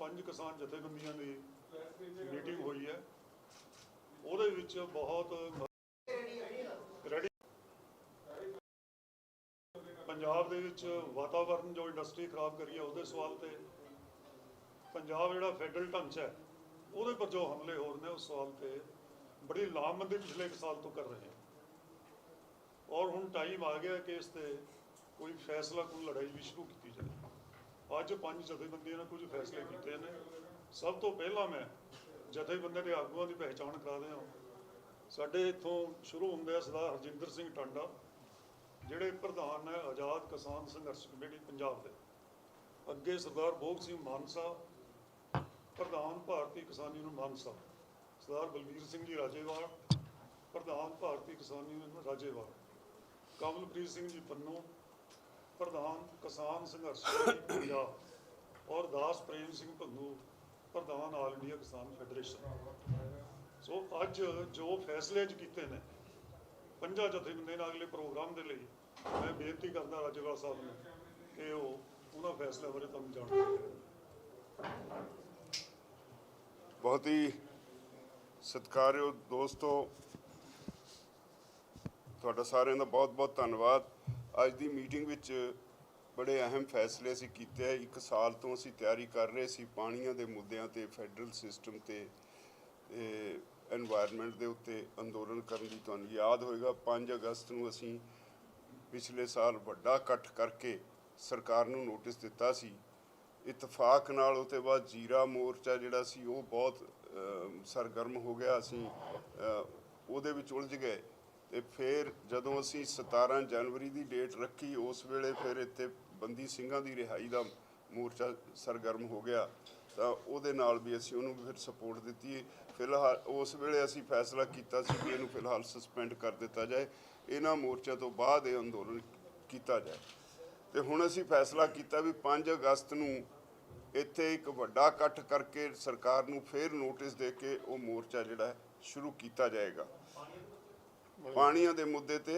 5 किसान जथेबंदियां की मीटिंग हुई है। ਉਹਦੇ ਵਿੱਚ बहुत ਰੈਡੀ पंजाब ਦੇ ਵਿੱਚ वातावरण जो इंडस्ट्री खराब करी है उसके सवाल ਤੇ पंजाब ਜਿਹੜਾ फैडरल ढांचा है ਉਹਦੇ पर जो हमले हो रहे हैं उस सवाल पे बड़ी लामबंदी पिछले 1 साल तो कर रहे हैं और हुण टाइम आ गया कि इस ते कोई फैसला कोई लड़ाई भी शुरू की जाए। अज 5 जथेबंदियों ने कुछ फैसले किए हैं। सब तो पहला मैं जथेबंदियों के आगुआं की पहचान करा दें। साडे इत्थों शुरू होंदे सरदार हरजिंदर सिंह टांडा जिहड़े प्रधान है आज़ाद किसान संघर्ष कमेटी पंजाब के, अगे सरदार भोग सिंह मानसा प्रधान भारतीय किसान यूनियन मानसा, सरदार बलवीर सिंह जी राजेवाल प्रधान भारतीय किसान यूनियन राजेवाल, कमलप्रीत सिंह जी पन्नू प्रधान किसान संघर्ष कमेटी पंजाब और दास प्रेम सिंह भंगू प्रधान ऑल इंडिया किसान फैडरेशन। सो अज जो फैसले किए हैं 5 जथेबंदियों ने अगले प्रोग्राम के लिए मैं बेनती करता राजेवाल साहब ने कि वो उन्होंने फैसलों बारे तुहानूं जाण। बहुत ही सत्कारयोग दोस्तों, तुहाडा सारिਆਂ ਦਾ बहुत बहुत धन्यवाद। अज की मीटिंग विच बड़े अहम फैसले असीं कीते हैं। 1 साल तो असीं तैयारी कर रहे सी पाणियां दे मुद्दिआं ते फैडरल सिस्टम ते एनवायरनमेंट के उत्ते अंदोलन करने की। तुहानूं याद होएगा 5 अगस्त नूं असीं पिछले साल वड्डा इकट्ठ करके सरकार नूं नोटिस दिता सी। इतफाक नाल उस तो बाद जीरा मोर्चा जिहड़ा सी वो बहुत सरगर्म हो गया। असीं उहदे विच उलझ गए तो फिर जदों असीं 17 जनवरी की डेट रखी उस वेले फिर इत्थे बंदी ਸਿੰਘਾਂ की रिहाई का मोर्चा सरगर्म हो गया तो उहदे नाल भी असीं उहनूं फिर सपोर्ट दित्ती। फिलहाल उस वेले असीं फैसला कीता सी कि इहनूं फिलहाल सस्पेंड कर दिता जाए, इन्हां मोर्चा तो बाद ये अंदोलन किया जाए। तो हुण असीं फैसला किया भी 5 अगस्त नूं इत्थे एक वड्डा इकट्ठ करके सरकार नूं फिर नोटिस दे के वो मोर्चा जिहड़ा शुरू किया जाएगा। पाणियां दे मुद्दे ते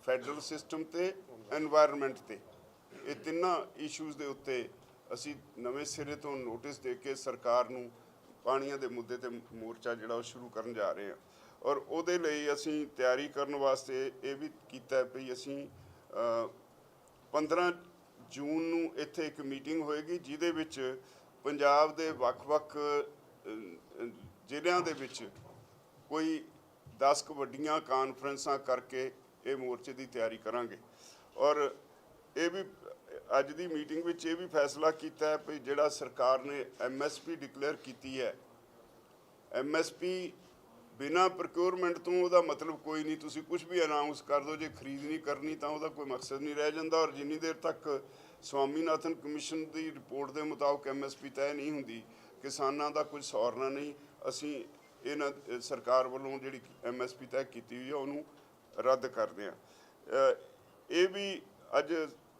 फैडरल सिस्टम ते एनवायरनमेंट ते ये तिन्ना इशूज़ दे उत्ते असीं नवें सिरे तो नोटिस दे के सरकार नूं पाणियां दे मुद्दे ते मोर्चा जिहड़ा शुरू करन जा रहे हैं। और उहदे लई असीं तैयारी करन वास्ते ये भी कीता है भी असीं 15 जून नूं इत्थे एक मीटिंग होएगी जिहदे विच पंजाब दे वख-वख जिल੍ਹਿਆਂ दे विच कोई 10 वड्डियां कानफ्रेंसां करके ये मोर्चे की तैयारी करांगे। और ये भी अज की मीटिंग विच ये भी फैसला किया है भी जिहड़ा सरकार ने MSP डिक्लेयर की है, MSP बिना प्रोक्योरमेंट तो वह मतलब कोई नहीं, तुसी कुछ भी अनाउंस कर दो, जो खरीद नहीं करनी तो वह कोई मकसद नहीं रह जाता। और जिन्नी देर तक स्वामीनाथन कमिशन की रिपोर्ट के मुताबिक MSP तय नहीं होंदी किसानों का कुछ सौरना नहीं। असीं इन्हां सरकार वालों जिहड़ी MSP तय की हुई है उन्होंने रद्द करते हैं। ये भी अज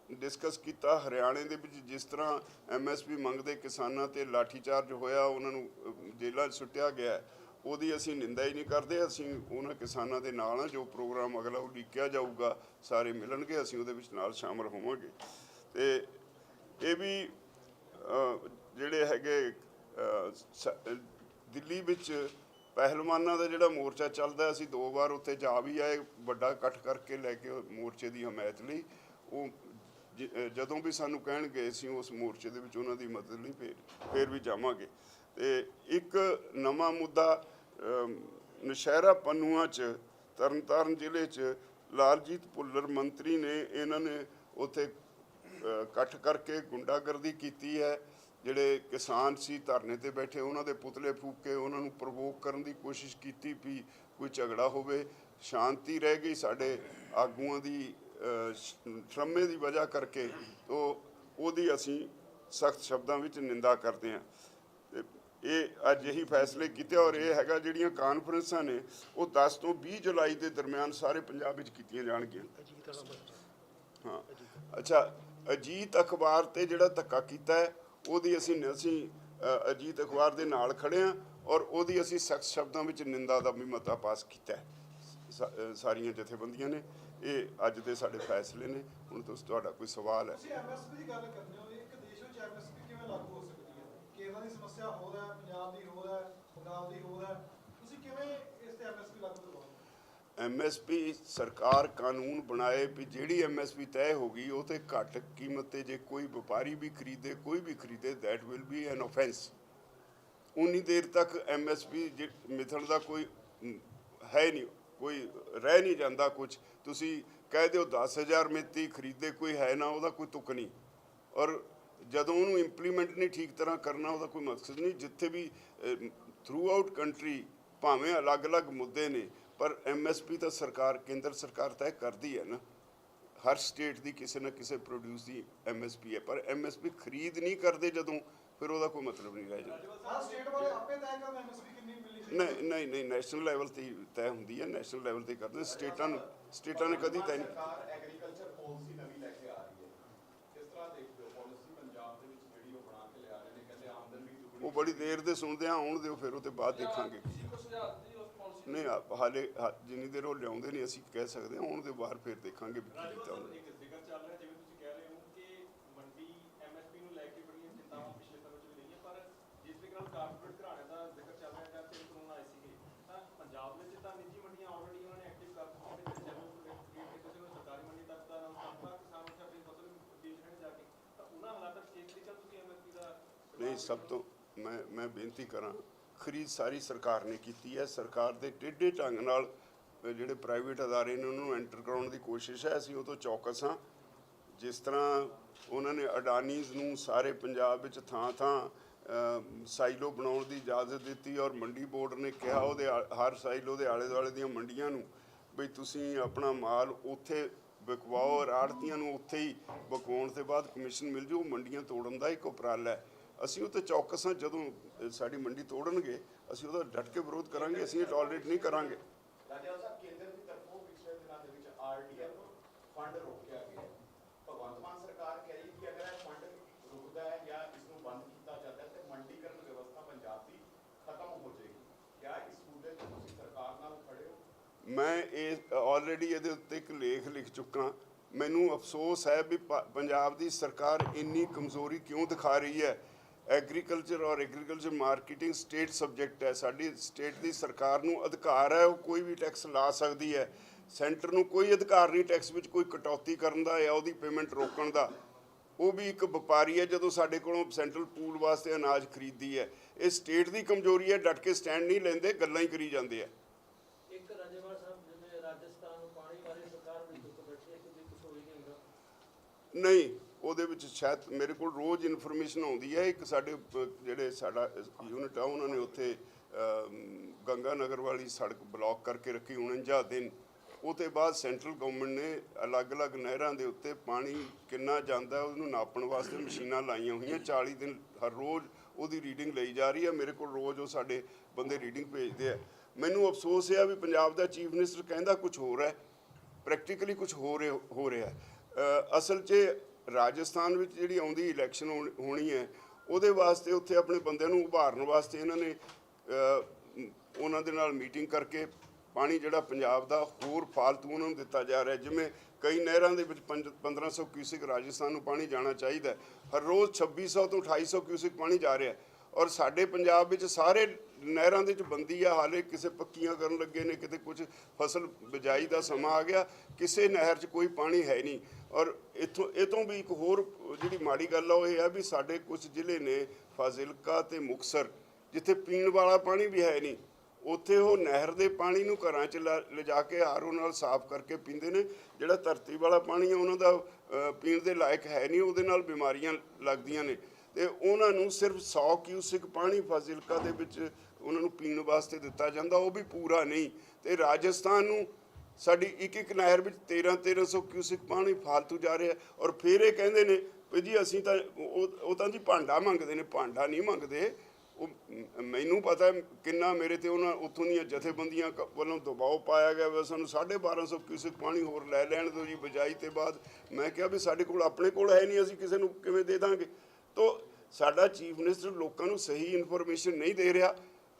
डिस्कस किया हरियाणे दे विच जिस तरह MSP मंगते किसानों ते लाठीचार्ज होया, उन्होंने जेलों सुट्टिया गया, ਉਹਦੀ ਅਸੀਂ ਨਿੰਦਾ ही नहीं करते। ਅਸੀਂ ਉਹਨਾਂ किसानों के नाल जो प्रोग्राम अगला उड़ीकिया जाऊगा सारे मिलणगे, ਅਸੀਂ ਉਹਦੇ ਵਿੱਚ ਨਾਲ शामिल होवांगे। ਤੇ ਇਹ भी ਜਿਹੜੇ ਹੈਗੇ ਦਿੱਲੀ ਵਿੱਚ ਪਹਿਲਵਾਨਾਂ ਦਾ ਜਿਹੜਾ ਮੋਰਚਾ ਚੱਲਦਾ, ਅਸੀਂ 2 ਵਾਰ ਉੱਥੇ ਜਾ ਵੀ ਆਏ ਵੱਡਾ ਇਕੱਠ ਕਰਕੇ ਲੈ ਕੇ ਮੋਰਚੇ ਦੀ ਹਮਾਇਤ ਲਈ। ਉਹ ਜਦੋਂ ਵੀ ਸਾਨੂੰ ਕਹਿਣਗੇ ਅਸੀਂ ਉਸ ਮੋਰਚੇ ਦੇ ਵਿੱਚ ਉਹਨਾਂ ਦੀ ਮਦਦ ਲਈ ਫਿਰ ਵੀ ਜਾਵਾਂਗੇ। ਤੇ ਇੱਕ ਨਵਾਂ ਮੁੱਦਾ नौशहरा पन्नुआ च तरनतारन जिले च लालजीत भुल्लर मंत्री ने इन्होंने उत्थे इकट्ठ करके गुंडागर्दी की है। जिहड़े किसान सी धरने ते बैठे उन्होंने पुतले फूक के उन्होंने प्रवोक करने की कोशिश की भी कोई झगड़ा होवे, शांति रह गई साडे आगूआं दी शरमे की वजह करके। तो उहदी असीं सख्त शब्दों में निंदा करते हैं। ये अज यही फैसले किए और ये हैगा जिहड़ियां कानफ्रेंसां ने वो 10 तो 20 जुलाई के दरम्यान सारे पंजाब विच कीतियां जाणगियां। हाँ अच्छा, अजीत अखबार ते जिहड़ा धक्का कीता है उहदी असीं अजीत अखबार दे नाल खड़े हाँ और उहदी असीं सख्त शब्दों में निंदा का भी मता पास किया है सारियां जथेबंदियां ने। ये अज दे साडे फैसले ने। हुण तुहाडा कोई सवाल है? ਹੋਰ ਹੈ, ਪੰਜਾਬ ਦੀ ਹੋਰ ਹੈ, ਬੰਗਾਲ ਦੀ ਹੋਰ ਹੈ, ਤੁਸੀਂ ਕਿਵੇਂ ਇਸ ਤੇ ਐਮਐਸਪੀ ਲਾਗੂ ਕਰਵਾਓਗੇ? ਐਮਐਸਪੀ ਸਰਕਾਰ ਕਾਨੂੰਨ ਬਣਾਏ ਵੀ ਜਿਹੜੀ ਐਮਐਸਪੀ ਤੈਅ ਹੋ ਗਈ ਉਹ ਤੇ ਘੱਟ ਕੀਮਤ ਤੇ ਜੇ ਕੋਈ ਵਪਾਰੀ ਵੀ ਖਰੀਦੇ, ਕੋਈ ਵੀ ਖਰੀਦੇ, that will B N offence. ਉਨੀ ਦੇਰ ਤੱਕ ਐਮਐਸਪੀ ਮਿਥਣ ਦਾ ਕੋਈ ਹੈ ਨਹੀਂ, ਕੋਈ ਰਹਿ ਨਹੀਂ ਜਾਂਦਾ। ਕੁਝ ਤੁਸੀਂ ਕਹਿ ਦਿਓ 10,000 ਮਿੱਤੀ ਖਰੀਦੇ, ਕੋਈ ਹੈ ਨਾ, ਉਹਦਾ ਕੋਈ ਤੁਕ ਨਹੀਂ। ਔਰ ਜਦੋਂ ਉਹਨੂੰ ਇੰਪਲੀਮੈਂਟ ਨਹੀਂ ਠੀਕ ਤਰ੍ਹਾਂ ਕਰਨਾ, ਉਹਦਾ ਕੋਈ ਮਕਸਦ ਨਹੀਂ। ਜਿੱਥੇ ਵੀ ਥਰੂ ਆਊਟ ਕੰਟਰੀ ਭਾਵੇਂ ਅਲੱਗ-ਅਲੱਗ ਮੁੱਦੇ ਨੇ, ਪਰ ਐਮਐਸਪੀ ਤਾਂ ਸਰਕਾਰ, ਕੇਂਦਰ ਸਰਕਾਰ ਤੈਅ ਕਰਦੀ ਹੈ ਨਾ। ਹਰ ਸਟੇਟ ਦੀ ਕਿਸੇ ਨਾ ਕਿਸੇ ਪ੍ਰੋਡਿਊਸ ਦੀ ਐਮਐਸਪੀ ਹੈ, ਪਰ ਐਮਐਸਪੀ ਖਰੀਦ ਨਹੀਂ ਕਰਦੇ ਜਦੋਂ, ਫਿਰ ਉਹਦਾ ਕੋਈ ਮਤਲਬ ਨਹੀਂ ਰਹਿ ਜਾਂਦਾ। ਹਰ ਸਟੇਟ ਵਾਲੇ ਆਪੇ ਤੈਅ ਕਰਨ ਐਮਐਸਪੀ ਕਿੰਨੀ ਮਿਲਣੀ ਚਾਹੀਦੀ? ਨਹੀਂ, ਨੈਸ਼ਨਲ ਲੈਵਲ ਤੇ ਤੈਅ ਹੁੰਦੀ ਹੈ, ਨੈਸ਼ਨਲ ਲੈਵਲ ਤੇ ਕਰਦੇ। ਸਟੇਟਾਂ ਨੇ ਕਦੀ ਤੈਅ ਨਹੀਂ। ਸਰਕਾਰ ਐਗਰੀਕਲਚਰ ਪਾਲਿਸੀ ਨਵੀਂ ਲੈ ਕੇ ਆ ਰਹੀ ਹੈ, ਕਿਸ ਤਰ੍ਹਾਂ ਦੇਖਦੇ ਹੋ ਪਾਲਿਸੀ ਪੰਜਾਬ ਦੇ ਵਿੱਚ ਜਿਹੜੀ ਉਹ ਬਣਾ ਕੇ ਲਿਆ ਰਹੇ ਨੇ? ਕਹਿੰਦੇ ਆਮਦਨ ਵੀ ਦੁੱਗਣੀ। ਉਹ ਬੜੀ ਦੇਰ ਦੇ ਸੁਣਦੇ ਆ, ਆਉਣ ਦਿਓ, ਫਿਰ ਉਹ ਤੇ ਬਾਅਦ ਦੇਖਾਂਗੇ। ਨਹੀਂ, ਹਾਲੇ ਜਿੰਨੀ ਦੇਰ ਉਹ ਲਿਆਉਂਦੇ ਨਹੀਂ ਅਸੀਂ ਕਹਿ ਸਕਦੇ, ਆਉਣ ਦੇ ਬਾਹਰ ਫਿਰ ਦੇਖਾਂਗੇ ਵੀ ਕੀ ਕੀਤਾ ਉਹਨੇ। ਇੱਕ ਜ਼ਿਕਰ ਚੱਲ ਰਿਹਾ, ਜਿਵੇਂ ਤੁਸੀਂ ਕਹਿ ਰਹੇ ਹੋ ਕਿ ਮੰਡੀ ਐਮਐਸਪੀ ਨੂੰ ਲੈ ਕੇ ਬੜੀਆਂ ਚਿੰਤਾਵਾਂ ਪਿਛਲੇ ਸਮੇਂ 'ਚ ਵੀ ਰਹੀਆਂ, ਪਰ ਜਿਸ ਤਰੀਕੇ ਨਾਲ ਕਾਰਪੋਰੇਟ ਘਰਾਣੇ ਦਾ ਜ਼ਿਕਰ ਚੱਲ ਰਿਹਾ ਜਾਂ ਫਿਰ ਕਾਨੂੰਨ ਆਏ ਸੀਗੇ, ਤਾਂ ਪੰਜਾਬ ਵਿੱਚ ਤਾਂ ਨਿੱਜੀ ਮੰਡੀਆਂ ਆਲਰੇਡੀ ਉਹਨਾਂ ਨੇ ਐਕਟਿਵ ਕਰ ਦਿੱਤੀਆਂ ਨੇ। ਜਦੋਂ ਕਿਸੇ ਨੂੰ ਸਰਕਾਰੀ ਮੰਡੀ ਤੱਕ ਦਾ ਨਾਮ ਕਰਤਾ, ਕਿਸਾਨ ਉੱਥੇ ਆਪਣੀ ਫਸਲ ਵੇਚ ਰਹੇ ਜਾ ਕੇ, ਤਾਂ ਉਹਨਾਂ ਹਾਲਾਤਾਂ 'ਚ ਇਸ ਤਰੀਕੇ ਤੁਸੀਂ ਐਮਐਸਪੀ ਦਾ ਨਹੀਂ, ਸਭ ਤੋਂ ਮੈਂ ਬੇਨਤੀ ਕਰਾਂ, ਖਰੀਦ ਸਾਰੀ ਸਰਕਾਰ ਨੇ ਕੀਤੀ ਹੈ। ਸਰਕਾਰ ਦੇ ਟੇਢੇ ਢੰਗ ਨਾਲ ਜਿਹੜੇ ਪ੍ਰਾਈਵੇਟ ਅਦਾਰੇ ਨੇ ਉਹਨਾਂ ਨੂੰ ਐਂਟਰ ਕਰਾਉਣ ਦੀ ਕੋਸ਼ਿਸ਼ ਹੈ। ਅਸੀਂ ਉਹ ਤੋਂ ਚੌਕਸ ਹਾਂ। ਜਿਸ ਤਰ੍ਹਾਂ ਉਹਨਾਂ ਨੇ ਅਡਾਨੀਜ਼ ਨੂੰ ਸਾਰੇ ਪੰਜਾਬ ਵਿੱਚ ਥਾਂ ਸਾਈਲੋ ਬਣਾਉਣ ਦੀ ਇਜਾਜ਼ਤ ਦਿੱਤੀ, ਔਰ ਮੰਡੀ ਬੋਰਡ ਨੇ ਕਿਹਾ ਉਹਦੇ ਹਰ ਸਾਈਲੋ ਦੇ ਆਲੇ ਦੁਆਲੇ ਦੀਆਂ ਮੰਡੀਆਂ ਨੂੰ ਵੀ ਤੁਸੀਂ ਆਪਣਾ ਮਾਲ ਉੱਥੇ ਵਿਕਵਾਓ, ਔਰ ਆੜ੍ਹਤੀਆਂ ਨੂੰ ਉੱਥੇ ਹੀ ਵਿਕਵਾਉਣ ਤੋਂ ਬਾਅਦ ਕਮਿਸ਼ਨ ਮਿਲ ਜੂ। ਮੰਡੀਆਂ ਤੋੜਨ ਦਾ ਇੱਕ ਉਪਰਾਲਾ ਹੈ। ਅਸੀਂ ਉਹ 'ਤੇ ਚੌਕਸ ਹਾਂ। ਜਦੋਂ ਸਾਡੀ ਮੰਡੀ ਤੋੜਨਗੇ ਅਸੀਂ ਉਹਦਾ ਡਟ ਕੇ ਵਿਰੋਧ ਕਰਾਂਗੇ। ਅਸੀਂ ਇਹ ਟੋਲਰੇਟ ਨਹੀਂ ਕਰਾਂਗੇ। ਰਾਜਾ ਸਾਹਿਬ, ਕੇਂਦਰ ਦੀ ਤਰਫੋਂ ਪਿਛਲੇ ਦਿਨਾਂ ਦੇ ਵਿੱਚ ਆਰਡੀਐਫ ਫੰਡ ਰੋਕਿਆ ਗਿਆ ਹੈ। ਭਗਵੰਤ ਮਾਨ ਸਰਕਾਰ ਕਹਿ ਰਹੀ ਕਿ ਅਗਰ ਇਹ ਫੰਡ ਰੁਕਦਾ ਹੈ ਜਾਂ ਇਸ ਨੂੰ ਬੰਦ ਕੀਤਾ ਜਾਂਦਾ ਹੈ ਤਾਂ ਮੰਡੀਕਰਨ ਵਿਵਸਥਾ ਪੰਜਾਬ ਦੀ ਖਤਮ ਹੋ ਜਾਏਗੀ। ਕਿਆ ਇਸ ਮੁੱਦੇ 'ਤੇ ਤੁਸੀਂ ਸਰਕਾਰ ਨਾਲ ਖੜੇ ਹੋ? ਮੈਂ ਇਹ ਆਲਰੇਡੀ ਇਹਦੇ ਉੱਤੇ ਇੱਕ ਲੇਖ ਲਿਖ ਚੁੱਕਾ। ਮੈਨੂੰ ਅਫਸੋਸ ਹੈ ਵੀ ਪੰਜਾਬ ਦੀ ਸਰਕਾਰ ਇੰਨੀ ਕਮਜ਼ੋਰੀ ਕਿਉਂ ਦਿਖਾ ਰਹੀ ਹੈ। ਐਗਰੀਕਲਚਰ ਔਰ ਐਗਰੀਕਲਚਰ ਮਾਰਕੀਟਿੰਗ ਸਟੇਟ ਸਬਜੈਕਟ ਹੈ। ਸਾਡੀ ਸਟੇਟ ਦੀ ਸਰਕਾਰ ਨੂੰ ਅਧਿਕਾਰ ਹੈ, ਉਹ ਕੋਈ ਵੀ ਟੈਕਸ ਲਾ ਸਕਦੀ ਹੈ। ਸੈਂਟਰ ਨੂੰ ਕੋਈ ਅਧਿਕਾਰ ਨਹੀਂ ਟੈਕਸ ਵਿੱਚ ਕੋਈ ਕਟੌਤੀ ਕਰਨ ਦਾ ਜਾਂ ਉਹਦੀ ਪੇਮੈਂਟ ਰੋਕਣ ਦਾ। ਉਹ ਵੀ ਇੱਕ ਵਪਾਰੀ ਹੈ ਜਦੋਂ ਸਾਡੇ ਕੋਲੋਂ ਸੈਂਟਰਲ ਪੂਲ ਵਾਸਤੇ ਅਨਾਜ ਖਰੀਦਦੀ ਹੈ। ਇਹ ਸਟੇਟ ਦੀ ਕਮਜ਼ੋਰੀ ਹੈ। ਡਟ ਕੇ ਸਟੈਂਡ ਨਹੀਂ ਲੈਂਦੇ, ਗੱਲਾਂ ਹੀ ਕਰੀ ਜਾਂਦੇ ਆ। ਇੱਕ ਰਾਜੇਵਾਲ ਸਾਹਿਬ, ਜਿਵੇਂ ਰਾਜਸਥਾਨ ਨੂੰ ਪਾਣੀ ਵਾਲੀ ਸਰਕਾਰ ਵੀ ਚੁੱਕ ਬੈਠੀ ਹੈ, ਕਿ ਕੁਝ ਹੋਈ ਨਹੀਂ ਹੁੰਦਾ? ਨਹੀਂ, ਉਹਦੇ ਵਿੱਚ ਸ਼ਾਇਦ ਮੇਰੇ ਕੋਲ ਰੋਜ਼ ਇਨਫੋਰਮੇਸ਼ਨ ਆਉਂਦੀ ਹੈ। ਇੱਕ ਸਾਡੇ ਜਿਹੜੇ ਸਾਡਾ ਯੂਨਿਟ ਆ, ਉਹਨਾਂ ਨੇ ਉੱਥੇ ਗੰਗਾ ਨਗਰ ਵਾਲੀ ਸੜਕ ਬਲੌਕ ਕਰਕੇ ਰੱਖੀ 49 ਦਿਨ। ਉਹ ਤੋਂ ਬਾਅਦ ਸੈਂਟਰਲ ਗਵਰਨਮੈਂਟ ਨੇ ਅਲੱਗ-ਅਲੱਗ ਨਹਿਰਾਂ ਦੇ ਉੱਤੇ ਪਾਣੀ ਕਿੰਨਾ ਜਾਂਦਾ ਉਹਨੂੰ ਨਾਪਣ ਵਾਸਤੇ ਮਸ਼ੀਨਾਂ ਲਾਈਆਂ ਹੋਈਆਂ। 40 ਦਿਨ ਹਰ ਰੋਜ਼ ਉਹਦੀ ਰੀਡਿੰਗ ਲਈ ਜਾ ਰਹੀ ਹੈ। ਮੇਰੇ ਕੋਲ ਰੋਜ਼ ਉਹ ਸਾਡੇ ਬੰਦੇ ਰੀਡਿੰਗ ਭੇਜਦੇ ਆ। ਮੈਨੂੰ ਅਫਸੋਸ ਹੈ ਵੀ ਪੰਜਾਬ ਦਾ ਚੀਫ ਮਿਨਿਸਟਰ ਕਹਿੰਦਾ ਕੁਝ ਹੋਰ ਹੈ, ਪ੍ਰੈਕਟੀਕਲੀ ਕੁਝ ਹੋ ਰਿਹਾ। ਅਸਲ 'ਚ ਰਾਜਸਥਾਨ ਵਿੱਚ ਜਿਹੜੀ ਆਉਂਦੀ ਇਲੈਕਸ਼ਨ ਹੋਣੀ ਹੈ, ਉਹਦੇ ਵਾਸਤੇ ਉੱਥੇ ਆਪਣੇ ਬੰਦਿਆਂ ਨੂੰ ਉਭਾਰਨ ਵਾਸਤੇ ਇਹਨਾਂ ਨੇ ਉਹਨਾਂ ਦੇ ਨਾਲ ਮੀਟਿੰਗ ਕਰਕੇ ਪਾਣੀ ਜਿਹੜਾ ਪੰਜਾਬ ਦਾ ਹੋਰ ਫਾਲਤੂ ਉਹਨਾਂ ਨੂੰ ਦਿੱਤਾ ਜਾ ਰਿਹਾ। ਜਿਵੇਂ ਕਈ ਨਹਿਰਾਂ ਦੇ ਵਿੱਚ 1500 ਕਿਊਸਿਕ ਰਾਜਸਥਾਨ ਨੂੰ ਪਾਣੀ ਜਾਣਾ ਚਾਹੀਦਾ, ਹਰ ਰੋਜ਼ 2600 ਤੋਂ 2800 ਕਿਊਸਿਕ ਪਾਣੀ ਜਾ ਰਿਹਾ। ਔਰ ਸਾਡੇ ਪੰਜਾਬ ਵਿੱਚ ਸਾਰੇ ਨਹਿਰਾਂ ਦੇ 'ਚ ਬੰਦੀ ਆ। ਹਾਲੇ ਕਿਸੇ ਪੱਕੀਆਂ ਕਰਨ ਲੱਗੇ ਨੇ, ਕਿਤੇ ਕੁਝ ਫਸਲ ਬਿਜਾਈ ਦਾ ਸਮਾਂ ਆ ਗਿਆ, ਕਿਸੇ ਨਹਿਰ 'ਚ ਕੋਈ ਪਾਣੀ ਹੈ ਨਹੀਂ। ਔਰ ਇਹ ਤੋਂ ਵੀ ਇੱਕ ਹੋਰ ਜਿਹੜੀ ਮਾੜੀ ਗੱਲ ਆ ਉਹ ਇਹ ਆ ਵੀ ਸਾਡੇ ਕੁਝ ਜ਼ਿਲ੍ਹੇ ਨੇ ਫਾਜ਼ਿਲਕਾ ਅਤੇ ਮੁਕਤਸਰ, ਜਿੱਥੇ ਪੀਣ ਵਾਲਾ ਪਾਣੀ ਵੀ ਹੈ ਨਹੀਂ। ਉੱਥੇ ਉਹ ਨਹਿਰ ਦੇ ਪਾਣੀ ਨੂੰ ਘਰਾਂ 'ਚ ਲਿਜਾ ਕੇ ਆਰਓ ਨਾਲ ਸਾਫ਼ ਕਰਕੇ ਪੀਂਦੇ ਨੇ। ਜਿਹੜਾ ਧਰਤੀ ਵਾਲਾ ਪਾਣੀ ਹੈ ਉਹਨਾਂ ਦਾ ਪੀਣ ਦੇ ਲਾਇਕ ਹੈ ਨਹੀਂ, ਉਹਦੇ ਨਾਲ ਬਿਮਾਰੀਆਂ ਲੱਗਦੀਆਂ ਨੇ। ਅਤੇ ਉਹਨਾਂ ਨੂੰ ਸਿਰਫ 100 ਕਿਊਸਿਕ ਪਾਣੀ ਫਾਜ਼ਿਲਕਾ ਦੇ ਵਿੱਚ ਉਹਨਾਂ ਨੂੰ ਪੀਣ ਵਾਸਤੇ ਦਿੱਤਾ ਜਾਂਦਾ, ਉਹ ਵੀ ਪੂਰਾ ਨਹੀਂ। ਅਤੇ ਰਾਜਸਥਾਨ ਨੂੰ ਸਾਡੀ ਇੱਕ ਨਹਿਰ ਵਿੱਚ 1300 ਕਿਊਸਿਕ ਪਾਣੀ ਫਾਲਤੂ ਜਾ ਰਿਹਾ। ਔਰ ਫਿਰ ਇਹ ਕਹਿੰਦੇ ਨੇ ਵੀ ਜੀ ਅਸੀਂ ਤਾਂ ਉਹ ਤਾਂ ਜੀ ਭਾਂਡਾ ਮੰਗਦੇ ਨੇ। ਭਾਂਡਾ ਨਹੀਂ ਮੰਗਦੇ। ਉਹ ਮੈਨੂੰ ਪਤਾ ਕਿੰਨਾ ਮੇਰੇ ਤੇ ਉਹਨਾਂ ਉੱਥੋਂ ਦੀਆਂ ਜਥੇਬੰਦੀਆਂ ਵੱਲੋਂ ਦਬਾਅ ਪਾਇਆ ਗਿਆ ਵਾ, ਸਾਨੂੰ 1250 ਕਿਊਸਿਕ ਪਾਣੀ ਹੋਰ ਲੈ ਲੈਣ ਦਿਓ ਜੀ ਬਿਜਾਈ ਤੋਂ ਬਾਅਦ। ਮੈਂ ਕਿਹਾ ਵੀ ਸਾਡੇ ਕੋਲ ਆਪਣੇ ਕੋਲ ਹੈ ਨਹੀਂ, ਅਸੀਂ ਕਿਸੇ ਨੂੰ ਕਿਵੇਂ ਦੇ ਦਾਂਗੇ। ਤੋ ਸਾਡਾ ਚੀਫ ਮਿਨਿਸਟਰ ਲੋਕਾਂ ਨੂੰ ਸਹੀ ਇਨਫੋਰਮੇਸ਼ਨ ਨਹੀਂ ਦੇ ਰਿਹਾ।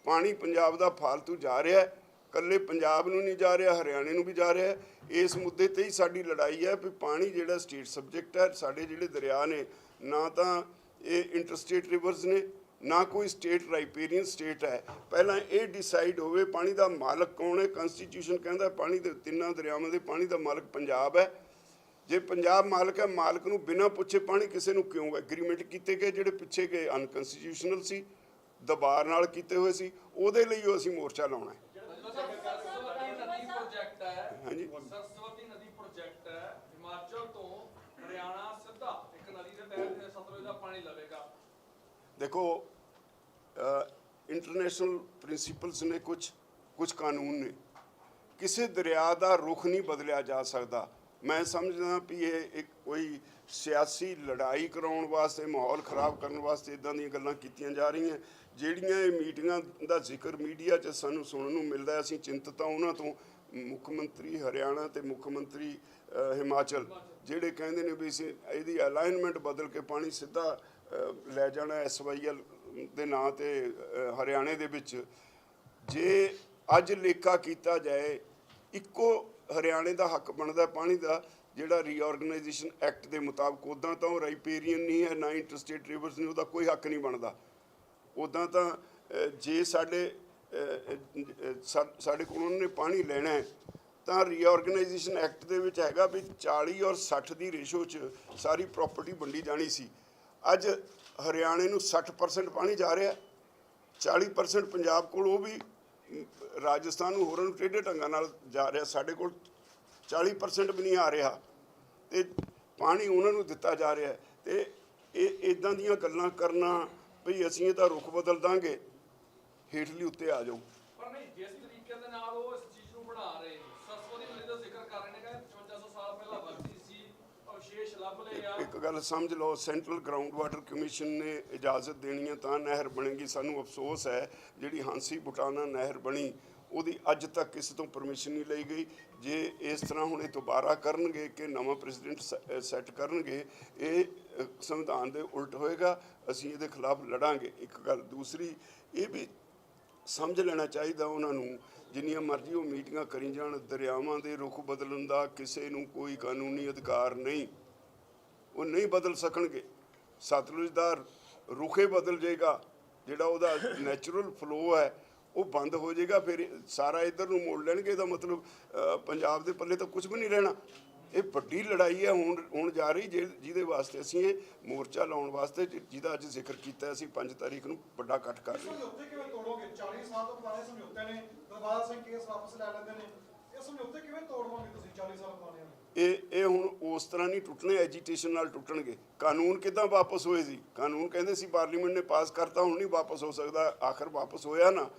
ਪਾਣੀ ਪੰਜਾਬ ਦਾ ਫਾਲਤੂ ਜਾ ਰਿਹਾ, ਇਕੱਲੇ ਪੰਜਾਬ ਨੂੰ ਨਹੀਂ ਜਾ ਰਿਹਾ, ਹਰਿਆਣੇ ਨੂੰ ਵੀ ਜਾ ਰਿਹਾ। ਇਸ ਮੁੱਦੇ 'ਤੇ ਹੀ ਸਾਡੀ ਲੜਾਈ ਹੈ ਵੀ ਪਾਣੀ ਜਿਹੜਾ ਸਟੇਟ ਸਬਜੈਕਟ ਹੈ। ਸਾਡੇ ਜਿਹੜੇ ਦਰਿਆ ਨੇ, ਨਾ ਤਾਂ ਇਹ ਇੰਟਰਸਟੇਟ ਰਿਵਰਸ ਨੇ, ਨਾ ਕੋਈ ਸਟੇਟ ਰਾਈਪੇਰੀਅਨ ਸਟੇਟ ਹੈ। ਪਹਿਲਾਂ ਇਹ ਡਿਸਾਈਡ ਹੋਵੇ ਪਾਣੀ ਦਾ ਮਾਲਕ ਕੌਣ ਹੈ। ਕਨਸਟੀਟਿਊਸ਼ਨ ਕਹਿੰਦਾ ਪਾਣੀ ਦੇ ਤਿੰਨਾਂ ਦਰਿਆਵਾਂ ਦੇ ਪਾਣੀ ਦਾ ਮਾਲਕ ਪੰਜਾਬ ਹੈ। ਜੇ ਪੰਜਾਬ ਮਾਲਕ ਹੈ, ਮਾਲਕ ਨੂੰ ਬਿਨਾਂ ਪੁੱਛੇ ਪਾਣੀ ਕਿਸੇ ਨੂੰ ਕਿਉਂ? ਐਗਰੀਮੈਂਟ ਕੀਤੇ ਗਏ ਜਿਹੜੇ ਪਿੱਛੇ ਗਏ ਅਨਕਨਸਟੀਟਿਊਸ਼ਨਲ ਸੀ, ਦਬਾਅ ਨਾਲ ਕੀਤੇ ਹੋਏ ਸੀ, ਉਹਦੇ ਲਈ ਉਹ ਅਸੀਂ ਮੋਰਚਾ ਲਾਉਣਾ ਹੈ। ਹਾਂਜੀ, ਸਰਸਵਤੀ ਨਦੀ ਪ੍ਰੋਜੈਕਟ ਹੈ, ਹਿਮਾਚਲ ਤੋਂ ਹਰਿਆਣਾ ਸਿੱਧਾ ਇੱਕ ਨਦੀ ਦੇ ਤਹਿਤ ਸਤਲੁਜ ਦਾ ਪਾਣੀ ਲਵੇਗਾ। ਦੇਖੋ ਇੰਟਰਨੈਸ਼ਨਲ ਪ੍ਰਿੰਸੀਪਲਸ ਨੇ, ਕੁਝ ਕਾਨੂੰਨ ਨੇ। ਕਿਸੇ ਦਰਿਆ ਦਾ ਰੁਖ ਨਹੀਂ ਬਦਲਿਆ ਜਾ ਸਕਦਾ। ਮੈਂ ਸਮਝਦਾ ਵੀ ਇਹ ਇੱਕ ਕੋਈ ਸਿਆਸੀ ਲੜਾਈ ਕਰਾਉਣ ਵਾਸਤੇ, ਮਾਹੌਲ ਖਰਾਬ ਕਰਨ ਵਾਸਤੇ ਇਦਾਂ ਦੀਆਂ ਗੱਲਾਂ ਕੀਤੀਆਂ ਜਾ ਰਹੀਆਂ। ਜਿਹੜੀਆਂ ਇਹ ਮੀਟਿੰਗਾਂ ਦਾ ਜ਼ਿਕਰ ਮੀਡੀਆ 'ਚ ਸਾਨੂੰ ਸੁਣਨ ਨੂੰ ਮਿਲਦਾ, ਅਸੀਂ ਚਿੰਤਤ ਹਾਂ ਉਹਨਾਂ ਤੋਂ। ਮੁੱਖ ਮੰਤਰੀ ਹਰਿਆਣਾ ਤੇ ਮੁੱਖ ਮੰਤਰੀ ਹਿਮਾਚਲ ਜਿਹੜੇ ਕਹਿੰਦੇ ਨੇ ਵੀ ਅਸੀਂ ਇਹਦੀ ਅਲਾਈਨਮੈਂਟ ਬਦਲ ਕੇ ਪਾਣੀ ਸਿੱਧਾ ਲੈ ਜਾਣਾ SYL ਦੇ ਨਾਂ ਤੇ ਹਰਿਆਣੇ ਦੇ ਵਿੱਚ। ਜੇ ਅੱਜ ਲੇਖਾ ਕੀਤਾ ਜਾਏ, ਇੱਕੋ ਹਰਿਆਣੇ ਦਾ ਹੱਕ ਬਣਦਾ ਪਾਣੀ ਦਾ, ਜਿਹੜਾ ਰੀਆਰਗਨਾਈਜੇਸ਼ਨ ਐਕਟ ਦੇ ਮੁਤਾਬਕ। ਉੱਦਾਂ ਤਾਂ ਉਹ ਰਾਈਪੇਰੀਅਨ ਨਹੀਂ ਹੈ, ਨਾ ਇੰਟਰਸਟੇਟ ਰਿਵਰਸ ਨੇ, ਉਹਦਾ ਕੋਈ ਹੱਕ ਨਹੀਂ ਬਣਦਾ। ਉੱਦਾਂ ਤਾਂ ਜੇ ਸਾਡੇ ਕੋਲ ਉਹਨਾਂ ਨੇ ਪਾਣੀ ਲੈਣਾ ਹੈ ਤਾਂ ਰੀਆਰਗਨਾਈਜੇਸ਼ਨ ਐਕਟ ਦੇ ਵਿੱਚ ਹੈਗਾ ਵੀ 40 ਔਰ 60 ਦੀ ਰੇਸ਼ੋ 'ਚ ਸਾਰੀ ਪ੍ਰਾਪਰਟੀ ਵੰਡੀ ਜਾਣੀ ਸੀ। ਅੱਜ ਹਰਿਆਣੇ ਨੂੰ 60% ਪਾਣੀ ਜਾ ਰਿਹਾ, 40% ਪੰਜਾਬ ਕੋਲ, ਉਹ ਵੀ ਰਾਜਸਥਾਨ ਨੂੰ ਹੋਰਾਂ ਨੂੰ ਟੇਢੇ ਢੰਗਾਂ ਨਾਲ ਜਾ ਰਿਹਾ। ਸਾਡੇ ਕੋਲ 40% ਵੀ ਨਹੀਂ ਆ ਰਿਹਾ ਤੇ ਪਾਣੀ ਉਹਨਾਂ ਨੂੰ ਦਿੱਤਾ ਜਾ ਰਿਹਾ। ਤੇ ਇਹ ਇੱਦਾਂ ਦੀਆਂ ਗੱਲਾਂ ਕਰਨਾ ਵੀ ਅਸੀਂ ਇਹਦਾ ਰੁਖ ਬਦਲ ਦਾਂਗੇ, ਹੇਠਲੀ ਉੱਤੇ ਆ ਜਾਓ। ਪਰ ਨਹੀਂ, ਜਿਸ ਤਰੀਕੇ ਦੇ ਨਾਲ ਉਹ ਇਸ ਚੀਜ਼ ਨੂੰ ਬਣਾ ਰਹੇ ਨੇ, ਸਰਸਵਤੀ ਨਦੀ ਦਾ ਜ਼ਿਕਰ ਕਰ ਰਹੇ ਨੇ ਕਿ 5500 ਸਾਲ ਪਹਿਲਾਂ ਵਰਤੀ ਸੀ, ਅਵਸ਼ੇਸ਼ ਲੱਭ ਲਏ ਆ। ਇੱਕ ਗੱਲ ਸਮਝ ਲਓ, ਸੈਂਟਰਲ ਗਰਾਊਂਡ ਵਾਟਰ ਕਮਿਸ਼ਨ ਨੇ ਇਜਾਜ਼ਤ ਦੇਣੀ ਹੈ ਤਾਂ ਨਹਿਰ ਬਣੇਗੀ। ਸਾਨੂੰ ਅਫਸੋਸ ਹੈ ਜਿਹੜੀ ਹਾਂਸੀ ਬੁਟਾਨਾ ਨਹਿਰ ਬਣੀ, ਉਹਦੀ ਅੱਜ ਤੱਕ ਕਿਸੇ ਤੋਂ ਪਰਮਿਸ਼ਨ ਨਹੀਂ ਲਈ ਗਈ। ਜੇ ਇਸ ਤਰ੍ਹਾਂ ਹੁਣ ਇਹ ਦੁਬਾਰਾ ਕਰਨਗੇ ਕਿ ਨਵਾਂ ਪ੍ਰੈਜ਼ੀਡੈਂਟ ਸੈੱਟ ਕਰਨਗੇ, ਇਹ ਸੰਵਿਧਾਨ ਦੇ ਉਲਟ ਹੋਏਗਾ। ਅਸੀਂ ਇਹਦੇ ਖਿਲਾਫ ਲੜਾਂਗੇ। ਇੱਕ ਗੱਲ ਦੂਸਰੀ ਇਹ ਵੀ ਸਮਝ ਲੈਣਾ ਚਾਹੀਦਾ ਉਹਨਾਂ ਨੂੰ, ਜਿੰਨੀਆਂ ਮਰਜ਼ੀ ਉਹ ਮੀਟਿੰਗਾਂ ਕਰੀ ਜਾਣ, ਦਰਿਆਵਾਂ ਦੇ ਰੁਖ ਬਦਲਣ ਦਾ ਕਿਸੇ ਨੂੰ ਕੋਈ ਕਾਨੂੰਨੀ ਅਧਿਕਾਰ ਨਹੀਂ। ਉਹ ਨਹੀਂ ਬਦਲ ਸਕਣਗੇ। ਸਤਲੁਜ ਦਾ ਰੁਖੇ ਬਦਲ ਜਾਏਗਾ, ਜਿਹੜਾ ਉਹਦਾ ਨੈਚੁਰਲ ਫਲੋ ਹੈ ਉਹ ਬੰਦ ਹੋ ਜਾਏਗਾ, ਫਿਰ ਸਾਰਾ ਇੱਧਰ ਨੂੰ ਮੋੜ ਲੈਣਗੇ। ਇਹਦਾ ਮਤਲਬ ਪੰਜਾਬ ਦੇ ਪੱਲੇ ਤਾਂ ਕੁਝ ਵੀ ਨਹੀਂ ਰਹਿਣਾ। ਇਹ ਵੱਡੀ ਲੜਾਈ ਹੈ ਹੁਣ ਜਾ ਰਹੀ, ਜਿਹਦੇ ਵਾਸਤੇ ਅਸੀਂ ਇਹ ਮੋਰਚਾ ਲਾਉਣ ਵਾਸਤੇ, ਜਿਹਦਾ ਅੱਜ ਜ਼ਿਕਰ ਕੀਤਾ, ਅਸੀਂ 5 ਤਾਰੀਖ ਨੂੰ ਵੱਡਾ ਇਕੱਠ ਕਰ ਰਹੇ ਹਾਂ। ਸਮਝੌਤੇ ਕਿਵੇਂ ਤੋੜੋਗੇ? 40 ਸਾਲ ਤੋਂ ਪੁਰਾਣੇ ਸਮਝੌਤੇ ਨੇ, ਦਰਬਾਰਾ ਸਿੰਘ ਕੇਸ ਵਾਪਸ ਲੈ ਲੈਂਦੇ ਨੇ, ਇਹ ਸਮਝੌਤੇ ਕਿਵੇਂ ਤੋੜੋਗੇ ਤੁਸੀਂ 40 ਸਾਲ ਪੁਰਾਣੇ? ਇਹ ਹੁਣ ਉਸ ਤਰ੍ਹਾਂ ਨਹੀਂ ਟੁੱਟਣੇ, ਐਜੀਟੇਸ਼ਨ ਨਾਲ ਟੁੱਟਣਗੇ। ਕਾਨੂੰਨ ਕਿੱਦਾਂ ਵਾਪਸ ਹੋਏ ਸੀ? ਕਾਨੂੰਨ ਕਹਿੰਦੇ ਸੀ ਪਾਰਲੀਮੈਂਟ ਨੇ ਪਾਸ ਕਰਤਾ, ਹੁਣ ਨਹੀਂ ਵਾਪਸ ਹੋ ਸਕਦਾ। ਆਖਰ ਵਾਪਸ ਹੋਇਆ ਨਾ।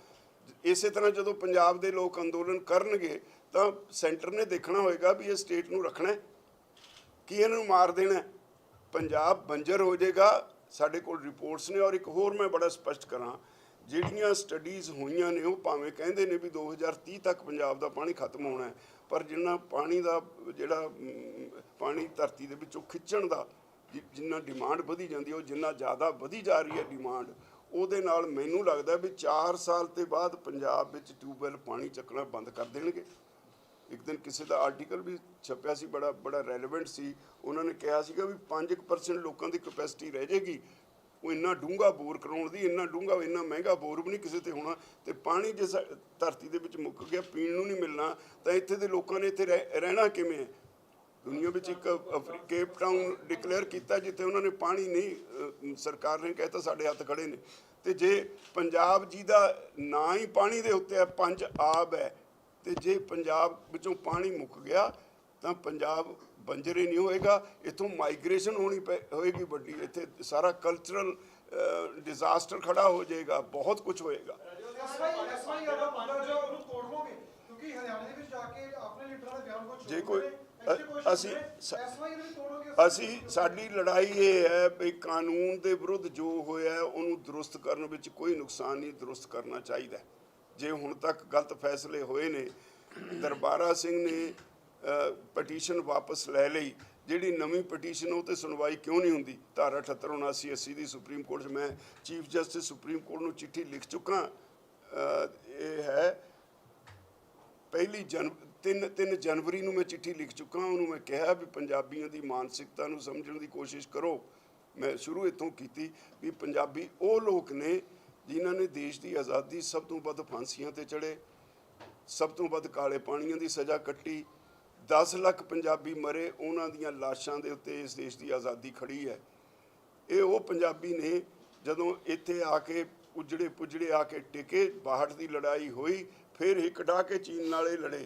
ਇਸੇ ਤਰ੍ਹਾਂ ਜਦੋਂ ਪੰਜਾਬ ਦੇ ਲੋਕ ਅੰਦੋਲਨ ਕਰਨਗੇ ਤਾਂ ਸੈਂਟਰ ਨੇ ਦੇਖਣਾ ਹੋਏਗਾ ਵੀ ਇਹ ਸਟੇਟ ਨੂੰ ਰੱਖਣਾ ਕਿ ਇਹਨਾਂ ਨੂੰ ਮਾਰ ਦੇਣਾ। ਪੰਜਾਬ ਬੰਜਰ ਹੋ ਜਾਏਗਾ। ਸਾਡੇ ਕੋਲ ਰਿਪੋਰਟਸ ਨੇ। ਔਰ ਇੱਕ ਹੋਰ ਮੈਂ ਬੜਾ ਸਪਸ਼ਟ ਕਰਾਂ, ਜਿਹੜੀਆਂ ਸਟੱਡੀਜ਼ ਹੋਈਆਂ ਨੇ ਉਹ ਭਾਵੇਂ ਕਹਿੰਦੇ ਨੇ ਵੀ 2030 ਤੱਕ ਪੰਜਾਬ ਦਾ ਪਾਣੀ ਖਤਮ ਹੋਣਾ ਹੈ, ਪਰ ਜਿੰਨਾ ਪਾਣੀ ਦਾ ਜਿਹੜਾ ਪਾਣੀ ਧਰਤੀ ਦੇ ਵਿੱਚੋਂ ਖਿੱਚਣ ਦਾ ਜਿੰਨਾ ਡਿਮਾਂਡ ਵਧੀ ਜਾਂਦੀ ਹੈ, ਉਹ ਜਿੰਨਾ ਜ਼ਿਆਦਾ ਵਧੀ ਜਾ ਰਹੀ ਹੈ ਡਿਮਾਂਡ, ਉਹਦੇ ਨਾਲ ਮੈਨੂੰ ਲੱਗਦਾ ਵੀ 4 ਸਾਲ ਤੋਂ ਬਾਅਦ ਪੰਜਾਬ ਵਿੱਚ ਟਿਊਬਵੈੱਲ ਪਾਣੀ ਚੱਕਣਾ ਬੰਦ ਕਰ ਦੇਣਗੇ। ਇੱਕ ਦਿਨ ਕਿਸੇ ਦਾ ਆਰਟੀਕਲ ਵੀ ਛਪਿਆ ਸੀ, ਬੜਾ ਰੈਲੇਵੈਂਟ ਸੀ। ਉਹਨਾਂ ਨੇ ਕਿਹਾ ਸੀਗਾ ਵੀ 5% ਲੋਕਾਂ ਦੀ ਕਪੈਸਿਟੀ ਰਹਿ ਜਾਏਗੀ। ਉਹ ਇੰਨਾ ਡੂੰਘਾ ਬੋਰ ਕਰਾਉਣ ਦੀ, ਇੰਨਾ ਮਹਿੰਗਾ ਬੋਰ ਵੀ ਨਹੀਂ ਕਿਸੇ ਤੇ ਹੋਣਾ। ਤੇ ਪਾਣੀ ਜੇ ਧਰਤੀ ਦੇ ਵਿੱਚ ਮੁੱਕ ਗਿਆ, ਪੀਣ ਨੂੰ ਨਹੀਂ ਮਿਲਣਾ, ਤਾਂ ਇੱਥੇ ਦੇ ਲੋਕਾਂ ਨੇ ਇੱਥੇ ਰਹਿਣਾ ਕਿਵੇਂ ਹੈ? ਦੁਨੀਆ ਵਿੱਚ ਇੱਕ ਕੇਪ ਟਾਊਨ ਡਿਕਲੇਅਰ ਕੀਤਾ ਜਿੱਥੇ ਉਹਨਾਂ ਨੇ ਪਾਣੀ ਨਹੀਂ, ਸਰਕਾਰ ਨੇ ਕਹਿਤਾ ਸਾਡੇ ਹੱਥ ਖੜੇ ਨੇ। ਤੇ ਜੇ ਪੰਜਾਬ ਜੀ ਦਾ ਨਾਂ ਹੀ ਪਾਣੀ ਦੇ ਉੱਤੇ ਹੈ, 5 ਆਬ ਹੈ, ਤੇ ਜੇ ਪੰਜਾਬ ਵਿੱਚੋਂ ਪਾਣੀ ਮੁੱਕ ਗਿਆ ਤਾਂ ਪੰਜਾਬ ਬੰਜਰ ਹੀ ਨਹੀਂ ਹੋਏਗਾ। ਇੱਥੋਂ ਮਾਈਗ੍ਰੇਸ਼ਨ ਹੋਏਗੀ ਵੱਡੀ। ਇੱਥੇ ਸਾਰਾ ਕਲਚਰਲ ਡਿਜ਼ਾਸਟਰ ਖੜਾ ਹੋ ਜਾਏਗਾ, ਬਹੁਤ ਕੁਝ ਹੋਏਗਾ। ਜੇ ਕੋਈ ਸਾਡੀ ਲੜਾਈ ਇਹ ਹੈ ਵੀ ਕਾਨੂੰਨ ਦੇ ਵਿਰੁੱਧ ਜੋ ਹੋਇਆ ਉਹਨੂੰ ਦਰੁਸਤ ਕਰਨ ਵਿੱਚ ਕੋਈ ਨੁਕਸਾਨ ਨਹੀਂ, ਦਰੁਸਤ ਕਰਨਾ ਚਾਹੀਦਾ। ਜੇ ਹੁਣ ਤੱਕ ਗਲਤ ਫੈਸਲੇ ਹੋਏ ਨੇ, ਦਰਬਾਰਾ ਸਿੰਘ ਨੇ ਪਟੀਸ਼ਨ ਵਾਪਸ ਲੈ ਲਈ, ਜਿਹੜੀ ਨਵੀਂ ਪਟੀਸ਼ਨ ਉਹ 'ਤੇ ਸੁਣਵਾਈ ਕਿਉਂ ਨਹੀਂ ਹੁੰਦੀ? ਧਾਰਾ 78, 79, 80 ਦੀ ਸੁਪਰੀਮ ਕੋਰਟ 'ਚ ਮੈਂ ਚੀਫ ਜਸਟਿਸ ਸੁਪਰੀਮ ਕੋਰਟ ਨੂੰ ਚਿੱਠੀ ਲਿਖ ਚੁੱਕਾ। ਇਹ ਹੈ 3 ਜਨਵਰੀ ਨੂੰ ਮੈਂ ਚਿੱਠੀ ਲਿਖ ਚੁੱਕਾ। ਉਹਨੂੰ ਮੈਂ ਕਿਹਾ ਵੀ ਪੰਜਾਬੀਆਂ ਦੀ ਮਾਨਸਿਕਤਾ ਨੂੰ ਸਮਝਣ ਦੀ ਕੋਸ਼ਿਸ਼ ਕਰੋ। ਮੈਂ ਸ਼ੁਰੂ ਇੱਥੋਂ ਕੀਤੀ ਵੀ ਪੰਜਾਬੀ ਉਹ ਲੋਕ ਨੇ ਜਿਨ੍ਹਾਂ ਨੇ ਦੇਸ਼ ਦੀ ਆਜ਼ਾਦੀ ਸਭ ਤੋਂ ਵੱਧ ਫਾਂਸੀਆਂ ਤੇ ਚੜ੍ਹੇ, ਸਭ ਤੋਂ ਵੱਧ ਕਾਲੇ ਪਾਣੀਆਂ ਦੀ ਸਜ਼ਾ ਕੱਟੀ। 10 ਲੱਖ ਪੰਜਾਬੀ ਮਰੇ, ਉਹਨਾਂ ਦੀਆਂ ਲਾਸ਼ਾਂ ਦੇ ਉੱਤੇ ਇਸ ਦੇਸ਼ ਦੀ ਆਜ਼ਾਦੀ ਖੜੀ ਹੈ। ਇਹ ਉਹ ਪੰਜਾਬੀ ਨੇ ਜਦੋਂ ਇੱਥੇ ਆ ਕੇ ਉਜੜੇ ਪੁਜੜੇ ਆ ਕੇ ਟਿਕੇ, 62 ਦੀ ਲੜਾਈ ਹੋਈ, ਫਿਰ ਹਿੱਕ ਢਾਹ ਕੇ ਚੀਨ ਨਾਲੇ ਲੜੇ।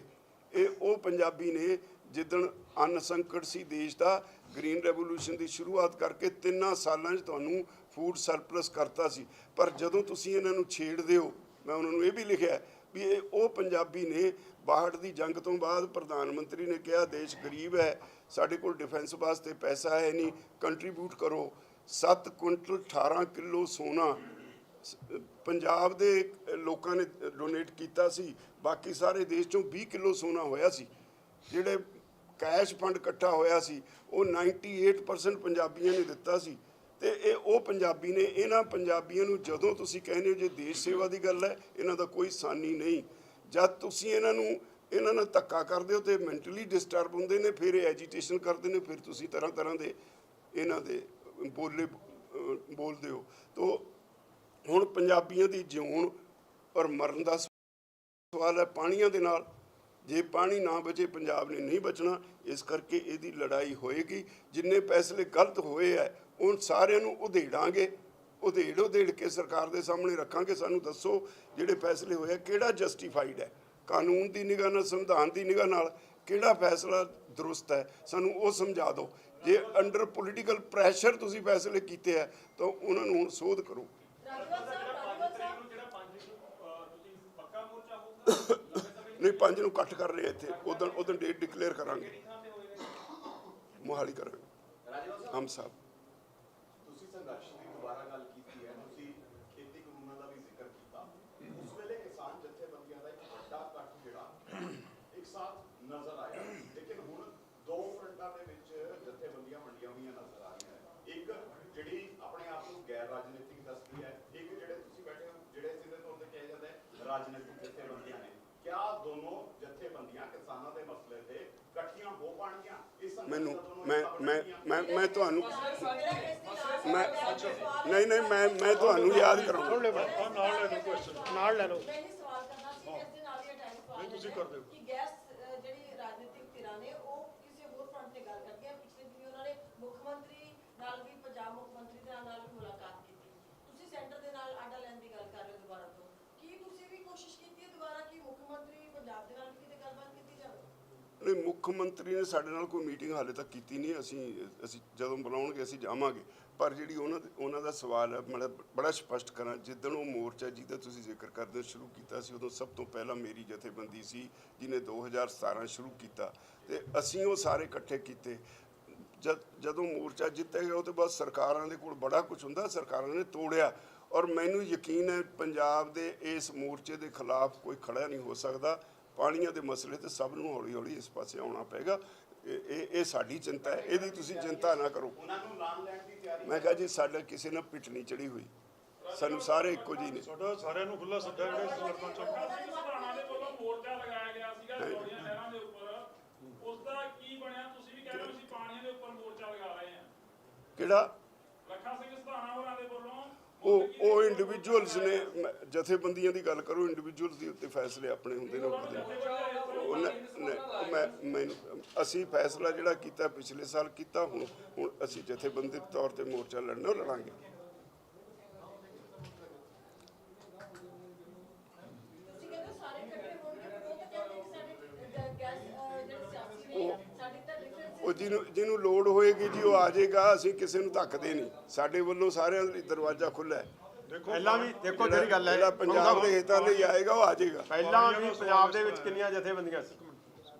ਇਹ ਉਹ ਪੰਜਾਬੀ ਨੇ ਜਿੱਦਣ ਅੰਨ ਸੰਕਟ ਸੀ ਦੇਸ਼ ਦਾ, ਗ੍ਰੀਨ ਰੈਵੋਲੂਸ਼ਨ ਦੀ ਸ਼ੁਰੂਆਤ ਕਰਕੇ 3 ਸਾਲਾਂ 'ਚ ਤੁਹਾਨੂੰ ਫੂਡ ਸਰਪਲਸ ਕਰਤਾ ਸੀ। ਪਰ ਜਦੋਂ ਤੁਸੀਂ ਇਹਨਾਂ ਨੂੰ ਛੇੜਦੇ ਹੋ, ਮੈਂ ਉਹਨਾਂ ਨੂੰ ਇਹ ਵੀ ਲਿਖਿਆ ਵੀ ਇਹ ਉਹ ਪੰਜਾਬੀ ਨੇ 62 ਦੀ ਜੰਗ ਤੋਂ ਬਾਅਦ ਪ੍ਰਧਾਨ ਮੰਤਰੀ ਨੇ ਕਿਹਾ ਦੇਸ਼ ਗਰੀਬ ਹੈ, ਸਾਡੇ ਕੋਲ ਡਿਫੈਂਸ ਵਾਸਤੇ ਪੈਸਾ ਹੈ ਨਹੀਂ, ਕੰਟਰੀਬਿਊਟ ਕਰੋ। 7 ਕੁਇੰਟਲ 18 ਕਿਲੋ ਸੋਨਾ ਪੰਜਾਬ ਦੇ ਲੋਕਾਂ ਨੇ ਡੋਨੇਟ ਕੀਤਾ ਸੀ, ਬਾਕੀ ਸਾਰੇ ਦੇਸ਼ 'ਚੋਂ 20 ਕਿਲੋ ਸੋਨਾ ਹੋਇਆ ਸੀ। ਜਿਹੜੇ ਕੈਸ਼ ਫੰਡ ਇਕੱਠਾ ਹੋਇਆ ਸੀ ਉਹ 98% ਪੰਜਾਬੀਆਂ ਨੇ ਦਿੱਤਾ ਸੀ। ਤੇ ਇਹ ਉਹ ਪੰਜਾਬੀ ਨੇ। ਇਹਨਾਂ ਪੰਜਾਬੀਆਂ ਨੂੰ ਜਦੋਂ ਤੁਸੀਂ ਕਹਿੰਦੇ ਹੋ ਜੇ ਦੇਸ਼ ਸੇਵਾ ਦੀ ਗੱਲ ਹੈ, ਇਹਨਾਂ ਦਾ ਕੋਈ ਸਾਨੀ ਨਹੀਂ। ਜਦ ਤੁਸੀਂ ਇਹਨਾਂ ਨਾਲ ਧੱਕਾ ਕਰਦੇ ਹੋ ਤੇ ਮੈਂਟਲੀ ਡਿਸਟਰਬ ਹੁੰਦੇ ਨੇ, ਫਿਰ ਇਹ ਐਜੀਟੇਸ਼ਨ ਕਰਦੇ ਨੇ, ਫਿਰ ਤੁਸੀਂ ਤਰ੍ਹਾਂ ਤਰ੍ਹਾਂ ਦੇ ਇਹਨਾਂ ਦੇ ਬੋਲਦੇ ਹੋ। ਤੋ ਹੁਣ ਪੰਜਾਬੀਆਂ ਦੀ ਜਿਉਣ ਔਰ ਮਰਨ ਦਾ ਸਵਾਲ ਹੈ ਪਾਣੀਆਂ ਦੇ ਨਾਲ। ਜੇ ਪਾਣੀ ਨਾ ਬਚੇ ਪੰਜਾਬ ਨੇ ਨਹੀਂ ਬਚਣਾ। ਇਸ ਕਰਕੇ ਇਹਦੀ ਲੜਾਈ ਹੋਏਗੀ। ਜਿੰਨੇ ਫੈਸਲੇ ਗਲਤ ਹੋਏ ਹੈ ਉਹ ਸਾਰਿਆਂ ਨੂੰ ਉਧੇੜਾਂਗੇ, ਉਧੇੜ ਕੇ ਸਰਕਾਰ ਦੇ ਸਾਹਮਣੇ ਰੱਖਾਂਗੇ। ਸਾਨੂੰ ਦੱਸੋ ਜਿਹੜੇ ਫੈਸਲੇ ਹੋਏ ਕਿਹੜਾ ਜਸਟੀਫਾਈਡ ਹੈ, ਕਾਨੂੰਨ ਦੀ ਨਿਗਾਹ ਨਾਲ, ਸੰਵਿਧਾਨ ਦੀ ਨਿਗਾਹ ਨਾਲ ਕਿਹੜਾ ਫੈਸਲਾ ਦਰੁਸਤ ਹੈ, ਸਾਨੂੰ ਉਹ ਸਮਝਾ ਦਿਓ। ਜੇ ਅੰਡਰ ਪੋਲੀਟੀਕਲ ਪ੍ਰੈਸ਼ਰ ਤੁਸੀਂ ਫੈਸਲੇ ਕੀਤੇ ਹੈ ਤਾਂ ਉਹਨਾਂ ਨੂੰ ਹੁਣ ਸੋਧ ਕਰੋ। ਨਹੀਂ 5 ਨੂੰ ਇਕੱਠ ਕਰ ਰਹੇ ਇੱਥੇ, ਉਦੋਂ ਡੇਟ ਡਿਕਲੇਅਰ ਕਰਾਂਗੇ, ਮੋਹਾਲੀ ਕਰਾਂਗੇ। ਹਮ ਸਾਹਿਬ ਤੁਸੀਂ ਸੰਘਰਸ਼ ਦੀ ਦੁਬਾਰਾ ਗੱਲ ਕੀਤੀ ਹੈ, ਤੁਸੀਂ ਖੇਤੀ ਕਾਨੂੰਨਾਂ ਦਾ ਵੀ ਜ਼ਿਕਰ ਕੀਤਾ। ਉਸ ਵੇਲੇ ਕਿਸਾਨ ਜਥੇਬੰਦੀਆਂ ਦਾ ਇੱਕ ਵੱਡਾ ਇਕੱਠ ਜਿਹੜਾ ਇੱਕ ਸਾਥ ਨਜ਼ਰ ਆਇਆ, ਲੇਕਿਨ ਹੁਣ 2 ਫਰੰਟਾਂ ਦੇ ਵਿੱਚ ਜਥੇਬੰਦੀਆਂ ਵੰਡੀਆਂ ਹੋਈਆਂ ਨਜ਼ਰ ਆ ਰਹੀਆਂ। ਇੱਕ ਜਿਹੜੀ ਆਪਣੇ ਆਪ ਨੂੰ ਗੈਰ ਰਾਜਨੀਤਿਕ ਦੱਸਦੀ ਹੈ, ਇੱਕ ਜਿਹੜੇ ਤੁਸੀਂ ਬੈਠੇ ਹੋ ਜਿਹੜੇ ਸਿੱਧੇ ਤੌਰ ਤੇ ਕਿਹਾ ਜਾਂਦਾ ਹੈ ਰਾਜਨੀਤਿਕ ਜਥੇਬੰਦੀਆਂ ਨੇ। ਕਿਆ ਦੋਨੋਂ ਜਥੇਬੰਦੀਆਂ ਕਿਸਾਨਾਂ ਦੇ ਮਸਲੇ ਤੇ ਇਕੱਠੀਆਂ ਹੋ ਪਾਣਗੀਆਂ? ਇਸ ਮੈਨੂੰ ਮੈਂ ਤੁਹਾਨੂੰ ਮੈਂ ਤੁਹਾਨੂੰ ਯਾਦ ਕਰਾਉਂਗਾ। ਨਾਲ ਲੈ ਲਓ। ਸਵਾਲ ਕਰਨਾ ਸੀ ਇਸ ਦੇ ਨਾਲ ਹੀ ਅਟੈਚ ਨਹੀਂ ਤੁਸੀਂ ਕਰਦੇ ਹੋ ਕਿ ਗੈਸ ਜਿਹੜੀ ਰਾਜਨੀਤਿਕ ਧਿਰਾਂ ਨੇ ਉਹ ਕਿਸੇ ਹੋਰ ਫਰੰਟ ਤੇ ਗੱਲ ਕਰਦੀਆਂ। ਪਿਛਲੇ ਦਿਨੀ ਉਹਨਾਂ ਨੇ ਮੁੱਖ ਮੰਤਰੀ ਨਾਲ ਵੀ, ਪੰਜਾਬ ਮੁੱਖ ਮੰਤਰੀ ਦੇ ਨਾਲ ਵੀ ਮੁਲਾਕਾਤ ਕੀਤੀ। ਤੁਸੀਂ ਸੈਂਟਰ ਦੇ ਨਾਲ ਆਡਾ ਲੈਣ ਦੀ ਗੱਲ ਕਰ ਰਹੇ ਹੋ ਦੁਬਾਰਾ ਤੋਂ। ਕੀ ਤੁਸੀਂ ਵੀ ਕੋਸ਼ਿਸ਼ ਕੀਤੀ ਹੈ ਦੁਬਾਰਾ ਕਿ ਮੁੱਖ ਮੰਤਰੀ ਪੰਜਾਬ ਦੇ ਨਾਲ ਵੀ ਕਿਤੇ ਗੱਲਬਾਤ ਕੀਤੀ ਜਾਵੇ? ਨਹੀਂ, ਮੁੱਖ ਮੰਤਰੀ ਨੇ ਸਾਡੇ ਨਾਲ ਕੋਈ ਮੀਟਿੰਗ ਹਾਲੇ ਤੱਕ ਕੀਤੀ ਨਹੀਂ। ਅਸੀਂ ਜਦੋਂ ਬੁਲਾਉਣਗੇ ਅਸੀਂ ਜਾਵਾਂਗੇ। ਪਰ ਜਿਹੜੀ ਉਹਨਾਂ ਦਾ ਸਵਾਲ ਹੈ, ਮੈਂ ਬੜਾ ਸਪਸ਼ਟ ਕਰਾਂ, ਜਿੱਦਣ ਉਹ ਮੋਰਚਾ ਜਿਹਦਾ ਤੁਸੀਂ ਜ਼ਿਕਰ ਕਰਦੇ ਸ਼ੁਰੂ ਕੀਤਾ ਸੀ, ਉਦੋਂ ਸਭ ਤੋਂ ਪਹਿਲਾਂ ਮੇਰੀ ਜਥੇਬੰਦੀ ਸੀ ਜਿਹਨੇ 2017 ਸ਼ੁਰੂ ਕੀਤਾ ਤੇ ਅਸੀਂ ਉਹ ਸਾਰੇ ਇਕੱਠੇ ਕੀਤੇ। ਜਦੋਂ ਮੋਰਚਾ ਜਿੱਤਿਆ ਗਿਆ ਉਹ ਤੋਂ ਬਾਅਦ ਸਰਕਾਰਾਂ ਦੇ ਕੋਲ ਬੜਾ ਕੁਝ ਹੁੰਦਾ, ਸਰਕਾਰਾਂ ਨੇ ਤੋੜਿਆ। ਔਰ ਮੈਨੂੰ ਯਕੀਨ ਹੈ ਪੰਜਾਬ ਦੇ ਇਸ ਮੋਰਚੇ ਦੇ ਖਿਲਾਫ ਕੋਈ ਖੜਾ ਨਹੀਂ ਹੋ ਸਕਦਾ। ਪਾਣੀਆਂ ਦੇ ਮਸਲੇ ਤੇ ਸਭ ਨੂੰ ਹੌਲੀ ਹੌਲੀ ਇਸ ਪਾਸੇ ਆਉਣਾ ਪਏਗਾ। ਇਹ ਸਾਡੀ ਚਿੰਤਾ ਹੈ, ਇਹਦੀ ਤੁਸੀਂ ਚਿੰਤਾ ਨਾ ਕਰੋ। ਉਹਨਾਂ ਨੂੰ ਲਾਣ ਲੈਣ ਦੀ ਤਿਆਰੀ ਮੈਂ ਕਿਹਾ ਜੀ ਸਾਡਾ ਕਿਸੇ ਨਾਲ ਪਿੱਠ ਨਹੀਂ ਚੜੀ ਹੋਈ, ਸਾਨੂੰ ਸਾਰੇ ਇੱਕੋ ਜਿਹੇ ਨੇ। ਸਾਡਾ ਸਾਰਿਆਂ ਨੂੰ ਖੁੱਲਾ ਸੱਦਾ ਜਿਹੜੇ ਸੰਗਠਨਾਂ ਚੋਂ ਸਭਾਵਾਂ ਦੇ ਵੱਲੋਂ ਮੋਰਚਾ ਲਗਾਇਆ ਗਿਆ ਸੀਗਾ ਜੋੜੀਆਂ ਨਹਿਰਾਂ ਦੇ ਉੱਪਰ, ਉਸ ਦਾ ਕੀ ਬਣਿਆ? ਤੁਸੀਂ ਵੀ ਕਹਿ ਰਹੇ ਹੋ ਅਸੀਂ ਪਾਣੀਆਂ ਦੇ ਉੱਪਰ ਮੋਰਚਾ ਲਗਾ ਰਹੇ ਹਾਂ। ਕਿਹੜਾ? ਲੱਖਾ ਸਿੰਘ ਸਧਾਣਾ ਹੋਰਾਂ ਦੇ ਵੱਲੋਂ ਉਹ ਇੰਡੀਵਿਜੂਅਲਸ ਨੇ, ਜਥੇਬੰਦੀਆਂ ਦੀ ਗੱਲ ਕਰੋ, ਇੰਡੀਵਿਜੂਅਲਸ ਦੇ ਉੱਤੇ ਫੈਸਲੇ ਆਪਣੇ ਹੁੰਦੇ ਨੇ। ਅਸੀਂ ਫੈਸਲਾ ਜਿਹੜਾ ਕੀਤਾ ਪਿਛਲੇ ਸਾਲ ਕੀਤਾ, ਹੁਣ ਅਸੀਂ ਜਥੇਬੰਦਿਕ ਤੌਰ ਤੇ ਮੋਰਚਾ ਲੜਨਾ ਲੜਾਂਗੇ। ਤੁਸੀਂ ਕਹਿੰਦੇ ਸਾਰੇ ਇਕੱਠੇ ਹੋਣਗੇ, ਪਰ ਉਹ ਤਾਂ ਕਹਿੰਦੇ ਕਿ ਸਾਡੇ ਗੈਸ ਜਿਹੜੇ ਸਿਆਸੀ ਨੇ ਸਾਡੀ ਤਾਂ ਡਿਫਰੈਂਸ। ਉਹ ਜਿਹਨੂੰ ਲੋੜ ਹੋਏਗੀ ਜੀ ਉਹ ਆ ਜਾਏਗਾ। ਅਸੀਂ ਕਿਸੇ ਨੂੰ ਧੱਕਦੇ ਨਹੀਂ, ਸਾਡੇ ਵੱਲੋਂ ਸਾਰਿਆਂ ਲਈ ਦਰਵਾਜ਼ਾ ਖੁੱਲ੍ਹਾ ਹੈ। ਪਹਿਲਾਂ ਵੀ ਦੇਖੋ ਜਿਹੜੀ ਗੱਲ ਹੈ, ਜਿਹੜਾ ਪੰਜਾਬ ਦੇ ਹਿੱਤਾਂ ਲਈ ਆਏਗਾ ਉਹ ਆ ਜਾਏਗਾ। ਪਹਿਲਾਂ ਵੀ ਪੰਜਾਬ ਦੇ ਵਿੱਚ ਕਿੰਨੀਆਂ ਜਥੇਬੰਦੀਆਂ ਸੀ,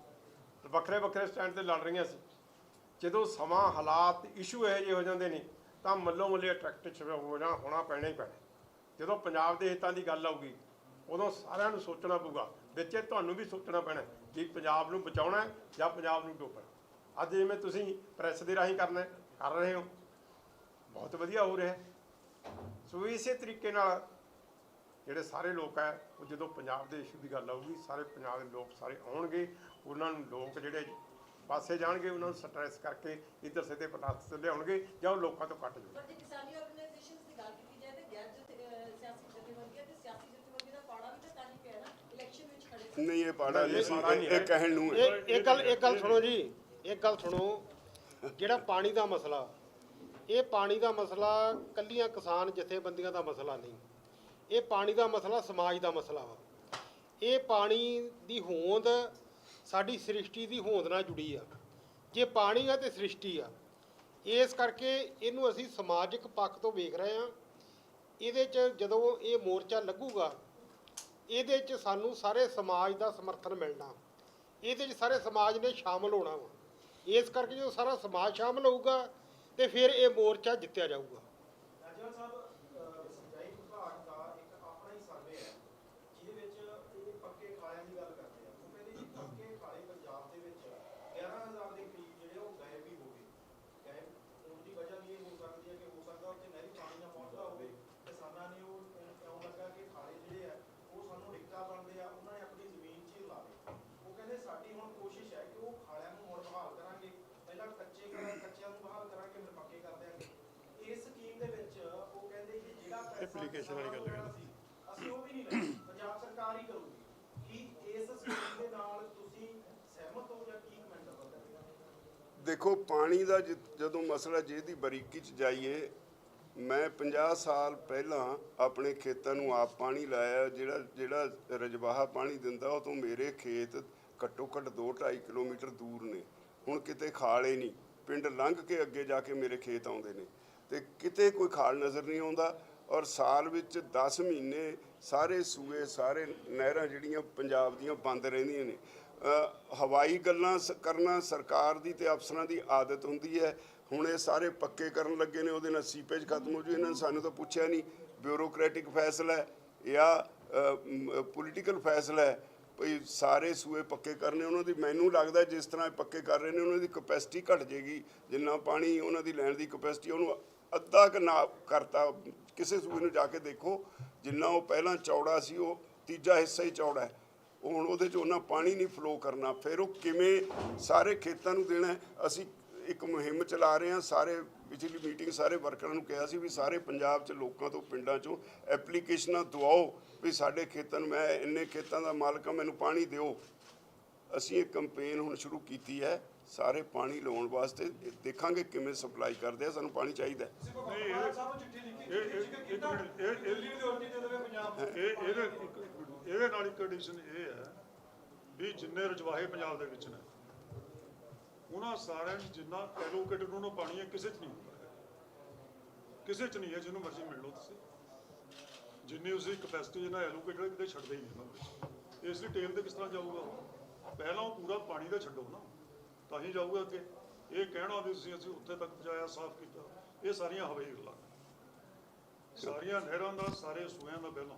ਵੱਖਰੇ ਵੱਖਰੇ ਸਟੈਂਡ ਤੇ ਲੜ ਰਹੀਆਂ ਸੀ। ਜਦੋਂ ਸਮਾਂ ਹਾਲਾਤ ਇਸ਼ੂ ਇਹੋ ਜਿਹੇ ਹੋ ਜਾਂਦੇ ਨੇ ਤਾਂ ਮੱਲੋ ਮੱਲੇ ਅਟਰੈਕਟ ਹੋਣਾ ਪੈਣਾ ਹੀ ਪੈਣਾ। ਜਦੋਂ ਪੰਜਾਬ ਦੇ ਹਿੱਤਾਂ ਦੀ ਗੱਲ ਆਊਗੀ ਉਦੋਂ ਸਾਰਿਆਂ ਨੂੰ ਸੋਚਣਾ ਪਊਗਾ, ਵਿੱਚ ਤੁਹਾਨੂੰ ਵੀ ਸੋਚਣਾ ਪੈਣਾ ਕਿ ਪੰਜਾਬ ਨੂੰ ਬਚਾਉਣਾ ਜਾਂ ਪੰਜਾਬ ਨੂੰ ਡੋਬਣਾ। ਅੱਜ ਜਿਵੇਂ ਤੁਸੀਂ ਪ੍ਰੈਸ ਦੇ ਰਾਹੀਂ ਕਰ ਰਹੇ ਹੋ, ਬਹੁਤ ਵਧੀਆ ਹੋ ਰਿਹਾ। ਸੋ ਇਸੇ ਤਰੀਕੇ ਨਾਲ ਜਿਹੜੇ ਸਾਰੇ ਲੋਕ ਹੈ ਉਹ ਜਦੋਂ ਪੰਜਾਬ ਦੇ ਇਸ਼ੂ ਦੀ ਗੱਲ ਆਊਗੀ ਸਾਰੇ ਪੰਜਾਬ ਦੇ ਲੋਕ ਸਾਰੇ ਆਉਣਗੇ। ਉਹਨਾਂ ਨੂੰ ਲੋਕ ਜਿਹੜੇ ਪਾਸੇ ਜਾਣਗੇ, ਉਹਨਾਂ ਨੂੰ ਸਟ੍ਰੈਸ ਕਰਕੇ ਇੱਧਰ ਸਿੱਧੇ ਪਲਾਸ ਤੇ ਲਿਆਉਣਗੇ ਜਾਂ ਉਹ ਲੋਕਾਂ ਤੋਂ ਕੱਟ ਜਾਣਗੇ। ਪਰ ਜੇ ਕਿਸਾਨੀ ਆਰਗੇਨਾਈਜੇਸ਼ਨਸ ਦੀ ਗੱਲ ਕੀਤੀ ਜਾਏ ਤੇ ਗੈਰ ਸਿਆਸੀ ਜਥੇਬੰਦੀਆਂ ਤੇ ਸਿਆਸੀ ਜਥੇਬੰਦੀਆਂ ਦਾ ਪਾੜਾ ਵੀ ਤਾਂ ਹੀ ਪਿਆ ਨਾ, ਇਲੈਕਸ਼ਨ ਵਿੱਚ ਖੜੇ ਸੀ। ਨਹੀਂ, ਇਹ ਪਾੜਾ ਨਹੀਂ ਸੀ, ਇਹ ਕਹਿਣ ਨੂੰ ਇੱਕ ਗੱਲ ਸੁਣੋ ਜੀ, ਇੱਕ ਗੱਲ ਸੁਣੋ। ਜਿਹੜਾ ਪਾਣੀ ਦਾ ਮਸਲਾ, ਇਹ ਪਾਣੀ ਦਾ ਮਸਲਾ ਕੱਲੀਆਂ ਕਿਸਾਨ ਜਥੇਬੰਦੀਆਂ ਦਾ ਮਸਲਾ ਨਹੀਂ, ਇਹ ਪਾਣੀ ਦਾ ਮਸਲਾ ਸਮਾਜ ਦਾ ਮਸਲਾ ਵਾ। ਇਹ ਪਾਣੀ ਦੀ ਹੋਂਦ ਸਾਡੀ ਸ੍ਰਿਸ਼ਟੀ ਦੀ ਹੋਂਦ ਨਾਲ ਜੁੜੀ ਆ। ਜੇ ਪਾਣੀ ਆ ਤੇ ਸ੍ਰਿਸ਼ਟੀ ਆ, ਇਸ ਕਰਕੇ ਇਹਨੂੰ ਅਸੀਂ ਸਮਾਜਿਕ ਪੱਖ ਤੋਂ ਵੇਖ ਰਹੇ ਹਾਂ। ਇਹਦੇ 'ਚ ਜਦੋਂ ਇਹ ਮੋਰਚਾ ਲੱਗੂਗਾ, ਇਹਦੇ 'ਚ ਸਾਨੂੰ ਸਾਰੇ ਸਮਾਜ ਦਾ ਸਮਰਥਨ ਮਿਲਣਾ, ਇਹਦੇ 'ਚ ਸਾਰੇ ਸਮਾਜ ਨੇ ਸ਼ਾਮਲ ਹੋਣਾ ਵਾ। ਇਸ ਕਰਕੇ ਜਦੋਂ ਸਾਰਾ ਸਮਾਜ ਸ਼ਾਮਲ ਹੋਊਗਾ ਤੇ ਫਿਰ ਇਹ ਮੋਰਚਾ ਜਿੱਤਿਆ ਜਾਊਗਾ। ਰਾਜਵਰ ਸਾਹਿਬ, ਸਿੰਚਾਈ ਵਿਭਾਗ ਦਾ ਇੱਕ ਆਪਣਾ ਹੀ ਸਰਵੇ ਹੈ ਜਿਹਦੇ ਵਿੱਚ ਇਹ ਪੱਕੇ ਖਾਲਿਆਂ ਦੀ ਗੱਲ ਕਰਦੇ ਆ। ਉਹ ਕਹਿੰਦੇ ਜੀ ਪੱਕੇ ਖਾਲੇ ਪੰਜਾਬ ਦੇ ਵਿੱਚ 11,000 ਦੇ ਕਰੀਬ ਜਿਹੜੇ ਉਹ ਗਾਇਬ ਹੀ ਹੋ ਗਏ। ਗਾਇਬ ਹੋਣ ਦੀ ਵਜ੍ਹਾ ਵੀ ਇਹ ਹੋ ਸਕਦੀ ਹੈ ਕਿ ਹੋ ਸਕਦਾ ਉੱਥੇ ਨਹਿਰੀ ਪਾਣੀ ਨਾ ਪਹੁੰਚਦਾ ਹੋਵੇ, ਕਿਸਾਨਾਂ ਨੇ ਉਹ ਕਿਉਂ ਲੱਗਾ ਕਿ ਖਾਲੇ ਜਿਹੜੇ ਆ ਉਹ ਸਾਨੂੰ ਰਿਕਤਾ ਬਣਦੇ ਆ, ਉਹਨਾਂ ਨੇ ਆਪਣੀ ਜ਼ਮੀਨ 'ਚ ਹੀ ਲਾ ਲਏ। ਉਹ ਕਹਿੰਦੇ ਸਾਡੀ ਹੁਣ ਕੋਸ਼ਿਸ਼ ਹੈ ਕਿ ਉਹ ਖਾਲਿਆਂ ਨੂੰ ਮੁੜ ਬਹਾਲ ਕਰਾਂਗੇ, ਪਹਿਲਾਂ ਕੱਚਿਆਂ ਨੂੰ ਬਹਾਲ ਕਰਾਂਗੇ, ਫਿਰ ਪੱਕੇ ਕਰ ਦਿਆਂਗੇ। ਇਸ ਸਕੀਮ ਦੇ ਵਿੱਚ ਉਹ ਕਹਿੰਦੇ ਕਿ ਜਿਹੜਾ ਐਪਲੀਕੇਸ਼ਨ ਵਾਲੀ ਗੱਲ ਸੀ ਅਸੀਂ ਉਹ ਵੀ ਨਹੀਂ ਲੈਣਾ, ਪੰਜਾਬ ਸਰਕਾਰ ਹੀ ਕਰੂਗੀ। ਕੀ ਇਸ ਸਕੀਮ ਦੇ ਨਾਲ ਤੁਸੀਂ ਸਹਿਮਤ ਹੋ ਜਾਂ ਕੀ ਕਮੈਂਟ ਕਰਦੇ? ਦੇਖੋ, ਪਾਣੀ ਦਾ ਜਦੋਂ ਮਸਲਾ ਜੇ ਦੀ ਬਰੀਕੀ 'ਚ ਜਾਈਏ, ਮੈਂ 50 ਸਾਲ ਪਹਿਲਾਂ ਆਪਣੇ ਖੇਤਾਂ ਨੂੰ ਆਪ ਪਾਣੀ ਲਾਇਆ। ਜਿਹੜਾ ਰਜਵਾਹਾ ਪਾਣੀ ਦਿੰਦਾ ਉਹ ਤੋਂ ਮੇਰੇ ਖੇਤ ਘੱਟੋ ਘੱਟ 2-2.5 ਕਿਲੋਮੀਟਰ ਦੂਰ ਨੇ। ਹੁਣ ਕਿਤੇ ਖਾਲ ਹੀ ਨਹੀਂ, ਪਿੰਡ ਲੰਘ ਕੇ ਅੱਗੇ ਜਾ ਕੇ ਮੇਰੇ ਖੇਤ ਆਉਂਦੇ ਨੇ ਤੇ ਕਿਤੇ ਕੋਈ ਖਾਲ ਨਜ਼ਰ ਨਹੀਂ ਆਉਂਦਾ। ਔਰ ਸਾਲ ਵਿੱਚ 10 ਮਹੀਨੇ ਸਾਰੇ ਸੂਏ, ਸਾਰੇ ਨਹਿਰਾਂ ਜਿਹੜੀਆਂ ਪੰਜਾਬ ਦੀਆਂ ਬੰਦ ਰਹਿੰਦੀਆਂ ਨੇ। ਹਵਾਈ ਗੱਲਾਂ ਕਰਨਾ ਸਰਕਾਰ ਦੀ ਤੇ ਅਫਸਰਾਂ ਦੀ ਆਦਤ ਹੁੰਦੀ ਹੈ। ਹੁਣ ਇਹ ਸਾਰੇ ਪੱਕੇ ਕਰਨ ਲੱਗੇ ਨੇ, ਉਹਦੇ ਨਾਲ ਸੀਪੇਜ ਖਤਮ ਹੋ ਜੂ। ਇਹਨਾਂ ਨੇ ਸਾਨੂੰ ਤਾਂ ਪੁੱਛਿਆ ਨਹੀਂ, ਬਿਊਰੋਕਰੈਟਿਕ ਫੈਸਲਾ ਹੈ ਜਾਂ ਪੋਲੀਟੀਕਲ ਫੈਸਲਾ ਹੈ ਭਈ ਸਾਰੇ ਸੂਏ ਪੱਕੇ ਕਰਨੇ ਉਹਨਾਂ ਦੀ। ਮੈਨੂੰ ਲੱਗਦਾ ਜਿਸ ਤਰ੍ਹਾਂ ਪੱਕੇ ਕਰ ਰਹੇ ਨੇ ਉਹਨਾਂ ਦੀ ਕਪੈਸਿਟੀ ਘਟ ਜਾਏਗੀ। ਜਿੰਨਾ ਪਾਣੀ ਉਹਨਾਂ ਦੀ ਲੈਣ ਦੀ ਕਪੈਸਿਟੀ ਉਹਨੂੰ ਅੱਧਾ ਕੁ ਨਾ ਕਰਤਾ। ਕਿਸੇ ਸੂਏ ਨੂੰ ਜਾ ਕੇ ਦੇਖੋ, ਜਿੰਨਾ ਉਹ ਪਹਿਲਾਂ ਚੌੜਾ ਸੀ ਉਹ ਤੀਜਾ ਹਿੱਸਾ ਹੀ ਚੌੜਾ ਹੈ। ਉਹ ਹੁਣ ਉਹਦੇ 'ਚ ਉਹਨਾਂ ਪਾਣੀ ਨਹੀਂ ਫਲੋ ਕਰਨਾ। ਫਿਰ ਉਹ ਕਿਵੇਂ ਸਾਰੇ ਖੇਤਾਂ ਨੂੰ ਦੇਣਾ? ਅਸੀਂ ਇੱਕ ਮੁਹਿੰਮ ਚਲਾ ਰਹੇ ਹਾਂ। ਸਾਰੇ ਪਿਛਲੀ ਮੀਟਿੰਗ ਸਾਰੇ ਵਰਕਰਾਂ ਨੂੰ ਕਿਹਾ ਸੀ ਵੀ ਸਾਰੇ ਪੰਜਾਬ 'ਚ ਲੋਕਾਂ ਤੋਂ, ਪਿੰਡਾਂ 'ਚੋਂ ਐਪਲੀਕੇਸ਼ਨਾਂ ਦਵਾਓ ਵੀ ਸਾਡੇ ਖੇਤਾਂ ਨੂੰ, ਮੈਂ ਇੰਨੇ ਖੇਤਾਂ ਦਾ ਮਾਲਕ ਹਾਂ, ਮੈਨੂੰ ਪਾਣੀ ਦਿਓ। ਅਸੀਂ ਇਹ ਕੈਂਪੇਨ ਹੁਣ ਸ਼ੁਰੂ ਕੀਤੀ ਹੈ ਸਾਰੇ ਪਾਣੀ ਲਾਉਣ ਵਾਸਤੇ। ਦੇਖਾਂਗੇ ਕਿਵੇਂ ਸਪਲਾਈ ਕਰਦੇ ਆ, ਸਾਨੂੰ ਪਾਣੀ ਚਾਹੀਦਾ। ਇਹਦੇ ਨਾਲ ਇੱਕ ਕੰਡੀਸ਼ਨ ਇਹ ਹੈ ਵੀ ਜਿੰਨੇ ਰਜਵਾਹੇ ਪੰਜਾਬ ਦੇ ਵਿੱਚ ਨੇ ਉਹਨਾਂ ਸਾਰਿਆਂ ਨੂੰ ਜਿੰਨਾ ਐਲੋਕੇਟਡ ਉਹਨਾਂ ਨੂੰ ਪਾਣੀ ਹੈ, ਕਿਸੇ 'ਚ ਨਹੀਂ ਹੁੰਦਾ, ਕਿਸੇ 'ਚ ਨਹੀਂ ਹੈ। ਜਿਹਨੂੰ ਮਰਜ਼ੀ ਮਿਲ ਲਓ ਤੁਸੀਂ, ਜਿੰਨੀ ਉਸਦੀ ਕਪੈਸਿਟੀ ਜਿਹਨਾਂ ਐਲੋਕੇਟਡ ਕਿਤੇ ਛੱਡਦੇ ਹੀ ਨਹੀਂ ਉਹਨਾਂ ਵਿੱਚ। ਇਸ ਲਈ ਟੇਲ ਤੇ ਕਿਸ ਤਰ੍ਹਾਂ ਜਾਊਗਾ ਉਹ? ਪਹਿਲਾਂ ਉਹ ਪੂਰਾ ਪਾਣੀ ਦਾ ਛੱਡੋ ਨਾ, ਤਾਂ ਹੀ ਜਾਊਗਾ ਅੱਗੇ। ਇਹ ਕਹਿਣਾ ਵੀ ਅਸੀਂ ਉੱਥੇ ਤੱਕ ਪਹੁੰਚਾਇਆ, ਸਾਫ਼ ਕੀਤਾ, ਇਹ ਸਾਰੀਆਂ ਹਵਾਈ ਗੱਲਾਂ, ਸਾਰੀਆਂ ਨਹਿਰਾਂ ਦਾ, ਸਾਰੇ ਸੂਇਆਂ ਦਾ ਪਹਿਲਾਂ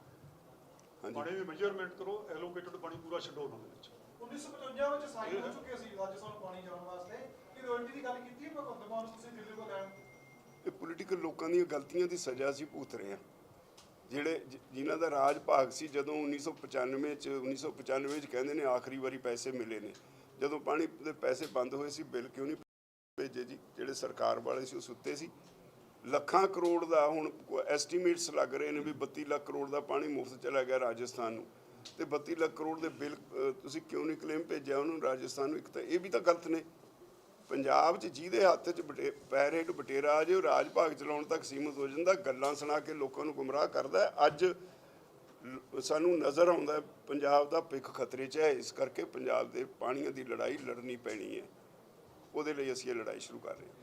ਪਾਣੀ ਦੀ ਮੈਜਰਮੈਂਟ ਕਰੋ, ਐਲੋਕੇਟਡ ਪਾਣੀ ਪੂਰਾ ਛੱਡੋ ਉਹਨਾਂ ਦੇ ਵਿੱਚ। 1955 ਵਿੱਚ ਸਾਈਨ ਹੋ ਚੁੱਕੇ ਸੀ ਰਾਜਸਥਾਨ ਨੂੰ ਪਾਣੀ ਜਾਣ ਵਾਸਤੇ। ਕਿ ਰੋਇਲਟੀ ਦੀ ਗੱਲ ਕੀਤੀ ਭਗਵੰਤ ਮਾਨ ਤੁਸੀਂ ਦਿੱਲੀ ਤੋਂ ਲੈਣ? ਇਹ ਪੋਲੀਟੀਕਲ ਲੋਕਾਂ ਦੀਆਂ ਗਲਤੀਆਂ ਦੀ ਸਜ਼ਾ ਅਸੀਂ ਭੁਗਤ ਰਹੇ ਹਾਂ। ਜਿਨ੍ਹਾਂ ਦਾ ਰਾਜ ਭਾਗ ਸੀ ਜਦੋਂ 1995 'ਚ ਕਹਿੰਦੇ ਨੇ ਆਖਰੀ ਵਾਰੀ ਪੈਸੇ ਮਿਲੇ ਨੇ। ਜਦੋਂ ਪਾਣੀ ਦੇ ਪੈਸੇ ਬੰਦ ਹੋਏ ਸੀ, ਬਿੱਲ ਕਿਉਂ ਨਹੀਂ ਭੇਜੇ ਜੀ? ਜਿਹੜੇ ਸਰਕਾਰ ਵਾਲੇ ਸੀ ਉਹ ਸੁੱਤੇ ਸੀ। ਲੱਖਾਂ ਕਰੋੜ ਦਾ ਹੁਣ ਐਸਟੀਮੇਟਸ ਲੱਗ ਰਹੇ ਨੇ ਵੀ 32 ਲੱਖ ਕਰੋੜ ਦਾ ਪਾਣੀ ਮੁਫਤ ਚਲਾ ਗਿਆ ਰਾਜਸਥਾਨ ਨੂੰ, ਤੇ 32 ਲੱਖ ਕਰੋੜ ਦੇ ਬਿੱਲ ਤੁਸੀਂ ਕਿਉਂ ਨਹੀਂ ਕਲੇਮ ਭੇਜਿਆ ਉਹਨੂੰ ਰਾਜਸਥਾਨ ਨੂੰ? ਇੱਕ ਤਾਂ ਇਹ ਵੀ ਤਾਂ ਗਲਤ ਨੇ। ਪੰਜਾਬ 'ਚ ਜਿਹਦੇ ਹੱਥ 'ਚ ਪੈਰ ਹੇਠ ਬਟੇਰਾ ਆ ਜੇ ਉਹ ਰਾਜ ਭਾਗ ਚਲਾਉਣ ਤੱਕ ਸੀਮਤ ਹੋ ਜਾਂਦਾ, ਗੱਲਾਂ ਸੁਣਾ ਕੇ ਲੋਕਾਂ ਨੂੰ ਗੁੰਮਰਾਹ ਕਰਦਾ। ਅੱਜ ਸਾਨੂੰ ਨਜ਼ਰ ਆਉਂਦਾ ਪੰਜਾਬ ਦਾ ਭਿੱਖ ਖਤਰੇ 'ਚ ਹੈ। ਇਸ ਕਰਕੇ ਪੰਜਾਬ ਦੇ ਪਾਣੀਆਂ ਦੀ ਲੜਾਈ ਲੜਨੀ ਪੈਣੀ ਹੈ। ਉਹਦੇ ਲਈ ਅਸੀਂ ਇਹ ਲੜਾਈ ਸ਼ੁਰੂ ਕਰ ਰਹੇ ਹਾਂ।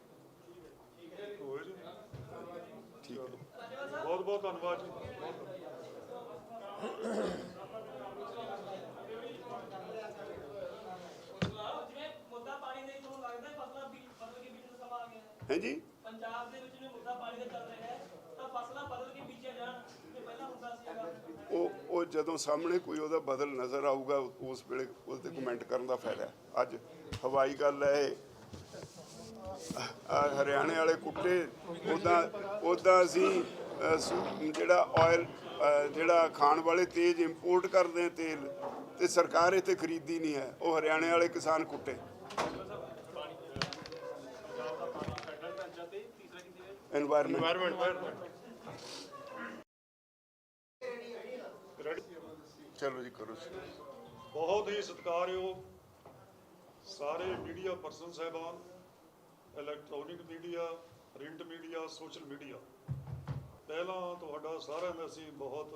ਠੀਕ ਹੈ, ਬਹੁਤ ਬਹੁਤ ਧੰਨਵਾਦ ਜੀ। ਹੈ ਜੀ, ਪੰਜਾਬ ਦੇ ਵਿੱਚ ਮੁੱਦਾ ਪਾਣੀ ਦਾ ਚੱਲ ਰਿਹਾ ਹੈ ਤਾਂ ਫਸਲਾਂ ਬਦਲ ਕੇ ਬੀਜੀਆਂ ਜਾਣ, ਜਿਵੇਂ ਪਹਿਲਾਂ ਹੁੰਦਾ ਸੀਗਾ। ਉਹ ਜਦੋਂ ਸਾਹਮਣੇ ਕੋਈ ਉਹਦਾ ਬਦਲ ਨਜ਼ਰ ਆਊਗਾ ਉਸ ਵੇਲੇ ਉਸ 'ਤੇ ਕਮੈਂਟ ਕਰਨ ਦਾ ਫਾਇਦਾ ਹੈ। ਅੱਜ ਹਵਾਈ ਗੱਲ ਹੈ ਇਹ, ਹਰਿਆਣੇ ਵਾਲੇ ਕੁੱਟੇ, ਉੱਦਾਂ ਅਸੀਂ ਜਿਹੜਾ ਆਇਲ, ਜਿਹੜਾ ਖਾਣ ਵਾਲੇ ਤੇਜ਼ ਇੰਪੋਰਟ ਕਰਦੇ ਆ ਤੇਲ, ਤੇ ਸਰਕਾਰ ਇੱਥੇ ਖਰੀਦੀ ਨਹੀਂ ਹੈ। ਉਹ ਹਰਿਆਣੇ ਵਾਲੇ ਕਿਸਾਨ ਕੁੱਟੇ। एनवायरनमेंट चलो जी करो बहुत ही सत्कारयोग सारे मीडिया पर्सन साहबान, electronic media, print media, social media, पहला तुहाडा सारिਆਂ ਦਾ ਅਸੀਂ ਬਹੁਤ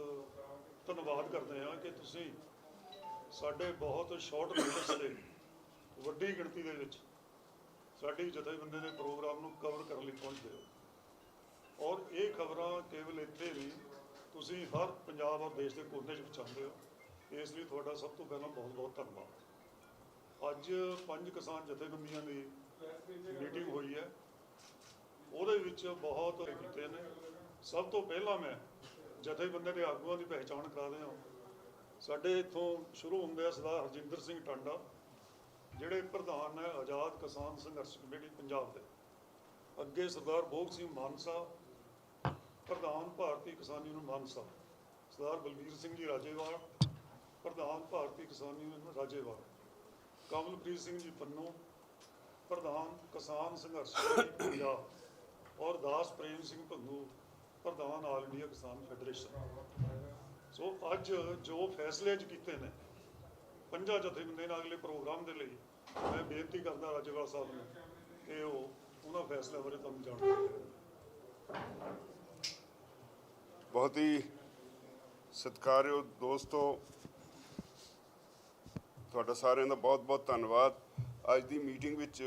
ਧੰਨਵਾਦ ਕਰਦੇ ਹਾਂ कि ਤੁਸੀਂ ਸਾਡੇ बहुत शॉर्ट नोटिस ਤੇ ਵੱਡੀ ਗਿਣਤੀ ਦੇ ਵਿੱਚ ਸਾਡੀ ਜਥੇਬੰਦੀ ਦੇ ਪ੍ਰੋਗਰਾਮ ਨੂੰ ਕਵਰ ਕਰਨ ਲਈ ਪਹੁੰਚਦੇ ਹੋ ਔਰ ਇਹ ਖਬਰਾਂ ਕੇਵਲ ਇੱਥੇ ਨਹੀਂ, ਤੁਸੀਂ ਹਰ ਪੰਜਾਬ ਔਰ ਦੇਸ਼ ਦੇ ਕੋਨੇ 'ਚ ਪਹੁੰਚਾਉਂਦੇ ਹੋ। ਇਸ ਲਈ ਤੁਹਾਡਾ ਸਭ ਤੋਂ ਪਹਿਲਾਂ ਬਹੁਤ ਬਹੁਤ ਧੰਨਵਾਦ। ਅੱਜ 5 ਕਿਸਾਨ ਜਥੇਬੰਦੀਆਂ ਦੀ ਮੀਟਿੰਗ ਹੋਈ ਹੈ, ਉਹਦੇ ਵਿੱਚ ਬਹੁਤ ਕੀਤੇ ਨੇ। ਸਭ ਤੋਂ ਪਹਿਲਾਂ ਮੈਂ ਜਥੇਬੰਦੀਆਂ ਦੇ ਆਗੂਆਂ ਦੀ ਪਹਿਚਾਣ ਕਰਾ ਦਿਆਂ। ਸਾਡੇ ਇੱਥੋਂ ਸ਼ੁਰੂ ਹੁੰਦੇ ਆ ਸਰਦਾਰ ਹਰਜਿੰਦਰ ਸਿੰਘ ਟਾਂਡਾ, ਜਿਹੜੇ ਪ੍ਰਧਾਨ ਹੈ ਆਜ਼ਾਦ ਕਿਸਾਨ ਸੰਘਰਸ਼ ਕਮੇਟੀ ਪੰਜਾਬ ਦੇ। ਅੱਗੇ ਸਰਦਾਰ ਭੋਗ ਸਿੰਘ ਮਾਨਸਾ, ਪ੍ਰਧਾਨ ਭਾਰਤੀ ਕਿਸਾਨ ਯੂਨੀਅਨ ਮਾਨਸਾ। ਸਰਦਾਰ ਬਲਬੀਰ ਸਿੰਘ ਜੀ ਰਾਜੇਵਾਲ, ਪ੍ਰਧਾਨ ਭਾਰਤੀ ਕਿਸਾਨ ਯੂਨੀਅਨ ਰਾਜੇਵਾਲ। ਕਮਲਪ੍ਰੀਤ ਸਿੰਘ ਜੀ ਪੰਨੂ, ਪ੍ਰਧਾਨ ਕਿਸਾਨ ਸੰਘਰਸ਼ ਕਮੇਟੀ ਪੰਜਾਬ। ਔਰ ਦਾਸ ਪ੍ਰੇਮ ਸਿੰਘ ਭੰਗੂ, ਪ੍ਰਧਾਨ ਆਲ ਇੰਡੀਆ ਕਿਸਾਨ ਫੈਡਰੇਸ਼ਨ। ਸੋ ਅੱਜ ਜੋ ਫੈਸਲੇ ਅੱਜ ਕੀਤੇ ਨੇ 5 ਜਥੇਬੰਦੀਆਂ ਨਾਲ ਅਗਲੇ ਪ੍ਰੋਗਰਾਮ ਦੇ ਲਈ, ਮੈਂ ਬੇਨਤੀ ਕਰਦਾ ਰਾਜੇਵਾਲ ਸਾਹਿਬ ਨੂੰ ਕਿ ਉਹ ਉਹਨਾਂ ਫੈਸਲਿਆਂ ਬਾਰੇ ਤੁਹਾਨੂੰ ਜਾਣਕਾਰੀ ਦੇਣ। बहुत ही सत्कारयोग दोस्तों, ਤੁਹਾਡਾ ਸਾਰਿਆਂ ਦਾ ਬਹੁਤ ਧੰਨਵਾਦ। ਅੱਜ ਦੀ ਮੀਟਿੰਗ ਵਿੱਚ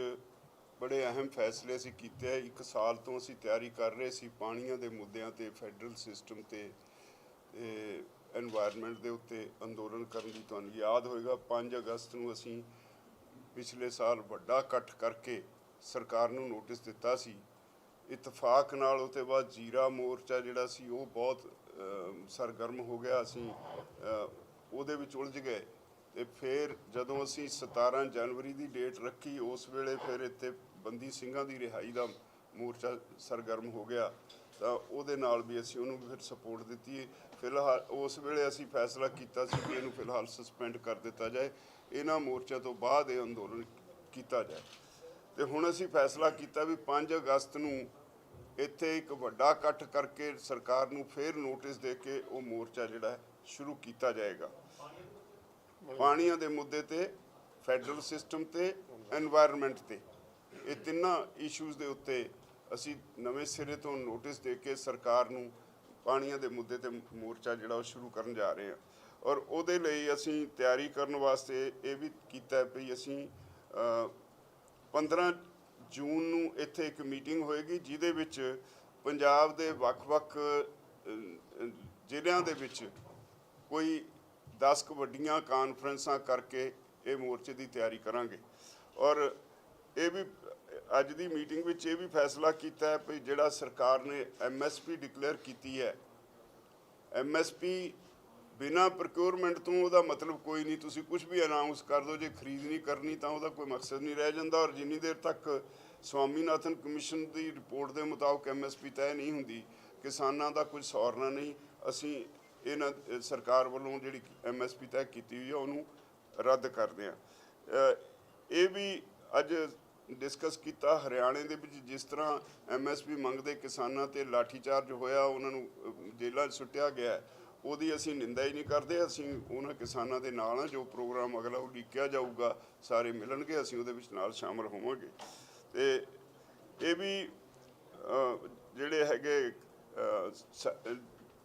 ਬੜੇ ਅਹਿਮ ਫੈਸਲੇ ਅਸੀਂ ਕੀਤੇ। 1 ਸਾਲ ਤੋਂ ਅਸੀਂ ਤਿਆਰੀ ਕਰ ਰਹੇ ਸੀ ਪਾਣੀਆਂ ਦੇ ਮੁੱਦਿਆਂ ਤੇ, ਫੈਡਰਲ ਸਿਸਟਮ ਤੇ ਐਨਵਾਇਰਨਮੈਂਟ ਦੇ ਉੱਤੇ ਅੰਦੋਲਨ ਕਰਨ ਦੀ। ਤੁਹਾਨੂੰ ਯਾਦ ਹੋਵੇਗਾ 5 ਅਗਸਤ ਨੂੰ ਅਸੀਂ ਪਿਛਲੇ ਸਾਲ ਵੱਡਾ ਇਕੱਠ ਕਰਕੇ ਸਰਕਾਰ ਨੂੰ ਨੋਟਿਸ ਦਿੱਤਾ ਸੀ। ਇਤਫਾਕ ਨਾਲ ਉਹਦੇ ਬਾਅਦ ਜੀਰਾ ਮੋਰਚਾ ਜਿਹੜਾ ਸੀ ਉਹ ਬਹੁਤ ਸਰਗਰਮ ਹੋ ਗਿਆ। ਅਸੀਂ ਉਹਦੇ ਵਿੱਚ ਉਲਝ ਗਏ ਤੇ ਫਿਰ ਜਦੋਂ ਅਸੀਂ 17 ਜਨਵਰੀ ਦੀ ਡੇਟ ਰੱਖੀ, ਉਸ ਵੇਲੇ ਫਿਰ ਇੱਥੇ ਬੰਦੀ ਸਿੰਘਾਂ ਦੀ ਰਿਹਾਈ ਦਾ ਮੋਰਚਾ ਸਰਗਰਮ ਹੋ ਗਿਆ, ਤਾਂ ਉਹਦੇ ਨਾਲ ਵੀ ਅਸੀਂ ਉਹਨੂੰ ਫਿਰ ਸਪੋਰਟ ਦਿੱਤੀ। ਫਿਲਹਾਲ ਉਸ ਵੇਲੇ ਅਸੀਂ ਫੈਸਲਾ ਕੀਤਾ ਸੀ ਕਿ ਇਹਨੂੰ ਫਿਲਹਾਲ ਸਸਪੈਂਡ ਕਰ ਦਿੱਤਾ ਜਾਏ, ਇਹਨਾਂ ਮੋਰਚਿਆਂ ਤੋਂ ਬਾਅਦ ਇਹ ਅੰਦੋਲਨ ਕੀਤਾ ਜਾਏ। ਤੇ ਹੁਣ ਅਸੀਂ ਫੈਸਲਾ ਕੀਤਾ ਵੀ 5 ਅਗਸਤ ਨੂੰ ਇੱਥੇ ਇੱਕ ਵੱਡਾ ਇਕੱਠ ਕਰਕੇ ਸਰਕਾਰ ਨੂੰ ਫਿਰ ਨੋਟਿਸ ਦੇ ਕੇ ਉਹ ਮੋਰਚਾ ਜਿਹੜਾ ਸ਼ੁਰੂ ਕੀਤਾ ਜਾਏਗਾ। ਪਾਣੀਆਂ ਦੇ ਮੁੱਦੇ ਤੇ, ਫੈਡਰਲ ਸਿਸਟਮ ਤੇ, ਐਨਵਾਇਰਨਮੈਂਟ ਤੇ, ਇਹ ਤਿੰਨਾਂ ਇਸ਼ੂਜ਼ ਦੇ ਉੱਤੇ ਅਸੀਂ ਨਵੇਂ ਸਿਰੇ ਤੋਂ ਨੋਟਿਸ ਦੇ ਕੇ ਸਰਕਾਰ ਨੂੰ ਪਾਣੀਆਂ ਦੇ ਮੁੱਦੇ ਤੇ ਮੋਰਚਾ ਜਿਹੜਾ ਉਹ ਸ਼ੁਰੂ ਕਰਨ ਜਾ ਰਹੇ ਹਾਂ। ਔਰ ਉਹਦੇ ਲਈ ਅਸੀਂ ਤਿਆਰੀ ਕਰਨ ਵਾਸਤੇ ਇਹ ਵੀ ਕੀਤਾ ਵੀ ਅਸੀਂ 15 ਜੂਨ ਨੂੰ ਇੱਥੇ ਇੱਕ ਮੀਟਿੰਗ ਹੋਏਗੀ, ਜਿਹਦੇ ਵਿੱਚ ਪੰਜਾਬ ਦੇ ਵੱਖ-ਵੱਖ ਜ਼ਿਲ੍ਹਿਆਂ ਦੇ ਵਿੱਚ ਕੋਈ 10 ਕੁ ਵੱਡੀਆਂ ਕਾਨਫਰੰਸਾਂ ਕਰਕੇ ਇਹ ਮੋਰਚੇ ਦੀ ਤਿਆਰੀ ਕਰਾਂਗੇ। ਔਰ ਇਹ ਵੀ ਅੱਜ ਦੀ ਮੀਟਿੰਗ ਵਿੱਚ ਇਹ ਵੀ ਫੈਸਲਾ ਕੀਤਾ ਹੈ ਵੀ ਜਿਹੜਾ ਸਰਕਾਰ ਨੇ MSP ਡਿਕਲੇਅਰ ਕੀਤੀ ਹੈ, MSP ਬਿਨਾਂ ਪ੍ਰੋਕਿਉਰਮੈਂਟ ਤੋਂ ਉਹਦਾ ਮਤਲਬ ਕੋਈ ਨਹੀਂ। ਤੁਸੀਂ ਕੁਝ ਵੀ ਅਨਾਉਂਸ ਕਰ ਦਿਓ, ਜੇ ਖਰੀਦ ਨਹੀਂ ਕਰਨੀ ਤਾਂ ਉਹਦਾ ਕੋਈ ਮਕਸਦ ਨਹੀਂ ਰਹਿ ਜਾਂਦਾ। ਔਰ ਜਿੰਨੀ ਦੇਰ ਤੱਕ ਸਵਾਮੀਨਾਥਨ ਕਮਿਸ਼ਨ ਦੀ ਰਿਪੋਰਟ ਦੇ ਮੁਤਾਬਕ MSP ਤੈਅ ਨਹੀਂ ਹੁੰਦੀ, ਕਿਸਾਨਾਂ ਦਾ ਕੁਝ ਸੌਰਨਾ ਨਹੀਂ। ਅਸੀਂ ਇਹਨਾਂ ਸਰਕਾਰ ਵੱਲੋਂ ਜਿਹੜੀ MSP ਤੈਅ ਕੀਤੀ ਹੋਈ ਹੈ ਉਹਨੂੰ ਰੱਦ ਕਰਦੇ ਹਾਂ। ਇਹ ਵੀ ਅੱਜ ਡਿਸਕਸ ਕੀਤਾ। ਹਰਿਆਣੇ ਦੇ ਵਿੱਚ ਜਿਸ ਤਰ੍ਹਾਂ MSP ਮੰਗਦੇ ਕਿਸਾਨਾਂ ਤੇ ਲਾਠੀਚਾਰਜ ਹੋਇਆ, ਉਹਨਾਂ ਨੂੰ ਜੇਲ੍ਹਾਂ 'ਚ ਸੁੱਟਿਆ ਗਿਆ, ਉਹਦੀ ਅਸੀਂ ਨਿੰਦਾ ਹੀ ਨਹੀਂ ਕਰਦੇ। ਅਸੀਂ ਉਹਨਾਂ ਕਿਸਾਨਾਂ ਦੇ ਨਾਲ ਹਾਂ। ਜੋ ਪ੍ਰੋਗਰਾਮ ਅਗਲਾ ਉਲੀਕਿਆ ਜਾਊਗਾ, ਸਾਰੇ ਮਿਲਣਗੇ, ਅਸੀਂ ਉਹਦੇ ਵਿੱਚ ਨਾਲ ਸ਼ਾਮਲ ਹੋਵਾਂਗੇ। ਤੇ ਇਹ ਵੀ ਜਿਹੜੇ ਹੈਗੇ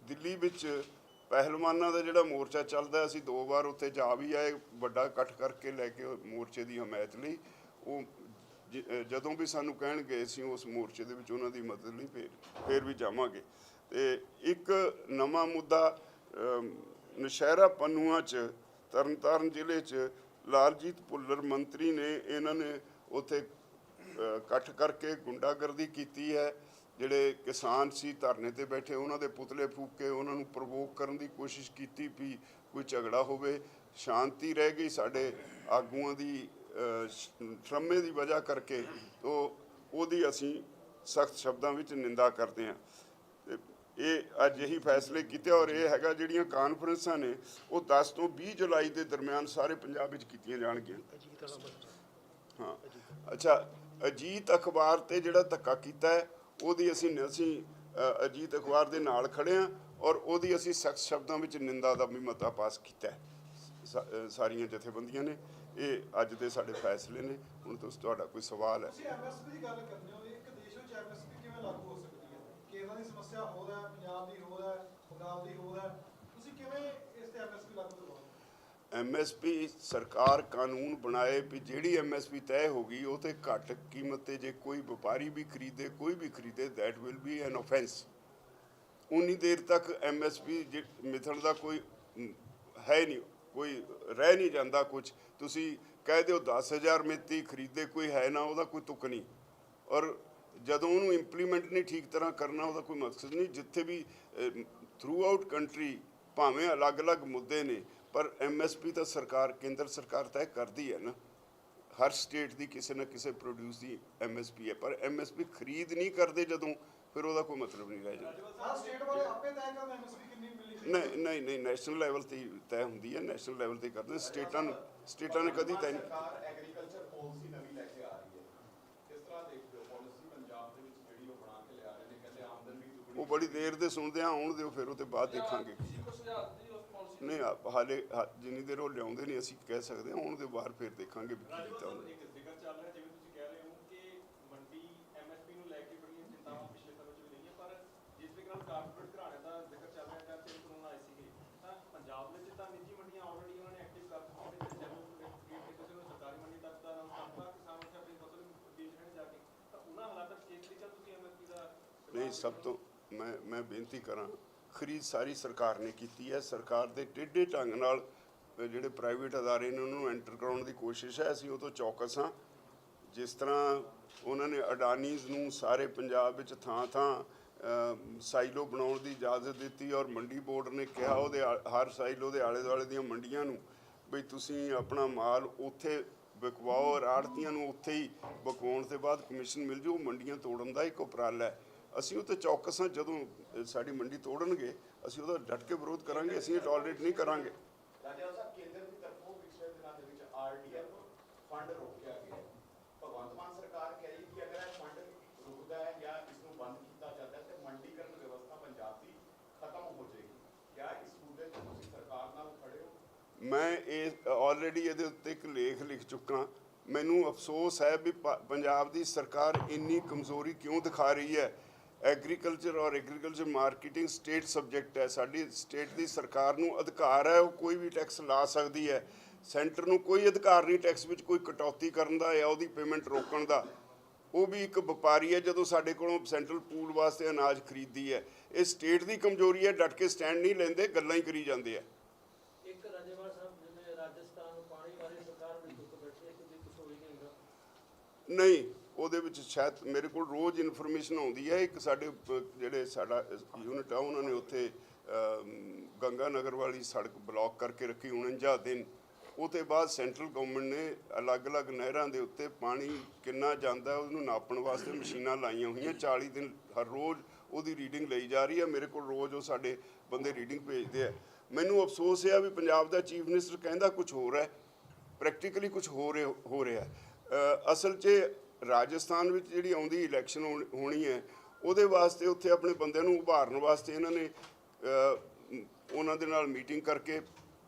ਦਿੱਲੀ ਵਿੱਚ ਪਹਿਲਵਾਨਾਂ ਦਾ ਜਿਹੜਾ ਮੋਰਚਾ ਚੱਲਦਾ, ਅਸੀਂ 2 ਵਾਰ ਉੱਥੇ ਜਾ ਵੀ ਆਏ, ਵੱਡਾ ਇਕੱਠ ਕਰਕੇ ਲੈ ਕੇ ਮੋਰਚੇ ਦੀ ਹਮਾਇਤ ਲਈ। ਉਹ ਜਦੋਂ ਵੀ ਸਾਨੂੰ ਕਹਿਣਗੇ ਅਸੀਂ ਉਸ ਮੋਰਚੇ ਦੇ ਵਿੱਚ ਉਹਨਾਂ ਦੀ ਮਦਦ ਲਈ ਫਿਰ ਵੀ ਜਾਵਾਂਗੇ। ਤੇ ਇੱਕ ਨਵਾਂ ਮੁੱਦਾ ਨੌਸ਼ਹਿਰਾ ਪੰਨੂਆਂ 'ਚ, ਤਰਨਤਾਰਨ ਜ਼ਿਲ੍ਹੇ 'ਚ ਲਾਲਜੀਤ ਭੁੱਲਰ ਮੰਤਰੀ ਨੇ, ਇਹਨਾਂ ਨੇ ਉੱਥੇ ਇਕੱਠ ਕਰਕੇ ਗੁੰਡਾਗਰਦੀ ਕੀਤੀ ਹੈ। ਜਿਹੜੇ ਕਿਸਾਨ ਸੀ ਧਰਨੇ ਤੇ ਬੈਠੇ, ਉਹਨਾਂ ਦੇ ਪੁਤਲੇ ਫੂਕ ਕੇ ਉਹਨਾਂ ਨੂੰ ਪ੍ਰਵੋਕ ਕਰਨ ਦੀ ਕੋਸ਼ਿਸ਼ ਕੀਤੀ ਵੀ ਕੋਈ ਝਗੜਾ ਹੋਵੇ। ਸ਼ਾਂਤੀ ਰਹਿ ਗਈ ਸਾਡੇ ਆਗੂਆਂ ਦੀ ਸ਼ਰਮੇ ਦੀ ਵਜ੍ਹਾ ਕਰਕੇ, ਤੋ ਉਹਦੀ ਅਸੀਂ ਸਖਤ ਸ਼ਬਦਾਂ ਵਿੱਚ ਨਿੰਦਾ ਕਰਦੇ ਹਾਂ। ਇਹ ਅੱਜ ਇਹੀ ਫੈਸਲੇ ਕੀਤੇ। ਔਰ ਇਹ ਹੈਗਾ ਜਿਹੜੀਆਂ ਕਾਨਫਰੰਸਾਂ ਨੇ ਉਹ 10 ਤੋਂ 20 ਜੁਲਾਈ ਦੇ ਦਰਮਿਆਨ ਸਾਰੇ ਪੰਜਾਬ ਵਿੱਚ ਕੀਤੀਆਂ ਜਾਣਗੀਆਂ। ਹਾਂ, ਅੱਛਾ, ਅਜੀਤ ਅਖਬਾਰ ਤੇ ਜਿਹੜਾ ਧੱਕਾ ਕੀਤਾ ਹੈ ਉਹਦੀ ਅਸੀਂ ਅਜੀਤ ਅਖਬਾਰ ਦੇ ਨਾਲ ਖੜੇ ਹਾਂ ਔਰ ਉਹਦੀ ਅਸੀਂ ਸਖਤ ਸ਼ਬਦਾਂ ਵਿੱਚ ਨਿੰਦਾ ਦਾ ਵੀ ਮਤਾ ਪਾਸ ਕੀਤਾ ਹੈ। ਸਾਰੀਆਂ ਜਥੇਬੰਦੀਆਂ ਨੇ। ਇਹ ਅੱਜ ਦੇ ਸਾਡੇ ਫੈਸਲੇ ਨੇ। ਹੁਣ ਤੁਹਾਡਾ ਕੋਈ ਸਵਾਲ ਹੈ? ਤੁਸੀਂ ਐਮਐਸਪੀ ਦੀ ਗੱਲ ਕਰਦੇ ਹੋ, ਇੱਕ ਦੇਸ਼ ਵਿੱਚ ਐਮਐਸਪੀ ਕਿਵੇਂ ਲਾਗੂ ਹੋ ਸਕਦੀ ਹੈ? ਕੇਰਲਾ ਦੀ ਸਮੱਸਿਆ ਹੋਰ ਹੈ, ਪੰਜਾਬ ਦੀ ਹੋਰ ਹੈ, ਬੰਗਾਲ ਦੀ ਹੋਰ ਹੈ, ਤੁਸੀਂ ਕਿਵੇਂ ਇਸ ਤੇ ਐਮਐਸਪੀ ਲਾਗੂ ਕਰਵਾਓਗੇ? ਐਮਐਸਪੀ ਸਰਕਾਰ ਕਾਨੂੰਨ ਬਣਾਏ ਵੀ ਜਿਹੜੀ ਐਮਐਸਪੀ ਤੈਅ ਹੋ ਗਈ ਉਹ ਤੇ ਘੱਟ ਕੀਮਤ ਤੇ ਜੇ ਕੋਈ ਵਪਾਰੀ ਵੀ ਖਰੀਦੇ, ਕੋਈ ਵੀ ਖਰੀਦੇ, that will B N offence. ਉਨੀ ਦੇਰ ਤੱਕ ਐਮਐਸਪੀ ਮਿਥਣ ਦਾ ਕੋਈ ਹੈ ਨਹੀਂ, ਕੋਈ ਰਹਿ ਨਹੀਂ ਜਾਂਦਾ। ਕੁਝ ਤੁਸੀਂ ਕਹਿ ਦਿਓ 10,000 ਮਿੱਤੀ ਖਰੀਦੇ, ਕੋਈ ਹੈ ਨਾ, ਉਹਦਾ ਕੋਈ ਤੁਕ ਨਹੀਂ। ਔਰ ਜਦੋਂ ਉਹਨੂੰ ਇੰਪਲੀਮੈਂਟ ਨਹੀਂ ਠੀਕ ਤਰ੍ਹਾਂ ਕਰਨਾ, ਉਹਦਾ ਕੋਈ ਮਕਸਦ ਨਹੀਂ। ਜਿੱਥੇ ਵੀ ਥਰੂ ਆਊਟ ਕੰਟਰੀ ਭਾਵੇਂ ਅਲੱਗ-ਅਲੱਗ ਮੁੱਦੇ ਨੇ, ਪਰ ਐਮਐਸਪੀ ਤਾਂ ਸਰਕਾਰ, ਕੇਂਦਰ ਸਰਕਾਰ ਤੈਅ ਕਰਦੀ ਹੈ ਨਾ। ਹਰ ਸਟੇਟ ਦੀ ਕਿਸੇ ਨਾ ਕਿਸੇ ਪ੍ਰੋਡਿਊਸ ਦੀ ਐਮਐਸਪੀ ਹੈ, ਪਰ ਐਮਐਸਪੀ ਖਰੀਦ ਨਹੀਂ ਕਰਦੇ ਜਦੋਂ, ਫਿਰ ਉਹਦਾ ਕੋਈ ਮਤਲਬ ਨਹੀਂ ਰਹਿ ਜਾਂਦਾ। ਹਰ ਸਟੇਟ ਵਾਲੇ ਆਪੇ ਤੈਅ ਕਰਨ ਐਮਐਸਪੀ ਕਿੰਨੀ ਮਿਲਣੀ ਚਾਹੀਦੀ? ਨਹੀਂ, ਨੈਸ਼ਨਲ ਲੈਵਲ ਤੇ ਤੈਅ ਹੁੰਦੀ ਹੈ, ਨੈਸ਼ਨਲ ਲੈਵਲ ਤੇ ਕਰਦੇ। ਸਟੇਟਾਂ ਨੇ ਕਦੀ ਤੈਅ ਨਹੀਂ। ਸਰਕਾਰ ਐਗਰੀਕਲਚਰ ਪਾਲਿਸੀ ਨਵੀਂ ਲੈ ਕੇ ਆ ਰਹੀ ਹੈ, ਕਿਸ ਤਰ੍ਹਾਂ ਦੇਖਦੇ ਹੋ ਪਾਲਿਸੀ ਪੰਜਾਬ ਦੇ ਵਿੱਚ ਜਿਹੜੀ ਉਹ ਬਣਾ ਕੇ ਲਿਆ ਰਹੇ ਨੇ? ਕਹਿੰਦੇ ਆਮਦਨ ਵੀ ਦੁੱਗਣੀ। ਉਹ ਬੜੀ ਦੇਰ ਦੇ ਸੁਣਦੇ ਆ, ਆਉਣ ਦਿਓ ਫਿਰ ਉਹ ਤੇ ਬਾਅਦ ਦੇਖਾਂਗੇ। ਨਹੀਂ, ਹਾਲੇ ਜਿੰਨੀ ਦੇਰ ਉਹ ਲਿਆਉਂਦੇ ਨਹੀਂ ਅਸੀਂ ਕਹਿ ਸਕਦੇ ਹਾਂ, ਆਉਣ ਦੇ ਬਾਹਰ ਫਿਰ ਦੇਖਾਂਗੇ ਵੀ ਕੀ ਕੀਤਾ ਉਹਨੇ। ਇੱਕ ਜ਼ਿਕਰ ਚੱਲ ਰਿਹਾ, ਜਿਵੇਂ ਤੁਸੀਂ ਕਹਿ ਰਹੇ ਹੋ ਕਿ ਮੰਡੀ ਐਮਐਸਪੀ ਨੂੰ ਲੈ ਕੇ ਬੜੀਆਂ ਚਿੰਤਾਵਾਂ ਪਿਛਲੇ ਸਮੇਂ 'ਚ ਵੀ ਰਹੀਆਂ, ਪਰ ਜਿਸ ਤਰੀਕੇ ਨਾਲ ਕਾਰਪੋਰੇਟ ਘਰਾਣੇ ਦਾ ਜ਼ਿਕਰ ਚੱਲ ਰਿਹਾ ਜਾਂ ਤਿੰਨ ਕਾਨੂੰਨ ਆਏ ਸੀਗੇ, ਤਾਂ ਪੰਜਾਬ ਵਿੱਚ ਤਾਂ ਨਿੱਜੀ ਮੰਡੀਆਂ ਆਲਰੇਡੀ ਉਹਨਾਂ ਨੇ ਐਕਟਿਵ ਕਰ ਦਿੱਤੀਆਂ ਨੇ। ਜਦੋਂ ਕਿਸੇ ਨੂੰ ਸਰਕਾਰੀ ਮੰਡੀ ਤੱਕ ਦਾ ਕਰਤਾ, ਕਿਸਾਨ ਉੱਥੇ ਆਪਣੀ ਫਸਲ ਵੇਚ ਲੈਣ ਜਾ ਕੇ, ਤਾਂ ਉਹਨਾਂ ਹਾਲਾਤਾਂ 'ਚ ਕਿਸ ਤਰੀਕੇ ਨਾਲ ਤੁਸੀਂ ਐਮਐਸਪੀ ਦਾ? ਨਹੀਂ, ਸਭ ਤੋਂ ਮੈਂ ਬੇਨਤੀ ਕਰਾਂ, ਖਰੀਦ ਸਾਰੀ ਸਰਕਾਰ ਨੇ ਕੀਤੀ ਹੈ। ਸਰਕਾਰ ਦੇ ਟੇਢੇ ਢੰਗ ਨਾਲ ਜਿਹੜੇ ਪ੍ਰਾਈਵੇਟ ਅਦਾਰੇ ਨੇ ਉਹਨਾਂ ਨੂੰ ਐਂਟਰ ਕਰਾਉਣ ਦੀ ਕੋਸ਼ਿਸ਼ ਹੈ। ਅਸੀਂ ਉਹ ਤੋਂ ਚੌਕਸ ਹਾਂ। ਜਿਸ ਤਰ੍ਹਾਂ ਉਹਨਾਂ ਨੇ ਅਡਾਨੀਜ਼ ਨੂੰ ਸਾਰੇ ਪੰਜਾਬ ਵਿੱਚ ਥਾਂ ਸਾਈਲੋ ਬਣਾਉਣ ਦੀ ਇਜਾਜ਼ਤ ਦਿੱਤੀ ਔਰ ਮੰਡੀ ਬੋਰਡ ਨੇ ਕਿਹਾ ਉਹਦੇ ਹਰ ਸਾਈਲੋ ਦੇ ਆਲੇ ਦੁਆਲੇ ਦੀਆਂ ਮੰਡੀਆਂ ਨੂੰ ਬਈ ਤੁਸੀਂ ਆਪਣਾ ਮਾਲ ਉੱਥੇ ਵਿਕਵਾਓ ਔਰ ਆੜ੍ਹਤੀਆਂ ਨੂੰ ਉੱਥੇ ਹੀ ਵਿਕਵਾਉਣ ਤੋਂ ਬਾਅਦ ਕਮਿਸ਼ਨ ਮਿਲ ਜੂ। ਮੰਡੀਆਂ ਤੋੜਨ ਦਾ ਇੱਕ ਉਪਰਾਲਾ ਹੈ। ਅਸੀਂ ਉਹ 'ਤੇ ਚੌਕਸ ਹਾਂ। ਜਦੋਂ ਸਾਡੀ ਮੰਡੀ ਤੋੜਨਗੇ ਅਸੀਂ ਉਹਦਾ ਡਟ ਕੇ ਵਿਰੋਧ ਕਰਾਂਗੇ। ਅਸੀਂ ਇਹ ਟੋਲਰੇਟ ਨਹੀਂ ਕਰਾਂਗੇ। ਰਾਜਾ ਸਾਹਿਬ, ਕੇਂਦਰ ਦੀ ਤਰਫੋਂ ਪਿਛਲੇ ਦਿਨਾਂ ਦੇ ਵਿੱਚ ਆਰਡੀਐਫ ਫੰਡ ਰੋਕਿਆ ਗਿਆ। ਭਗਵੰਤ ਮਾਨ ਸਰਕਾਰ ਕਹਿ ਰਹੀ ਕਿ ਅਗਰ ਇਹ ਫੰਡ ਰੁਕਦਾ ਹੈ ਜਾਂ ਇਸ ਨੂੰ ਬੰਦ ਕੀਤਾ ਜਾਂਦਾ ਹੈ ਤੇ ਮੰਡੀਕਰਨ ਵਿਵਸਥਾ ਪੰਜਾਬ ਦੀ ਖਤਮ ਹੋ ਜਾਏਗੀ। ਕਿਆ ਇਸ ਮੁੱਦੇ ਤੇ ਤੁਸੀਂ ਸਰਕਾਰ ਨਾਲ ਖੜੇ ਹੋ? ਮੈਂ ਇਹ ਆਲਰੇਡੀ ਇਹਦੇ ਉੱਤੇ ਇੱਕ ਲੇਖ ਲਿਖ ਚੁੱਕਾ। ਮੈਨੂੰ ਅਫਸੋਸ ਹੈ ਵੀ ਪੰਜਾਬ ਦੀ ਸਰਕਾਰ ਇੰਨੀ ਕਮਜ਼ੋਰੀ ਕਿਉਂ ਦਿਖਾ ਰਹੀ ਹੈ। ਐਗਰੀਕਲਚਰ ਔਰ ਐਗਰੀਕਲਚਰ ਮਾਰਕੀਟਿੰਗ ਸਟੇਟ ਸਬਜੈਕਟ ਹੈ। ਸਾਡੀ ਸਟੇਟ ਦੀ ਸਰਕਾਰ ਨੂੰ ਅਧਿਕਾਰ ਹੈ, ਉਹ ਕੋਈ ਵੀ ਟੈਕਸ ਲਾ ਸਕਦੀ ਹੈ। ਸੈਂਟਰ ਨੂੰ ਕੋਈ ਅਧਿਕਾਰ ਨਹੀਂ ਟੈਕਸ ਵਿੱਚ ਕੋਈ ਕਟੌਤੀ ਕਰਨ ਦਾ ਜਾਂ ਉਹਦੀ ਪੇਮੈਂਟ ਰੋਕਣ ਦਾ। ਉਹ ਵੀ ਇੱਕ ਵਪਾਰੀ ਹੈ ਜਦੋਂ ਸਾਡੇ ਕੋਲੋਂ ਸੈਂਟਰਲ ਪੂਲ ਵਾਸਤੇ ਅਨਾਜ ਖਰੀਦਦੀ ਹੈ। ਇਹ ਸਟੇਟ ਦੀ ਕਮਜ਼ੋਰੀ ਹੈ। ਡਟ ਕੇ ਸਟੈਂਡ ਨਹੀਂ ਲੈਂਦੇ, ਗੱਲਾਂ ਹੀ ਕਰੀ ਜਾਂਦੇ ਆ। ਇੱਕ ਰਾਜੇਵਾਲ ਸਾਹਿਬ, ਜਿਵੇਂ ਰਾਜਸਥਾਨ ਨੂੰ ਪਾਣੀ ਬਾਰੇ ਸਰਕਾਰ ਵੀ ਚੁੱਕ ਬੈਠੀ ਹੈ, ਕੁਝ ਕੁਝ ਹੋਈ ਨਹੀਂ ਹੁੰਦਾ? ਨਹੀਂ, ਉਹਦੇ ਵਿੱਚ ਸ਼ਾਇਦ ਮੇਰੇ ਕੋਲ ਰੋਜ਼ ਇਨਫੋਰਮੇਸ਼ਨ ਆਉਂਦੀ ਹੈ। ਇੱਕ ਸਾਡੇ ਜਿਹੜੇ ਸਾਡਾ ਯੂਨਿਟ ਆ ਉਹਨਾਂ ਨੇ ਉੱਥੇ ਗੰਗਾ ਨਗਰ ਵਾਲੀ ਸੜਕ ਬਲੌਕ ਕਰਕੇ ਰੱਖੀ 49 ਦਿਨ। ਉਹ ਤੋਂ ਬਾਅਦ ਸੈਂਟਰਲ ਗਵਰਨਮੈਂਟ ਨੇ ਅਲੱਗ-ਅਲੱਗ ਨਹਿਰਾਂ ਦੇ ਉੱਤੇ ਪਾਣੀ ਕਿੰਨਾ ਜਾਂਦਾ ਉਹਨੂੰ ਨਾਪਣ ਵਾਸਤੇ ਮਸ਼ੀਨਾਂ ਲਾਈਆਂ ਹੋਈਆਂ। 40 ਦਿਨ ਹਰ ਰੋਜ਼ ਉਹਦੀ ਰੀਡਿੰਗ ਲਈ ਜਾ ਰਹੀ ਹੈ। ਮੇਰੇ ਕੋਲ ਰੋਜ਼ ਉਹ ਸਾਡੇ ਬੰਦੇ ਰੀਡਿੰਗ ਭੇਜਦੇ ਆ। ਮੈਨੂੰ ਅਫਸੋਸ ਹੈ ਵੀ ਪੰਜਾਬ ਦਾ ਚੀਫ ਮਿਨਿਸਟਰ ਕਹਿੰਦਾ ਕੁਝ ਹੋਰ ਹੈ, ਪ੍ਰੈਕਟੀਕਲੀ ਕੁਝ ਹੋ ਰਿਹਾ। ਅਸਲ 'ਚ ਰਾਜਸਥਾਨ ਵਿੱਚ ਜਿਹੜੀ ਆਉਂਦੀ ਇਲੈਕਸ਼ਨ ਹੋਣੀ ਹੈ ਉਹਦੇ ਵਾਸਤੇ ਉੱਥੇ ਆਪਣੇ ਬੰਦਿਆਂ ਨੂੰ ਉਭਾਰਨ ਵਾਸਤੇ ਇਹਨਾਂ ਨੇ ਉਹਨਾਂ ਦੇ ਨਾਲ ਮੀਟਿੰਗ ਕਰਕੇ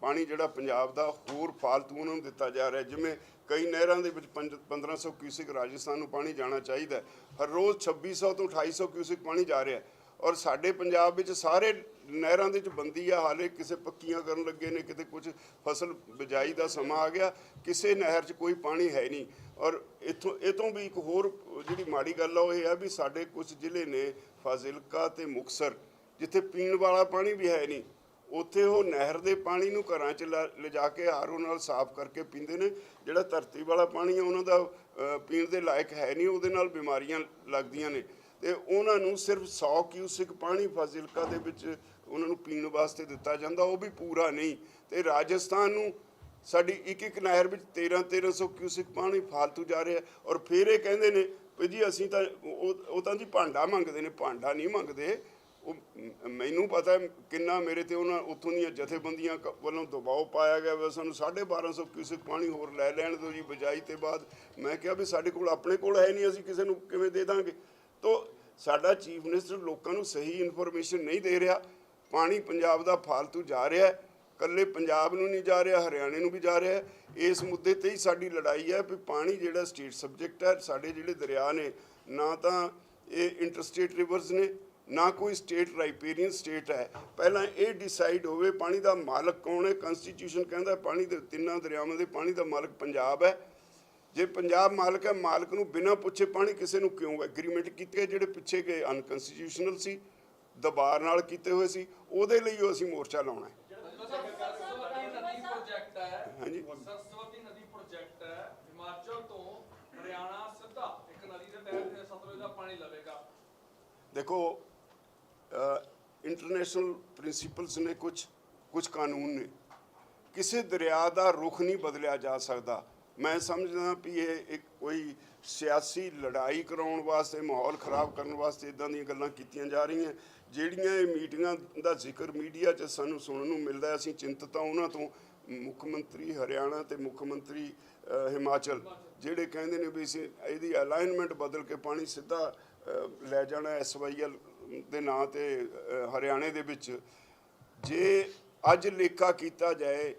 ਪਾਣੀ ਜਿਹੜਾ ਪੰਜਾਬ ਦਾ ਹੋਰ ਫਾਲਤੂ ਉਹਨਾਂ ਨੂੰ ਦਿੱਤਾ ਜਾ ਰਿਹਾ। ਜਿਵੇਂ ਕਈ ਨਹਿਰਾਂ ਦੇ ਵਿੱਚ 1500 ਕਿਊਸਿਕ ਰਾਜਸਥਾਨ ਨੂੰ ਪਾਣੀ ਜਾਣਾ ਚਾਹੀਦਾ, ਹਰ ਰੋਜ਼ 2600 ਤੋਂ 2800 ਕਿਊਸਿਕ ਪਾਣੀ ਜਾ ਰਿਹਾ। ਔਰ ਸਾਡੇ ਪੰਜਾਬ ਵਿੱਚ ਸਾਰੇ ਨਹਿਰਾਂ ਦੇ ਵਿੱਚ ਬੰਦੀ ਆ। ਹਾਲੇ ਕਿਸੇ ਪੱਕੀਆਂ ਕਰਨ ਲੱਗੇ ਨੇ, ਕਿਤੇ ਕੁਝ ਫਸਲ ਬਿਜਾਈ ਦਾ ਸਮਾਂ ਆ ਗਿਆ, ਕਿਸੇ ਨਹਿਰ 'ਚ ਕੋਈ ਪਾਣੀ ਹੈ ਨਹੀਂ। ਔਰ ਇਹ ਤੋਂ ਵੀ ਇੱਕ ਹੋਰ ਜਿਹੜੀ ਮਾੜੀ ਗੱਲ ਆ ਉਹ ਇਹ ਆ ਵੀ ਸਾਡੇ ਕੁਝ ਜ਼ਿਲ੍ਹੇ ਨੇ ਫਾਜ਼ਿਲਕਾ ਅਤੇ ਮੁਕਤਸਰ ਜਿੱਥੇ ਪੀਣ ਵਾਲਾ ਪਾਣੀ ਵੀ ਹੈ ਨਹੀਂ, ਉੱਥੇ ਉਹ ਨਹਿਰ ਦੇ ਪਾਣੀ ਨੂੰ ਘਰਾਂ 'ਚ ਲਿਜਾ ਕੇ ਆਰਓ ਨਾਲ ਸਾਫ਼ ਕਰਕੇ ਪੀਂਦੇ ਨੇ। ਜਿਹੜਾ ਧਰਤੀ ਵਾਲਾ ਪਾਣੀ ਆ ਉਹਨਾਂ ਦਾ ਪੀਣ ਦੇ ਲਾਇਕ ਹੈ ਨਹੀਂ, ਉਹਦੇ ਨਾਲ ਬਿਮਾਰੀਆਂ ਲੱਗਦੀਆਂ ਨੇ। ਅਤੇ ਉਹਨਾਂ ਨੂੰ ਸਿਰਫ 100 ਕਿਊਸਿਕ ਪਾਣੀ ਫਾਜ਼ਿਲਕਾ ਦੇ ਵਿੱਚ ਉਹਨਾਂ ਨੂੰ ਪੀਣ ਵਾਸਤੇ ਦਿੱਤਾ ਜਾਂਦਾ, ਉਹ ਵੀ ਪੂਰਾ ਨਹੀਂ। ਅਤੇ ਰਾਜਸਥਾਨ ਨੂੰ ਸਾਡੀ ਇੱਕ ਨਹਿਰ ਵਿੱਚ 1300 ਕਿਊਸਿਕ ਪਾਣੀ ਫਾਲਤੂ ਜਾ ਰਿਹਾ। ਔਰ ਫਿਰ ਇਹ ਕਹਿੰਦੇ ਨੇ ਵੀ ਜੀ ਅਸੀਂ ਤਾਂ ਉਹ ਤਾਂ ਜੀ ਭਾਂਡਾ ਮੰਗਦੇ ਨੇ। ਭਾਂਡਾ ਨਹੀਂ ਮੰਗਦੇ। ਉਹ ਮੈਨੂੰ ਪਤਾ ਕਿੰਨਾ ਮੇਰੇ 'ਤੇ ਉਹਨਾਂ ਉੱਥੋਂ ਦੀਆਂ ਜਥੇਬੰਦੀਆਂ ਵੱਲੋਂ ਦਬਾਅ ਪਾਇਆ ਗਿਆ ਵਾ ਸਾਨੂੰ 1250 ਕਿਊਸਿਕ ਪਾਣੀ ਹੋਰ ਲੈ ਲੈਣ ਦਿਓ ਜੀ ਬਿਜਾਈ ਤੋਂ ਬਾਅਦ। ਮੈਂ ਕਿਹਾ ਵੀ ਸਾਡੇ ਕੋਲ ਆਪਣੇ ਕੋਲ ਹੈ ਨਹੀਂ, ਅਸੀਂ ਕਿਸੇ ਨੂੰ ਕਿਵੇਂ ਦੇ ਦਾਂਗੇ। ਤੋ ਸਾਡਾ ਚੀਫ ਮਿਨਿਸਟਰ ਲੋਕਾਂ ਨੂੰ ਸਹੀ ਇਨਫੋਰਮੇਸ਼ਨ ਨਹੀਂ ਦੇ ਰਿਹਾ। ਪਾਣੀ ਪੰਜਾਬ ਦਾ ਫਾਲਤੂ ਜਾ ਰਿਹਾ ਹੈ, ਇਕੱਲੇ ਪੰਜਾਬ ਨੂੰ ਨਹੀਂ ਜਾ ਰਿਹਾ, ਹਰਿਆਣੇ ਨੂੰ ਵੀ ਜਾ ਰਿਹਾ। ਇਸ ਮੁੱਦੇ ਤੇ ਹੀ ਸਾਡੀ ਲੜਾਈ ਹੈ ਵੀ ਪਾਣੀ ਜਿਹੜਾ ਸਟੇਟ ਸਬਜੈਕਟ ਹੈ। ਸਾਡੇ ਜਿਹੜੇ ਦਰਿਆ ਨੇ ਨਾ ਤਾਂ ਇਹ ਇੰਟਰਸਟੇਟ ਰਿਵਰਸ ਨੇ, ਨਾ ਕੋਈ ਸਟੇਟ ਰਾਈਪੇਰੀਅਨ ਸਟੇਟ ਹੈ। ਪਹਿਲਾਂ ਇਹ ਡਿਸਾਈਡ ਹੋਵੇ ਪਾਣੀ ਦਾ ਮਾਲਕ ਕੌਣ ਹੈ। ਕਨਸਟੀਟਿਊਸ਼ਨ ਕਹਿੰਦਾ ਪਾਣੀ ਦੇ ਤਿੰਨਾਂ ਦਰਿਆਵਾਂ ਦੇ ਪਾਣੀ ਦਾ ਮਾਲਕ ਪੰਜਾਬ ਹੈ। ਜੇ ਪੰਜਾਬ ਮਾਲਕ ਹੈ, ਮਾਲਕ ਨੂੰ ਬਿਨਾਂ ਪੁੱਛੇ ਪਾਣੀ ਕਿਸੇ ਨੂੰ ਕਿਉਂ ਐਗਰੀਮੈਂਟ ਕੀਤੇ ਜਿਹੜੇ ਪਿੱਛੇ ਗਏ ਅਨਕਨਸਟੀਟਿਊਸ਼ਨਲ ਸੀ, ਦਬਾਅ ਨਾਲ ਕੀਤੇ ਹੋਏ ਸੀ, ਉਹਦੇ ਲਈ ਅਸੀਂ ਮੋਰਚਾ ਲਾਉਣਾ ਹੈ। ਹਾਂਜੀ, ਸਰਸਵਤੀ ਨਦੀ ਪ੍ਰੋਜੈਕਟ ਹੈ, ਹਿਮਾਚਲ ਤੋਂ ਹਰਿਆਣਾ ਸਿੱਧਾ ਇੱਕ ਨਦੀ ਦੇ ਤਹਿਤ ਸਤਲੁਜ ਦਾ ਪਾਣੀ ਲਵੇਗਾ। ਦੇਖੋ ਇੰਟਰਨੈਸ਼ਨਲ ਪ੍ਰਿੰਸੀਪਲਸ ਨੇ, ਕੁਝ ਕਾਨੂੰਨ ਨੇ, ਕਿਸੇ ਦਰਿਆ ਦਾ ਰੁਖ ਨਹੀਂ ਬਦਲਿਆ ਜਾ ਸਕਦਾ। ਮੈਂ ਸਮਝਦਾ ਵੀ ਇਹ ਇੱਕ ਕੋਈ ਸਿਆਸੀ ਲੜਾਈ ਕਰਾਉਣ ਵਾਸਤੇ, ਮਾਹੌਲ ਖਰਾਬ ਕਰਨ ਵਾਸਤੇ ਇਦਾਂ ਦੀਆਂ ਗੱਲਾਂ ਕੀਤੀਆਂ ਜਾ ਰਹੀਆਂ। ਜਿਹੜੀਆਂ ਇਹ ਮੀਟਿੰਗਾਂ ਦਾ ਜ਼ਿਕਰ ਮੀਡੀਆ 'ਚ ਸਾਨੂੰ ਸੁਣਨ ਨੂੰ ਮਿਲਦਾ, ਅਸੀਂ ਚਿੰਤਤ ਹਾਂ ਉਹਨਾਂ ਤੋਂ। ਮੁੱਖ ਮੰਤਰੀ ਹਰਿਆਣਾ ਤੇ ਮੁੱਖ ਮੰਤਰੀ ਹਿਮਾਚਲ ਜਿਹੜੇ ਕਹਿੰਦੇ ਨੇ ਵੀ ਅਸੀਂ ਇਹਦੀ ਅਲਾਈਨਮੈਂਟ ਬਦਲ ਕੇ ਪਾਣੀ ਸਿੱਧਾ ਲੈ ਜਾਣਾ SYL ਦੇ ਨਾਂ ਤੇ ਹਰਿਆਣੇ ਦੇ ਵਿੱਚ। ਜੇ ਅੱਜ ਲੇਖਾ ਕੀਤਾ ਜਾਏ,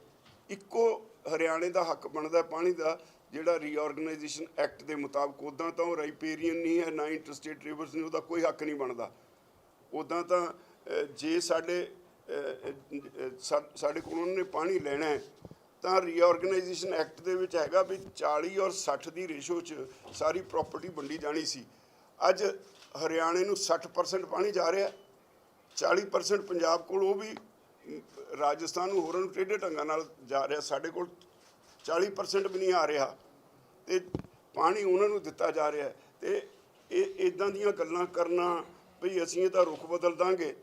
ਇੱਕੋ ਹਰਿਆਣੇ ਦਾ ਹੱਕ ਬਣਦਾ ਪਾਣੀ ਦਾ, ਜਿਹੜਾ ਰੀਆਰਗਨਾਈਜੇਸ਼ਨ ਐਕਟ ਦੇ ਮੁਤਾਬਕ। ਉੱਦਾਂ ਤਾਂ ਉਹ ਰਾਈਪੇਰੀਅਨ ਨਹੀਂ ਹੈ, ਨਾ ਇੰਟਰਸਟੇਟ ਰਿਵਰਸ ਨੇ, ਉਹਦਾ ਕੋਈ ਹੱਕ ਨਹੀਂ ਬਣਦਾ। ਉੱਦਾਂ ਤਾਂ ਜੇ ਸਾਡੇ ਕੋਲ ਉਹਨਾਂ ਨੇ ਪਾਣੀ ਲੈਣਾ ਹੈ ਤਾਂ ਰੀਆਰਗਨਾਈਜੇਸ਼ਨ ਐਕਟ ਦੇ ਵਿੱਚ ਹੈਗਾ ਵੀ 40 ਔਰ 60 ਦੀ ਰੇਸ਼ੋ 'ਚ ਸਾਰੀ ਪ੍ਰਾਪਰਟੀ ਵੰਡੀ ਜਾਣੀ ਸੀ। ਅੱਜ ਹਰਿਆਣੇ ਨੂੰ 60% ਪਾਣੀ ਜਾ ਰਿਹਾ, 40% ਪੰਜਾਬ ਕੋਲ, ਉਹ ਵੀ ਰਾਜਸਥਾਨ ਨੂੰ ਹੋਰਾਂ ਨੂੰ ਟੇਢੇ ਢੰਗਾਂ ਨਾਲ ਜਾ ਰਿਹਾ। ਸਾਡੇ ਕੋਲ 40% ਵੀ ਨਹੀਂ ਆ ਰਿਹਾ ਤੇ ਪਾਣੀ ਉਹਨਾਂ ਨੂੰ ਦਿੱਤਾ ਜਾ ਰਿਹਾ। ਤੇ ਇਹ ਇਦਾਂ ਦੀਆਂ ਗੱਲਾਂ ਕਰਨਾ ਵੀ ਅਸੀਂ ਇਹ ਤਾਂ ਰੁਖ ਬਦਲ ਦਾਂਗੇ,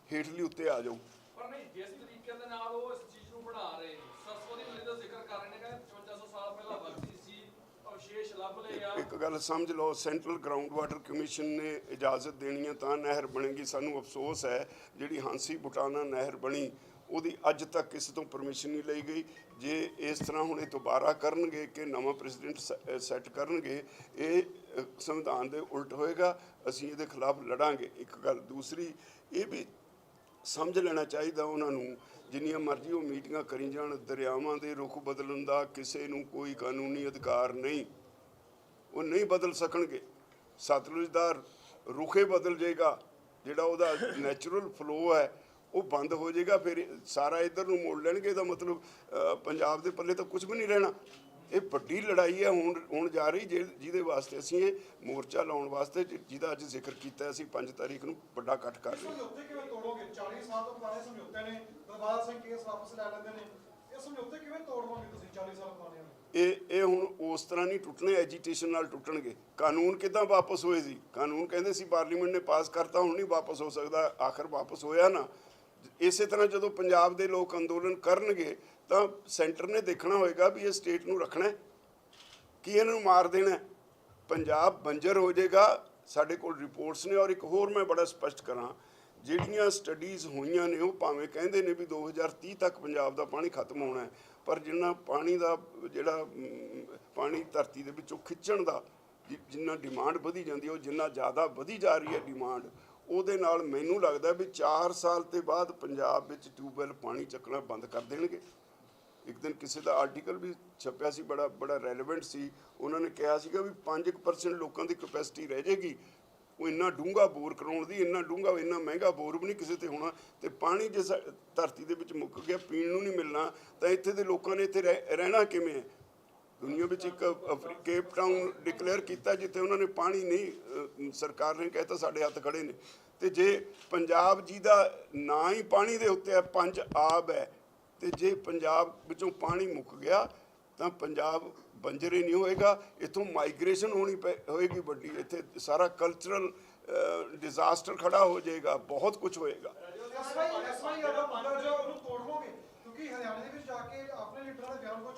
ਹੇਠਲੀ ਉੱਤੇ ਆ ਜਾਓ। ਪਰ ਨਹੀਂ, ਜਿਸ ਤਰੀਕੇ ਦੇ ਨਾਲ ਉਹ ਇਸ ਚੀਜ਼ ਨੂੰ ਬਣਾ ਰਹੇ ਨੇ, ਸਰਸਵਤੀ ਨਦੀ ਦਾ ਜ਼ਿਕਰ ਕਰ ਰਹੇ ਨੇ ਕਿ 5500 ਸਾਲ ਪਹਿਲਾਂ ਵਗਦੀ ਸੀ, ਅਵਸ਼ੇਸ਼ ਲੱਭ ਲਏ ਆ। ਇੱਕ ਗੱਲ ਸਮਝ ਲਓ, ਸੈਂਟਰਲ ਗਰਾਊਂਡ ਵਾਟਰ ਕਮਿਸ਼ਨ ਨੇ ਇਜਾਜ਼ਤ ਦੇਣੀ ਹੈ ਤਾਂ ਨਹਿਰ ਬਣੇਗੀ। ਸਾਨੂੰ ਅਫਸੋਸ ਹੈ ਜਿਹੜੀ ਹਾਂਸੀ ਬੁਟਾਨਾ ਨਹਿਰ ਬਣੀ, ਉਹਦੀ ਅੱਜ ਤੱਕ ਕਿਸੇ ਤੋਂ ਪਰਮਿਸ਼ਨ ਨਹੀਂ ਲਈ ਗਈ। ਜੇ ਇਸ ਤਰ੍ਹਾਂ ਹੁਣ ਇਹ ਦੁਬਾਰਾ ਕਰਨਗੇ ਕਿ ਨਵਾਂ ਪ੍ਰੈਜ਼ੀਡੈਂਟ ਸੈੱਟ ਕਰਨਗੇ, ਇਹ ਸੰਵਿਧਾਨ ਦੇ ਉਲਟ ਹੋਏਗਾ। ਅਸੀਂ ਇਹਦੇ ਖਿਲਾਫ ਲੜਾਂਗੇ। ਇੱਕ ਗੱਲ ਦੂਸਰੀ ਇਹ ਵੀ ਸਮਝ ਲੈਣਾ ਚਾਹੀਦਾ ਉਹਨਾਂ ਨੂੰ, ਜਿੰਨੀਆਂ ਮਰਜ਼ੀ ਉਹ ਮੀਟਿੰਗਾਂ ਕਰੀ ਜਾਣ, ਦਰਿਆਵਾਂ ਦੇ ਰੁਖ ਬਦਲਣ ਦਾ ਕਿਸੇ ਨੂੰ ਕੋਈ ਕਾਨੂੰਨੀ ਅਧਿਕਾਰ ਨਹੀਂ। ਉਹ ਨਹੀਂ ਬਦਲ ਸਕਣਗੇ। ਸਤਲੁਜ ਦਾ ਰੁਖੇ ਬਦਲ ਜਾਏਗਾ, ਜਿਹੜਾ ਉਹਦਾ ਨੈਚੁਰਲ ਫਲੋ ਹੈ ਉਹ ਬੰਦ ਹੋ ਜਾਏਗਾ, ਫਿਰ ਸਾਰਾ ਇੱਧਰ ਨੂੰ ਮੋੜ ਲੈਣਗੇ। ਇਹਦਾ ਮਤਲਬ ਪੰਜਾਬ ਦੇ ਪੱਲੇ ਤਾਂ ਕੁਝ ਵੀ ਨਹੀਂ ਰਹਿਣਾ। ਇਹ ਵੱਡੀ ਲੜਾਈ ਹੈ ਹੁਣ ਜਾ ਰਹੀ, ਜਿਹਦੇ ਵਾਸਤੇ ਅਸੀਂ ਇਹ ਮੋਰਚਾ ਲਾਉਣ ਵਾਸਤੇ, ਜਿਹਦਾ ਅੱਜ ਜ਼ਿਕਰ ਕੀਤਾ, ਅਸੀਂ 5 ਤਾਰੀਖ ਨੂੰ ਵੱਡਾ ਇਕੱਠ ਕਰ ਰਹੇ ਹਾਂ। ਸਮਝੌਤੇ ਕਿਵੇਂ ਤੋੜੋਗੇ? 40 ਸਾਲ ਤੋਂ ਪੁਰਾਣੇ ਸਮਝੌਤੇ ਨੇ, ਦਰਬਾਰਾ ਸਿੰਘ ਕੇਸ ਵਾਪਸ ਲੈ ਲੈਂਦੇ ਨੇ, ਇਹ ਸਮਝੌਤੇ ਕਿਵੇਂ ਤੋੜੋਗੇ ਤੁਸੀਂ 40 ਸਾਲ ਪੁਰਾਣੇ? ਇਹ ਹੁਣ ਉਸ ਤਰ੍ਹਾਂ ਨਹੀਂ ਟੁੱਟਣੇ, ਐਜੀਟੇਸ਼ਨ ਨਾਲ ਟੁੱਟਣਗੇ। ਕਾਨੂੰਨ ਕਿੱਦਾਂ ਵਾਪਸ ਹੋਏ ਸੀ? ਕਾਨੂੰਨ ਕਹਿੰਦੇ ਸੀ ਪਾਰਲੀਮੈਂਟ ਨੇ ਪਾਸ ਕਰਤਾ, ਹੁਣ ਨਹੀਂ ਵਾਪਸ ਹੋ ਸਕਦਾ। ਆਖਰ ਵਾਪਸ ਹੋਇਆ ਨਾ। ਇਸੇ ਤਰ੍ਹਾਂ ਜਦੋਂ ਪੰਜਾਬ ਦੇ ਲੋਕ ਅੰਦੋਲਨ ਕਰਨਗੇ ਤਾਂ ਸੈਂਟਰ ਨੇ ਦੇਖਣਾ ਹੋਏਗਾ ਵੀ ਇਹ ਸਟੇਟ ਨੂੰ ਰੱਖਣਾ ਕਿ ਇਹਨਾਂ ਨੂੰ ਮਾਰ ਦੇਣਾ। ਪੰਜਾਬ ਬੰਜਰ ਹੋ ਜਾਏਗਾ। ਸਾਡੇ ਕੋਲ ਰਿਪੋਰਟਸ ਨੇ। ਔਰ ਇੱਕ ਹੋਰ ਮੈਂ ਬੜਾ ਸਪਸ਼ਟ ਕਰਾਂ, ਜਿਹੜੀਆਂ ਸਟੱਡੀਜ਼ ਹੋਈਆਂ ਨੇ ਉਹ ਭਾਵੇਂ ਕਹਿੰਦੇ ਨੇ ਵੀ 2030 ਤੱਕ ਪੰਜਾਬ ਦਾ ਪਾਣੀ ਖਤਮ ਹੋਣਾ ਹੈ, ਪਰ ਜਿੰਨਾ ਪਾਣੀ ਦਾ ਜਿਹੜਾ ਪਾਣੀ ਧਰਤੀ ਦੇ ਵਿੱਚੋਂ ਖਿੱਚਣ ਦਾ ਜਿੰਨਾ ਡਿਮਾਂਡ ਵਧੀ ਜਾਂਦੀ ਹੈ, ਉਹ ਜਿੰਨਾ ਜ਼ਿਆਦਾ ਵਧੀ ਜਾ ਰਹੀ ਹੈ ਡਿਮਾਂਡ, ਉਹਦੇ ਨਾਲ ਮੈਨੂੰ ਲੱਗਦਾ ਵੀ 4 ਸਾਲ ਤੋਂ ਬਾਅਦ ਪੰਜਾਬ ਵਿੱਚ ਟਿਊਬਵੈੱਲ ਪਾਣੀ ਚੱਕਣਾ ਬੰਦ ਕਰ ਦੇਣਗੇ। ਇੱਕ ਦਿਨ ਕਿਸੇ ਦਾ ਆਰਟੀਕਲ ਵੀ ਛਪਿਆ ਸੀ, ਬੜਾ ਰੈਲੇਵੈਂਟ ਸੀ। ਉਹਨਾਂ ਨੇ ਕਿਹਾ ਸੀਗਾ ਵੀ 5% ਲੋਕਾਂ ਦੀ ਕਪੈਸਿਟੀ ਰਹਿ ਜਾਏਗੀ। ਉਹ ਇੰਨਾ ਡੂੰਘਾ ਬੋਰ ਕਰਾਉਣ ਦੀ, ਇੰਨਾ ਮਹਿੰਗਾ ਬੋਰ ਵੀ ਨਹੀਂ ਕਿਸੇ ਤੇ ਹੋਣਾ। ਤੇ ਪਾਣੀ ਜੇ ਧਰਤੀ ਦੇ ਵਿੱਚ ਮੁੱਕ ਗਿਆ, ਪੀਣ ਨੂੰ ਨਹੀਂ ਮਿਲਣਾ, ਤਾਂ ਇੱਥੇ ਦੇ ਲੋਕਾਂ ਨੇ ਇੱਥੇ ਰਹਿਣਾ ਕਿਵੇਂ ਹੈ? ਦੁਨੀਆ ਵਿੱਚ ਇੱਕ ਕੇਪ ਟਾਊਨ ਡਿਕਲੇਅਰ ਕੀਤਾ ਜਿੱਥੇ ਉਹਨਾਂ ਨੇ ਪਾਣੀ ਨਹੀਂ, ਸਰਕਾਰ ਨੇ ਕਹਿਤਾ ਸਾਡੇ ਹੱਥ ਖੜੇ ਨੇ। ਤੇ ਜੇ ਪੰਜਾਬ ਜੀ ਦਾ ਨਾਂ ਹੀ ਪਾਣੀ ਦੇ ਉੱਤੇ ਹੈ, 5 ਆਬ ਹੈ, ਤੇ ਜੇ ਪੰਜਾਬ ਵਿੱਚੋਂ ਪਾਣੀ ਮੁੱਕ ਗਿਆ ਤਾਂ ਪੰਜਾਬ ਬੰਜਰ ਹੀ ਨਹੀਂ ਹੋਏਗਾ। ਇੱਥੋਂ ਮਾਈਗ੍ਰੇਸ਼ਨ ਹੋਏਗੀ ਵੱਡੀ। ਇੱਥੇ ਸਾਰਾ ਕਲਚਰਲ ਡਿਜ਼ਾਸਟਰ ਖੜਾ ਹੋ ਜਾਏਗਾ, ਬਹੁਤ ਕੁਝ ਹੋਏਗਾ।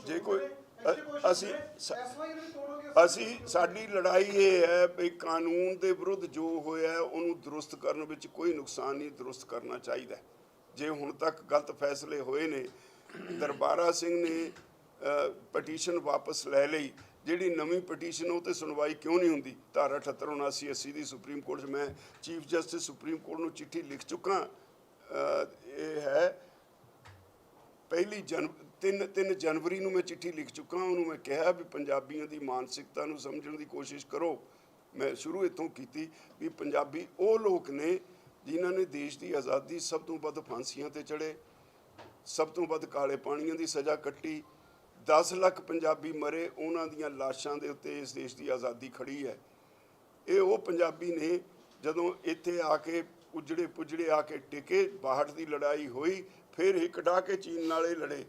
ਜੇ ਕੋਈ ਸਾਡੀ ਲੜਾਈ ਇਹ ਹੈ ਵੀ ਕਾਨੂੰਨ ਦੇ ਵਿਰੁੱਧ ਜੋ ਹੋਇਆ ਉਹਨੂੰ ਦਰੁਸਤ ਕਰਨ ਵਿੱਚ ਕੋਈ ਨੁਕਸਾਨ ਨਹੀਂ, ਦਰੁਸਤ ਕਰਨਾ ਚਾਹੀਦਾ। ਜੇ ਹੁਣ ਤੱਕ ਗਲਤ ਫੈਸਲੇ ਹੋਏ ਨੇ, ਦਰਬਾਰਾ ਸਿੰਘ ਨੇ ਪਟੀਸ਼ਨ ਵਾਪਸ ਲੈ ਲਈ, ਜਿਹੜੀ ਨਵੀਂ ਪਟੀਸ਼ਨ ਉਹ ਤੇ ਸੁਣਵਾਈ ਕਿਉਂ ਨਹੀਂ ਹੁੰਦੀ? ਧਾਰਾ 78 79 80 ਦੀ ਸੁਪਰੀਮ ਕੋਰਟ 'ਚ ਮੈਂ ਚੀਫ ਜਸਟਿਸ ਸੁਪਰੀਮ ਕੋਰਟ ਨੂੰ ਚਿੱਠੀ ਲਿਖ ਚੁੱਕਾ। ਇਹ ਹੈ 3 ਜਨਵਰੀ ਨੂੰ ਮੈਂ ਚਿੱਠੀ ਲਿਖ ਚੁੱਕਾ। ਉਹਨੂੰ ਮੈਂ ਕਿਹਾ ਵੀ ਪੰਜਾਬੀਆਂ ਦੀ ਮਾਨਸਿਕਤਾ ਨੂੰ ਸਮਝਣ ਦੀ ਕੋਸ਼ਿਸ਼ ਕਰੋ। ਮੈਂ ਸ਼ੁਰੂ ਇੱਥੋਂ ਕੀਤੀ ਵੀ ਪੰਜਾਬੀ ਉਹ ਲੋਕ ਨੇ ਜਿਨ੍ਹਾਂ ਨੇ ਦੇਸ਼ ਦੀ ਆਜ਼ਾਦੀ ਸਭ ਤੋਂ ਵੱਧ ਫਾਂਸੀਆਂ ਤੇ ਚੜ੍ਹੇ, ਸਭ ਤੋਂ ਵੱਧ ਕਾਲੇ ਪਾਣੀਆਂ ਦੀ ਸਜ਼ਾ ਕੱਟੀ। 10 ਲੱਖ ਪੰਜਾਬੀ ਮਰੇ, ਉਹਨਾਂ ਦੀਆਂ ਲਾਸ਼ਾਂ ਦੇ ਉੱਤੇ ਇਸ ਦੇਸ਼ ਦੀ ਆਜ਼ਾਦੀ ਖੜੀ ਹੈ। ਇਹ ਉਹ ਪੰਜਾਬੀ ਨੇ ਜਦੋਂ ਇੱਥੇ ਆ ਕੇ ਪੁੱਜੜੇ ਆ ਕੇ ਟਿਕੇ, 62 ਦੀ ਲੜਾਈ ਹੋਈ, ਫਿਰ ਹਿੱਕ ਢਾ ਕੇ ਚੀਨ ਨਾਲੇ ਲੜੇ।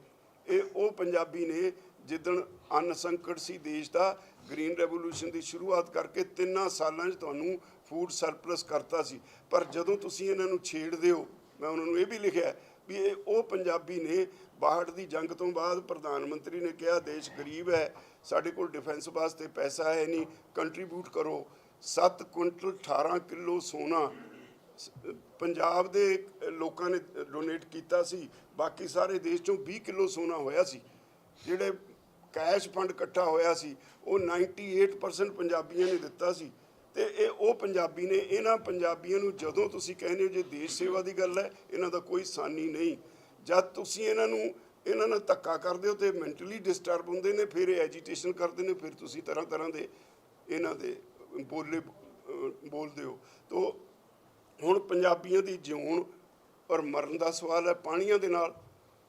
ਇਹ ਉਹ ਪੰਜਾਬੀ ਨੇ ਜਿੱਦਣ ਅੰਨ ਸੰਕਟ ਸੀ ਦੇਸ਼ ਦਾ, ਗ੍ਰੀਨ ਰੈਵੋਲੂਸ਼ਨ ਦੀ ਸ਼ੁਰੂਆਤ ਕਰਕੇ 3 ਸਾਲਾਂ 'ਚ ਤੁਹਾਨੂੰ ਫੂਡ ਸਰਪਲਸ ਕਰਤਾ ਸੀ। ਪਰ ਜਦੋਂ ਤੁਸੀਂ ਇਹਨਾਂ ਨੂੰ ਛੇੜਦੇ ਹੋ, ਮੈਂ ਉਹਨਾਂ ਨੂੰ ਇਹ ਵੀ ਲਿਖਿਆ ਵੀ ਇਹ ਉਹ ਪੰਜਾਬੀ ਨੇ 62 ਦੀ ਜੰਗ ਤੋਂ ਬਾਅਦ ਪ੍ਰਧਾਨ ਮੰਤਰੀ ਨੇ ਕਿਹਾ ਦੇਸ਼ ਗਰੀਬ ਹੈ, ਸਾਡੇ ਕੋਲ ਡਿਫੈਂਸ ਵਾਸਤੇ ਪੈਸਾ ਹੈ ਨਹੀਂ, ਕੰਟਰੀਬਿਊਟ ਕਰੋ। 7 ਕੁਇੰਟਲ 18 ਕਿਲੋ ਸੋਨਾ ਪੰਜਾਬ ਦੇ ਲੋਕਾਂ ਨੇ ਡੋਨੇਟ ਕੀਤਾ ਸੀ। ਬਾਕੀ ਸਾਰੇ ਦੇਸ਼ 'ਚੋਂ 20 ਕਿਲੋ ਸੋਨਾ ਹੋਇਆ ਸੀ। ਜਿਹੜੇ ਕੈਸ਼ ਫੰਡ ਇਕੱਠਾ ਹੋਇਆ ਸੀ ਉਹ 98% ਪੰਜਾਬੀਆਂ ਨੇ ਦਿੱਤਾ ਸੀ। ਤੇ ਇਹ ਉਹ ਪੰਜਾਬੀ ਨੇ। ਇਹਨਾਂ ਪੰਜਾਬੀਆਂ ਨੂੰ ਜਦੋਂ ਤੁਸੀਂ ਕਹਿੰਦੇ ਹੋ ਜੇ ਦੇਸ਼ ਸੇਵਾ ਦੀ ਗੱਲ ਹੈ, ਇਹਨਾਂ ਦਾ ਕੋਈ ਸਾਨੀ ਨਹੀਂ। ਜਦ ਤੁਸੀਂ ਇਹਨਾਂ ਨਾਲ ਧੱਕਾ ਕਰਦੇ ਹੋ ਤੇ ਮੈਂਟਲੀ ਡਿਸਟਰਬ ਹੁੰਦੇ ਨੇ, ਫਿਰ ਇਹ ਐਜੀਟੇਸ਼ਨ ਕਰਦੇ ਨੇ, ਫਿਰ ਤੁਸੀਂ ਤਰ੍ਹਾਂ ਦੇ ਇਹਨਾਂ ਦੇ ਬੋਲਦੇ ਹੋ। ਤੋ ਹੁਣ ਪੰਜਾਬੀਆਂ ਦੀ ਜਿਉਣ ਔਰ ਮਰਨ ਦਾ ਸਵਾਲ ਹੈ ਪਾਣੀਆਂ ਦੇ ਨਾਲ।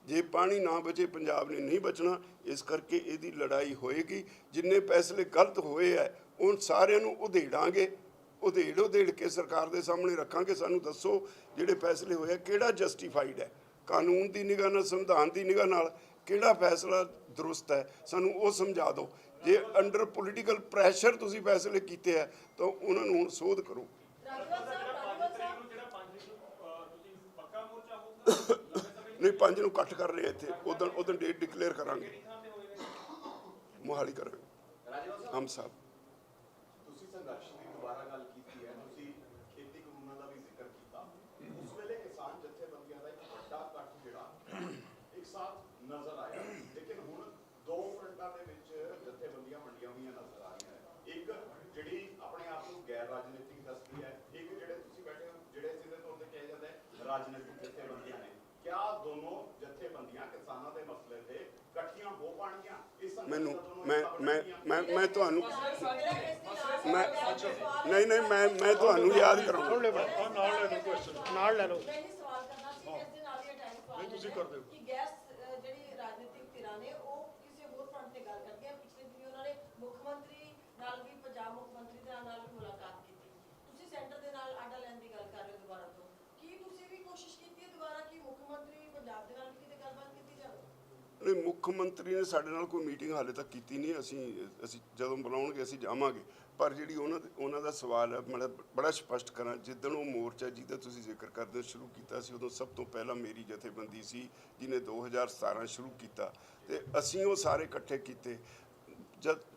ਜੇ ਪਾਣੀ ਨਾ ਬਚੇ ਪੰਜਾਬ ਨੇ ਨਹੀਂ ਬਚਣਾ। ਇਸ ਕਰਕੇ ਇਹਦੀ ਲੜਾਈ ਹੋਏਗੀ। ਜਿੰਨੇ ਫੈਸਲੇ ਗਲਤ ਹੋਏ ਹੈ ਉਹ ਸਾਰਿਆਂ ਨੂੰ ਉਧੇੜਾਂਗੇ, ਉਧੇੜ ਕੇ ਸਰਕਾਰ ਦੇ ਸਾਹਮਣੇ ਰੱਖਾਂਗੇ। ਸਾਨੂੰ ਦੱਸੋ ਜਿਹੜੇ ਫੈਸਲੇ ਹੋਏ ਕਿਹੜਾ ਜਸਟੀਫਾਈਡ ਹੈ, ਕਾਨੂੰਨ ਦੀ ਨਿਗਾਹ ਨਾਲ, ਸੰਵਿਧਾਨ ਦੀ ਨਿਗਾਹ ਨਾਲ ਕਿਹੜਾ ਫੈਸਲਾ ਦਰੁਸਤ ਹੈ, ਸਾਨੂੰ ਉਹ ਸਮਝਾ ਦਿਓ। ਜੇ ਅੰਡਰ ਪੋਲੀਟੀਕਲ ਪ੍ਰੈਸ਼ਰ ਤੁਸੀਂ ਫੈਸਲੇ ਕੀਤੇ ਹੈ ਤਾਂ ਉਹਨਾਂ ਨੂੰ ਹੁਣ ਸੋਧ ਕਰੋ। ਨਹੀਂ 5 ਨੂੰ ਇਕੱਠ ਕਰ ਰਹੇ ਇੱਥੇ, ਉਦੋਂ ਡੇਟ ਡਿਕਲੇਅਰ ਕਰਾਂਗੇ, ਮੋਹਾਲੀ ਕਰਾਂਗੇ। ਹਮ ਸਾਹਿਬ ਤੁਸੀਂ ਸੰਘਰਸ਼ ਦੀ ਦੁਬਾਰਾ ਗੱਲ ਕੀਤੀ ਹੈ, ਤੁਸੀਂ ਖੇਤੀ ਕਾਨੂੰਨਾਂ ਦਾ ਵੀ ਜ਼ਿਕਰ ਕੀਤਾ। ਉਸ ਵੇਲੇ ਕਿਸਾਨ ਜਥੇਬੰਦੀਆਂ ਦਾ ਇੱਕ ਵੱਡਾ ਇਕੱਠ ਜਿਹੜਾ ਇੱਕ ਸਾਥ ਨਜ਼ਰ ਆਇਆ, ਲੇਕਿਨ ਹੁਣ 2 ਫਰੰਟਾਂ ਦੇ ਵਿੱਚ ਜਥੇਬੰਦੀਆਂ ਵੰਡੀਆਂ ਹੋਈਆਂ ਨਜ਼ਰ ਆ ਰਹੀਆਂ ਨੇ। ਇੱਕ ਜਿਹੜੀ ਆਪਣੇ ਆਪ ਨੂੰ ਗੈਰ ਰਾਜਨੀਤਿਕ ਦੱਸਦੀ ਹੈ, ਇੱਕ ਜਿਹੜੇ ਤੁਸੀਂ ਬੈਠੇ ਹੋ ਜਿਹੜੇ ਸਿੱਧੇ ਤੌਰ ਤੇ ਕਿਹਾ ਜਾਂਦਾ ਹੈ ਰਾਜਨੀਤਿਕ ਜਥੇਬੰਦੀਆਂ ਨੇ। ਕਿਆ ਦੋਨੋਂ ਜਥੇਬੰਦੀਆਂ ਕਿਸਾਨਾਂ ਦੇ ਮਸਲੇ ਤੇ ਇਕੱਠੀਆਂ ਹੋ ਪਾਣਗੀਆਂ? ਇਸ ਮੈਨੂੰ ਮੈਂ ਤੁਹਾਨੂੰ ਮੈਂ ਤੁਹਾਨੂੰ ਯਾਦ ਕਰਾਉਂਗਾ। ਨਾਲ ਲੈ ਲਓ। ਨਹੀਂ ਤੁਸੀਂ ਕਰਦੇ ਹੋ। ਕਿ ਗੈਸ ਜਿਹੜੀ ਰਾਜਨੀਤਿਕ ਧਿਰਾਂ ਨੇ ਉਹ ਕਿਸੇ ਹੋਰ ਫਰੰਟ ਤੇ ਗੱਲ ਕਰਦੀਆਂ। ਪਿਛਲੇ ਦਿਨੀ ਉਹਨਾਂ ਨੇ ਮੁੱਖ ਮੰਤਰੀ ਨਾਲ ਵੀ, ਪੰਜਾਬ ਮੁੱਖ ਮੰਤਰੀ ਦੇ ਨਾਲ ਵੀ ਮੁਲਾਕਾਤ ਕੀਤੀ। ਤੁਸੀਂ ਸੈਂਟਰ ਦੇ ਨਾਲ ਆਡਾ ਲੈਣ ਦੀ ਗੱਲ ਕਰ ਰਹੇ ਹੋ ਦੁਬਾਰਾ ਤੋਂ। ਕੀ ਤੁਸੀਂ ਵੀ ਕੋਸ਼ਿਸ਼ ਕੀਤੀ ਹੈ ਦੁਬਾਰਾ ਕਿ ਮੁੱਖ ਮੰਤਰੀ ਪੰਜਾਬ ਦੇ ਨਾਲ ਵੀ ਕਿਤੇ ਗੱਲਬਾਤ ਕੀਤੀ ਜਾਵੇ? ਨਹੀਂ, ਮੁੱਖ ਮੰਤਰੀ ਨੇ ਸਾਡੇ ਨਾਲ ਕੋਈ ਮੀਟਿੰਗ ਹਾਲੇ ਤੱਕ ਕੀਤੀ ਨਹੀਂ। ਅਸੀਂ ਜਦੋਂ ਬੁਲਾਉਣਗੇ ਅਸੀਂ ਜਾਵਾਂਗੇ। ਪਰ ਜਿਹੜੀ ਉਹਨਾਂ ਦਾ ਸਵਾਲ ਹੈ ਮੈਂ ਬੜਾ ਸਪਸ਼ਟ ਕਰਾਂ, ਜਿੱਦਣ ਉਹ ਮੋਰਚਾ ਜਿਹਦਾ ਤੁਸੀਂ ਜ਼ਿਕਰ ਕਰਦੇ ਸ਼ੁਰੂ ਕੀਤਾ ਸੀ, ਉਦੋਂ ਸਭ ਤੋਂ ਪਹਿਲਾਂ ਮੇਰੀ ਜਥੇਬੰਦੀ ਸੀ ਜਿਹਨੇ 2017 ਸ਼ੁਰੂ ਕੀਤਾ ਤੇ ਅਸੀਂ ਉਹ ਸਾਰੇ ਇਕੱਠੇ ਕੀਤੇ।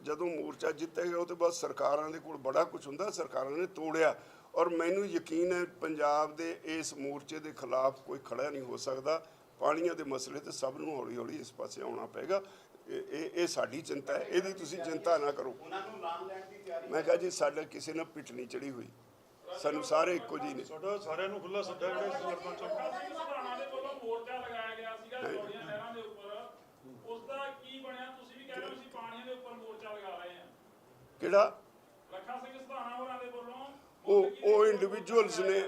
ਜਦੋਂ ਮੋਰਚਾ ਜਿੱਤਿਆ ਗਿਆ ਉਹ ਤੋਂ ਬਾਅਦ ਸਰਕਾਰਾਂ ਦੇ ਕੋਲ ਬੜਾ ਕੁਝ ਹੁੰਦਾ, ਸਰਕਾਰਾਂ ਨੇ ਤੋੜਿਆ। ਔਰ ਮੈਨੂੰ ਯਕੀਨ ਹੈ ਪੰਜਾਬ ਦੇ ਇਸ ਮੋਰਚੇ ਦੇ ਖਿਲਾਫ ਕੋਈ ਖੜਾ ਨਹੀਂ ਹੋ ਸਕਦਾ। ਪਾਣੀਆਂ ਦੇ ਮਸਲੇ ਤੇ ਸਭ ਨੂੰ ਹੌਲੀ ਹੌਲੀ ਇਸ ਪਾਸੇ ਆਉਣਾ ਪਏਗਾ। ਇਹ ਸਾਡੀ ਚਿੰਤਾ ਹੈ, ਇਹਦੀ ਤੁਸੀਂ ਚਿੰਤਾ ਨਾ ਕਰੋ। ਉਹਨਾਂ ਨੂੰ ਲਾਣ ਲੈਣ ਦੀ ਤਿਆਰੀ ਮੈਂ ਕਿਹਾ ਜੀ ਸਾਡਾ ਕਿਸੇ ਨਾਲ ਪਿੱਠ ਨਹੀਂ ਚੜੀ ਹੋਈ, ਸਾਨੂੰ ਸਾਰੇ ਇੱਕੋ ਜਿਹੇ ਨੇ। ਸਾਡਾ ਸਾਰਿਆਂ ਨੂੰ ਖੁੱਲਾ ਸੱਦਾ ਜਿਹੜੇ ਸਰਪੰਚ ਪ੍ਰਧਾਨਾਂ ਦੇ ਵੱਲੋਂ ਮੋਰਚਾ ਲਗਾਇਆ ਗਿਆ ਸੀਗਾ ਜੋੜੀਆਂ ਨਹਿਰਾਂ ਦੇ ਉੱਪਰ, ਉਸ ਦਾ ਕੀ ਬਣਿਆ? ਤੁਸੀਂ ਵੀ ਕਹਿ ਰਹੇ ਹੋ ਅਸੀਂ ਪਾਣੀਆਂ ਦੇ ਉੱਪਰ ਮੋਰਚਾ ਲਗਾ ਰਹੇ ਹਾਂ। ਕਿਹੜਾ? ਲੱਖਾ ਸਿੰਘ ਸਧਾਣਾ ਹੋਰਾਂ ਦੇ ਵੱਲੋਂ ਉਹ ਇੰਡੀਵਿਜੂਅਲਸ ਨੇ,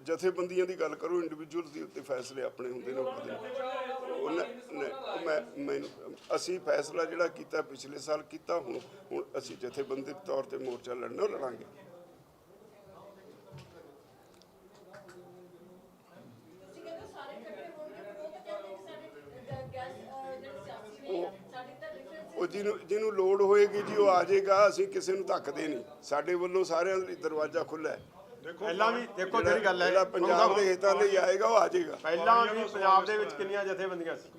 ਜਥੇਬੰਦੀਆਂ ਦੀ ਗੱਲ ਕਰੋ, ਇੰਡੀਵਿਜੂਅਲਸ ਦੇ ਉੱਤੇ ਫੈਸਲੇ ਆਪਣੇ ਹੁੰਦੇ ਨੇ। ਅਸੀਂ ਫੈਸਲਾ ਜਿਹੜਾ ਕੀਤਾ ਪਿਛਲੇ ਸਾਲ ਕੀਤਾ, ਹੁਣ ਅਸੀਂ ਜਥੇਬੰਦਕ ਤੌਰ ਤੇ ਮੋਰਚਾ ਲੜਾਂਗੇ। ਤੁਸੀਂ ਕਹਿੰਦੇ ਸਾਰੇ ਇਕੱਠੇ ਹੋਣਗੇ, ਪਰ ਉਹ ਤਾਂ ਕਹਿੰਦੇ ਕਿ ਸਾਡੇ ਗੈਸ ਜਿਹੜੇ ਸਿਆਸੀ ਨੇ ਸਾਡੇ ਤਾਂ ਡਿਫਰੈਂਸ ਉਹ ਜਿਹਨੂੰ ਲੋੜ ਹੋਏਗੀ ਜੀ ਉਹ ਆ ਜਾਏਗਾ। ਅਸੀਂ ਕਿਸੇ ਨੂੰ ਧੱਕਦੇ ਨਹੀਂ, ਸਾਡੇ ਵੱਲੋਂ ਸਾਰਿਆਂ ਲਈ ਦਰਵਾਜ਼ਾ ਖੁੱਲ੍ਹਾ ਹੈ। ਪਹਿਲਾਂ ਵੀ ਦੇਖੋ ਜਿਹੜੀ ਗੱਲ ਹੈ, ਜਿਹੜਾ ਪੰਜਾਬ ਦੇ ਹਿੱਤਾਂ ਲਈ ਆਏਗਾ ਉਹ ਆ ਜਾਏਗਾ। ਪਹਿਲਾਂ ਵੀ ਪੰਜਾਬ ਦੇ ਵਿੱਚ ਕਿੰਨੀਆਂ ਜਥੇਬੰਦੀਆਂ ਸੀ,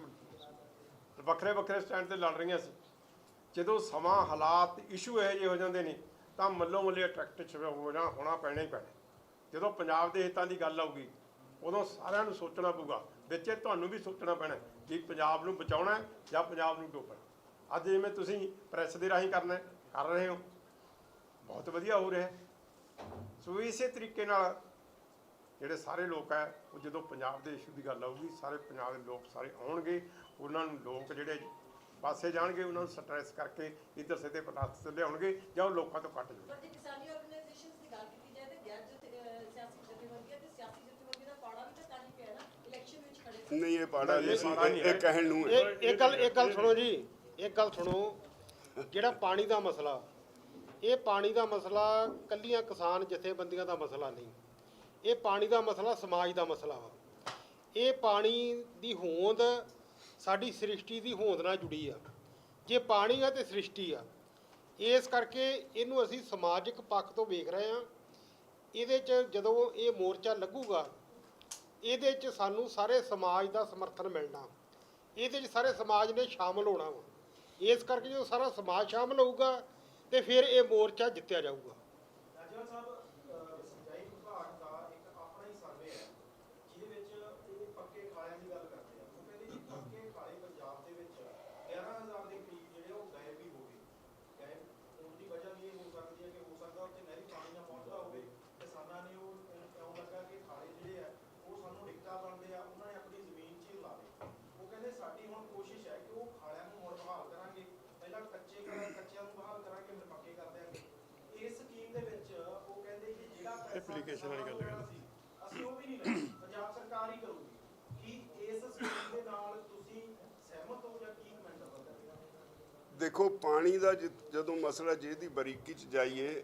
ਵੱਖਰੇ ਵੱਖਰੇ ਸਟੈਂਡ ਤੇ ਲੜ ਰਹੀਆਂ ਸੀ। ਜਦੋਂ ਸਮਾਂ ਹਾਲਾਤ ਇਸ਼ੂ ਇਹੋ ਜਿਹੇ ਹੋ ਜਾਂਦੇ ਨੇ ਤਾਂ ਮੱਲੋ ਮੱਲੇ ਅਟਰੈਕਟ ਹੋਣਾ ਪੈਣਾ ਹੀ ਪੈਣਾ। ਜਦੋਂ ਪੰਜਾਬ ਦੇ ਹਿੱਤਾਂ ਦੀ ਗੱਲ ਆਊਗੀ ਉਦੋਂ ਸਾਰਿਆਂ ਨੂੰ ਸੋਚਣਾ ਪਊਗਾ, ਵਿੱਚ ਤੁਹਾਨੂੰ ਵੀ ਸੋਚਣਾ ਪੈਣਾ ਕਿ ਪੰਜਾਬ ਨੂੰ ਬਚਾਉਣਾ ਜਾਂ ਪੰਜਾਬ ਨੂੰ ਡੋਬਣਾ। ਅੱਜ ਜਿਵੇਂ ਤੁਸੀਂ ਪ੍ਰੈਸ ਦੇ ਰਾਹੀਂ ਕਰ ਰਹੇ ਹੋ, ਬਹੁਤ ਵਧੀਆ ਹੋ ਰਿਹਾ। ਸੋ ਇਸੇ ਤਰੀਕੇ ਨਾਲ ਜਿਹੜੇ ਸਾਰੇ ਲੋਕ ਹੈ ਉਹ ਜਦੋਂ ਪੰਜਾਬ ਦੇ ਇਸ਼ੂ ਦੀ ਗੱਲ ਆਊਗੀ, ਸਾਰੇ ਪੰਜਾਬ ਦੇ ਲੋਕ ਸਾਰੇ ਆਉਣਗੇ, ਉਹਨਾਂ ਨੂੰ ਲੋਕ ਜਿਹੜੇ ਪਾਸੇ ਜਾਣਗੇ, ਉਹਨਾਂ ਨੂੰ ਸਟ੍ਰੈਸ ਕਰਕੇ ਇੱਧਰ ਸਿੱਧੇ ਪਲਾਸ ਤੇ ਲਿਆਉਣਗੇ ਜਾਂ ਉਹ ਲੋਕਾਂ ਤੋਂ ਕੱਟ ਜਾਣਗੇ। ਪਰ ਜੇ ਕਿਸਾਨੀ ਆਰਗੇਨਾਈਜੇਸ਼ਨਸ ਦੀ ਗੱਲ ਕੀਤੀ ਜਾਏ ਤੇ ਗੈਰ ਸਿਆਸੀ ਜਥੇਬੰਦੀਆਂ ਤੇ ਸਿਆਸੀ ਜਥੇਬੰਦੀਆਂ ਦਾ ਪਾੜਾ ਵੀ ਤਾਂ ਹੀ ਪਿਆ ਨਾ, ਇਲੈਕਸ਼ਨ ਵਿੱਚ ਖੜੇ ਸੀ। ਨਹੀਂ, ਇਹ ਪਾੜਾ ਨਹੀਂ ਸੀ, ਇਹ ਕਹਿਣ ਨੂੰ ਇੱਕ ਗੱਲ ਸੁਣੋ ਜੀ, ਇੱਕ ਗੱਲ ਸੁਣੋ। ਜਿਹੜਾ ਪਾਣੀ ਦਾ ਮਸਲਾ, ਇਹ ਪਾਣੀ ਦਾ ਮਸਲਾ ਕੱਲੀਆਂ ਕਿਸਾਨ ਜਥੇਬੰਦੀਆਂ ਦਾ ਮਸਲਾ ਨਹੀਂ, ਇਹ ਪਾਣੀ ਦਾ ਮਸਲਾ ਸਮਾਜ ਦਾ ਮਸਲਾ ਵਾ। ਇਹ ਪਾਣੀ ਦੀ ਹੋਂਦ ਸਾਡੀ ਸ੍ਰਿਸ਼ਟੀ ਦੀ ਹੋਂਦ ਨਾਲ ਜੁੜੀ ਆ। ਜੇ ਪਾਣੀ ਆ ਤੇ ਸ੍ਰਿਸ਼ਟੀ ਆ, ਇਸ ਕਰਕੇ ਇਹਨੂੰ ਅਸੀਂ ਸਮਾਜਿਕ ਪੱਖ ਤੋਂ ਵੇਖ ਰਹੇ ਹਾਂ। ਇਹਦੇ 'ਚ ਜਦੋਂ ਇਹ ਮੋਰਚਾ ਲੱਗੂਗਾ, ਇਹਦੇ 'ਚ ਸਾਨੂੰ ਸਾਰੇ ਸਮਾਜ ਦਾ ਸਮਰਥਨ ਮਿਲਣਾ, ਇਹਦੇ 'ਚ ਸਾਰੇ ਸਮਾਜ ਨੇ ਸ਼ਾਮਲ ਹੋਣਾ ਵਾ। ਇਸ ਕਰਕੇ ਜਦੋਂ ਸਾਰਾ ਸਮਾਜ ਸ਼ਾਮਲ ਹੋਊਗਾ ਤੇ ਫਿਰ ਇਹ ਮੋਰਚਾ ਜਿੱਤਿਆ ਜਾਊਗਾ। ਰਾਜਾ ਸਾਹਿਬ, ਸਿੰਜਾਈ ਵਿਭਾਗ ਦਾ ਇੱਕ ਆਪਣਾ ਹੀ ਸਰਵੇ ਹੈ ਜਿਹਦੇ ਵਿੱਚ ਇਹ ਪੱਕੇ ਖਾਲਿਆਂ ਦੀ ਗੱਲ ਕਰਦੇ ਆ। ਉਹ ਕਹਿੰਦੇ ਜੀ ਪੱਕੇ ਖਾਲੇ ਪੰਜਾਬ ਦੇ ਵਿੱਚ 11,000 ਦੇ ਕਰੀਬ ਜਿਹੜੇ ਉਹ ਗਾਇਬ ਵੀ ਹੋ ਗਏ। ਗਾਇਬ ਹੋਣ ਦੀ ਵਜ੍ਹਾ ਵੀ ਇਹ ਹੋ ਸਕਦੀ ਹੈ ਕਿ ਹੋ ਸਕਦਾ ਉੱਥੇ ਨਹਿਰੀ ਪਾਣੀ ਨਾ ਪਹੁੰਚਦਾ ਹੋਵੇ, ਕਿਸਾਨਾਂ ਨੇ ਉਹ ਕਿਉਂ ਲੱਗਾ ਕਿ ਖਾਲੇ ਜਿਹੜੇ ਆ ਉਹ ਸਾਨੂੰ ਡਿੱਕਾ ਬਣਦੇ ਆ, ਉਹਨਾਂ ਨੇ ਆਪਣੀ ਜ਼ਮੀਨ 'ਚ ਹੀ ਲਾ ਲਏ। ਉਹ ਕਹਿੰਦੇ ਸਾਡੀ ਹੁਣ ਕੋਸ਼ਿਸ਼ ਹੈ ਕਿ ਉਹ ਖਾਲਿਆਂ ਨੂੰ ਮੁੜ ਬਹਾਲ ਕਰਾਂਗੇ, ਪਹਿਲਾਂ ਕੱਚਿਆਂ ਨੂੰ ਬਹਾਲ ਕਰਾਂਗੇ, ਫਿਰ ਪੱਕੇ ਕਰ ਦਿਆਂਗੇ। ਇਸ ਸਕੀਮ ਦੇ ਵਿੱਚ ਉਹ ਕਹਿੰਦੇ ਕਿ ਜਿਹੜਾ ਐਪਲੀਕੇਸ਼ਨ ਵਾਲੀ ਗੱਲ ਕਰਦੇ ਅਸੀਂ ਉਹ ਵੀ ਨਹੀਂ ਲੈਣਾ, ਪੰਜਾਬ ਸਰਕਾਰ ਹੀ ਕਰੂਗੀ। ਕੀ ਇਸ ਸਕੀਮ ਦੇ ਨਾਲ ਤੁਸੀਂ ਸਹਿਮਤ ਹੋ ਜਾਂ ਕੀ ਕਮੈਂਟ ਕਰਦੇ? ਦੇਖੋ, ਪਾਣੀ ਦਾ ਜਦੋਂ ਮਸਲਾ ਜਿਹਦੀ ਬਰੀਕੀ 'ਚ ਜਾਈਏ,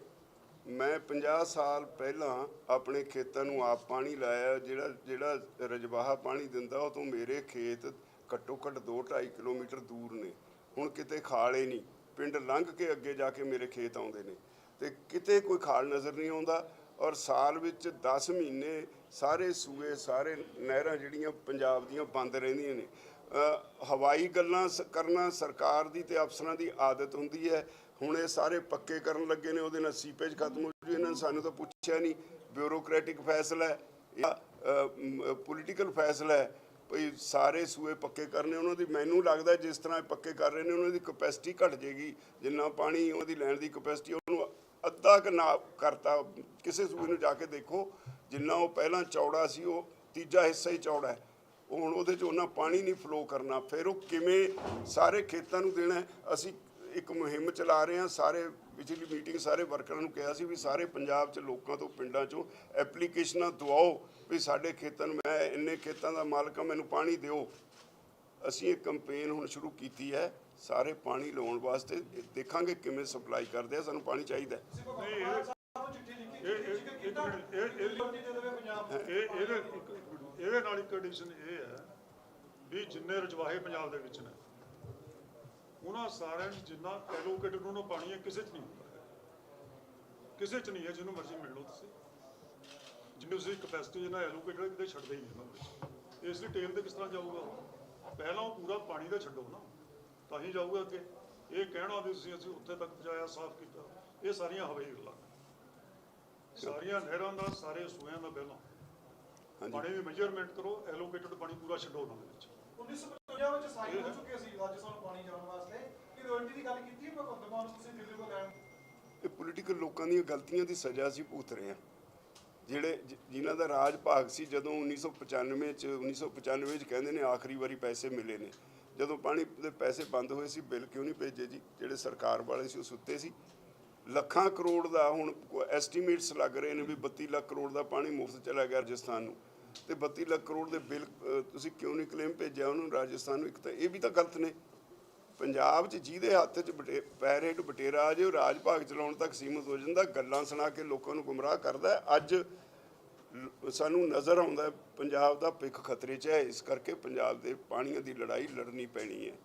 ਮੈਂ 50 ਸਾਲ ਪਹਿਲਾਂ ਆਪਣੇ ਖੇਤਾਂ ਨੂੰ ਆਪ ਪਾਣੀ ਲਾਇਆ। ਜਿਹੜਾ ਰਜਵਾਹਾ ਪਾਣੀ ਦਿੰਦਾ ਉਹ ਤੋਂ ਮੇਰੇ ਖੇਤ ਘੱਟੋ ਘੱਟ 2-2.5 ਕਿਲੋਮੀਟਰ ਦੂਰ ਨੇ। ਹੁਣ ਕਿਤੇ ਖਾਲੇ ਨਹੀਂ, ਪਿੰਡ ਲੰਘ ਕੇ ਅੱਗੇ ਜਾ ਕੇ ਮੇਰੇ ਖੇਤ ਆਉਂਦੇ ਨੇ ਤੇ ਕਿਤੇ ਕੋਈ ਖਾਲ ਨਜ਼ਰ ਨਹੀਂ ਆਉਂਦਾ। ਔਰ ਸਾਲ ਵਿੱਚ 10 ਮਹੀਨੇ ਸਾਰੇ ਸੂਏ, ਸਾਰੇ ਨਹਿਰਾਂ ਜਿਹੜੀਆਂ ਪੰਜਾਬ ਦੀਆਂ ਬੰਦ ਰਹਿੰਦੀਆਂ ਨੇ। ਹਵਾਈ ਗੱਲਾਂ ਕਰਨਾ ਸਰਕਾਰ ਦੀ ਤੇ ਅਫਸਰਾਂ ਦੀ ਆਦਤ ਹੁੰਦੀ ਹੈ। ਹੁਣ ਇਹ ਸਾਰੇ ਪੱਕੇ ਕਰਨ ਲੱਗੇ ਨੇ, ਉਹਦੇ ਨਾਲ ਸੀਪੇਜ ਖਤਮ ਹੋ ਜੂ। ਇਹਨਾਂ ਨੇ ਸਾਨੂੰ ਤਾਂ ਪੁੱਛਿਆ ਨਹੀਂ। ਬਿਊਰੋਕਰੈਟਿਕ ਫੈਸਲਾ ਹੈ ਜਾਂ ਪੋਲੀਟੀਕਲ ਫੈਸਲਾ ਹੈ ਭਈ ਸਾਰੇ ਸੂਏ ਪੱਕੇ ਕਰਨੇ ਉਹਨਾਂ ਦੀ। ਮੈਨੂੰ ਲੱਗਦਾ ਜਿਸ ਤਰ੍ਹਾਂ ਇਹ ਪੱਕੇ ਕਰ ਰਹੇ ਨੇ ਉਹਨਾਂ ਦੀ ਕਪੈਸਿਟੀ ਘਟ ਜਾਏਗੀ। ਜਿੰਨਾ ਪਾਣੀ ਉਹਦੀ ਲੈਣ ਦੀ ਕਪੈਸਿਟੀ ਉਹਨੂੰ ਅੱਧਾ ਕੁ ਨਾ ਕਰਤਾ। ਕਿਸੇ ਸੂਏ ਨੂੰ ਜਾ ਕੇ ਦੇਖੋ, ਜਿੰਨਾ ਉਹ ਪਹਿਲਾਂ ਚੌੜਾ ਸੀ ਉਹ ਤੀਜਾ ਹਿੱਸਾ ਹੀ ਚੌੜਾ ਹੈ। ਹੁਣ ਉਹਦੇ 'ਚ ਉਹਨਾਂ ਪਾਣੀ ਨਹੀਂ ਫਲੋ ਕਰਨਾ। ਫਿਰ ਉਹ ਕਿਵੇਂ ਸਾਰੇ ਖੇਤਾਂ ਨੂੰ ਦੇਣਾ? ਅਸੀਂ ਇੱਕ ਮੁਹਿੰਮ ਚਲਾ ਰਹੇ ਹਾਂ। ਸਾਰੇ ਪਿਛਲੀ ਮੀਟਿੰਗ ਸਾਰੇ ਵਰਕਰਾਂ ਨੂੰ ਕਿਹਾ ਸੀ ਵੀ ਸਾਰੇ ਪੰਜਾਬ 'ਚ ਲੋਕਾਂ ਤੋਂ, ਪਿੰਡਾਂ 'ਚੋਂ ਐਪਲੀਕੇਸ਼ਨਾਂ ਦਵਾਓ ਵੀ ਸਾਡੇ ਖੇਤਾਂ ਨੂੰ, ਮੈਂ ਇੰਨੇ ਖੇਤਾਂ ਦਾ ਮਾਲਕ ਹਾਂ, ਮੈਨੂੰ ਪਾਣੀ ਦਿਓ। ਅਸੀਂ ਇਹ ਕੰਪੇਨ ਹੁਣ ਸ਼ੁਰੂ ਕੀਤੀ ਹੈ ਸਾਰੇ ਪਾਣੀ ਲਾਉਣ ਵਾਸਤੇ। ਦੇਖਾਂਗੇ ਕਿਵੇਂ ਸਪਲਾਈ ਕਰਦੇ ਆ, ਸਾਨੂੰ ਪਾਣੀ ਚਾਹੀਦਾ। ਇਹਦੇ ਨਾਲ ਇੱਕ ਕੰਡੀਸ਼ਨ ਇਹ ਹੈ ਵੀ ਜਿੰਨੇ ਰਜਵਾਹੇ ਪੰਜਾਬ ਦੇ ਵਿੱਚ ਨੇ ਉਹਨਾਂ ਸਾਰਿਆਂ ਨੂੰ ਜਿੰਨਾ ਐਲੋਕੇਟਡ ਉਹਨਾਂ ਨੂੰ ਪਾਣੀ ਹੈ, ਕਿਸੇ 'ਚ ਨਹੀਂ ਹੁੰਦਾ, ਕਿਸੇ 'ਚ ਨਹੀਂ ਹੈ। ਜਿਹਨੂੰ ਮਰਜ਼ੀ ਮਿਲ ਲਓ ਤੁਸੀਂ, ਜਿੰਨੀ ਤੁਸੀਂ ਕਪੈਸਿਟੀ ਜਿਹਨਾਂ ਐਲੋਕੇਟਡ ਕਿਤੇ ਛੱਡਦੇ ਹੀ ਨਹੀਂ ਉਹਨਾਂ ਵਿੱਚ। ਇਸ ਲਈ ਟੇਲ ਤੇ ਕਿਸ ਤਰ੍ਹਾਂ ਜਾਊਗਾ? ਪਹਿਲਾਂ ਉਹ ਪੂਰਾ ਪਾਣੀ ਦਾ ਛੱਡੋ ਨਾ, ਤਾਂ ਹੀ ਜਾਊਗਾ ਅੱਗੇ। ਇਹ ਕਹਿਣਾ ਵੀ ਅਸੀਂ ਉੱਥੇ ਤੱਕ ਪਹੁੰਚਾਇਆ, ਸਾਫ਼ ਕੀਤਾ, ਇਹ ਸਾਰੀਆਂ ਹਵਾਈ ਗੱਲਾਂ। ਸਾਰੀਆਂ ਨਹਿਰਾਂ ਦਾ, ਸਾਰੇ ਸੂਇਆਂ ਦਾ ਪਹਿਲਾਂ ਪਾਣੀ ਦੀ ਮੈਜਰਮੈਂਟ ਕਰੋ, ਐਲੋਕੇਟਡ ਪਾਣੀ ਪੂਰਾ ਛੱਡੋ ਉਹਨਾਂ ਦੇ ਵਿੱਚ। 1950 ਵਿੱਚ ਸਾਈਨ ਹੋ ਚੁੱਕੇ ਸੀ ਅੱਜ ਸਾਨੂੰ ਪਾਣੀ ਜਾਣ ਵਾਸਤੇ। ਕਿ ਰੋਇਲਟੀ ਦੀ ਗੱਲ ਕੀਤੀ ਹੈ ਭਗਵੰਤ ਮਾਨ ਤੁਸੀਂ ਦਿੱਲੀ ਤੋਂ ਲੈਣ? ਇਹ ਪੋਲੀਟੀਕਲ ਲੋਕਾਂ ਦੀਆਂ ਗਲਤੀਆਂ ਦੀ ਸਜ਼ਾ ਅਸੀਂ ਭੁਗਤ ਰਹੇ ਹਾਂ। ਜਿਨ੍ਹਾਂ ਦਾ ਰਾਜ ਭਾਗ ਸੀ ਜਦੋਂ 1995 'ਚ ਕਹਿੰਦੇ ਨੇ ਆਖਰੀ ਵਾਰੀ ਪੈਸੇ ਮਿਲੇ ਨੇ। ਜਦੋਂ ਪਾਣੀ ਦੇ ਪੈਸੇ ਬੰਦ ਹੋਏ ਸੀ, ਬਿੱਲ ਕਿਉਂ ਨਹੀਂ ਭੇਜੇ ਜੀ? ਜਿਹੜੇ ਸਰਕਾਰ ਵਾਲੇ ਸੀ ਉਹ ਸੁੱਤੇ ਸੀ। ਲੱਖਾਂ ਕਰੋੜ ਦਾ ਹੁਣ ਐਸਟੀਮੇਟਸ ਲੱਗ ਰਹੇ ਨੇ ਵੀ 32 ਲੱਖ ਕਰੋੜ ਦਾ ਪਾਣੀ ਮੁਫਤ ਚਲਾ ਗਿਆ ਰਾਜਸਥਾਨ ਨੂੰ, ਤੇ 32 ਲੱਖ ਕਰੋੜ ਦੇ ਬਿੱਲ ਤੁਸੀਂ ਕਿਉਂ ਨਹੀਂ ਕਲੇਮ ਭੇਜਿਆ ਉਹਨੂੰ ਰਾਜਸਥਾਨ ਨੂੰ? ਇੱਕ ਤਾਂ ਇਹ ਵੀ ਤਾਂ ਗਲਤ ਨੇ। ਪੰਜਾਬ 'ਚ ਜਿਹਦੇ ਹੱਥ 'ਚ ਪੈਰ ਹੇਠ ਬਟੇਰਾ ਆ ਜੇ ਉਹ ਰਾਜ ਭਾਗ ਚਲਾਉਣ ਤੱਕ ਸੀਮਤ ਹੋ ਜਾਂਦਾ, ਗੱਲਾਂ ਸੁਣਾ ਕੇ ਲੋਕਾਂ ਨੂੰ ਗੁੰਮਰਾਹ ਕਰਦਾ। ਅੱਜ ਸਾਨੂੰ ਨਜ਼ਰ ਆਉਂਦਾ ਪੰਜਾਬ ਦਾ ਭਿੱਖ ਖਤਰੇ 'ਚ ਹੈ। ਇਸ ਕਰਕੇ ਪੰਜਾਬ ਦੇ ਪਾਣੀਆਂ ਦੀ ਲੜਾਈ ਲੜਨੀ ਪੈਣੀ ਹੈ।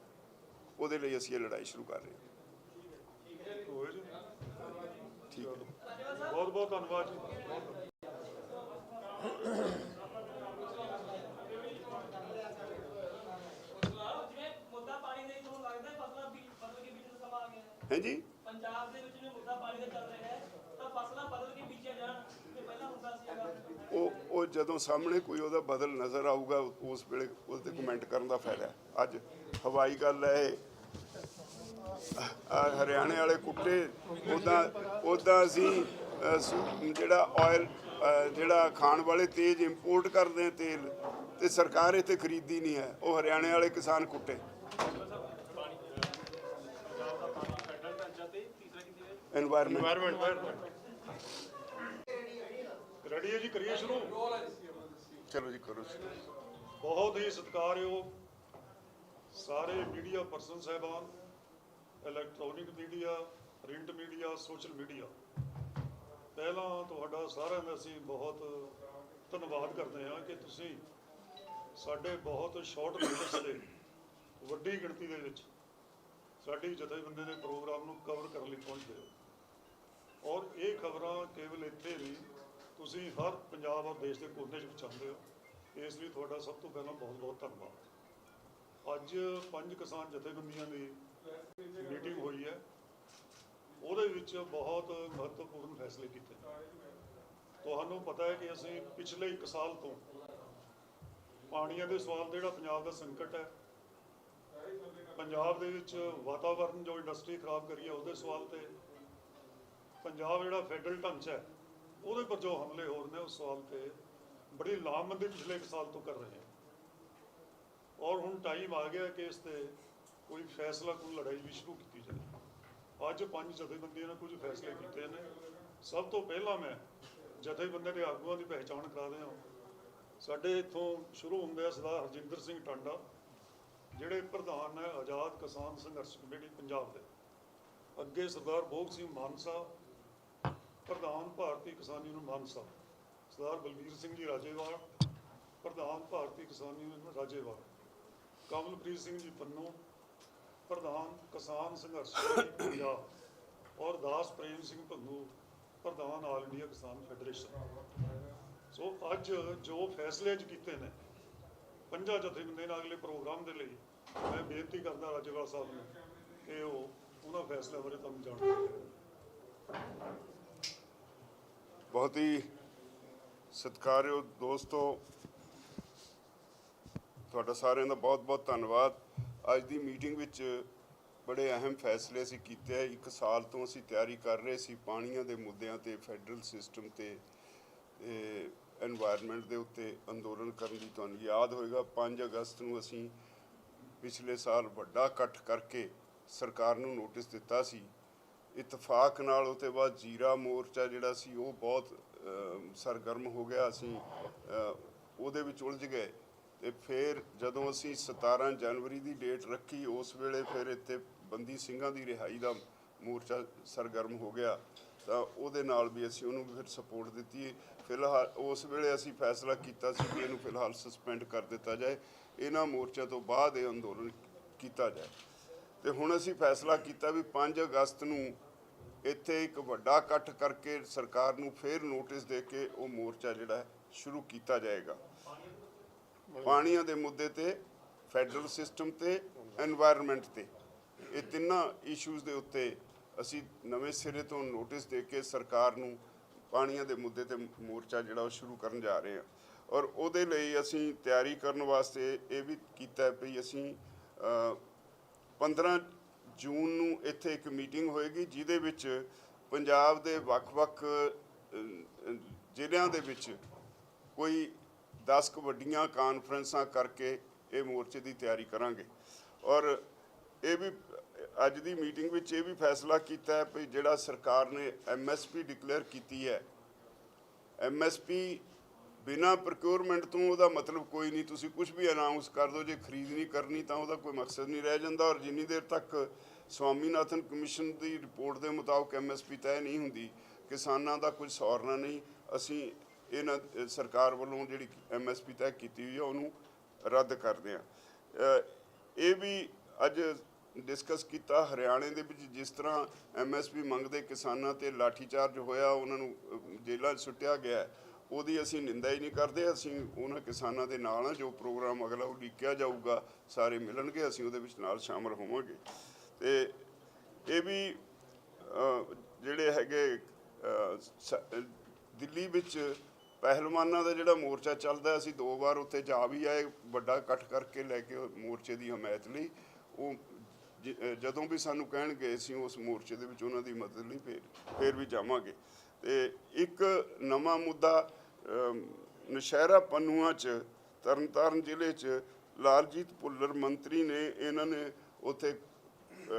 ਉਹਦੇ ਲਈ ਅਸੀਂ ਇਹ ਲੜਾਈ ਸ਼ੁਰੂ ਕਰ ਰਹੇ ਹਾਂ। ਠੀਕ ਹੈ, ਬਹੁਤ ਬਹੁਤ ਧੰਨਵਾਦ ਜੀ। ਹੈ ਜੀ, ਪੰਜਾਬ ਦੇ ਵਿੱਚ ਜਿਵੇਂ ਮੁੱਦਾ ਪਾਣੀ ਦਾ ਚੱਲ ਰਿਹਾ ਹੈ ਤਾਂ ਫਸਲਾਂ ਬਦਲ ਕੇ ਬੀਜੀਆਂ ਜਾਣ, ਜਿਵੇਂ ਪਹਿਲਾਂ ਹੁੰਦਾ ਸੀਗਾ। ਉਹ ਜਦੋਂ ਸਾਹਮਣੇ ਕੋਈ ਉਹਦਾ ਬਦਲ ਨਜ਼ਰ ਆਊਗਾ ਉਸ ਵੇਲੇ ਉਸ 'ਤੇ ਕਮੈਂਟ ਕਰਨ ਦਾ ਫਾਇਦਾ ਹੈ। ਅੱਜ ਹਵਾਈ ਗੱਲ ਹੈ ਇਹ, ਹਰਿਆਣੇ ਵਾਲੇ ਕੁੱਟੇ ਉੱਦਾਂ ਅਸੀਂ ਜਿਹੜਾ ਆਇਲ ਜਿਹੜਾ ਖਾਣ ਵਾਲੇ ਤੇਜ਼ ਇੰਪੋਰਟ ਕਰਦੇ ਆ ਤੇਲ, ਤੇ ਸਰਕਾਰ ਇੱਥੇ ਖਰੀਦੀ ਨਹੀਂ ਹੈ, ਉਹ ਹਰਿਆਣੇ ਵਾਲੇ ਕਿਸਾਨ ਕੁੱਟੇ। এনवायरमेंट ਰੈਡੀ ਹੈ ਜੀ, ਕਰੀਏ ਸ਼ੁਰੂ। ਚਲੋ ਜੀ ਕਰੋ ਸ਼ੁਰੂ। ਬਹੁਤ ਹੀ ਸਤਿਕਾਰਯੋਗ ਸਾਰੇ ਮੀਡੀਆ ਪਰਸਨ ਸਾਹਿਬਾਨ, electronic media, print media, social media, ਪਹਿਲਾਂ ਤੁਹਾਡਾ ਸਾਰਿਆਂ ਦਾ ਅਸੀਂ ਬਹੁਤ ਧੰਨਵਾਦ ਕਰਦੇ ਹਾਂ ਕਿ ਤੁਸੀਂ ਸਾਡੇ ਬਹੁਤ ਸ਼ਾਰਟ ਨੋਟਿਸ ਤੇ ਵੱਡੀ ਗਿਣਤੀ ਦੇ ਵਿੱਚ ਸਾਡੀ ਜਥੇਬੰਦੀ ਦੇ ਪ੍ਰੋਗਰਾਮ ਨੂੰ ਕਵਰ ਕਰਨ ਲਈ ਪਹੁੰਚਦੇ ਹੋ। ਔਰ ਇਹ ਖਬਰਾਂ ਕੇਵਲ ਇੱਥੇ ਨਹੀਂ, ਤੁਸੀਂ ਹਰ ਪੰਜਾਬ ਔਰ ਦੇਸ਼ ਦੇ ਕੋਨੇ 'ਚ ਪਹੁੰਚਾਉਂਦੇ ਹੋ, ਇਸ ਲਈ ਤੁਹਾਡਾ ਸਭ ਤੋਂ ਪਹਿਲਾਂ ਬਹੁਤ ਬਹੁਤ ਧੰਨਵਾਦ। ਅੱਜ 5 ਕਿਸਾਨ ਜਥੇਬੰਦੀਆਂ ਦੀ ਮੀਟਿੰਗ ਹੋਈ ਹੈ, ਉਹਦੇ ਵਿੱਚ ਬਹੁਤ ਮਹੱਤਵਪੂਰਨ ਫੈਸਲੇ ਕੀਤੇ। ਤੁਹਾਨੂੰ ਪਤਾ ਹੈ ਕਿ ਅਸੀਂ ਪਿਛਲੇ 1 ਸਾਲ ਤੋਂ ਪਾਣੀਆਂ ਦੇ ਸਵਾਲ ਤੇ ਜਿਹੜਾ ਪੰਜਾਬ ਦਾ ਸੰਕਟ ਹੈ, ਪੰਜਾਬ ਦੇ ਵਿੱਚ ਵਾਤਾਵਰਨ ਜੋ ਇੰਡਸਟਰੀ ਖਰਾਬ ਕਰੀ ਹੈ ਉਹਦੇ ਸਵਾਲ ਤੇ, ਪੰਜਾਬ ਜਿਹੜਾ ਫੈਡਰਲ ਢਾਂਚਾ ਹੈ ਉਹਦੇ ਪਰ ਜੋ ਹਮਲੇ ਹੋ ਰਹੇ ਨੇ ਉਸ ਸਵਾਲ ਤੇ ਬੜੀ ਲਾਮਬੰਦੀ ਪਿਛਲੇ 1 ਸਾਲ ਤੋਂ ਕਰ ਰਹੇ ਹਾਂ। ਔਰ ਹੁਣ ਟਾਈਮ ਆ ਗਿਆ ਕਿ ਇਸ ਤੇ ਕੋਈ ਫੈਸਲਾ, ਕੋਈ ਲੜਾਈ ਵੀ ਸ਼ੁਰੂ ਕੀਤੀ ਜਾਏ। ਅੱਜ 5 ਜਥੇਬੰਦੀਆਂ ਨੇ ਕੁਝ ਫੈਸਲੇ ਕੀਤੇ ਨੇ। ਸਭ ਤੋਂ ਪਹਿਲਾਂ ਮੈਂ ਜਥੇਬੰਦੀਆਂ ਦੇ ਆਗੂਆਂ ਦੀ ਪਹਿਚਾਣ ਕਰਾ ਦਿਆਂ। ਸਾਡੇ ਇੱਥੋਂ ਸ਼ੁਰੂ ਹੁੰਦੇ ਆ ਸਰਦਾਰ ਹਰਜਿੰਦਰ ਸਿੰਘ ਟਾਂਡਾ, ਜਿਹੜੇ ਪ੍ਰਧਾਨ ਹੈ ਆਜ਼ਾਦ ਕਿਸਾਨ ਸੰਘਰਸ਼ ਕਮੇਟੀ ਪੰਜਾਬ ਦੇ। ਅੱਗੇ ਸਰਦਾਰ ਭੋਗ ਸਿੰਘ ਮਾਨਸਾ, ਪ੍ਰਧਾਨ ਭਾਰਤੀ ਕਿਸਾਨ ਯੂਨੀਅਨ ਮਾਨਸਾ। ਸਰਦਾਰ ਬਲਵੀਰ ਸਿੰਘ ਜੀ ਰਾਜੇਵਾਲ, ਪ੍ਰਧਾਨ ਭਾਰਤੀ ਕਿਸਾਨ ਯੂਨੀਅਨ ਰਾਜੇਵਾਲ। ਕਮਲਪ੍ਰੀਤ ਸਿੰਘ ਜੀ ਪੰਨੂ, ਪ੍ਰਧਾਨ ਕਿਸਾਨ ਸੰਘਰਸ਼ ਕਮੇਟੀ ਪੰਜਾਬ। ਔਰ ਦਾਸ ਪ੍ਰੇਮ ਸਿੰਘ ਭੰਗੂ, ਪ੍ਰਧਾਨ ਆਲ ਇੰਡੀਆ ਕਿਸਾਨ ਫੈਡਰੇਸ਼ਨ। ਸੋ ਅੱਜ ਜੋ ਫੈਸਲੇ ਅੱਜ ਕੀਤੇ ਨੇ 5 ਜਥੇਬੰਦੀਆਂ ਨਾਲ ਅਗਲੇ ਪ੍ਰੋਗਰਾਮ ਦੇ ਲਈ, ਮੈਂ ਬੇਨਤੀ ਕਰਦਾ ਰਾਜੇਵਾਲ ਸਾਹਿਬ ਨੂੰ ਕਿ ਉਹ ਉਹਨਾਂ ਫੈਸਲਿਆਂ ਬਾਰੇ ਤੁਹਾਨੂੰ ਜਾਣਕਾਰੀ ਦੇਣ। ਬਹੁਤ ਹੀ ਸਤਿਕਾਰਯੋਗ ਦੋਸਤੋ, ਤੁਹਾਡਾ ਸਾਰਿਆਂ ਦਾ ਬਹੁਤ ਬਹੁਤ ਧੰਨਵਾਦ। ਅੱਜ ਦੀ ਮੀਟਿੰਗ ਵਿੱਚ ਬੜੇ ਅਹਿਮ ਫੈਸਲੇ ਅਸੀਂ ਕੀਤੇ ਹੈ। 1 ਸਾਲ ਤੋਂ ਅਸੀਂ ਤਿਆਰੀ ਕਰ ਰਹੇ ਸੀ ਪਾਣੀਆਂ ਦੇ ਮੁੱਦਿਆਂ ਤੇ, ਫੈਡਰਲ ਸਿਸਟਮ ਤੇ, ਐਨਵਾਇਰਨਮੈਂਟ ਦੇ ਉੱਤੇ ਅੰਦੋਲਨ ਕਰਨ ਦੀ। ਤੁਹਾਨੂੰ ਯਾਦ ਹੋਏਗਾ 5 ਅਗਸਤ ਨੂੰ ਅਸੀਂ ਪਿਛਲੇ ਸਾਲ ਵੱਡਾ ਇਕੱਠ ਕਰਕੇ ਸਰਕਾਰ ਨੂੰ ਨੋਟਿਸ ਦਿੱਤਾ ਸੀ। ਇਤਫਾਕ ਨਾਲ ਉਹ ਤੋਂ ਬਾਅਦ ਜੀਰਾ ਮੋਰਚਾ ਜਿਹੜਾ ਸੀ ਉਹ ਬਹੁਤ ਸਰਗਰਮ ਹੋ ਗਿਆ, ਅਸੀਂ ਉਹਦੇ ਵਿੱਚ ਉਲਝ ਗਏ। ਤੇ ਫਿਰ ਜਦੋਂ ਅਸੀਂ 17 ਜਨਵਰੀ ਦੀ ਡੇਟ ਰੱਖੀ, ਉਸ ਵੇਲੇ ਫਿਰ ਇੱਥੇ ਬੰਦੀ ਸਿੰਘਾਂ ਦੀ ਰਿਹਾਈ ਦਾ ਮੋਰਚਾ ਸਰਗਰਮ ਹੋ ਗਿਆ, ਤਾਂ ਉਹਦੇ ਨਾਲ ਵੀ ਅਸੀਂ ਉਹਨੂੰ ਫਿਰ ਸਪੋਰਟ ਦਿੱਤੀ। ਫਿਲਹਾਲ ਉਸ ਵੇਲੇ ਅਸੀਂ ਫੈਸਲਾ ਕੀਤਾ ਸੀ ਕਿ ਇਹਨੂੰ ਫਿਲਹਾਲ ਸਸਪੈਂਡ ਕਰ ਦਿੱਤਾ ਜਾਏ, ਇਹਨਾਂ ਮੋਰਚਿਆਂ ਤੋਂ ਬਾਅਦ ਇਹ ਅੰਦੋਲਨ ਕੀਤਾ ਜਾਏ। ਤੇ ਹੁਣ ਅਸੀਂ ਫੈਸਲਾ ਕੀਤਾ ਵੀ 5 ਅਗਸਤ ਨੂੰ ਇੱਥੇ ਇੱਕ ਵੱਡਾ ਇਕੱਠ ਕਰਕੇ ਸਰਕਾਰ ਨੂੰ ਫਿਰ ਨੋਟਿਸ ਦੇ ਕੇ ਉਹ ਮੋਰਚਾ ਜਿਹੜਾ ਸ਼ੁਰੂ ਕੀਤਾ ਜਾਏਗਾ। ਪਾਣੀਆਂ ਦੇ ਮੁੱਦੇ ਤੇ, ਫੈਡਰਲ ਸਿਸਟਮ ਤੇ, ਐਨਵਾਇਰਨਮੈਂਟ ਤੇ, ਇਹ ਤਿੰਨਾਂ ਇਸ਼ੂਜ਼ ਦੇ ਉੱਤੇ ਅਸੀਂ ਨਵੇਂ ਸਿਰੇ ਤੋਂ ਨੋਟਿਸ ਦੇ ਕੇ ਸਰਕਾਰ ਨੂੰ ਪਾਣੀਆਂ ਦੇ ਮੁੱਦੇ ਤੇ ਮੋਰਚਾ ਜਿਹੜਾ ਉਹ ਸ਼ੁਰੂ ਕਰਨ ਜਾ ਰਹੇ ਹਾਂ। ਔਰ ਉਹਦੇ ਲਈ ਅਸੀਂ ਤਿਆਰੀ ਕਰਨ ਵਾਸਤੇ ਇਹ ਵੀ ਕੀਤਾ ਵੀ ਅਸੀਂ 15 ਜੂਨ ਨੂੰ ਇੱਥੇ ਇੱਕ ਮੀਟਿੰਗ ਹੋਏਗੀ, ਜਿਹਦੇ ਵਿੱਚ ਪੰਜਾਬ ਦੇ ਵੱਖ-ਵੱਖ ਜ਼ਿਲ੍ਹਿਆਂ ਦੇ ਵਿੱਚ ਕੋਈ 10 ਕੁ ਵੱਡੀਆਂ ਕਾਨਫਰੰਸਾਂ ਕਰਕੇ ਇਹ ਮੋਰਚੇ ਦੀ ਤਿਆਰੀ ਕਰਾਂਗੇ। ਔਰ ਇਹ ਵੀ ਅੱਜ ਦੀ ਮੀਟਿੰਗ ਵਿੱਚ ਇਹ ਵੀ ਫੈਸਲਾ ਕੀਤਾ ਹੈ ਵੀ ਜਿਹੜਾ ਸਰਕਾਰ ਨੇ MSP ਡਿਕਲੇਅਰ ਕੀਤੀ ਹੈ, MSP ਬਿਨਾਂ ਪ੍ਰੋਕਿਉਰਮੈਂਟ ਤੋਂ ਉਹਦਾ ਮਤਲਬ ਕੋਈ ਨਹੀਂ। ਤੁਸੀਂ ਕੁਝ ਵੀ ਅਨਾਉਂਸ ਕਰ ਦਿਓ, ਜੇ ਖਰੀਦ ਨਹੀਂ ਕਰਨੀ ਤਾਂ ਉਹਦਾ ਕੋਈ ਮਕਸਦ ਨਹੀਂ ਰਹਿ ਜਾਂਦਾ। ਔਰ ਜਿੰਨੀ ਦੇਰ ਤੱਕ ਸਵਾਮੀਨਾਥਨ ਕਮਿਸ਼ਨ ਦੀ ਰਿਪੋਰਟ ਦੇ ਮੁਤਾਬਕ MSP ਤੈਅ ਨਹੀਂ ਹੁੰਦੀ, ਕਿਸਾਨਾਂ ਦਾ ਕੁਝ ਸੌਰਨਾ ਨਹੀਂ। ਅਸੀਂ ਇਹਨਾਂ ਸਰਕਾਰ ਵੱਲੋਂ ਜਿਹੜੀ MSP ਤੈਅ ਕੀਤੀ ਹੋਈ ਹੈ ਉਹਨੂੰ ਰੱਦ ਕਰਦੇ ਹਾਂ। ਇਹ ਵੀ ਅੱਜ ਡਿਸਕਸ ਕੀਤਾ। ਹਰਿਆਣੇ ਦੇ ਵਿੱਚ ਜਿਸ ਤਰ੍ਹਾਂ MSP ਮੰਗਦੇ ਕਿਸਾਨਾਂ ਤੇ ਲਾਠੀਚਾਰਜ ਹੋਇਆ, ਉਹਨਾਂ ਨੂੰ ਜੇਲ੍ਹਾਂ 'ਚ ਸੁੱਟਿਆ ਗਿਆ, ਉਹਦੀ ਅਸੀਂ ਨਿੰਦਾ ਹੀ ਨਹੀਂ ਕਰਦੇ। ਅਸੀਂ ਉਹਨਾਂ ਕਿਸਾਨਾਂ ਦੇ ਨਾਲ ਹਾਂ। ਜੋ ਪ੍ਰੋਗਰਾਮ ਅਗਲਾ ਉਲੀਕਿਆ ਜਾਊਗਾ, ਸਾਰੇ ਮਿਲਣਗੇ, ਅਸੀਂ ਉਹਦੇ ਵਿੱਚ ਨਾਲ ਸ਼ਾਮਲ ਹੋਵਾਂਗੇ। ਤੇ ਇਹ ਵੀ ਜਿਹੜੇ ਹੈਗੇ ਦਿੱਲੀ ਵਿੱਚ ਪਹਿਲਵਾਨਾਂ ਦਾ ਜਿਹੜਾ ਮੋਰਚਾ ਚੱਲਦਾ, ਅਸੀਂ 2 ਵਾਰ ਉੱਥੇ ਜਾ ਵੀ ਆਏ, ਵੱਡਾ ਇਕੱਠ ਕਰਕੇ ਲੈ ਕੇ ਮੋਰਚੇ ਦੀ ਹਮਾਇਤ ਲਈ। ਉਹ ਜਦੋਂ ਵੀ ਸਾਨੂੰ ਕਹਿਣਗੇ ਅਸੀਂ ਉਸ ਮੋਰਚੇ ਦੇ ਵਿੱਚ ਉਹਨਾਂ ਦੀ ਮਦਦ ਲਈ ਫੇਰ ਵੀ ਜਾਵਾਂਗੇ। ਤੇ ਇੱਕ ਨਵਾਂ ਮੁੱਦਾ ਨੌਸ਼ਹਿਰਾ ਪੰਨੂਆਂ 'ਚ ਤਰਨਤਾਰਨ ਜ਼ਿਲ੍ਹੇ 'ਚ ਲਾਲਜੀਤ ਭੁੱਲਰ ਮੰਤਰੀ ਨੇ ਇਹਨਾਂ ਨੇ ਉੱਥੇ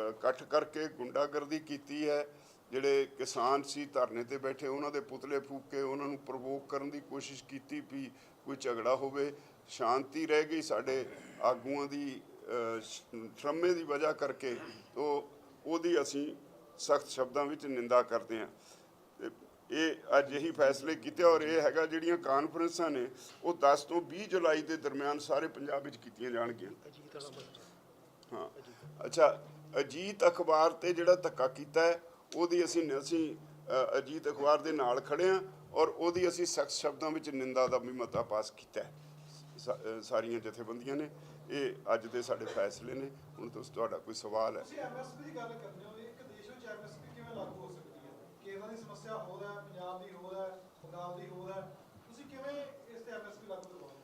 ਇਕੱਠ ਕਰਕੇ ਗੁੰਡਾਗਰਦੀ ਕੀਤੀ ਹੈ। ਜਿਹੜੇ ਕਿਸਾਨ ਸੀ ਧਰਨੇ ਤੇ ਬੈਠੇ ਉਹਨਾਂ ਦੇ ਪੁਤਲੇ ਫੂਕ ਕੇ ਉਹਨਾਂ ਨੂੰ ਪ੍ਰਵੋਕ ਕਰਨ ਦੀ ਕੋਸ਼ਿਸ਼ ਕੀਤੀ ਵੀ ਕੋਈ ਝਗੜਾ ਹੋਵੇ। ਸ਼ਾਂਤੀ ਰਹਿ ਗਈ ਸਾਡੇ ਆਗੂਆਂ ਦੀ ਸ਼ਰਮੇ ਦੀ ਵਜ੍ਹਾ ਕਰਕੇ। ਉਹਦੀ ਅਸੀਂ ਸਖਤ ਸ਼ਬਦਾਂ ਵਿੱਚ ਨਿੰਦਾ ਕਰਦੇ ਹਾਂ। ਇਹ ਅੱਜ ਇਹੀ ਫੈਸਲੇ ਕੀਤੇ ਔਰ ਇਹ ਹੈਗਾ ਜਿਹੜੀਆਂ ਕਾਨਫਰੰਸਾਂ ਨੇ ਉਹ 10 ਤੋਂ 20 ਜੁਲਾਈ ਦੇ ਦਰਮਿਆਨ ਸਾਰੇ ਪੰਜਾਬ ਵਿੱਚ ਕੀਤੀਆਂ ਜਾਣਗੀਆਂ। ਹਾਂ, ਅੱਛਾ, ਅਜੀਤ ਅਖਬਾਰ ਤੇ ਜਿਹੜਾ ਧੱਕਾ ਕੀਤਾ ਹੈ ਉਹਦੀ ਅਸੀਂ ਅਜੀਤ ਅਖਬਾਰ ਦੇ ਨਾਲ ਖੜੇ ਹਾਂ ਔਰ ਉਹਦੀ ਅਸੀਂ ਸਖਤ ਸ਼ਬਦਾਂ ਵਿੱਚ ਨਿੰਦਾ ਦਾ ਵੀ ਮਤਾ ਪਾਸ ਕੀਤਾ ਹੈ ਸਾਰੀਆਂ ਜਥੇਬੰਦੀਆਂ ਨੇ। ਇਹ ਅੱਜ ਦੇ ਸਾਡੇ ਫੈਸਲੇ ਨੇ। ਹੁਣ ਤੁਹਾਡਾ ਕੋਈ ਸਵਾਲ ਹੈ? ਤੁਸੀਂ ਐਮਐਸਪੀ ਦੀ ਗੱਲ ਕਰਦੇ ਹੋ, ਇੱਕ ਦੇਸ਼ ਵਿੱਚ ਐਮਐਸਪੀ ਕਿਵੇਂ ਲਾਗੂ ਹੋ ਸਕਦੀ ਹੈ? ਕੇਰਲਾ ਦੀ ਸਮੱਸਿਆ ਹੋਰ ਹੈ, ਪੰਜਾਬ ਦੀ ਹੋਰ ਹੈ, ਬੰਗਾਲ ਦੀ ਹੋਰ ਹੈ, ਤੁਸੀਂ ਕਿਵੇਂ ਇਸ ਤੇ ਐਮਐਸਪੀ ਲਾਗੂ ਕਰਵਾਓਗੇ?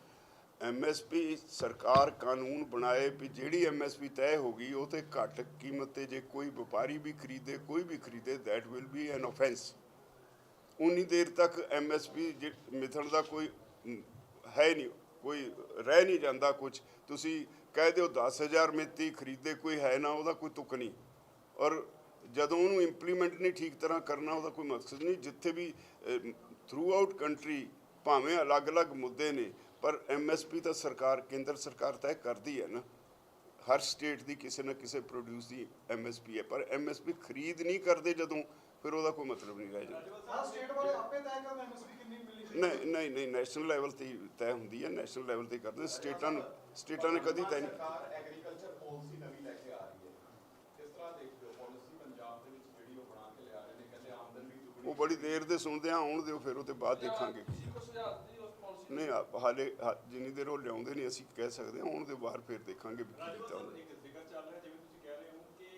ਐਮਐਸਪੀ ਸਰਕਾਰ ਕਾਨੂੰਨ ਬਣਾਏ ਵੀ ਜਿਹੜੀ ਐਮਐਸਪੀ ਤੈਅ ਹੋ ਗਈ ਉਹ ਤੇ ਘੱਟ ਕੀਮਤ ਤੇ ਜੇ ਕੋਈ ਵਪਾਰੀ ਵੀ ਖਰੀਦੇ ਕੋਈ ਵੀ ਖਰੀਦੇ that will B N offence. ਉਨੀ ਦੇਰ ਤੱਕ ਐਮਐਸਪੀ ਮਿਥਣ ਦਾ ਕੋਈ ਹੈ ਨਹੀਂ, ਕੋਈ ਰਹਿ ਨਹੀਂ ਜਾਂਦਾ। ਕੁਝ ਤੁਸੀਂ ਕਹਿ ਦਿਓ 10,000 ਮਿੱਤੀ ਖਰੀਦੇ ਕੋਈ ਹੈ ਨਾ, ਉਹਦਾ ਕੋਈ ਤੁਕ ਨਹੀਂ। ਔਰ ਜਦੋਂ ਉਹਨੂੰ ਇੰਪਲੀਮੈਂਟ ਨਹੀਂ ਠੀਕ ਤਰ੍ਹਾਂ ਕਰਨਾ ਉਹਦਾ ਕੋਈ ਮਕਸਦ ਨਹੀਂ। ਜਿੱਥੇ ਵੀ ਥਰੂ ਆਊਟ ਕੰਟਰੀ ਭਾਵੇਂ ਅਲੱਗ-ਅਲੱਗ ਮੁੱਦੇ ਨੇ ਪਰ ਐਮਐਸਪੀ ਤਾਂ ਸਰਕਾਰ ਕੇਂਦਰ ਸਰਕਾਰ ਤੈਅ ਕਰਦੀ ਹੈ ਨਾ। ਹਰ ਸਟੇਟ ਦੀ ਕਿਸੇ ਨਾ ਕਿਸੇ ਪ੍ਰੋਡਿਊਸ ਦੀ ਐਮਐਸਪੀ ਹੈ ਪਰ ਐਮਐਸਪੀ ਖਰੀਦ ਨਹੀਂ ਕਰਦੇ ਜਦੋਂ ਫਿਰ ਉਹਦਾ ਕੋਈ ਮਤਲਬ ਨਹੀਂ ਰਹਿ ਜਾਂਦਾ। ਸਟੇਟ ਵਾਲੇ ਆਪੇ ਤੈਅ ਕਰਨ ਐਮਐਸਪੀ ਕਿੰਨੀ ਮਿਲਣੀ? ਨਹੀਂ, ਨੈਸ਼ਨਲ ਲੈਵਲ ਤੇ ਤੈਅ ਹੁੰਦੀ ਹੈ। ਨੈਸ਼ਨਲ ਲੈਵਲ ਤੇ ਕਰਦੇ ਸਟੇਟਾਂ ਨੇ ਕਦੀ ਤੈਅ ਨਹੀਂ। ਸਰਕਾਰ ਐਗਰੀਕਲਚਰ ਪਾਲਿਸੀ ਨਵੀਂ ਲੈ ਕੇ ਆ ਰਹੀ ਹੈ, ਕਿਸ ਤਰ੍ਹਾਂ ਦੇਖਦੇ ਹੋ ਪਾਲਿਸੀ ਪੰਜਾਬ ਦੇ ਵਿੱਚ ਜਿਹੜੀ ਉਹ ਬਣਾ ਕੇ ਲਿਆ ਰਹੇ ਨੇ? ਕਹਿੰਦੇ ਆਮਦਨ ਵੀ ਦੁੱਗਣੀ। ਉਹ ਬੜੀ ਦੇਰ ਦੇ ਸੁਣਦੇ ਆ, ਆਉਣ ਦਿਓ ਫਿਰ ਉਹ ਤੇ ਬਾਅਦ ਦੇਖਾਂਗੇ। ਨਹੀਂ, ਹਾਲੇ ਜਿੰਨੀ ਦੇਰ ਉਹ ਲਿਆਉਂਦੇ ਨਹੀਂ ਅਸੀਂ ਕਹਿ ਸਕਦੇ ਹਾਂ, ਆਉਣ ਦੇ ਬਾਹਰ ਫਿਰ ਦੇਖਾਂਗੇ ਵੀ ਕੀ ਕੀਤਾ ਉਹਨੇ। ਇੱਕ ਜ਼ਿਕਰ ਚੱਲ ਰਿਹਾ ਜਿਵੇਂ ਤੁਸੀਂ ਕਹਿ ਰਹੇ ਹੋ ਕਿ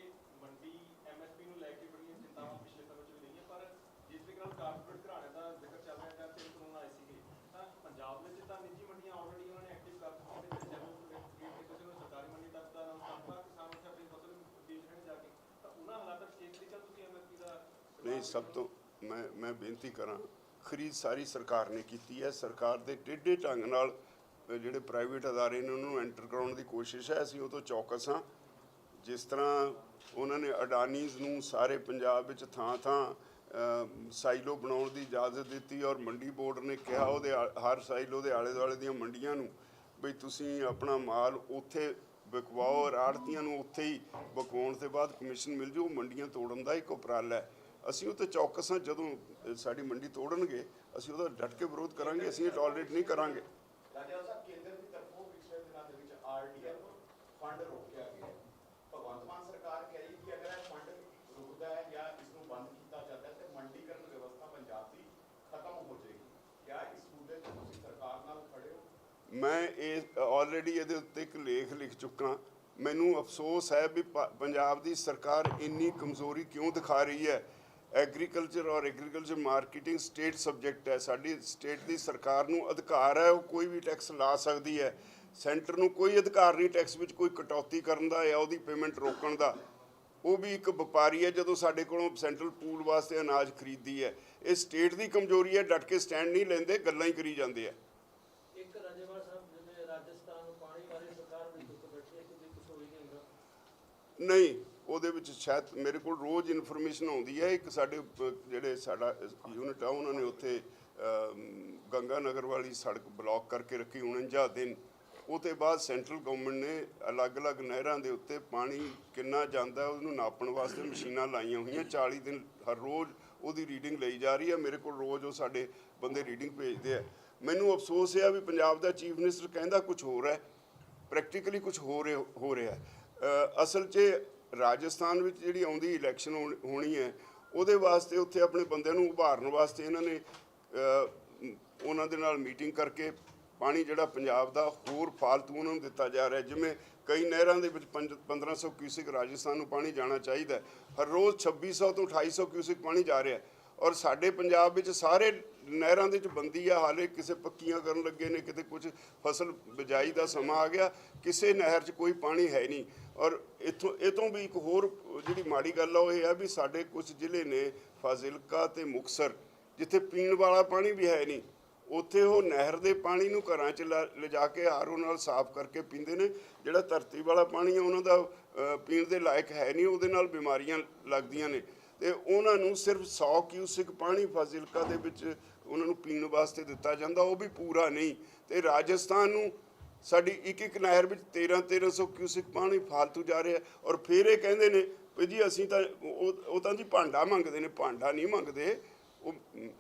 ਮੰਡੀ ਐਮਐਸਪੀ ਨੂੰ ਲੈ ਕੇ ਬੜੀਆਂ ਚਿੰਤਾਵਾਂ ਪਿਛਲੇ ਸਮੇਂ 'ਚ ਵੀ ਰਹੀਆਂ ਪਰ ਜਿਸ ਤਰੀਕੇ ਨਾਲ ਕਾਰਪੋਰੇਟ ਘਰਾਣੇ ਦਾ ਜ਼ਿਕਰ ਚੱਲ ਰਿਹਾ ਜਾਂ ਫਿਰ ਕਾਨੂੰਨ ਆਏ ਸੀਗੇ ਤਾਂ ਪੰਜਾਬ ਵਿੱਚ ਤਾਂ ਨਿੱਜੀ ਮੰਡੀਆਂ ਆਲਰੇਡੀ ਉਹਨਾਂ ਨੇ ਐਕਟਿਵ ਕਰ ਦਿੱਤੀਆਂ ਤੇ ਜਦੋਂ ਕਿਸੇ ਨੂੰ ਸਰਕਾਰੀ ਮੰਡੀ ਤੱਕ ਦਾ ਸੰਪਰਕ ਕਿਸਾਨ ਉੱਥੇ ਆਪਣੀ ਫਸਲ ਵੇਚ ਰਹੇ ਜਾ ਕੇ ਤਾਂ ਉਹਨਾਂ ਹਾਲਾਤਾਂ 'ਚ ਇਸ ਤਰੀਕੇ ਤੁਸੀਂ ਐਮਐਸਪੀ ਦਾ ਨਹੀਂ, ਸਭ ਤੋਂ ਮੈਂ ਬੇਨਤੀ ਕਰਾਂ, ਖਰੀਦ ਸਾਰੀ ਸਰਕਾਰ ਨੇ ਕੀਤੀ ਹੈ। ਸਰਕਾਰ ਦੇ ਟੇਢੇ ਢੰਗ ਨਾਲ ਜਿਹੜੇ ਪ੍ਰਾਈਵੇਟ ਅਦਾਰੇ ਨੇ ਉਹਨਾਂ ਨੂੰ ਐਂਟਰ ਕਰਾਉਣ ਦੀ ਕੋਸ਼ਿਸ਼ ਹੈ। ਅਸੀਂ ਉਹ ਤੋਂ ਚੌਕਸ ਹਾਂ। ਜਿਸ ਤਰ੍ਹਾਂ ਉਹਨਾਂ ਨੇ ਅਡਾਨੀਜ਼ ਨੂੰ ਸਾਰੇ ਪੰਜਾਬ ਵਿੱਚ ਥਾਂ ਸਾਈਲੋ ਬਣਾਉਣ ਦੀ ਇਜਾਜ਼ਤ ਦਿੱਤੀ ਔਰ ਮੰਡੀ ਬੋਰਡ ਨੇ ਕਿਹਾ ਉਹਦੇ ਹਰ ਸਾਈਲੋ ਦੇ ਆਲੇ ਦੁਆਲੇ ਦੀਆਂ ਮੰਡੀਆਂ ਨੂੰ ਬਈ ਤੁਸੀਂ ਆਪਣਾ ਮਾਲ ਉੱਥੇ ਵਿਕਵਾਓ ਔਰ ਆੜ੍ਹਤੀਆਂ ਨੂੰ ਉੱਥੇ ਹੀ ਵਿਕਵਾਉਣ ਤੋਂ ਬਾਅਦ ਕਮਿਸ਼ਨ ਮਿਲ ਜੂ। ਮੰਡੀਆਂ ਤੋੜਨ ਦਾ ਇੱਕ ਉਪਰਾਲਾ ਹੈ। ਅਸੀਂ ਉਹ 'ਤੇ ਚੌਕਸ ਹਾਂ। ਜਦੋਂ ਸਾਡੀ ਮੰਡੀ ਤੋੜਨਗੇ ਅਸੀਂ ਉਹਦਾ ਡਟ ਕੇ ਵਿਰੋਧ ਕਰਾਂਗੇ। ਅਸੀਂ ਇਹ ਟੋਲਰੇਟ ਨਹੀਂ ਕਰਾਂਗੇ। ਰਾਜਾ ਸਾਹਿਬ, ਕੇਂਦਰ ਦੀ ਤਰਫੋਂ ਪਿਛਲੇ ਦਿਨਾਂ ਦੇ ਵਿੱਚ ਆਰਡੀਐਫ ਫੰਡ ਰੋਕਿਆ ਗਿਆ ਹੈ। ਭਗਵੰਤ ਮਾਨ ਸਰਕਾਰ ਕਹਿ ਰਹੀ ਕਿ ਅਗਰ ਇਹ ਫੰਡ ਰੁਕਦਾ ਹੈ ਜਾਂ ਇਸ ਨੂੰ ਬੰਦ ਕੀਤਾ ਜਾਂਦਾ ਹੈ ਤੇ ਮੰਡੀਕਰਨ ਵਿਵਸਥਾ ਪੰਜਾਬ ਦੀ ਖਤਮ ਹੋ ਜਾਏਗੀ। ਕਿਆ ਇਸ ਮੁੱਦੇ 'ਤੇ ਤੁਸੀਂ ਸਰਕਾਰ ਨਾਲ ਖੜੇ ਹੋ? ਮੈਂ ਇਹ ਆਲਰੇਡੀ ਇਹਦੇ ਉੱਤੇ ਇੱਕ ਲੇਖ ਲਿਖ ਚੁੱਕਾ। ਮੈਨੂੰ ਅਫਸੋਸ ਹੈ ਵੀ ਪੰਜਾਬ ਦੀ ਸਰਕਾਰ ਇੰਨੀ ਕਮਜ਼ੋਰੀ ਕਿਉਂ ਦਿਖਾ ਰਹੀ ਹੈ। ਐਗਰੀਕਲਚਰ ਔਰ ਐਗਰੀਕਲਚਰ ਮਾਰਕੀਟਿੰਗ ਸਟੇਟ ਸਬਜੈਕਟ ਹੈ। ਸਾਡੀ ਸਟੇਟ ਦੀ ਸਰਕਾਰ ਨੂੰ ਅਧਿਕਾਰ ਹੈ, ਉਹ ਕੋਈ ਵੀ ਟੈਕਸ ਲਾ ਸਕਦੀ ਹੈ। ਸੈਂਟਰ ਨੂੰ ਕੋਈ ਅਧਿਕਾਰ ਨਹੀਂ ਟੈਕਸ ਵਿੱਚ ਕੋਈ ਕਟੌਤੀ ਕਰਨ ਦਾ ਜਾਂ ਉਹਦੀ ਪੇਮੈਂਟ ਰੋਕਣ ਦਾ। ਉਹ ਵੀ ਇੱਕ ਵਪਾਰੀ ਹੈ ਜਦੋਂ ਸਾਡੇ ਕੋਲੋਂ ਸੈਂਟਰਲ ਪੂਲ ਵਾਸਤੇ ਅਨਾਜ ਖਰੀਦਦੀ ਹੈ। ਇਹ ਸਟੇਟ ਦੀ ਕਮਜ਼ੋਰੀ ਹੈ। ਡਟ ਕੇ ਸਟੈਂਡ ਨਹੀਂ ਲੈਂਦੇ, ਗੱਲਾਂ ਹੀ ਕਰੀ ਜਾਂਦੇ ਆ। ਇੱਕ ਰਾਜੇਵਾਲ ਸਾਹਿਬ, ਜਿਵੇਂ ਰਾਜਸਥਾਨ ਨੂੰ ਪਾਣੀ ਵਾਲੀ ਸਰਕਾਰ ਵੀ ਚੁੱਕ ਬੈਠੀ ਹੈ, ਕਿ ਕੁਝ ਹੋਈ ਨਹੀਂ ਹੁੰਦਾ? ਨਹੀਂ, ਉਹਦੇ ਵਿੱਚ ਸ਼ਾਇਦ ਮੇਰੇ ਕੋਲ ਰੋਜ਼ ਇਨਫੋਰਮੇਸ਼ਨ ਆਉਂਦੀ ਹੈ। ਇੱਕ ਸਾਡੇ ਜਿਹੜੇ ਸਾਡਾ ਯੂਨਿਟ ਆ ਉਹਨਾਂ ਨੇ ਉੱਥੇ ਗੰਗਾ ਨਗਰ ਵਾਲੀ ਸੜਕ ਬਲੌਕ ਕਰਕੇ ਰੱਖੀ 49 ਦਿਨ। ਉਹ ਤੋਂ ਬਾਅਦ ਸੈਂਟਰਲ ਗਵਰਨਮੈਂਟ ਨੇ ਅਲੱਗ-ਅਲੱਗ ਨਹਿਰਾਂ ਦੇ ਉੱਤੇ ਪਾਣੀ ਕਿੰਨਾ ਜਾਂਦਾ ਉਹਨੂੰ ਨਾਪਣ ਵਾਸਤੇ ਮਸ਼ੀਨਾਂ ਲਾਈਆਂ ਹੋਈਆਂ। 40 ਦਿਨ ਹਰ ਰੋਜ਼ ਉਹਦੀ ਰੀਡਿੰਗ ਲਈ ਜਾ ਰਹੀ ਹੈ। ਮੇਰੇ ਕੋਲ ਰੋਜ਼ ਉਹ ਸਾਡੇ ਬੰਦੇ ਰੀਡਿੰਗ ਭੇਜਦੇ ਆ। ਮੈਨੂੰ ਅਫਸੋਸ ਹੈ ਵੀ ਪੰਜਾਬ ਦਾ ਚੀਫ ਮਿਨਿਸਟਰ ਕਹਿੰਦਾ ਕੁਝ ਹੋਰ ਹੈ, ਪ੍ਰੈਕਟੀਕਲੀ ਕੁਝ ਹੋ ਰਿਹਾ। ਅਸਲ 'ਚ ਰਾਜਸਥਾਨ ਵਿੱਚ ਜਿਹੜੀ ਆਉਂਦੀ ਇਲੈਕਸ਼ਨ ਹੋਣੀ ਹੈ ਉਹਦੇ ਵਾਸਤੇ ਉੱਥੇ ਆਪਣੇ ਬੰਦਿਆਂ ਨੂੰ ਉਭਾਰਨ ਵਾਸਤੇ ਇਹਨਾਂ ਨੇ ਉਹਨਾਂ ਦੇ ਨਾਲ ਮੀਟਿੰਗ ਕਰਕੇ ਪਾਣੀ ਜਿਹੜਾ ਪੰਜਾਬ ਦਾ ਹੋਰ ਫਾਲਤੂ ਉਹਨਾਂ ਨੂੰ ਦਿੱਤਾ ਜਾ ਰਿਹਾ। ਜਿਵੇਂ ਕਈ ਨਹਿਰਾਂ ਦੇ ਵਿੱਚ 1500 ਕਿਊਸਿਕ ਰਾਜਸਥਾਨ ਨੂੰ ਪਾਣੀ ਜਾਣਾ ਚਾਹੀਦਾ, ਹਰ ਰੋਜ਼ 2600 ਤੋਂ 2800 ਕਿਊਸਿਕ ਪਾਣੀ ਜਾ ਰਿਹਾ। ਔਰ ਸਾਡੇ ਪੰਜਾਬ ਵਿੱਚ ਸਾਰੇ ਨਹਿਰਾਂ ਦੇ ਵਿੱਚ ਬੰਦੀ ਆ, ਹਾਲੇ ਕਿਸੇ ਪੱਕੀਆਂ ਕਰਨ ਲੱਗੇ ਨੇ, ਕਿਤੇ ਕੁਝ ਫਸਲ ਬਿਜਾਈ ਦਾ ਸਮਾਂ ਆ ਗਿਆ, ਕਿਸੇ ਨਹਿਰ 'ਚ ਕੋਈ ਪਾਣੀ ਹੈ ਨਹੀਂ। ਔਰ ਇਹ ਤੋਂ ਵੀ ਇੱਕ ਹੋਰ ਜਿਹੜੀ ਮਾੜੀ ਗੱਲ ਆ ਉਹ ਇਹ ਆ ਵੀ ਸਾਡੇ ਕੁਝ ਜ਼ਿਲ੍ਹੇ ਨੇ ਫਾਜ਼ਿਲਕਾ ਤੇ ਮੁਕਤਸਰ, ਜਿੱਥੇ ਪੀਣ ਵਾਲਾ ਪਾਣੀ ਵੀ ਹੈ ਨਹੀਂ, ਉੱਥੇ ਉਹ ਨਹਿਰ ਦੇ ਪਾਣੀ ਨੂੰ ਘਰਾਂ 'ਚ ਲਿਜਾ ਕੇ ਆਰਓ ਨਾਲ ਸਾਫ਼ ਕਰਕੇ ਪੀਂਦੇ ਨੇ। ਜਿਹੜਾ ਧਰਤੀ ਵਾਲਾ ਪਾਣੀ ਆ ਉਹਨਾਂ ਦਾ ਪੀਣ ਦੇ ਲਾਇਕ ਹੈ ਨਹੀਂ, ਉਹਦੇ ਨਾਲ ਬਿਮਾਰੀਆਂ ਲੱਗਦੀਆਂ ਨੇ। ਤੇ ਉਹਨਾਂ ਨੂੰ ਸਿਰਫ 100 ਕਿਊਸਿਕ ਪਾਣੀ ਫਾਜ਼ਿਲਕਾ ਦੇ ਵਿੱਚ ਉਹਨਾਂ ਨੂੰ ਪੀਣ ਵਾਸਤੇ ਦਿੱਤਾ ਜਾਂਦਾ, ਉਹ ਵੀ ਪੂਰਾ ਨਹੀਂ। ਤੇ ਰਾਜਸਥਾਨ ਨੂੰ ਸਾਡੀ ਇੱਕ ਨਹਿਰ ਵਿੱਚ 1300 ਕਿਊਸਿਕ ਪਾਣੀ ਫਾਲਤੂ ਜਾ ਰਿਹਾ। ਔਰ ਫਿਰ ਇਹ ਕਹਿੰਦੇ ਨੇ ਵੀ ਜੀ ਅਸੀਂ ਤਾਂ ਉਹ ਤਾਂ ਜੀ ਭਾਂਡਾ ਮੰਗਦੇ ਨੇ, ਭਾਂਡਾ ਨਹੀਂ ਮੰਗਦੇ। ਉਹ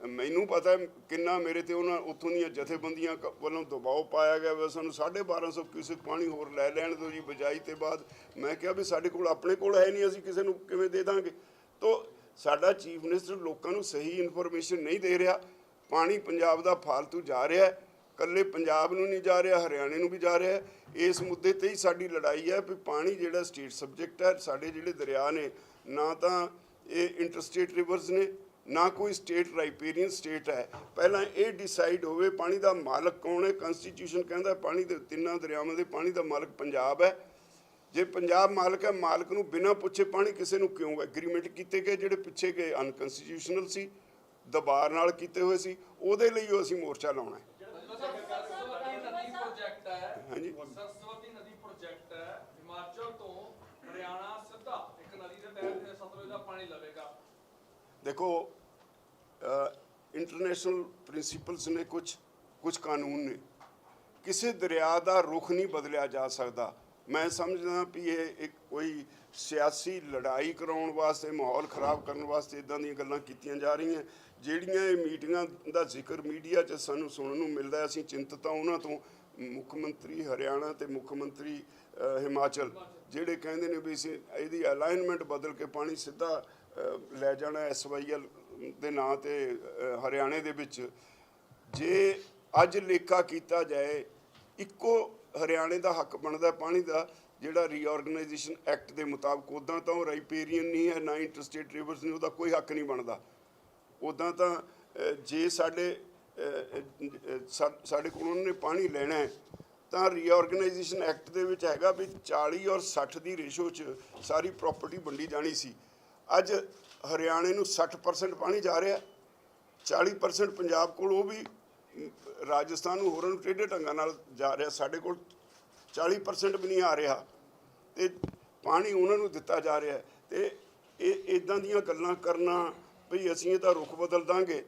ਮੈਨੂੰ ਪਤਾ ਕਿੰਨਾ ਮੇਰੇ ਤੇ ਉਹਨਾਂ ਉੱਥੋਂ ਦੀਆਂ ਜਥੇਬੰਦੀਆਂ ਵੱਲੋਂ ਦਬਾਅ ਪਾਇਆ ਗਿਆ ਵੀ ਸਾਨੂੰ 1250 ਕਿਊਸਿਕ ਪਾਣੀ ਹੋਰ ਲੈ ਲੈਣ ਦਿਓ ਜੀ ਬਿਜਾਈ ਤੇ ਬਾਅਦ। ਮੈਂ ਕਿਹਾ ਵੀ ਸਾਡੇ ਕੋਲ ਆਪਣੇ ਕੋਲ ਹੈ ਨਹੀਂ, ਅਸੀਂ ਕਿਸੇ ਨੂੰ ਕਿਵੇਂ ਦੇ ਦਾਂਗੇ। ਤੋ ਸਾਡਾ ਚੀਫ ਮਿਨਿਸਟਰ ਲੋਕਾਂ ਨੂੰ ਸਹੀ ਇਨਫੋਰਮੇਸ਼ਨ ਨਹੀਂ ਦੇ ਰਿਹਾ। ਪਾਣੀ ਪੰਜਾਬ ਦਾ ਫਾਲਤੂ ਜਾ ਰਿਹਾ, ਇਕੱਲੇ ਪੰਜਾਬ ਨੂੰ ਨਹੀਂ ਜਾ ਰਿਹਾ, ਹਰਿਆਣੇ ਨੂੰ ਵੀ ਜਾ ਰਿਹਾ। ਇਸ ਮੁੱਦੇ ਤੇ ਹੀ ਸਾਡੀ ਲੜਾਈ ਹੈ ਵੀ ਪਾਣੀ ਜਿਹੜਾ ਸਟੇਟ ਸਬਜੈਕਟ ਹੈ, ਸਾਡੇ ਜਿਹੜੇ ਦਰਿਆ ਨੇ ਨਾ ਤਾਂ ਇਹ ਇੰਟਰਸਟੇਟ ਰਿਵਰਸ ਨੇ, ਨਾ ਕੋਈ ਸਟੇਟ ਰਾਈਪੇਰੀਅਨ ਸਟੇਟ ਹੈ। ਪਹਿਲਾਂ ਇਹ ਡਿਸਾਈਡ ਹੋਵੇ ਪਾਣੀ ਦਾ ਮਾਲਕ ਕੌਣ ਹੈ। ਕਨਸਟੀਟਿਊਸ਼ਨ ਕਹਿੰਦਾ ਪਾਣੀ ਦੇ ਤਿੰਨਾਂ ਦਰਿਆਵਾਂ ਦੇ ਪਾਣੀ ਦਾ ਮਾਲਕ ਪੰਜਾਬ ਹੈ। ਜੇ ਪੰਜਾਬ ਮਾਲਕ ਹੈ, ਮਾਲਕ ਨੂੰ ਬਿਨਾਂ ਪੁੱਛੇ ਪਾਣੀ ਕਿਸੇ ਨੂੰ ਕਿਉਂ ਐਗਰੀਮੈਂਟ ਕੀਤੇ ਗਏ ਜਿਹੜੇ ਪਿੱਛੇ ਗਏ ਅਨਕਨਸਟੀਟਿਊਸ਼ਨਲ ਸੀ, ਦਬਾਅ ਨਾਲ ਕੀਤੇ ਹੋਏ ਸੀ, ਉਹਦੇ ਲਈ ਅਸੀਂ ਮੋਰਚਾ ਲਾਉਣਾ ਹੈ। ਹਾਂਜੀ, ਸਰਸਵਤੀ ਨਦੀ ਪ੍ਰੋਜੈਕਟ ਹੈ, ਹਿਮਾਚਲ ਤੋਂ ਹਰਿਆਣਾ ਸਿੱਧਾ ਇੱਕ ਨਦੀ ਦੇ ਤਹਿਤ ਸਤਲੁਜ ਦਾ ਪਾਣੀ ਲਵੇਗਾ। ਦੇਖੋ ਇੰਟਰਨੈਸ਼ਨਲ ਪ੍ਰਿੰਸੀਪਲਸ ਨੇ, ਕੁਝ ਕਾਨੂੰਨ ਨੇ, ਕਿਸੇ ਦਰਿਆ ਦਾ ਰੁਖ ਨਹੀਂ ਬਦਲਿਆ ਜਾ ਸਕਦਾ। ਮੈਂ ਸਮਝਦਾ ਵੀ ਇਹ ਇੱਕ ਕੋਈ ਸਿਆਸੀ ਲੜਾਈ ਕਰਾਉਣ ਵਾਸਤੇ, ਮਾਹੌਲ ਖਰਾਬ ਕਰਨ ਵਾਸਤੇ ਇੱਦਾਂ ਦੀਆਂ ਗੱਲਾਂ ਕੀਤੀਆਂ ਜਾ ਰਹੀਆਂ। ਜਿਹੜੀਆਂ ਇਹ ਮੀਟਿੰਗਾਂ ਦਾ ਜ਼ਿਕਰ ਮੀਡੀਆ 'ਚ ਸਾਨੂੰ ਸੁਣਨ ਨੂੰ ਮਿਲਦਾ, ਅਸੀਂ ਚਿੰਤਤ ਹਾਂ ਉਹਨਾਂ ਤੋਂ। ਮੁੱਖ ਮੰਤਰੀ ਹਰਿਆਣਾ ਤੇ ਮੁੱਖ ਮੰਤਰੀ ਹਿਮਾਚਲ ਜਿਹੜੇ ਕਹਿੰਦੇ ਨੇ ਵੀ ਅਸੀਂ ਇਹਦੀ ਅਲਾਈਨਮੈਂਟ ਬਦਲ ਕੇ ਪਾਣੀ ਸਿੱਧਾ ਲੈ ਜਾਣਾ SYL ਦੇ ਨਾਂ ਤੇ ਹਰਿਆਣੇ ਦੇ ਵਿੱਚ। ਜੇ ਅੱਜ ਲੇਖਾ ਕੀਤਾ ਜਾਏ, ਇੱਕੋ ਹਰਿਆਣੇ ਦਾ ਹੱਕ ਬਣਦਾ ਪਾਣੀ ਦਾ, ਜਿਹੜਾ ਰੀਆਰਗਨਾਈਜੇਸ਼ਨ ਐਕਟ ਦੇ ਮੁਤਾਬਕ। ਉੱਦਾਂ ਤਾਂ ਉਹ ਰਾਈਪੇਰੀਅਨ ਨਹੀਂ ਹੈ, ਨਾ ਇੰਟਰਸਟੇਟ ਰਿਵਰਸ ਨੇ, ਉਹਦਾ ਕੋਈ ਹੱਕ ਨਹੀਂ ਬਣਦਾ। ਉੱਦਾਂ ਤਾਂ ਜੇ ਸਾਡੇ ਕੋਲ ਉਹਨਾਂ ਨੇ ਪਾਣੀ ਲੈਣਾ ਹੈ ਤਾਂ ਰੀਆਰਗਨਾਈਜੇਸ਼ਨ ਐਕਟ ਦੇ ਵਿੱਚ ਹੈਗਾ ਵੀ 40 ਔਰ 60 ਦੀ ਰੇਸ਼ੋ 'ਚ ਸਾਰੀ ਪ੍ਰਾਪਰਟੀ ਵੰਡੀ ਜਾਣੀ ਸੀ। ਅੱਜ ਹਰਿਆਣੇ ਨੂੰ 60% ਪਾਣੀ ਜਾ ਰਿਹਾ, 40% ਪੰਜਾਬ ਕੋਲ, ਉਹ ਵੀ ਰਾਜਸਥਾਨ ਨੂੰ ਹੋਰਾਂ ਨੂੰ ਟੇਢੇ ਢੰਗਾਂ ਨਾਲ ਜਾ ਰਿਹਾ। ਸਾਡੇ ਕੋਲ 40% ਵੀ ਨਹੀਂ ਆ ਰਿਹਾ ਤੇ ਪਾਣੀ ਉਹਨਾਂ ਨੂੰ ਦਿੱਤਾ ਜਾ ਰਿਹਾ। ਤੇ ਇਹ ਇੱਦਾਂ ਦੀਆਂ ਗੱਲਾਂ ਕਰਨਾ ਵੀ ਅਸੀਂ ਇਹ ਤਾਂ ਰੁਖ ਬਦਲ ਦਾਂਗੇ,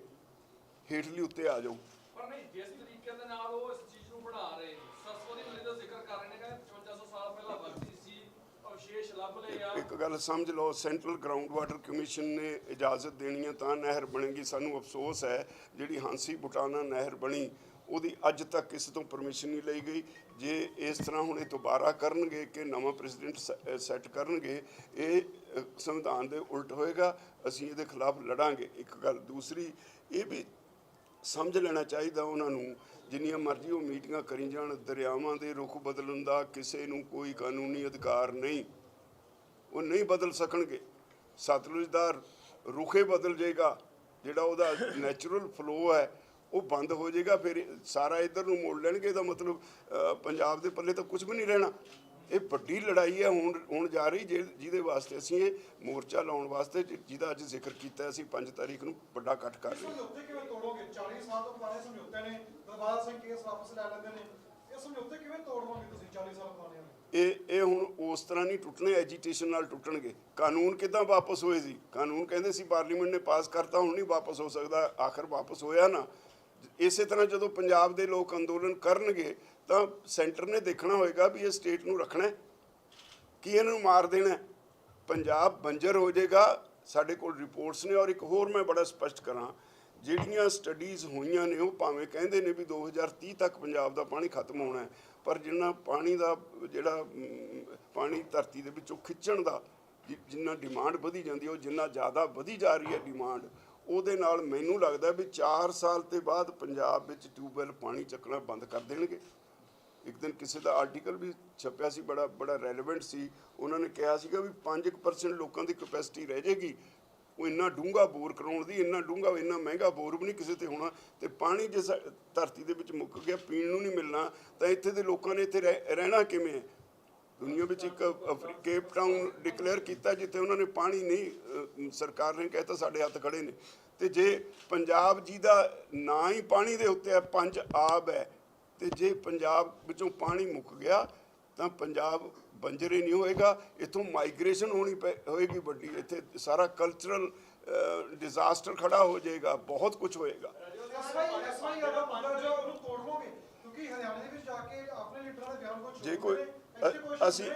ਹੇਠਲੀ ਉੱਤੇ ਆ ਜਾਓ। ਪਰ ਨਹੀਂ, ਜਿਸ ਤਰੀਕੇ ਦੇ ਨਾਲ ਉਹ ਇਸ ਚੀਜ਼ ਨੂੰ ਬਣਾ ਰਹੇ ਨੇ, ਸਰਸਵਤੀ ਨਦੀ ਦਾ ਜ਼ਿਕਰ ਕਰ ਰਹੇ ਨੇ ਕਿ 5500 ਸਾਲ ਪਹਿਲਾਂ ਵਗਦੀ ਸੀ, ਅਵਸ਼ੇਸ਼ ਲੱਭ ਲਏ ਆ। ਇੱਕ ਗੱਲ ਸਮਝ ਲਓ, ਸੈਂਟਰਲ ਗਰਾਊਂਡ ਵਾਟਰ ਕਮਿਸ਼ਨ ਨੇ ਇਜਾਜ਼ਤ ਦੇਣੀ ਹੈ ਤਾਂ ਨਹਿਰ ਬਣੇਗੀ। ਸਾਨੂੰ ਅਫਸੋਸ ਹੈ ਜਿਹੜੀ ਹਾਂਸੀ ਬੁਟਾਨਾ ਨਹਿਰ ਬਣੀ, ਉਹਦੀ ਅੱਜ ਤੱਕ ਕਿਸੇ ਤੋਂ ਪਰਮਿਸ਼ਨ ਨਹੀਂ ਲਈ ਗਈ। ਜੇ ਇਸ ਤਰ੍ਹਾਂ ਹੁਣ ਇਹ ਦੁਬਾਰਾ ਕਰਨਗੇ ਕਿ ਨਵਾਂ ਪ੍ਰੈਜ਼ੀਡੈਂਟ ਸੈੱਟ ਕਰਨਗੇ, ਇਹ ਸੰਵਿਧਾਨ ਦੇ ਉਲਟ ਹੋਏਗਾ। ਅਸੀਂ ਇਹਦੇ ਖਿਲਾਫ ਲੜਾਂਗੇ। ਇੱਕ ਗੱਲ ਦੂਸਰੀ ਇਹ ਵੀ ਸਮਝ ਲੈਣਾ ਚਾਹੀਦਾ ਉਹਨਾਂ ਨੂੰ, ਜਿੰਨੀਆਂ ਮਰਜ਼ੀ ਉਹ ਮੀਟਿੰਗਾਂ ਕਰੀ ਜਾਣ, ਦਰਿਆਵਾਂ ਦੇ ਰੁਖ ਬਦਲਣ ਦਾ ਕਿਸੇ ਨੂੰ ਕੋਈ ਕਾਨੂੰਨੀ ਅਧਿਕਾਰ ਨਹੀਂ। ਉਹ ਨਹੀਂ ਬਦਲ ਸਕਣਗੇ। ਸਤਲੁਜ ਦਾ ਰੁਖੇ ਬਦਲ ਜਾਏਗਾ, ਜਿਹੜਾ ਉਹਦਾ ਨੈਚੁਰਲ ਫਲੋ ਹੈ ਉਹ ਬੰਦ ਹੋ ਜਾਏਗਾ, ਫਿਰ ਸਾਰਾ ਇੱਧਰ ਨੂੰ ਮੋੜ ਲੈਣਗੇ। ਇਹਦਾ ਮਤਲਬ ਪੰਜਾਬ ਦੇ ਪੱਲੇ ਤਾਂ ਕੁਝ ਵੀ ਨਹੀਂ ਰਹਿਣਾ। ਇਹ ਵੱਡੀ ਲੜਾਈ ਹੈ ਹੁਣ ਜਾ ਰਹੀ, ਜਿਹਦੇ ਵਾਸਤੇ ਅਸੀਂ ਇਹ ਮੋਰਚਾ ਲਾਉਣ ਵਾਸਤੇ, ਜਿਹਦਾ ਅੱਜ ਜ਼ਿਕਰ ਕੀਤਾ, ਅਸੀਂ 5 ਤਾਰੀਖ ਨੂੰ ਵੱਡਾ ਇਕੱਠ ਕਰ ਰਹੇ ਹਾਂ। ਸਮਝੌਤੇ ਕਿਵੇਂ ਤੋੜੋਗੇ? 40 ਸਾਲ ਤੋਂ ਪੁਰਾਣੇ ਸਮਝੌਤੇ ਨੇ, ਦਰਬਾਰਾ ਸਿੰਘ ਕੇਸ ਵਾਪਸ ਲੈ ਲੈਂਦੇ ਨੇ, ਇਹ ਸਮਝੌਤੇ ਕਿਵੇਂ ਤੋੜੋਗੇ ਤੁਸੀਂ 40 ਸਾਲ ਪੁਰਾਣੇ? ਇਹ ਹੁਣ ਉਸ ਤਰ੍ਹਾਂ ਨਹੀਂ ਟੁੱਟਣੇ, ਐਜੀਟੇਸ਼ਨ ਨਾਲ ਟੁੱਟਣਗੇ। ਕਾਨੂੰਨ ਕਿੱਦਾਂ ਵਾਪਸ ਹੋਏ ਸੀ? ਕਾਨੂੰਨ ਕਹਿੰਦੇ ਸੀ ਪਾਰਲੀਮੈਂਟ ਨੇ ਪਾਸ ਕਰਤਾ, ਹੁਣ ਨਹੀਂ ਵਾਪਸ ਹੋ ਸਕਦਾ। ਆਖਰ ਵਾਪਸ ਹੋਇਆ ਨਾ। ਇਸੇ ਤਰ੍ਹਾਂ ਜਦੋਂ ਪੰਜਾਬ ਦੇ ਲੋਕ ਅੰਦੋਲਨ ਕਰਨਗੇ ਤਾਂ ਸੈਂਟਰ ਨੇ ਦੇਖਣਾ ਹੋਏਗਾ ਵੀ ਇਹ ਸਟੇਟ ਨੂੰ ਰੱਖਣਾ ਕਿ ਇਹਨਾਂ ਨੂੰ ਮਾਰ ਦੇਣਾ। ਪੰਜਾਬ ਬੰਜਰ ਹੋ ਜਾਏਗਾ। ਸਾਡੇ ਕੋਲ ਰਿਪੋਰਟਸ ਨੇ। ਔਰ ਇੱਕ ਹੋਰ ਮੈਂ ਬੜਾ ਸਪਸ਼ਟ ਕਰਾਂ, ਜਿਹੜੀਆਂ ਸਟੱਡੀਜ਼ ਹੋਈਆਂ ਨੇ ਉਹ ਭਾਵੇਂ ਕਹਿੰਦੇ ਨੇ ਵੀ 2030 ਤੱਕ ਪੰਜਾਬ ਦਾ ਪਾਣੀ ਖਤਮ ਹੋਣਾ ਹੈ, ਪਰ ਜਿੰਨਾ ਪਾਣੀ ਦਾ ਜਿਹੜਾ ਪਾਣੀ ਧਰਤੀ ਦੇ ਵਿੱਚੋਂ ਖਿੱਚਣ ਦਾ ਜਿੰਨਾ ਡਿਮਾਂਡ ਵਧੀ ਜਾਂਦੀ ਹੈ, ਉਹ ਜਿੰਨਾ ਜ਼ਿਆਦਾ ਵਧੀ ਜਾ ਰਹੀ ਹੈ ਡਿਮਾਂਡ, ਉਹਦੇ ਨਾਲ ਮੈਨੂੰ ਲੱਗਦਾ ਵੀ 4 ਸਾਲ ਤੋਂ ਬਾਅਦ ਪੰਜਾਬ ਵਿੱਚ ਟਿਊਬਵੈੱਲ ਪਾਣੀ ਚੱਕਣਾ ਬੰਦ ਕਰ ਦੇਣਗੇ। ਇੱਕ ਦਿਨ ਕਿਸੇ ਦਾ ਆਰਟੀਕਲ ਵੀ ਛਪਿਆ ਸੀ, ਬੜਾ ਰੈਲੇਵੈਂਟ ਸੀ। ਉਹਨਾਂ ਨੇ ਕਿਹਾ ਸੀਗਾ ਵੀ 5% ਲੋਕਾਂ ਦੀ ਕਪੈਸਿਟੀ ਰਹਿ ਜਾਏਗੀ, ਉਹ ਇੰਨਾ ਡੂੰਘਾ ਬੋਰ ਕਰਾਉਣ ਦੀ, ਇੰਨਾ ਡੂੰਘਾ ਇੰਨਾ ਮਹਿੰਗਾ ਬੋਰ ਵੀ ਨਹੀਂ ਕਿਸੇ ਤੇ ਹੋਣਾ। ਤੇ ਪਾਣੀ ਜੇ ਧਰਤੀ ਦੇ ਵਿੱਚ ਮੁੱਕ ਗਿਆ, ਪੀਣ ਨੂੰ ਨਹੀਂ ਮਿਲਣਾ, ਤਾਂ ਇੱਥੇ ਦੇ ਲੋਕਾਂ ਨੇ ਇੱਥੇ ਰਹਿਣਾ ਕਿਵੇਂ ਹੈ? ਦੁਨੀਆ ਵਿੱਚ ਇੱਕ ਕੇਪ ਟਾਊਨ ਡਿਕਲੇਅਰ ਕੀਤਾ ਜਿੱਥੇ ਉਹਨਾਂ ਨੇ ਪਾਣੀ ਨਹੀਂ, ਸਰਕਾਰ ਨੇ ਕਹਿਤਾ ਸਾਡੇ ਹੱਥ ਖੜੇ ਨੇ। ਤੇ ਜੇ ਪੰਜਾਬ ਜੀ ਦਾ ਨਾਂ ਹੀ ਪਾਣੀ ਦੇ ਉੱਤੇ ਹੈ, ਪੰਜ ਆਬ ਹੈ, ਤੇ ਜੇ ਪੰਜਾਬ ਵਿੱਚੋਂ ਪਾਣੀ ਮੁੱਕ ਗਿਆ ਤਾਂ ਪੰਜਾਬ ਬੰਜਰੇ ਨਹੀਂ ਹੋਏਗਾ, ਇੱਥੋਂ ਮਾਈਗ੍ਰੇਸ਼ਨ ਹੋਣੀ ਹੋਏਗੀ ਵੱਡੀ, ਇੱਥੇ ਸਾਰਾ ਕਲਚਰਲ ਡਿਜ਼ਾਸਟਰ ਖੜਾ ਹੋ ਜਾਏਗਾ, ਬਹੁਤ ਕੁਝ ਹੋਏਗਾ। ਜੇ ਕੋਈ ਅਸੀਂ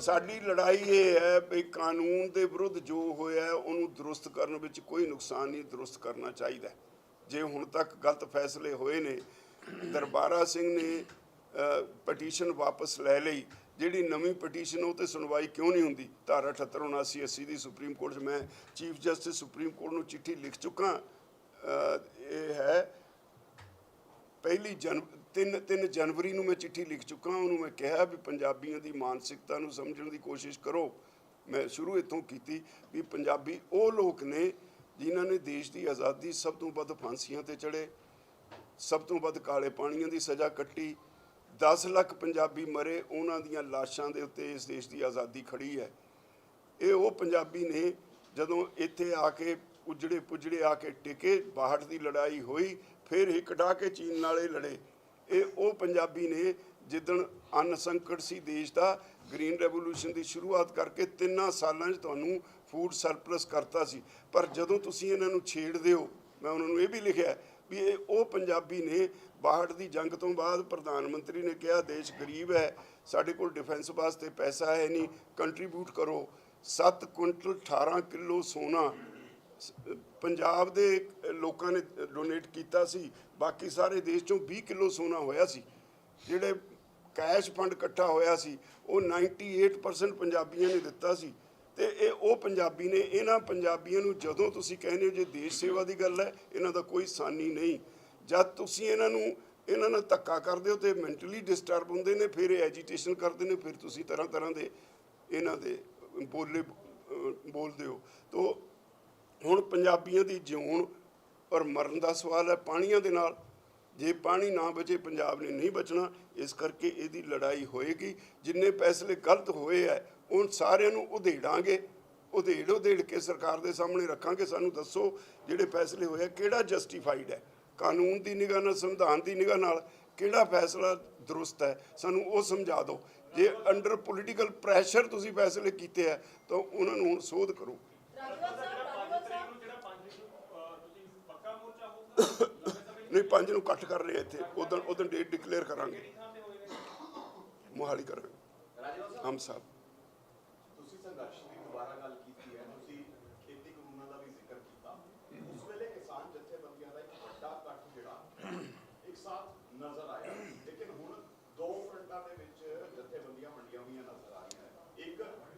ਸਾਡੀ ਲੜਾਈ ਇਹ ਹੈ ਵੀ ਕਾਨੂੰਨ ਦੇ ਵਿਰੁੱਧ ਜੋ ਹੋਇਆ ਉਹਨੂੰ ਦਰੁਸਤ ਕਰਨ ਵਿੱਚ ਕੋਈ ਨੁਕਸਾਨ ਨਹੀਂ, ਦਰੁਸਤ ਕਰਨਾ ਚਾਹੀਦਾ। ਜੇ ਹੁਣ ਤੱਕ ਗਲਤ ਫੈਸਲੇ ਹੋਏ ਨੇ, ਦਰਬਾਰਾ ਸਿੰਘ ਨੇ ਪਟੀਸ਼ਨ ਵਾਪਸ ਲੈ ਲਈ, ਜਿਹੜੀ ਨਵੀਂ ਪਟੀਸ਼ਨ ਉਹ ਤੇ ਸੁਣਵਾਈ ਕਿਉਂ ਨਹੀਂ ਹੁੰਦੀ? ਧਾਰਾ 78 79 80 ਦੀ ਸੁਪਰੀਮ ਕੋਰਟ 'ਚ ਮੈਂ ਚੀਫ ਜਸਟਿਸ ਸੁਪਰੀਮ ਕੋਰਟ ਨੂੰ ਚਿੱਠੀ ਲਿਖ ਚੁੱਕਾ। ਇਹ ਹੈ 3 ਜਨਵਰੀ ਨੂੰ ਮੈਂ ਚਿੱਠੀ ਲਿਖ ਚੁੱਕਾ। ਉਹਨੂੰ ਮੈਂ ਕਿਹਾ ਵੀ ਪੰਜਾਬੀਆਂ ਦੀ ਮਾਨਸਿਕਤਾ ਨੂੰ ਸਮਝਣ ਦੀ ਕੋਸ਼ਿਸ਼ ਕਰੋ। ਮੈਂ ਸ਼ੁਰੂ ਇੱਥੋਂ ਕੀਤੀ ਵੀ ਪੰਜਾਬੀ ਉਹ ਲੋਕ ਨੇ ਜਿਨ੍ਹਾਂ ਨੇ ਦੇਸ਼ ਦੀ ਆਜ਼ਾਦੀ ਸਭ ਤੋਂ ਵੱਧ ਫਾਂਸੀਆਂ ਤੇ ਚੜ੍ਹੇ, ਸਭ ਤੋਂ ਵੱਧ ਕਾਲੇ ਪਾਣੀਆਂ ਦੀ ਸਜ਼ਾ ਕੱਟੀ, 10 ਲੱਖ ਪੰਜਾਬੀ ਮਰੇ, ਉਹਨਾਂ ਦੀਆਂ ਲਾਸ਼ਾਂ ਦੇ ਉੱਤੇ ਇਸ ਦੇਸ਼ ਦੀ ਆਜ਼ਾਦੀ ਖੜੀ ਹੈ। ਇਹ ਉਹ ਪੰਜਾਬੀ ਨੇ ਜਦੋਂ ਇੱਥੇ ਆ ਕੇ ਪੁੱਜੜੇ ਆ ਕੇ ਟਿਕੇ, 62 ਦੀ ਲੜਾਈ ਹੋਈ, ਫਿਰ ਹਿੱਕ ਢਾਹ ਕੇ ਚੀਨ ਨਾਲੇ ਲੜੇ। ਇਹ ਉਹ ਪੰਜਾਬੀ ਨੇ ਜਿੱਦਣ ਅੰਨ ਸੰਕਟ ਸੀ ਦੇਸ਼ ਦਾ, ਗ੍ਰੀਨ ਰੈਵੋਲੂਸ਼ਨ ਦੀ ਸ਼ੁਰੂਆਤ ਕਰਕੇ 3 ਸਾਲਾਂ 'ਚ ਤੁਹਾਨੂੰ ਫੂਡ ਸਰਪਲਸ ਕਰਤਾ ਸੀ। ਪਰ ਜਦੋਂ ਤੁਸੀਂ ਇਹਨਾਂ ਨੂੰ ਛੇੜਦੇ ਹੋ, ਮੈਂ ਉਹਨਾਂ ਨੂੰ ਇਹ ਵੀ ਲਿਖਿਆ ਵੀ ਇਹ ਉਹ ਪੰਜਾਬੀ ਨੇ 62 ਦੀ ਜੰਗ ਤੋਂ ਬਾਅਦ ਪ੍ਰਧਾਨ ਮੰਤਰੀ ਨੇ ਕਿਹਾ ਦੇਸ਼ ਗਰੀਬ ਹੈ, ਸਾਡੇ ਕੋਲ ਡਿਫੈਂਸ ਵਾਸਤੇ ਪੈਸਾ ਹੈ ਨਹੀਂ, ਕੰਟਰੀਬਿਊਟ ਕਰੋ। 7 ਕੁਇੰਟਲ 18 ਕਿਲੋ ਸੋਨਾ ਪੰਜਾਬ ਦੇ ਲੋਕਾਂ ਨੇ ਡੋਨੇਟ ਕੀਤਾ ਸੀ, ਬਾਕੀ ਸਾਰੇ ਦੇਸ਼ 'ਚੋਂ 20 ਕਿਲੋ ਸੋਨਾ ਹੋਇਆ ਸੀ। ਜਿਹੜੇ ਕੈਸ਼ ਫੰਡ ਇਕੱਠਾ ਹੋਇਆ ਸੀ ਉਹ 98% ਪੰਜਾਬੀਆਂ ਨੇ ਦਿੱਤਾ ਸੀ। ਤੇ ਇਹ ਉਹ ਪੰਜਾਬੀ ਨੇ। ਇਹਨਾਂ ਪੰਜਾਬੀਆਂ ਨੂੰ ਜਦੋਂ ਤੁਸੀਂ ਕਹਿੰਦੇ ਹੋ ਜੇ ਦੇਸ਼ ਸੇਵਾ ਦੀ ਗੱਲ ਹੈ, ਇਹਨਾਂ ਦਾ ਕੋਈ ਸਾਨੀ ਨਹੀਂ। ਜਦ ਤੁਸੀਂ ਇਹਨਾਂ ਨਾਲ ਧੱਕਾ ਕਰਦੇ ਹੋ ਤੇ ਮੈਂਟਲੀ ਡਿਸਟਰਬ ਹੁੰਦੇ ਨੇ, ਫਿਰ ਇਹ ਐਜੀਟੇਸ਼ਨ ਕਰਦੇ ਨੇ, ਫਿਰ ਤੁਸੀਂ ਤਰ੍ਹਾਂ ਦੇ ਇਹਨਾਂ ਦੇ ਬੋਲਦੇ ਹੋ। ਤੋ ਹੁਣ ਪੰਜਾਬੀਆਂ ਦੀ ਜਿਉਣ ਔਰ ਮਰਨ ਦਾ ਸਵਾਲ ਹੈ ਪਾਣੀਆਂ ਦੇ ਨਾਲ। ਜੇ ਪਾਣੀ ਨਾ ਬਚੇ ਪੰਜਾਬ ਨੇ ਨਹੀਂ ਬਚਣਾ। ਇਸ ਕਰਕੇ ਇਹਦੀ ਲੜਾਈ ਹੋਏਗੀ। ਜਿੰਨੇ ਫੈਸਲੇ ਗਲਤ ਹੋਏ ਹੈ ਉਹ ਸਾਰਿਆਂ ਨੂੰ ਉਧੇੜਾਂਗੇ, ਉਧੇੜ ਕੇ ਸਰਕਾਰ ਦੇ ਸਾਹਮਣੇ ਰੱਖਾਂਗੇ। ਸਾਨੂੰ ਦੱਸੋ ਜਿਹੜੇ ਫੈਸਲੇ ਹੋਏ ਕਿਹੜਾ ਜਸਟੀਫਾਈਡ ਹੈ, ਕਾਨੂੰਨ ਦੀ ਨਿਗਾਹ ਨਾਲ, ਸੰਵਿਧਾਨ ਦੀ ਨਿਗਾਹ ਨਾਲ ਕਿਹੜਾ ਫੈਸਲਾ ਦਰੁਸਤ ਹੈ, ਸਾਨੂੰ ਉਹ ਸਮਝਾ ਦਿਓ। ਜੇ ਅੰਡਰ ਪੋਲੀਟੀਕਲ ਪ੍ਰੈਸ਼ਰ ਤੁਸੀਂ ਫੈਸਲੇ ਕੀਤੇ ਹੈ ਤਾਂ ਉਹਨਾਂ ਨੂੰ ਹੁਣ ਸੋਧ ਕਰੋ। ਨਹੀਂ 5 ਨੂੰ ਇਕੱਠ ਕਰ ਰਹੇ ਇੱਥੇ, ਉਦੋਂ ਡੇਟ ਡਿਕਲੇਅਰ ਕਰਾਂਗੇ, ਮੋਹਾਲੀ ਕਰਾਂਗੇ। ਹਮ ਸਾਹਿਬ ਤੁਸੀਂ ਸੰਘਰਸ਼ ਦੀ ਦੁਬਾਰਾ ਗੱਲ ਕੀਤੀ ਹੈ, ਤੁਸੀਂ ਖੇਤੀ ਕਾਨੂੰਨਾਂ ਦਾ ਵੀ ਜ਼ਿਕਰ ਕੀਤਾ। ਉਸ ਵੇਲੇ ਕਿਸਾਨ ਜਥੇਬੰਦੀਆਂ ਦਾ ਇੱਕ ਵੱਡਾ ਇਕੱਠ ਜਿਹੜਾ ਇੱਕ ਸਾਥ ਨਜ਼ਰ ਆਇਆ, ਲੇਕਿਨ ਹੁਣ 2 ਫਰੰਟਾਂ ਦੇ ਵਿੱਚ ਜਥੇਬੰਦੀਆਂ ਵੰਡੀਆਂ ਹੋਈਆਂ ਨਜ਼ਰ ਆ ਰਹੀਆਂ। ਇੱਕ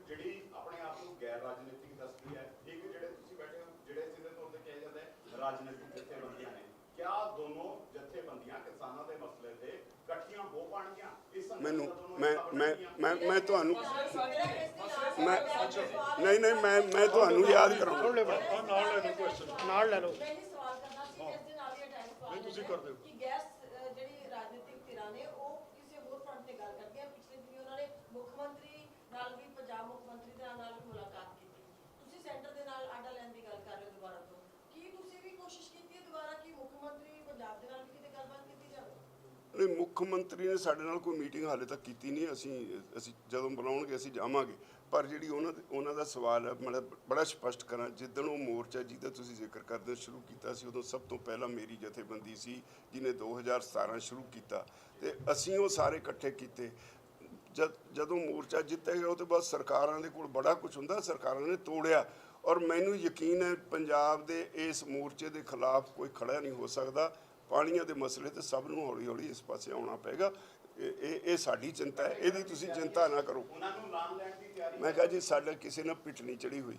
ਜਿਹੜੀ ਆਪਣੇ ਆਪ ਨੂੰ ਗੈਰ ਰਾਜਨੀਤਿਕ ਦੱਸਦੀ ਹੈ, ਇੱਕ ਜਿਹੜੇ ਤੁਸੀਂ ਬੈਠੇ ਹੋ ਜਿਹੜੇ ਸਿੱਧੇ ਤੌਰ ਤੇ ਕਿਹਾ ਜਾਂਦਾ ਹੈ ਰਾਜਨੀਤਿਕ ਜਥੇਬੰਦੀਆਂ ਨੇ। ਕਿਆ ਦੋਨੋਂ ਜਥੇਬੰਦੀਆਂ ਕਿਸਾਨਾਂ ਦੇ ਮਸਲੇ ਤੇ ਇਕੱਠੀਆਂ ਹੋ ਪਾਣਗੀਆਂ? ਮੈਂ ਤੁਹਾਨੂੰ ਮੈਂ ਤੁਹਾਨੂੰ ਯਾਦ ਕਰਾਉਂ ਨਾਲ ਲੈ ਲਓ। ਨਹੀਂ ਤੁਸੀਂ ਕਰਦੇ ਹੋ ਕਿ ਗੈਸ ਜਿਹੜੀ ਰਾਜਨੀਤਿਕ ਧਿਰਾਂ ਨੇ ਉਹ ਕਿਸੇ ਹੋਰ ਫਰੰਟ ਤੇ ਗੱਲ ਕਰਦੀਆਂ। ਪਿਛਲੇ ਦਿਨੀ ਉਹਨਾਂ ਨੇ ਮੁੱਖ ਮੰਤਰੀ ਨਾਲ ਵੀ, ਪੰਜਾਬ ਮੁੱਖ ਮੰਤਰੀ ਦੇ ਨਾਲ ਵੀ ਮੁਲਾਕਾਤ ਕੀਤੀ। ਤੁਸੀਂ ਸੈਂਟਰ ਦੇ ਨਾਲ ਆਡਾ ਲੈਣ ਦੀ ਗੱਲ ਕਰ ਰਹੇ ਹੋ ਦੁਬਾਰਾ ਤੋਂ। ਕੀ ਤੁਸੀਂ ਵੀ ਕੋਸ਼ਿਸ਼ ਕੀਤੀ ਹੈ ਦੁਬਾਰਾ ਕਿ ਮੁੱਖ ਮੰਤਰੀ ਪੰਜਾਬ ਦੇ ਨਾਲ ਵੀ ਕਿਤੇ ਗੱਲਬਾਤ ਕੀਤੀ ਜਾਵੇ? ਨਹੀਂ, ਮੁੱਖ ਮੰਤਰੀ ਨੇ ਸਾਡੇ ਨਾਲ ਕੋਈ ਮੀਟਿੰਗ ਹਾਲੇ ਤੱਕ ਕੀਤੀ ਨਹੀਂ। ਅਸੀਂ ਜਦੋਂ ਬੁਲਾਉਣਗੇ ਅਸੀਂ ਜਾਵਾਂਗੇ। ਪਰ ਜਿਹੜੀ ਉਹਨਾਂ ਦਾ ਸਵਾਲ ਹੈ, ਮੈਂ ਬੜਾ ਸਪਸ਼ਟ ਕਰਾਂ, ਜਿੱਦਣ ਉਹ ਮੋਰਚਾ ਜਿਹਦਾ ਤੁਸੀਂ ਜ਼ਿਕਰ ਕਰਦੇ ਸ਼ੁਰੂ ਕੀਤਾ ਸੀ, ਉਦੋਂ ਸਭ ਤੋਂ ਪਹਿਲਾਂ ਮੇਰੀ ਜਥੇਬੰਦੀ ਸੀ ਜਿਹਨੇ 2017 ਸ਼ੁਰੂ ਕੀਤਾ, ਤੇ ਅਸੀਂ ਉਹ ਸਾਰੇ ਇਕੱਠੇ ਕੀਤੇ। ਜਦੋਂ ਮੋਰਚਾ ਜਿੱਤਿਆ ਗਿਆ ਉਹ ਤੋਂ ਬਾਅਦ ਸਰਕਾਰਾਂ ਦੇ ਕੋਲ ਬੜਾ ਕੁਝ ਹੁੰਦਾ, ਸਰਕਾਰਾਂ ਨੇ ਤੋੜਿਆ। ਔਰ ਮੈਨੂੰ ਯਕੀਨ ਹੈ ਪੰਜਾਬ ਦੇ ਇਸ ਮੋਰਚੇ ਦੇ ਖਿਲਾਫ ਕੋਈ ਖੜਾ ਨਹੀਂ ਹੋ ਸਕਦਾ। ਪਾਣੀਆਂ ਦੇ ਮਸਲੇ ਤੇ ਸਭ ਨੂੰ ਹੌਲੀ ਹੌਲੀ ਇਸ ਪਾਸੇ ਆਉਣਾ ਪਏਗਾ। ਇਹ ਸਾਡੀ ਚਿੰਤਾ ਹੈ, ਇਹਦੀ ਤੁਸੀਂ ਚਿੰਤਾ ਨਾ ਕਰੋ। ਮੈਂ ਕਿਹਾ ਜੀ ਸਾਡਾ ਕਿਸੇ ਨਾਲ ਪਿੱਠ ਨਹੀਂ ਚੜੀ ਹੋਈ,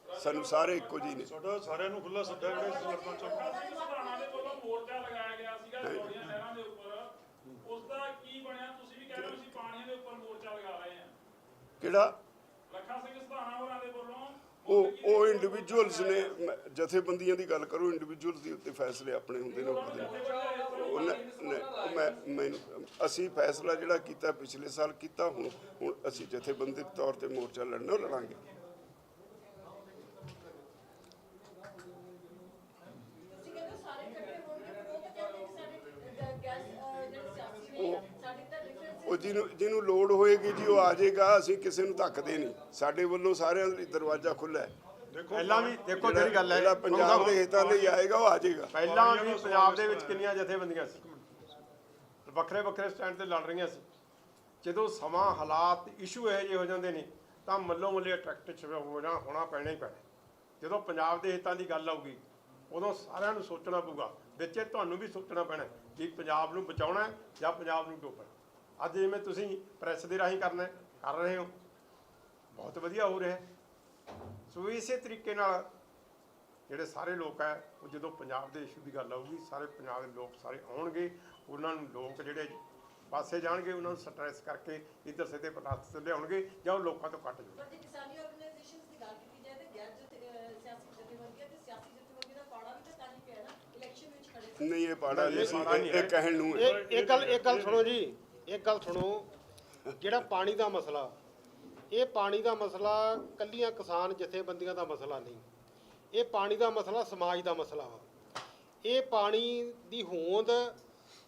ਸਾਨੂੰ ਸਾਰੇ ਇੱਕੋ ਜਿਹੇ ਨੇ। ਸਾਡਾ ਸਾਰਿਆਂ ਨੂੰ ਖੁੱਲਾ ਸੱਦਾ ਜਿਹੜੇ ਸਰਪੰਚ ਪ੍ਰਧਾਨਾਂ ਦੇ ਵੱਲੋਂ ਮੋਰਚਾ ਲਗਾਇਆ ਗਿਆ ਸੀਗਾ ਜੋੜੀਆਂ ਨਹਿਰਾਂ ਦੇ ਉੱਪਰ, ਉਸ ਦਾ ਕੀ ਬਣਿਆ? ਤੁਸੀਂ ਵੀ ਕਹਿ ਰਹੇ ਹੋ ਅਸੀਂ ਪਾਣੀਆਂ ਦੇ ਉੱਪਰ ਮੋਰਚਾ ਲਗਾ ਰਹੇ ਹਾਂ। ਕਿਹੜਾ? ਲੱਖਾ ਸਿੰਘ ਸਧਾਣਾ ਹੋਰਾਂ ਦੇ ਵੱਲੋਂ ਉਹ ਇੰਡੀਵਿਜੂਅਲਸ ਨੇ, ਜਥੇਬੰਦੀਆਂ ਦੀ ਗੱਲ ਕਰੋ, ਇੰਡੀਵਿਜੂਅਲਸ ਦੇ ਉੱਤੇ ਫੈਸਲੇ ਆਪਣੇ ਹੁੰਦੇ ਨੇ। ਅਸੀਂ ਫੈਸਲਾ ਜਿਹੜਾ ਕੀਤਾ ਪਿਛਲੇ ਸਾਲ ਕੀਤਾ, ਹੁਣ ਅਸੀਂ ਜਥੇਬੰਦੀ ਤੌਰ ਤੇ ਮੋਰਚਾ ਲੜਾਂਗੇ। ਤੁਸੀਂ ਕਹਿੰਦੇ ਸਾਰੇ ਇਕੱਠੇ ਹੋਣਗੇ, ਫਿਰ ਉਹ ਤਾਂ ਕਹਿੰਦੇ ਕਿ ਸਾਡੇ ਗੈਸ ਜਿਹੜੇ ਸਿਆਸੀ ਨੇ ਸਾਡੇ ਤਾਂ ਡਿਫਰੈਂਸ ਉਹ ਜਿਹਨੂੰ ਲੋੜ ਹੋਏਗੀ ਜੀ ਉਹ ਆ ਜਾਏਗਾ। ਅਸੀਂ ਕਿਸੇ ਨੂੰ ਧੱਕਦੇ ਨਹੀਂ, ਸਾਡੇ ਵੱਲੋਂ ਸਾਰਿਆਂ ਲਈ ਦਰਵਾਜ਼ਾ ਖੁੱਲ੍ਹਾ ਹੈ। ਪਹਿਲਾਂ ਵੀ ਦੇਖੋ ਜਿਹੜੀ ਗੱਲ ਹੈ, ਜਿਹੜਾ ਪੰਜਾਬ ਦੇ ਹਿੱਤਾਂ ਲਈ ਆਏਗਾ ਉਹ ਆ ਜਾਏਗਾ। ਪਹਿਲਾਂ ਵੀ ਪੰਜਾਬ ਦੇ ਵਿੱਚ ਕਿੰਨੀਆਂ ਜਥੇਬੰਦੀਆਂ ਸੀ, ਵੱਖਰੇ ਵੱਖਰੇ ਸਟੈਂਡ ਤੇ ਲੜ ਰਹੀਆਂ ਸੀ। ਜਦੋਂ ਸਮਾਂ ਹਾਲਾਤ ਇਸ਼ੂ ਇਹੋ ਜਿਹੇ ਹੋ ਜਾਂਦੇ ਨੇ ਤਾਂ ਮੱਲੋ ਮੱਲੇ ਅਟਰੈਕਟ ਹੋਣਾ ਪੈਣਾ ਹੀ ਪੈਣਾ। ਜਦੋਂ ਪੰਜਾਬ ਦੇ ਹਿੱਤਾਂ ਦੀ ਗੱਲ ਆਊਗੀ ਉਦੋਂ ਸਾਰਿਆਂ ਨੂੰ ਸੋਚਣਾ ਪਊਗਾ, ਵਿੱਚ ਤੁਹਾਨੂੰ ਵੀ ਸੋਚਣਾ ਪੈਣਾ ਕਿ ਪੰਜਾਬ ਨੂੰ ਬਚਾਉਣਾ ਹੈ ਜਾਂ ਪੰਜਾਬ ਨੂੰ ਡੋਬਣਾ। ਅੱਜ ਜਿਵੇਂ ਤੁਸੀਂ ਪ੍ਰੈਸ ਦੇ ਰਾਹੀਂ ਕਰ ਰਹੇ ਹੋ, ਬਹੁਤ ਵਧੀਆ ਹੋ ਰਿਹਾ। ਸੋ ਇਸੇ ਤਰੀਕੇ ਨਾਲ ਜਿਹੜੇ ਸਾਰੇ ਲੋਕ ਹੈ ਉਹ ਜਦੋਂ ਪੰਜਾਬ ਦੇ ਇਸ਼ੂ ਦੀ ਗੱਲ ਆਊਗੀ, ਸਾਰੇ ਪੰਜਾਬ ਦੇ ਲੋਕ ਸਾਰੇ ਆਉਣਗੇ, ਉਹਨਾਂ ਨੂੰ ਲੋਕ ਜਿਹੜੇ ਪਾਸੇ ਜਾਣਗੇ, ਉਹਨਾਂ ਨੂੰ ਸਟ੍ਰੈਸ ਕਰਕੇ ਇੱਧਰ ਸਿੱਧੇ ਪ੍ਰੋਟੈਸਟ ਲਿਆਉਣਗੇ ਜਾਂ ਉਹ ਲੋਕਾਂ ਤੋਂ ਕੱਟ ਜਾਣਗੇ। ਪਰ ਜੇ ਕਿਸਾਨੀ ਆਰਗੇਨਾਈਜੇਸ਼ਨਸ ਦੀ ਗੱਲ ਕੀਤੀ ਜਾਏ ਤਾਂ ਗੈਰ ਸਿਆਸੀ ਜਥੇਬੰਦੀਆਂ ਤੇ ਸਿਆਸੀ ਜਥੇਬੰਦੀਆਂ ਦਾ ਪਾੜਾ ਵੀ ਤਾਂ ਹੀ ਪਿਆ ਨਾ, ਇਲੈਕਸ਼ਨ ਵਿੱਚ ਖੜੇ ਸੀ। ਨਹੀਂ, ਇਹ ਪਾੜਾ ਨਹੀਂ ਸੀ, ਇਹ ਕਹਿਣ ਨੂੰ ਇੱਕ ਗੱਲ ਸੁਣੋ ਜੀ, ਇੱਕ ਗੱਲ ਸੁਣੋ। ਜਿਹੜਾ ਪਾਣੀ ਦਾ ਮਸਲਾ, ਇਹ ਪਾਣੀ ਦਾ ਮਸਲਾ ਕੱਲੀਆਂ ਕਿਸਾਨ ਜਥੇਬੰਦੀਆਂ ਦਾ ਮਸਲਾ ਨਹੀਂ, ਇਹ ਪਾਣੀ ਦਾ ਮਸਲਾ ਸਮਾਜ ਦਾ ਮਸਲਾ ਵਾ। ਇਹ ਪਾਣੀ ਦੀ ਹੋਂਦ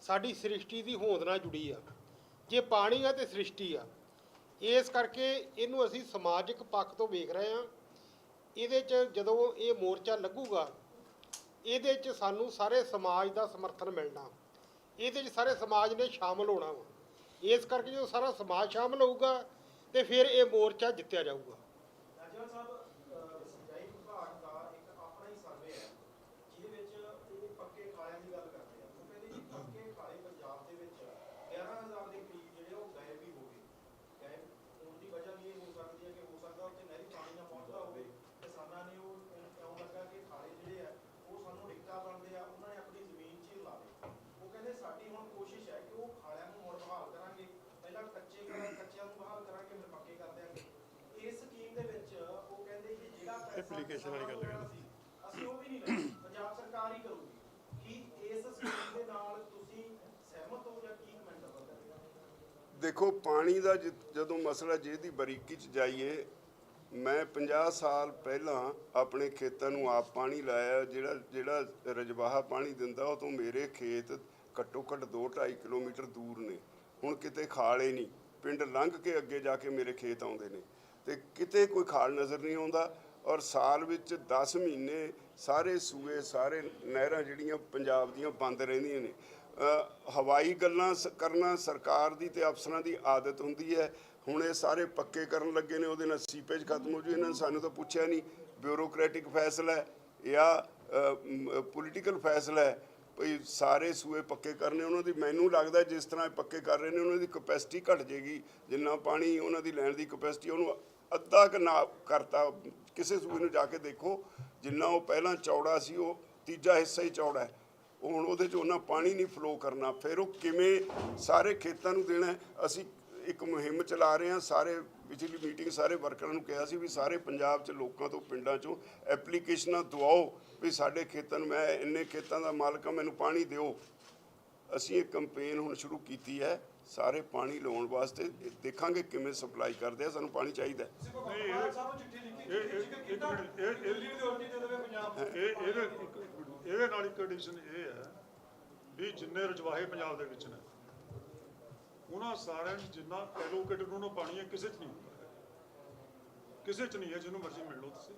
ਸਾਡੀ ਸ੍ਰਿਸ਼ਟੀ ਦੀ ਹੋਂਦ ਨਾਲ ਜੁੜੀ ਆ। ਜੇ ਪਾਣੀ ਆ ਤੇ ਸ੍ਰਿਸ਼ਟੀ ਆ, ਇਸ ਕਰਕੇ ਇਹਨੂੰ ਅਸੀਂ ਸਮਾਜਿਕ ਪੱਖ ਤੋਂ ਵੇਖ ਰਹੇ ਹਾਂ। ਇਹਦੇ 'ਚ ਜਦੋਂ ਇਹ ਮੋਰਚਾ ਲੱਗੂਗਾ, ਇਹਦੇ 'ਚ ਸਾਨੂੰ ਸਾਰੇ ਸਮਾਜ ਦਾ ਸਮਰਥਨ ਮਿਲਣਾ, ਇਹਦੇ 'ਚ ਸਾਰੇ ਸਮਾਜ ਨੇ ਸ਼ਾਮਲ ਹੋਣਾ ਵਾ। ਇਸ ਕਰਕੇ ਜਦੋਂ ਸਾਰਾ ਸਮਾਜ ਸ਼ਾਮਲ ਹੋਊਗਾ ਤੇ ਫਿਰ ਇਹ ਮੋਰਚਾ ਜਿੱਤਿਆ ਜਾਊਗਾ। ਰਾਜਾ ਸਾਹਿਬ, ਸਿੰਜਾਈ ਵਿਭਾਗ ਦਾ ਇੱਕ ਆਪਣਾ ਹੀ ਸਰਵੇ ਹੈ ਜਿਹਦੇ ਵਿੱਚ ਇਹ ਪੱਕੇ ਖਾਲਿਆਂ ਦੀ ਗੱਲ ਕਰਦੇ ਆ। ਉਹ ਕਹਿੰਦੇ ਜੀ ਪੱਕੇ ਖਾਲੇ ਪੰਜਾਬ ਦੇ ਵਿੱਚ 11,000 ਦੇ ਕਰੀਬ ਜਿਹੜੇ ਉਹ ਗਾਇਬ ਵੀ ਹੋ ਗਏ। ਗਾਇਬ ਹੋਣ ਦੀ ਵਜ੍ਹਾ ਵੀ ਇਹ ਹੋ ਸਕਦੀ ਹੈ ਕਿ ਹੋ ਸਕਦਾ ਉੱਥੇ ਨਹਿਰੀ ਪਾਣੀ ਨਾ ਪਹੁੰਚਦਾ ਹੋਵੇ, ਕਿਸਾਨਾਂ ਨੇ ਉਹ ਕਿਉਂ ਲੱਗਾ ਕਿ ਖਾਲੇ ਜਿਹੜੇ ਆ ਉਹ ਸਾਨੂੰ ਡਿੱਕਾ ਬਣਦੇ ਆ, ਉਹਨਾਂ ਨੇ ਆਪਣੀ ਜ਼ਮੀਨ 'ਚ ਹੀ ਲਾ ਲਏ। ਉਹ ਕਹਿੰਦੇ ਸਾਡੀ ਹੁਣ ਕੋਸ਼ਿਸ਼ ਹੈ ਕਿ ਉਹ ਖਾਲਿਆਂ ਨੂੰ ਮੁੜ ਬਹਾਲ ਕਰਾਂਗੇ, ਪਹਿਲਾਂ ਕੱਚਿਆਂ ਨੂੰ ਬਹਾਲ ਕਰਾਂਗੇ, ਫਿਰ ਪੱਕੇ ਕਰ ਦਿਆਂਗੇ। ਇਸ ਸਕੀਮ ਦੇ ਵਿੱਚ ਉਹ ਕਹਿੰਦੇ ਕਿ ਜਿਹੜਾ ਐਪਲੀਕੇਸ਼ਨ ਵਾਲੀ ਗੱਲ ਸੀ ਅਸੀਂ ਉਹ ਵੀ ਨਹੀਂ ਲੈਣਾ, ਪੰਜਾਬ ਸਰਕਾਰ ਹੀ ਕਰੂਗੀ। ਕੀ ਇਸ ਸਕੀਮ ਦੇ ਨਾਲ ਤੁਸੀਂ ਸਹਿਮਤ ਹੋ ਜਾਂ ਕੀ ਕਮੈਂਟ ਕਰੋਗੇ? ਦੇਖੋ, ਪਾਣੀ ਦਾ ਜਦੋਂ ਮਸਲਾ ਜੇ ਦੀ ਬਰੀਕੀ 'ਚ ਜਾਈਏ, ਮੈਂ 50 ਸਾਲ ਪਹਿਲਾਂ ਆਪਣੇ ਖੇਤਾਂ ਨੂੰ ਆਪ ਪਾਣੀ ਲਾਇਆ। ਜਿਹੜਾ ਰਜਵਾਹਾ ਪਾਣੀ ਦਿੰਦਾ ਉਹ ਤੋਂ ਮੇਰੇ ਖੇਤ ਘੱਟੋ ਘੱਟ 2-2.5 ਕਿਲੋਮੀਟਰ ਦੂਰ ਨੇ। ਹੁਣ ਕਿਤੇ ਖਾਲੇ ਨਹੀਂ, ਪਿੰਡ ਲੰਘ ਕੇ ਅੱਗੇ ਜਾ ਕੇ ਮੇਰੇ ਖੇਤ ਆਉਂਦੇ ਨੇ ਤੇ ਕਿਤੇ ਕੋਈ ਖਾਲ ਨਜ਼ਰ ਨਹੀਂ ਆਉਂਦਾ। ਔਰ ਸਾਲ ਵਿੱਚ 10 ਮਹੀਨੇ ਸਾਰੇ ਸੂਏ, ਸਾਰੇ ਨਹਿਰਾਂ ਜਿਹੜੀਆਂ ਪੰਜਾਬ ਦੀਆਂ ਬੰਦ ਰਹਿੰਦੀਆਂ ਨੇ। ਹਵਾਈ ਗੱਲਾਂ ਕਰਨਾ ਸਰਕਾਰ ਦੀ ਤੇ ਅਫਸਰਾਂ ਦੀ ਆਦਤ ਹੁੰਦੀ ਹੈ। ਹੁਣ ਇਹ ਸਾਰੇ ਪੱਕੇ ਕਰਨ ਲੱਗੇ ਨੇ, ਉਹਦੇ ਨਾਲ ਸੀਪੇਜ ਖਤਮ ਹੋ ਜੂ। ਇਹਨਾਂ ਨੇ ਸਾਨੂੰ ਤਾਂ ਪੁੱਛਿਆ ਨਹੀਂ, ਬਿਊਰੋਕਰੈਟਿਕ ਫੈਸਲਾ ਹੈ ਜਾਂ ਪੋਲੀਟੀਕਲ ਫੈਸਲਾ ਹੈ ਭਈ ਸਾਰੇ ਸੂਏ ਪੱਕੇ ਕਰਨੇ ਉਹਨਾਂ ਦੀ। ਮੈਨੂੰ ਲੱਗਦਾ ਜਿਸ ਤਰ੍ਹਾਂ ਪੱਕੇ ਕਰ ਰਹੇ ਨੇ ਉਹਨਾਂ ਦੀ ਕਪੈਸਿਟੀ ਘਟ ਜਾਏਗੀ। ਜਿੰਨਾ ਪਾਣੀ ਉਹਨਾਂ ਦੀ ਲੈਣ ਦੀ ਕਪੈਸਿਟੀ ਉਹਨੂੰ ਅੱਧਾ ਕੁ ਨਾ ਕਰਤਾ। ਕਿਸੇ ਸੂਏ ਨੂੰ ਜਾ ਕੇ ਦੇਖੋ, ਜਿੰਨਾ ਉਹ ਪਹਿਲਾਂ ਚੌੜਾ ਸੀ ਉਹ ਤੀਜਾ ਹਿੱਸਾ ਹੀ ਚੌੜਾ ਹੈ। ਉਹ ਹੁਣ ਉਹਦੇ 'ਚ ਉਹਨਾਂ ਪਾਣੀ ਨਹੀਂ ਫਲੋ ਕਰਨਾ। ਫਿਰ ਉਹ ਕਿਵੇਂ ਸਾਰੇ ਖੇਤਾਂ ਨੂੰ ਦੇਣਾ? ਅਸੀਂ ਇੱਕ ਮੁਹਿੰਮ ਚਲਾ ਰਹੇ ਹਾਂ। ਸਾਰੇ ਪਿਛਲੀ ਮੀਟਿੰਗ ਸਾਰੇ ਵਰਕਰਾਂ ਨੂੰ ਕਿਹਾ ਸੀ ਵੀ ਸਾਰੇ ਪੰਜਾਬ 'ਚ ਲੋਕਾਂ ਤੋਂ, ਪਿੰਡਾਂ 'ਚੋਂ ਐਪਲੀਕੇਸ਼ਨਾਂ ਦਵਾਓ ਵੀ ਸਾਡੇ ਖੇਤਾਂ ਨੂੰ, ਮੈਂ ਇੰਨੇ ਖੇਤਾਂ ਦਾ ਮਾਲਕ ਹਾਂ, ਮੈਨੂੰ ਪਾਣੀ ਦਿਓ। ਅਸੀਂ ਇਹ ਕੈਂਪੇਨ ਹੁਣ ਸ਼ੁਰੂ ਕੀਤੀ ਹੈ ਸਾਰੇ ਪਾਣੀ ਲਾਉਣ ਵਾਸਤੇ। ਦੇਖਾਂਗੇ ਕਿਵੇਂ ਸਪਲਾਈ ਕਰਦੇ ਆ, ਸਾਨੂੰ ਪਾਣੀ ਚਾਹੀਦਾ। ਇਹਦੇ ਨਾਲ ਇੱਕ ਕੰਡੀਸ਼ਨ ਇਹ ਹੈ ਵੀ ਜਿੰਨੇ ਰਜਵਾਹੇ ਪੰਜਾਬ ਦੇ ਵਿੱਚ ਨੇ ਉਹਨਾਂ ਸਾਰਿਆਂ ਨੂੰ ਜਿੰਨਾ ਐਲੋਕੇਟਡ ਉਹਨਾਂ ਨੂੰ ਪਾਣੀ ਹੈ, ਕਿਸੇ 'ਚ ਨਹੀਂ ਹੁੰਦਾ, ਕਿਸੇ 'ਚ ਨਹੀਂ ਹੈ। ਜਿਹਨੂੰ ਮਰਜ਼ੀ ਮਿਲ ਲਓ ਤੁਸੀਂ,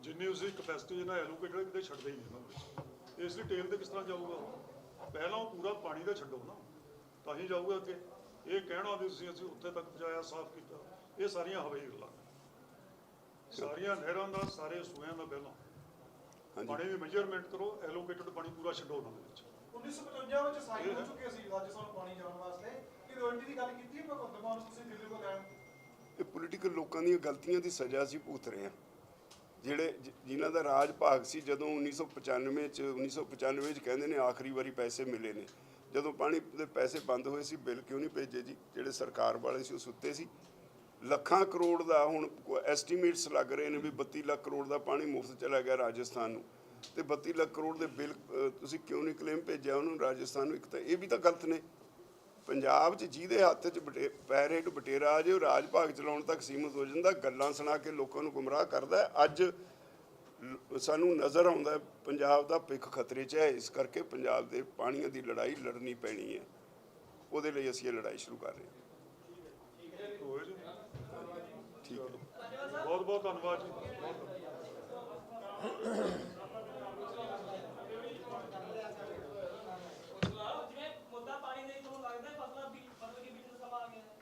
ਜਿੰਨੀ ਉਸਦੀ ਕਪੈਸਿਟੀ ਜਿਹਨਾਂ ਐਲੋਕੇਟਡ ਕਿਤੇ ਛੱਡਦੇ ਹੀ ਨਹੀਂ ਉਹਨਾਂ ਵਿੱਚ। ਇਸ ਲਈ ਟੇਲ ਤੇ ਕਿਸ ਤਰ੍ਹਾਂ ਜਾਊਗਾ ਉਹ? ਪਹਿਲਾਂ ਉਹ ਪੂਰਾ ਪਾਣੀ ਦਾ ਛੱਡੋ ਨਾ, ਤਾਂ ਹੀ ਜਾਊਗਾ ਅੱਗੇ। ਇਹ ਕਹਿਣਾ ਵੀ ਅਸੀਂ ਉੱਥੇ ਤੱਕ ਪਹੁੰਚਾਇਆ, ਸਾਫ਼ ਕੀਤਾ, ਇਹ ਸਾਰੀਆਂ ਹਵਾਈ ਗੱਲਾਂ। ਸਾਰੀਆਂ ਨਹਿਰਾਂ ਦਾ, ਸਾਰੇ ਸੂਇਆਂ ਦਾ ਪਹਿਲਾਂ ਪਾਣੀ ਦੀ ਮੈਜਰਮੈਂਟ ਕਰੋ, ਐਲੋਕੇਟਡ ਪਾਣੀ ਪੂਰਾ ਛੱਡੋ ਉਹਨਾਂ ਦੇ ਵਿੱਚ। 1955 ਵਿੱਚ ਸਾਈਨ ਹੋ ਚੁੱਕੇ ਸੀ ਰਾਜਸਥਾਨ ਨੂੰ ਪਾਣੀ ਜਾਣ ਵਾਸਤੇ। ਕਿ ਰੋਇਲਟੀ ਦੀ ਗੱਲ ਕੀਤੀ ਭਗਵੰਤ ਮਾਨ ਤੁਸੀਂ ਦਿੱਲੀ ਤੋਂ ਲੈਣ? ਇਹ ਪੋਲੀਟੀਕਲ ਲੋਕਾਂ ਦੀਆਂ ਗਲਤੀਆਂ ਦੀ ਸਜ਼ਾ ਅਸੀਂ ਭੁਗਤ ਰਹੇ ਹਾਂ। ਜਿਨ੍ਹਾਂ ਦਾ ਰਾਜ ਭਾਗ ਸੀ ਜਦੋਂ 1995 'ਚ ਕਹਿੰਦੇ ਨੇ ਆਖਰੀ ਵਾਰੀ ਪੈਸੇ ਮਿਲੇ ਨੇ। ਜਦੋਂ ਪਾਣੀ ਦੇ ਪੈਸੇ ਬੰਦ ਹੋਏ ਸੀ, ਬਿੱਲ ਕਿਉਂ ਨਹੀਂ ਭੇਜੇ ਜੀ? ਜਿਹੜੇ ਸਰਕਾਰ ਵਾਲੇ ਸੀ ਉਹ ਸੁੱਤੇ ਸੀ। ਲੱਖਾਂ ਕਰੋੜ ਦਾ ਹੁਣ ਐਸਟੀਮੇਟਸ ਲੱਗ ਰਹੇ ਨੇ ਵੀ 32 ਲੱਖ ਕਰੋੜ ਦਾ ਪਾਣੀ ਮੁਫਤ ਚਲਾ ਗਿਆ ਰਾਜਸਥਾਨ ਨੂੰ, ਤੇ 32 ਲੱਖ ਕਰੋੜ ਦੇ ਬਿੱਲ ਤੁਸੀਂ ਕਿਉਂ ਨਹੀਂ ਕਲੇਮ ਭੇਜਿਆ ਉਹਨੂੰ ਰਾਜਸਥਾਨ ਨੂੰ? ਇੱਕ ਤਾਂ ਇਹ ਵੀ ਤਾਂ ਗਲਤ ਨੇ। ਪੰਜਾਬ 'ਚ ਜਿਹਦੇ ਹੱਥ 'ਚ ਪੈਰ ਹੇਠ ਬਟੇਰਾ ਆ ਜੇ ਉਹ ਰਾਜ ਭਾਗ ਚਲਾਉਣ ਤੱਕ ਸੀਮਤ ਹੋ ਜਾਂਦਾ, ਗੱਲਾਂ ਸੁਣਾ ਕੇ ਲੋਕਾਂ ਨੂੰ ਗੁੰਮਰਾਹ ਕਰਦਾ। ਅੱਜ ਸਾਨੂੰ ਨਜ਼ਰ ਆਉਂਦਾ ਪੰਜਾਬ ਦਾ ਭਿੱਖ ਖਤਰੇ 'ਚ ਹੈ, ਇਸ ਕਰਕੇ ਪੰਜਾਬ ਦੇ ਪਾਣੀਆਂ ਦੀ ਲੜਾਈ ਲੜਨੀ ਪੈਣੀ ਹੈ। ਉਹਦੇ ਲਈ ਅਸੀਂ ਇਹ ਲੜਾਈ ਸ਼ੁਰੂ ਕਰ ਰਹੇ ਹਾਂ। ਠੀਕ ਹੈ, ਬਹੁਤ ਬਹੁਤ ਧੰਨਵਾਦ ਜੀ।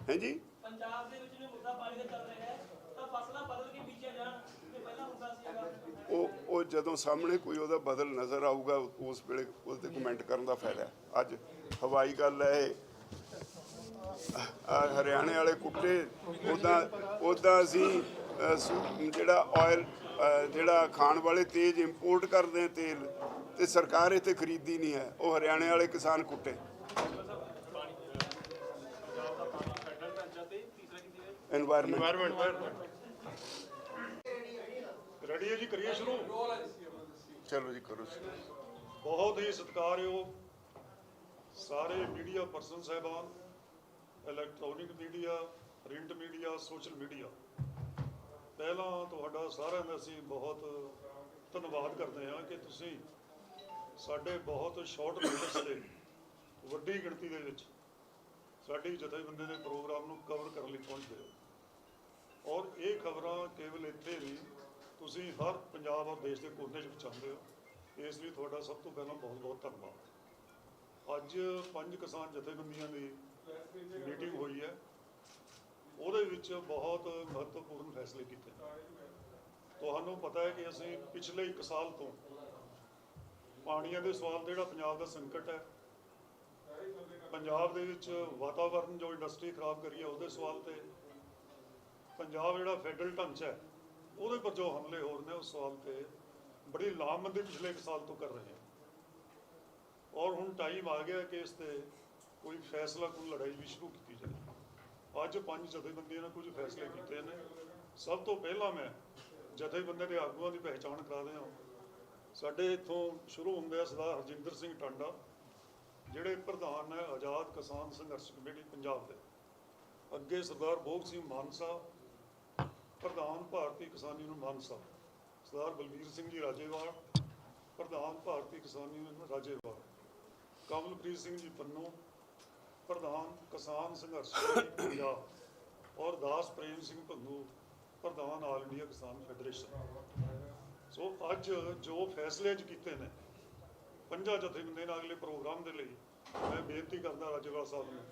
ਹੈ ਜੀ, ਪੰਜਾਬ ਦੇ ਵਿੱਚ ਜਿਵੇਂ ਮੁੱਦਾ ਪਾਣੀ ਦਾ ਚੱਲ ਰਿਹਾ ਹੈ ਤਾਂ ਫਸਲਾਂ ਬਦਲ ਕੇ ਬੀਜੀਆਂ ਜਾਣ, ਜਿਵੇਂ ਪਹਿਲਾਂ ਹੁੰਦਾ ਸੀਗਾ। ਉਹ ਜਦੋਂ ਸਾਹਮਣੇ ਕੋਈ ਉਹਦਾ ਬਦਲ ਨਜ਼ਰ ਆਊਗਾ ਉਸ ਵੇਲੇ ਉਸ 'ਤੇ ਕਮੈਂਟ ਕਰਨ ਦਾ ਫਾਇਦਾ ਹੈ। ਅੱਜ ਹਵਾਈ ਗੱਲ ਹੈ ਇਹ, ਹਰਿਆਣੇ ਵਾਲੇ ਕੁੱਟੇ ਉੱਦਾਂ ਅਸੀਂ ਜਿਹੜਾ ਆਇਲ ਜਿਹੜਾ ਖਾਣ ਵਾਲੇ ਤੇਜ਼ ਇੰਪੋਰਟ ਕਰਦੇ ਆ ਤੇਲ, ਤੇ ਸਰਕਾਰ ਇੱਥੇ ਖਰੀਦੀ ਨਹੀਂ ਹੈ, ਉਹ ਹਰਿਆਣੇ ਵਾਲੇ ਕਿਸਾਨ ਕੁੱਟੇ। एनवायरनमेंट ਰੈਡੀ ਹੈ ਜੀ, ਕਰੀਏ ਸ਼ੁਰੂ। ਚਲੋ ਜੀ, ਕਰੋ। ਬਹੁਤ ਹੀ ਸਤਿਕਾਰਯੋਗ ਸਾਰੇ ਮੀਡੀਆ ਪਰਸਨ ਸਾਹਿਬਾਨ, electronic media, print media, social media, ਪਹਿਲਾਂ ਤੁਹਾਡਾ ਸਾਰਿਆਂ ਦਾ ਅਸੀਂ ਬਹੁਤ ਧੰਨਵਾਦ ਕਰਦੇ ਹਾਂ ਕਿ ਤੁਸੀਂ ਸਾਡੇ ਬਹੁਤ ਸ਼ਾਰਟ ਨੋਟਿਸ 'ਤੇ ਵੱਡੀ ਗਿਣਤੀ ਦੇ ਵਿੱਚ ਸਾਡੀ ਜਥੇਬੰਦੀ ਦੇ ਪ੍ਰੋਗਰਾਮ ਨੂੰ ਕਵਰ ਕਰਨ ਲਈ ਪਹੁੰਚਦੇ ਹੋ। ਔਰ ਇਹ ਖਬਰਾਂ ਕੇਵਲ ਇੱਥੇ ਨਹੀਂ, ਤੁਸੀਂ ਹਰ ਪੰਜਾਬ ਔਰ ਦੇਸ਼ ਦੇ ਕੋਨੇ 'ਚ ਪਹੁੰਚਾਉਂਦੇ ਹੋ, ਇਸ ਲਈ ਤੁਹਾਡਾ ਸਭ ਤੋਂ ਪਹਿਲਾਂ ਬਹੁਤ ਬਹੁਤ ਧੰਨਵਾਦ। ਅੱਜ 5 ਕਿਸਾਨ ਜਥੇਬੰਦੀਆਂ ਦੀ ਮੀਟਿੰਗ ਹੋਈ ਹੈ, ਉਹਦੇ ਵਿੱਚ ਬਹੁਤ ਮਹੱਤਵਪੂਰਨ ਫੈਸਲੇ ਕੀਤੇ। ਤੁਹਾਨੂੰ ਪਤਾ ਹੈ ਕਿ ਅਸੀਂ ਪਿਛਲੇ 1 ਸਾਲ ਤੋਂ ਪਾਣੀਆਂ ਦੇ ਸਵਾਲ ਦਾ ਜਿਹੜਾ ਪੰਜਾਬ ਦਾ ਸੰਕਟ ਹੈ, ਪੰਜਾਬ ਦੇ ਵਿੱਚ ਵਾਤਾਵਰਨ ਜੋ ਇੰਡਸਟਰੀ ਖਰਾਬ ਕਰੀ ਹੈ ਉਹਦੇ ਸਵਾਲ ਤੇ, ਪੰਜਾਬ ਜਿਹੜਾ ਫੈਡਰਲ ਢਾਂਚਾ ਹੈ ਉਹਦੇ ਪਰ ਜੋ ਹਮਲੇ ਹੋ ਰਹੇ ਨੇ ਉਸ ਸਵਾਲ ਤੇ ਬੜੀ ਲਾਮਬੰਦੀ ਪਿਛਲੇ 1 ਸਾਲ ਤੋਂ ਕਰ ਰਹੇ ਹਾਂ। ਔਰ ਹੁਣ ਟਾਈਮ ਆ ਗਿਆ ਕਿ ਇਸ ਤੇ ਕੋਈ ਫੈਸਲਾ, ਕੋਈ ਲੜਾਈ ਵੀ ਸ਼ੁਰੂ ਕੀਤੀ ਜਾਏ। ਅੱਜ 5 ਜਥੇਬੰਦੀਆਂ ਨੇ ਕੁਝ ਫੈਸਲੇ ਕੀਤੇ ਨੇ। ਸਭ ਤੋਂ ਪਹਿਲਾਂ ਮੈਂ ਜਥੇਬੰਦੀਆਂ ਦੇ ਆਗੂਆਂ ਦੀ ਪਹਿਚਾਣ ਕਰਾ ਦਿਆਂ। ਸਾਡੇ ਇੱਥੋਂ ਸ਼ੁਰੂ ਹੁੰਦੇ ਆ ਸਰਦਾਰ ਹਰਜਿੰਦਰ ਸਿੰਘ ਟਾਂਡਾ, ਜਿਹੜੇ ਪ੍ਰਧਾਨ ਹੈ ਆਜ਼ਾਦ ਕਿਸਾਨ ਸੰਘਰਸ਼ ਕਮੇਟੀ ਪੰਜਾਬ ਦੇ। ਅੱਗੇ ਸਰਦਾਰ ਭੋਗ ਸਿੰਘ ਮਾਨਸਾ, ਪ੍ਰਧਾਨ ਭਾਰਤੀ ਕਿਸਾਨ ਯੂਨੀਅਨ ਮਾਨਸਾ। ਸਰਦਾਰ ਬਲਬੀਰ ਸਿੰਘ ਜੀ ਰਾਜੇਵਾਲ, ਪ੍ਰਧਾਨ ਭਾਰਤੀ ਕਿਸਾਨ ਯੂਨੀਅਨ ਰਾਜੇਵਾਲ। ਕਮਲਪ੍ਰੀਤ ਸਿੰਘ ਜੀ ਪੰਨੂ, ਪ੍ਰਧਾਨ ਕਿਸਾਨ ਸੰਘਰਸ਼ ਕਮੇਟੀ ਪੰਜਾਬ। ਔਰ ਦਾਸ ਪ੍ਰੇਮ ਸਿੰਘ ਭੰਗੂ, ਪ੍ਰਧਾਨ ਆਲ ਇੰਡੀਆ ਕਿਸਾਨ ਫੈਡਰੇਸ਼ਨ। ਸੋ ਅੱਜ ਜੋ ਫੈਸਲੇ ਅੱਜ ਕੀਤੇ ਨੇ 5 ਜਥੇਬੰਦੀਆਂ ਨਾਲ ਅਗਲੇ ਪ੍ਰੋਗਰਾਮ ਦੇ ਲਈ, ਮੈਂ ਬੇਨਤੀ ਕਰਦਾ ਰਾਜੇਵਾਲ ਸਾਹਿਬ ਨੂੰ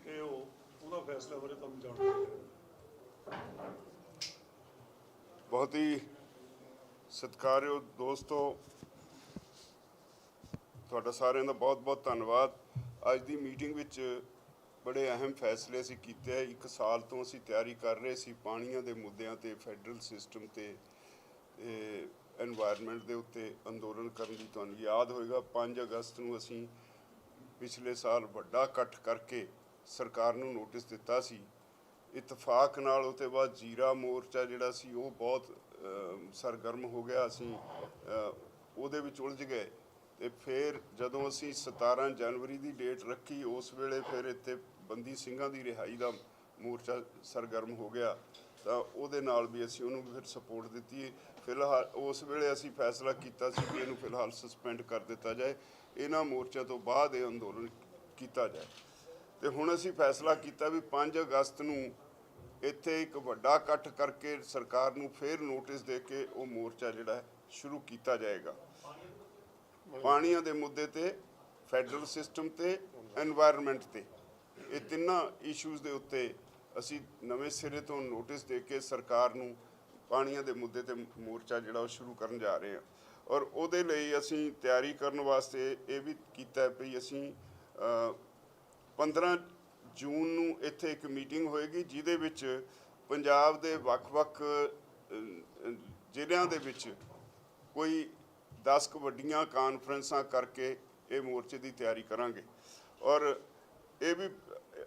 ਕਿ ਉਹ ਉਹਨਾਂ ਫੈਸਲਿਆਂ ਬਾਰੇ ਤੁਹਾਨੂੰ ਜਾਣਕਾਰੀ ਦੇਣ। ਬਹੁਤ ਹੀ ਸਤਿਕਾਰਯੋਗ ਦੋਸਤੋ, ਤੁਹਾਡਾ ਸਾਰਿਆਂ ਦਾ ਬਹੁਤ ਬਹੁਤ ਧੰਨਵਾਦ। ਅੱਜ ਦੀ ਮੀਟਿੰਗ ਵਿੱਚ ਬੜੇ ਅਹਿਮ ਫੈਸਲੇ ਅਸੀਂ ਕੀਤੇ ਹੈ। 1 ਸਾਲ ਤੋਂ ਅਸੀਂ ਤਿਆਰੀ ਕਰ ਰਹੇ ਸੀ ਪਾਣੀਆਂ ਦੇ ਮੁੱਦਿਆਂ ਤੇ, ਫੈਡਰਲ ਸਿਸਟਮ ਤੇ, ਐਨਵਾਇਰਨਮੈਂਟ ਦੇ ਉੱਤੇ ਅੰਦੋਲਨ ਕਰਨ ਦੀ। ਤੁਹਾਨੂੰ ਯਾਦ ਹੋਏਗਾ 5 ਅਗਸਤ ਨੂੰ ਅਸੀਂ ਪਿਛਲੇ ਸਾਲ ਵੱਡਾ ਇਕੱਠ ਕਰਕੇ ਸਰਕਾਰ ਨੂੰ ਨੋਟਿਸ ਦਿੱਤਾ ਸੀ। ਇਤਫਾਕ ਨਾਲ ਉਹਦੇ ਬਾਅਦ ਜੀਰਾ ਮੋਰਚਾ ਜਿਹੜਾ ਸੀ ਉਹ ਬਹੁਤ ਸਰਗਰਮ ਹੋ ਗਿਆ, ਅਸੀਂ ਉਹਦੇ ਵਿੱਚ ਉਲਝ ਗਏ। ਤੇ ਫਿਰ ਜਦੋਂ ਅਸੀਂ 17 ਜਨਵਰੀ ਦੀ ਡੇਟ ਰੱਖੀ, ਉਸ ਵੇਲੇ ਫਿਰ ਇੱਥੇ ਬੰਦੀ ਸਿੰਘਾਂ ਦੀ ਰਿਹਾਈ ਦਾ ਮੋਰਚਾ ਸਰਗਰਮ ਹੋ ਗਿਆ, ਤਾਂ ਉਹਦੇ ਨਾਲ ਵੀ ਅਸੀਂ ਉਹਨੂੰ ਫਿਰ ਸਪੋਰਟ ਦਿੱਤੀ। ਫਿਲਹਾਲ ਉਸ ਵੇਲੇ ਅਸੀਂ ਫੈਸਲਾ ਕੀਤਾ ਸੀ ਕਿ ਇਹਨੂੰ ਫਿਲਹਾਲ ਸਸਪੈਂਡ ਕਰ ਦਿੱਤਾ ਜਾਏ, ਇਹਨਾਂ ਮੋਰਚਿਆਂ ਤੋਂ ਬਾਅਦ ਇਹ ਅੰਦੋਲਨ ਕੀਤਾ ਜਾਏ। ਤੇ ਹੁਣ ਅਸੀਂ ਫੈਸਲਾ ਕੀਤਾ ਵੀ 5 ਅਗਸਤ ਨੂੰ ਇੱਥੇ ਇੱਕ ਵੱਡਾ ਇਕੱਠ ਕਰਕੇ ਸਰਕਾਰ ਨੂੰ ਫਿਰ ਨੋਟਿਸ ਦੇ ਕੇ ਉਹ ਮੋਰਚਾ ਜਿਹੜਾ ਸ਼ੁਰੂ ਕੀਤਾ ਜਾਏਗਾ। ਪਾਣੀਆਂ ਦੇ ਮੁੱਦੇ ਤੇ, ਫੈਡਰਲ ਸਿਸਟਮ ਤੇ, ਐਨਵਾਇਰਨਮੈਂਟ ਤੇ, ਇਹ ਤਿੰਨਾਂ ਇਸ਼ੂਜ਼ ਦੇ ਉੱਤੇ ਅਸੀਂ ਨਵੇਂ ਸਿਰੇ ਤੋਂ ਨੋਟਿਸ ਦੇ ਕੇ ਸਰਕਾਰ ਨੂੰ ਪਾਣੀਆਂ ਦੇ ਮੁੱਦੇ ਤੇ ਮੋਰਚਾ ਜਿਹੜਾ ਉਹ ਸ਼ੁਰੂ ਕਰਨ ਜਾ ਰਹੇ ਹਾਂ। ਔਰ ਉਹਦੇ ਲਈ ਅਸੀਂ ਤਿਆਰੀ ਕਰਨ ਵਾਸਤੇ ਇਹ ਵੀ ਕੀਤਾ ਵੀ ਅਸੀਂ 15 ਜੂਨ ਨੂੰ ਇੱਥੇ ਇੱਕ ਮੀਟਿੰਗ ਹੋਏਗੀ, ਜਿਹਦੇ ਵਿੱਚ ਪੰਜਾਬ ਦੇ ਵੱਖ-ਵੱਖ ਜ਼ਿਲ੍ਹਿਆਂ ਦੇ ਵਿੱਚ ਕੋਈ 10 ਕੁ ਵੱਡੀਆਂ ਕਾਨਫਰੰਸਾਂ ਕਰਕੇ ਇਹ ਮੋਰਚੇ ਦੀ ਤਿਆਰੀ ਕਰਾਂਗੇ। ਔਰ ਇਹ ਵੀ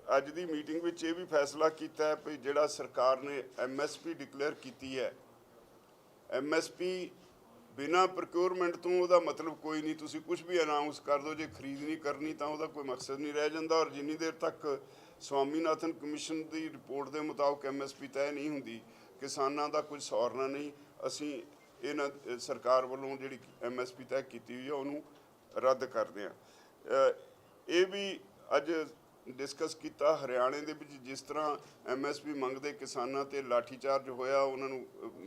ਅੱਜ ਦੀ ਮੀਟਿੰਗ ਵਿੱਚ ਇਹ ਵੀ ਫੈਸਲਾ ਕੀਤਾ ਹੈ ਵੀ ਜਿਹੜਾ ਸਰਕਾਰ ਨੇ MSP ਡਿਕਲੇਅਰ ਕੀਤੀ ਹੈ, MSP ਬਿਨਾਂ ਪ੍ਰੋਕਿਉਰਮੈਂਟ ਤੋਂ ਉਹਦਾ ਮਤਲਬ ਕੋਈ ਨਹੀਂ। ਤੁਸੀਂ ਕੁਝ ਵੀ ਅਨਾਉਂਸ ਕਰ ਦਿਓ, ਜੇ ਖਰੀਦ ਨਹੀਂ ਕਰਨੀ ਤਾਂ ਉਹਦਾ ਕੋਈ ਮਕਸਦ ਨਹੀਂ ਰਹਿ ਜਾਂਦਾ। ਔਰ ਜਿੰਨੀ ਦੇਰ ਤੱਕ ਸਵਾਮੀਨਾਥਨ ਕਮਿਸ਼ਨ ਦੀ ਰਿਪੋਰਟ ਦੇ ਮੁਤਾਬਕ MSP ਤੈਅ ਨਹੀਂ ਹੁੰਦੀ, ਕਿਸਾਨਾਂ ਦਾ ਕੁਝ ਸੌਰਨਾ ਨਹੀਂ। ਅਸੀਂ ਇਹਨਾਂ ਸਰਕਾਰ ਵੱਲੋਂ ਜਿਹੜੀ MSP ਤੈਅ ਕੀਤੀ ਹੋਈ ਹੈ ਉਹਨੂੰ ਰੱਦ ਕਰਦੇ ਹਾਂ। ਇਹ ਵੀ ਅੱਜ ਡਿਸਕਸ ਕੀਤਾ, ਹਰਿਆਣੇ ਦੇ ਵਿੱਚ ਜਿਸ ਤਰ੍ਹਾਂ MSP ਮੰਗਦੇ ਕਿਸਾਨਾਂ ਤੇ ਲਾਠੀਚਾਰਜ ਹੋਇਆ, ਉਹਨਾਂ ਨੂੰ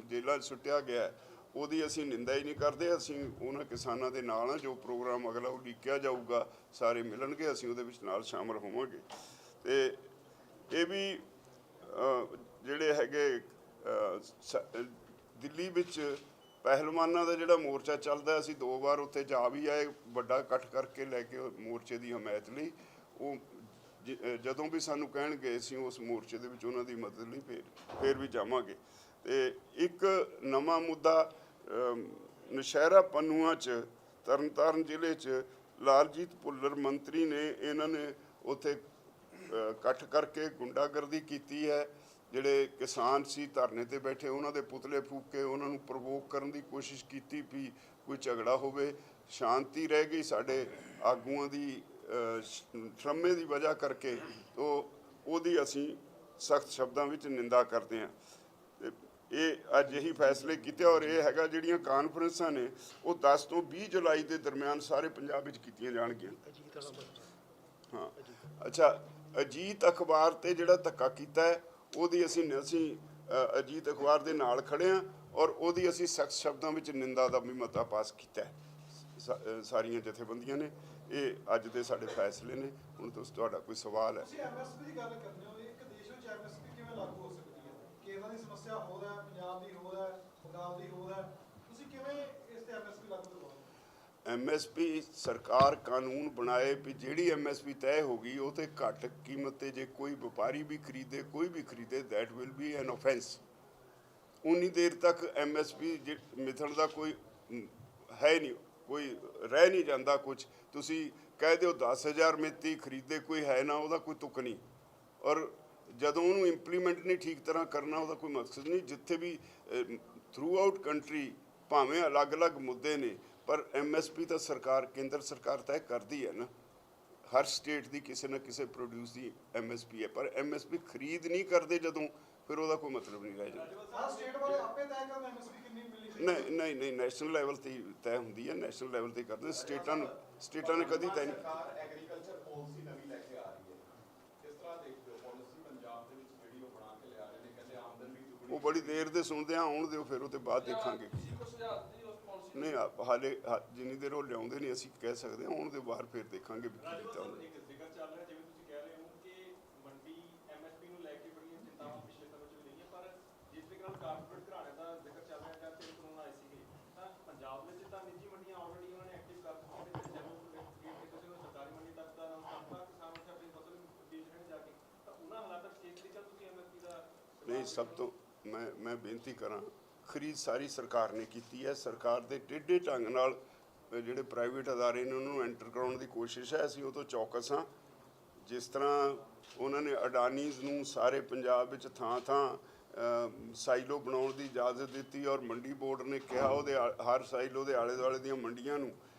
ਜੇਲ੍ਹਾਂ 'ਚ ਸੁੱਟਿਆ ਗਿਆ, ਉਹਦੀ ਅਸੀਂ ਨਿੰਦਾ ਹੀ ਨਹੀਂ ਕਰਦੇ। ਅਸੀਂ ਉਹਨਾਂ ਕਿਸਾਨਾਂ ਦੇ ਨਾਲ ਹਾਂ। ਜੋ ਪ੍ਰੋਗਰਾਮ ਅਗਲਾ ਉਲੀਕਿਆ ਜਾਊਗਾ, ਸਾਰੇ ਮਿਲਣਗੇ, ਅਸੀਂ ਉਹਦੇ ਵਿੱਚ ਨਾਲ ਸ਼ਾਮਲ ਹੋਵਾਂਗੇ। ਤੇ ਇਹ ਵੀ ਜਿਹੜੇ ਹੈਗੇ ਦਿੱਲੀ ਵਿੱਚ ਪਹਿਲਵਾਨਾਂ ਦਾ ਜਿਹੜਾ ਮੋਰਚਾ ਚੱਲਦਾ, ਅਸੀਂ 2 ਵਾਰ ਉੱਥੇ ਜਾ ਵੀ ਆਏ, ਵੱਡਾ ਇਕੱਠ ਕਰਕੇ ਲੈ ਕੇ ਮੋਰਚੇ ਦੀ ਹਮਾਇਤ ਲਈ। ਉਹ ਜਦੋਂ ਵੀ ਸਾਨੂੰ ਕਹਿਣਗੇ ਅਸੀਂ ਉਸ ਮੋਰਚੇ ਦੇ ਵਿੱਚ ਉਹਨਾਂ ਦੀ ਮਦਦ ਲਈ ਫਿਰ ਵੀ ਜਾਵਾਂਗੇ। ਤੇ ਇੱਕ ਨਵਾਂ ਮੁੱਦਾ ਨੌਸ਼ਹਿਰਾ ਪੰਨੂਆਂ 'ਚ ਤਰਨਤਾਰਨ ਜ਼ਿਲ੍ਹੇ 'ਚ ਲਾਲਜੀਤ ਭੁੱਲਰ ਮੰਤਰੀ ਨੇ, ਇਹਨਾਂ ਨੇ ਉੱਥੇ ਇਕੱਠ ਕਰਕੇ ਗੁੰਡਾਗਰਦੀ ਕੀਤੀ ਹੈ। ਜਿਹੜੇ ਕਿਸਾਨ ਸੀ ਧਰਨੇ ਤੇ ਬੈਠੇ, ਉਹਨਾਂ ਦੇ ਪੁਤਲੇ ਫੂਕ ਕੇ ਉਹਨਾਂ ਨੂੰ ਪ੍ਰਵੋਕ ਕਰਨ ਦੀ ਕੋਸ਼ਿਸ਼ ਕੀਤੀ ਵੀ ਕੋਈ ਝਗੜਾ ਹੋਵੇ। ਸ਼ਾਂਤੀ ਰਹਿ ਗਈ ਸਾਡੇ ਆਗੂਆਂ ਦੀ ਸ਼ਰਮੇ ਦੀ ਵਜ੍ਹਾ ਕਰਕੇ। ਉਹਦੀ ਅਸੀਂ ਸਖਤ ਸ਼ਬਦਾਂ ਵਿੱਚ ਨਿੰਦਾ ਕਰਦੇ ਹਾਂ। ਤੇ ਇਹ ਅੱਜ ਇਹੀ ਫੈਸਲੇ ਕੀਤੇ। ਔਰ ਇਹ ਹੈਗਾ ਜਿਹੜੀਆਂ ਕਾਨਫਰੰਸਾਂ ਨੇ ਉਹ 10 ਤੋਂ 20 ਜੁਲਾਈ ਦੇ ਦਰਮਿਆਨ ਸਾਰੇ ਪੰਜਾਬ ਵਿੱਚ ਕੀਤੀਆਂ ਜਾਣਗੀਆਂ। ਹਾਂ, ਅੱਛਾ, ਅਜੀਤ ਅਖਬਾਰ ਤੇ ਜਿਹੜਾ ਧੱਕਾ ਕੀਤਾ ਹੈ ਉਹਦੀ ਅਸੀਂ ਅਜੀਤ ਅਖਬਾਰ ਦੇ ਨਾਲ ਖੜੇ ਹਾਂ ਔਰ ਉਹਦੀ ਅਸੀਂ ਸਖਤ ਸ਼ਬਦਾਂ ਵਿੱਚ ਨਿੰਦਾ ਦਾ ਵੀ ਮਤਾ ਪਾਸ ਕੀਤਾ ਹੈ ਸਾਰੀਆਂ ਜਥੇਬੰਦੀਆਂ ਨੇ। ਇਹ ਅੱਜ ਦੇ ਸਾਡੇ ਫੈਸਲੇ ਨੇ। ਹੁਣ ਤੁਹਾਡਾ ਕੋਈ ਸਵਾਲ ਹੈ? ਤੁਸੀਂ MSP ਦੀ ਗੱਲ ਕਰਦੇ ਹੋ, ਇੱਕ ਦੇਸ਼ ਵਿੱਚ MSP ਕਿਵੇਂ ਲਾਗੂ ਹੋ ਸਕਦੀ ਹੈ? ਕੇਰਲਾ ਦੀ ਸਮੱਸਿਆ ਹੋਰ ਹੈ, ਪੰਜਾਬ ਦੀ ਹੋਰ ਹੈ, ਬੰਗਾਲ ਦੀ ਹੋਰ ਹੈ, ਤੁਸੀਂ ਕਿਵੇਂ ਇਸ ਤੇ MSP ਲਾਗੂ ਕਰਵਾਓਗੇ? MSP ਸਰਕਾਰ ਕਾਨੂੰਨ ਬਣਾਏ ਵੀ ਜਿਹੜੀ MSP ਤੈਅ ਹੋ ਗਈ ਉਹ ਤੇ ਘੱਟ ਕੀਮਤ ਤੇ ਜੇ ਕੋਈ ਵਪਾਰੀ ਵੀ ਖਰੀਦੇ, ਕੋਈ ਵੀ ਖਰੀਦੇ, that will B N offence. ਉਨੀ ਦੇਰ ਤੱਕ MSP ਮਿਥਣ ਦਾ ਕੋਈ ਹੈ ਨਹੀਂ, ਕੋਈ ਰਹਿ ਨਹੀਂ ਜਾਂਦਾ। ਕੁਝ ਤੁਸੀਂ ਕਹਿ ਦਿਓ 10,000 ਮਿੱਤੀ ਖਰੀਦੇ, ਕੋਈ ਹੈ ਨਾ, ਉਹਦਾ ਕੋਈ ਤੁਕ ਨਹੀਂ। ਔਰ ਜਦੋਂ ਉਹਨੂੰ ਇੰਪਲੀਮੈਂਟ ਨਹੀਂ ਠੀਕ ਤਰ੍ਹਾਂ ਕਰਨਾ, ਉਹਦਾ ਕੋਈ ਮਕਸਦ ਨਹੀਂ। ਜਿੱਥੇ ਵੀ ਥਰੂ ਆਊਟ ਕੰਟਰੀ ਭਾਵੇਂ ਅਲੱਗ-ਅਲੱਗ ਮੁੱਦੇ ਨੇ, ਪਰ MSP ਤਾਂ ਸਰਕਾਰ, ਕੇਂਦਰ ਸਰਕਾਰ ਤੈਅ ਕਰਦੀ ਹੈ ਨਾ। ਹਰ ਸਟੇਟ ਦੀ ਕਿਸੇ ਨਾ ਕਿਸੇ ਪ੍ਰੋਡਿਊਸ ਦੀ MSP ਹੈ, ਪਰ MSP ਖਰੀਦ ਨਹੀਂ ਕਰਦੇ ਜਦੋਂ, ਫਿਰ ਉਹਦਾ ਕੋਈ ਮਤਲਬ ਨਹੀਂ ਰਹਿ ਜਾਂਦਾ। ਸਟੇਟ ਵਾਲੇ ਆਪੇ ਤੈਅ ਕਰਨ MSP ਕਿੰਨੀ ਮਿਲਣੀ? ਨਹੀਂ, ਨੈਸ਼ਨਲ ਲੈਵਲ ਤੇ ਤੈਅ ਹੁੰਦੀ ਹੈ, ਨੈਸ਼ਨਲ ਲੈਵਲ ਤੇ ਕਰਦੇ। ਸਟੇਟਾਂ ਨੇ ਕਦੀ ਤੈਅ ਨਹੀਂ। ਸਰਕਾਰ ਐਗਰੀਕਲਚਰ ਪਾਲਿਸੀ ਨਵੀਂ ਲੈ ਕੇ ਆ ਰਹੀ ਹੈ, ਕਿਸ ਤਰ੍ਹਾਂ ਦੇਖਦੇ ਹੋ ਪਾਲਿਸੀ ਪੰਜਾਬ ਦੇ ਵਿੱਚ ਜਿਹੜੀ ਉਹ ਬਣਾ ਕੇ ਲਿਆ ਰਹੇ ਨੇ? ਕਹਿੰਦੇ ਆਮਦਨ ਵੀ ਦੁੱਗਣੀ। ਉਹ ਬੜੀ ਦੇਰ ਦੇ ਸੁਣਦੇ ਆ, ਆਉਣ ਦਿਓ, ਫਿਰ ਉਹ ਤੋਂ ਬਾਅਦ ਦੇਖਾਂਗੇ। ਨਹੀਂ, ਹਾਲੇ ਜਿੰਨੀ ਦੇਰ ਉਹ ਲਿਆਉਂਦੇ ਨਹੀਂ ਅਸੀਂ ਕਹਿ ਸਕਦੇ ਹਾਂ, ਆਉਣ ਦੇ ਬਾਹਰ ਫਿਰ ਦੇਖਾਂਗੇ ਵੀ ਕੀ ਕੀਤਾ ਉਹਨੇ। ਇੱਕ ਜ਼ਿਕਰ ਚੱਲ ਰਿਹਾ, ਜਿਵੇਂ ਤੁਸੀਂ ਕਹਿ ਰਹੇ ਹੋ ਕਿ ਮੰਡੀ MSP ਨੂੰ ਲੈ ਕੇ ਬੜੀਆਂ ਚਿੰਤਾਵਾਂ ਪਿਛਲੇ ਸਮੇਂ 'ਚ ਵੀ ਰਹੀਆਂ, ਪਰ ਜਿਸ ਤਰੀਕੇ ਨਾਲ ਕਾਰਪੋਰੇਟ ਘਰਾਣੇ ਦਾ ਜ਼ਿਕਰ ਚੱਲ ਰਿਹਾ ਜਾਂ ਫਿਰ ਕਾਨੂੰਨ ਆਏ ਸੀਗੇ, ਤਾਂ ਪੰਜਾਬ ਵਿੱਚ ਤਾਂ ਨਿੱਜੀ ਮੰਡੀਆਂ ਆਲਰੇਡੀ ਉਹਨਾਂ ਨੇ ਐਕਟਿਵ ਕਰ ਦਿੱਤੀਆਂ ਨੇ। ਜਦੋਂ ਕਿਸੇ ਨੂੰ ਸਰਕਾਰੀ ਮੰਡੀ ਤੱਕ ਦਾ ਕਰਤਾ, ਕਿਸਾਨ ਉੱਥੇ ਆਪਣੀ ਫਸਲ ਬੀਜ ਰਹੇ ਜਾ ਕੇ, ਤਾਂ ਉਹਨਾਂ ਹਾਲਾਤਾਂ 'ਚ ਇਸ ਤਰੀਕੇ ਤੁਸੀਂ MSP ਦਾ ਨਹੀਂ, ਸਭ ਤੋਂ ਮੈਂ ਬੇਨਤੀ ਕਰਾਂ, ਖਰੀਦ ਸਾਰੀ ਸਰਕਾਰ ਨੇ ਕੀਤੀ ਹੈ। ਸਰਕਾਰ ਦੇ ਟੇਢੇ ਢੰਗ ਨਾਲ ਜਿਹੜੇ ਪ੍ਰਾਈਵੇਟ ਅਦਾਰੇ ਨੇ ਉਹਨਾਂ ਨੂੰ ਐਂਟਰ ਕਰਾਉਣ ਦੀ ਕੋਸ਼ਿਸ਼ ਹੈ। ਅਸੀਂ ਉਹ ਤੋਂ ਚੌਕਸ ਹਾਂ। ਜਿਸ ਤਰ੍ਹਾਂ ਉਹਨਾਂ ਨੇ ਅਡਾਨੀਜ਼ ਨੂੰ ਸਾਰੇ ਪੰਜਾਬ ਵਿੱਚ ਥਾਂ ਸਾਈਲੋ ਬਣਾਉਣ ਦੀ ਇਜਾਜ਼ਤ ਦਿੱਤੀ ਔਰ ਮੰਡੀ ਬੋਰਡ ਨੇ ਕਿਹਾ ਉਹਦੇ ਹਰ ਸਾਈਲੋ ਦੇ ਆਲੇ ਦੁਆਲੇ ਦੀਆਂ ਮੰਡੀਆਂ ਨੂੰ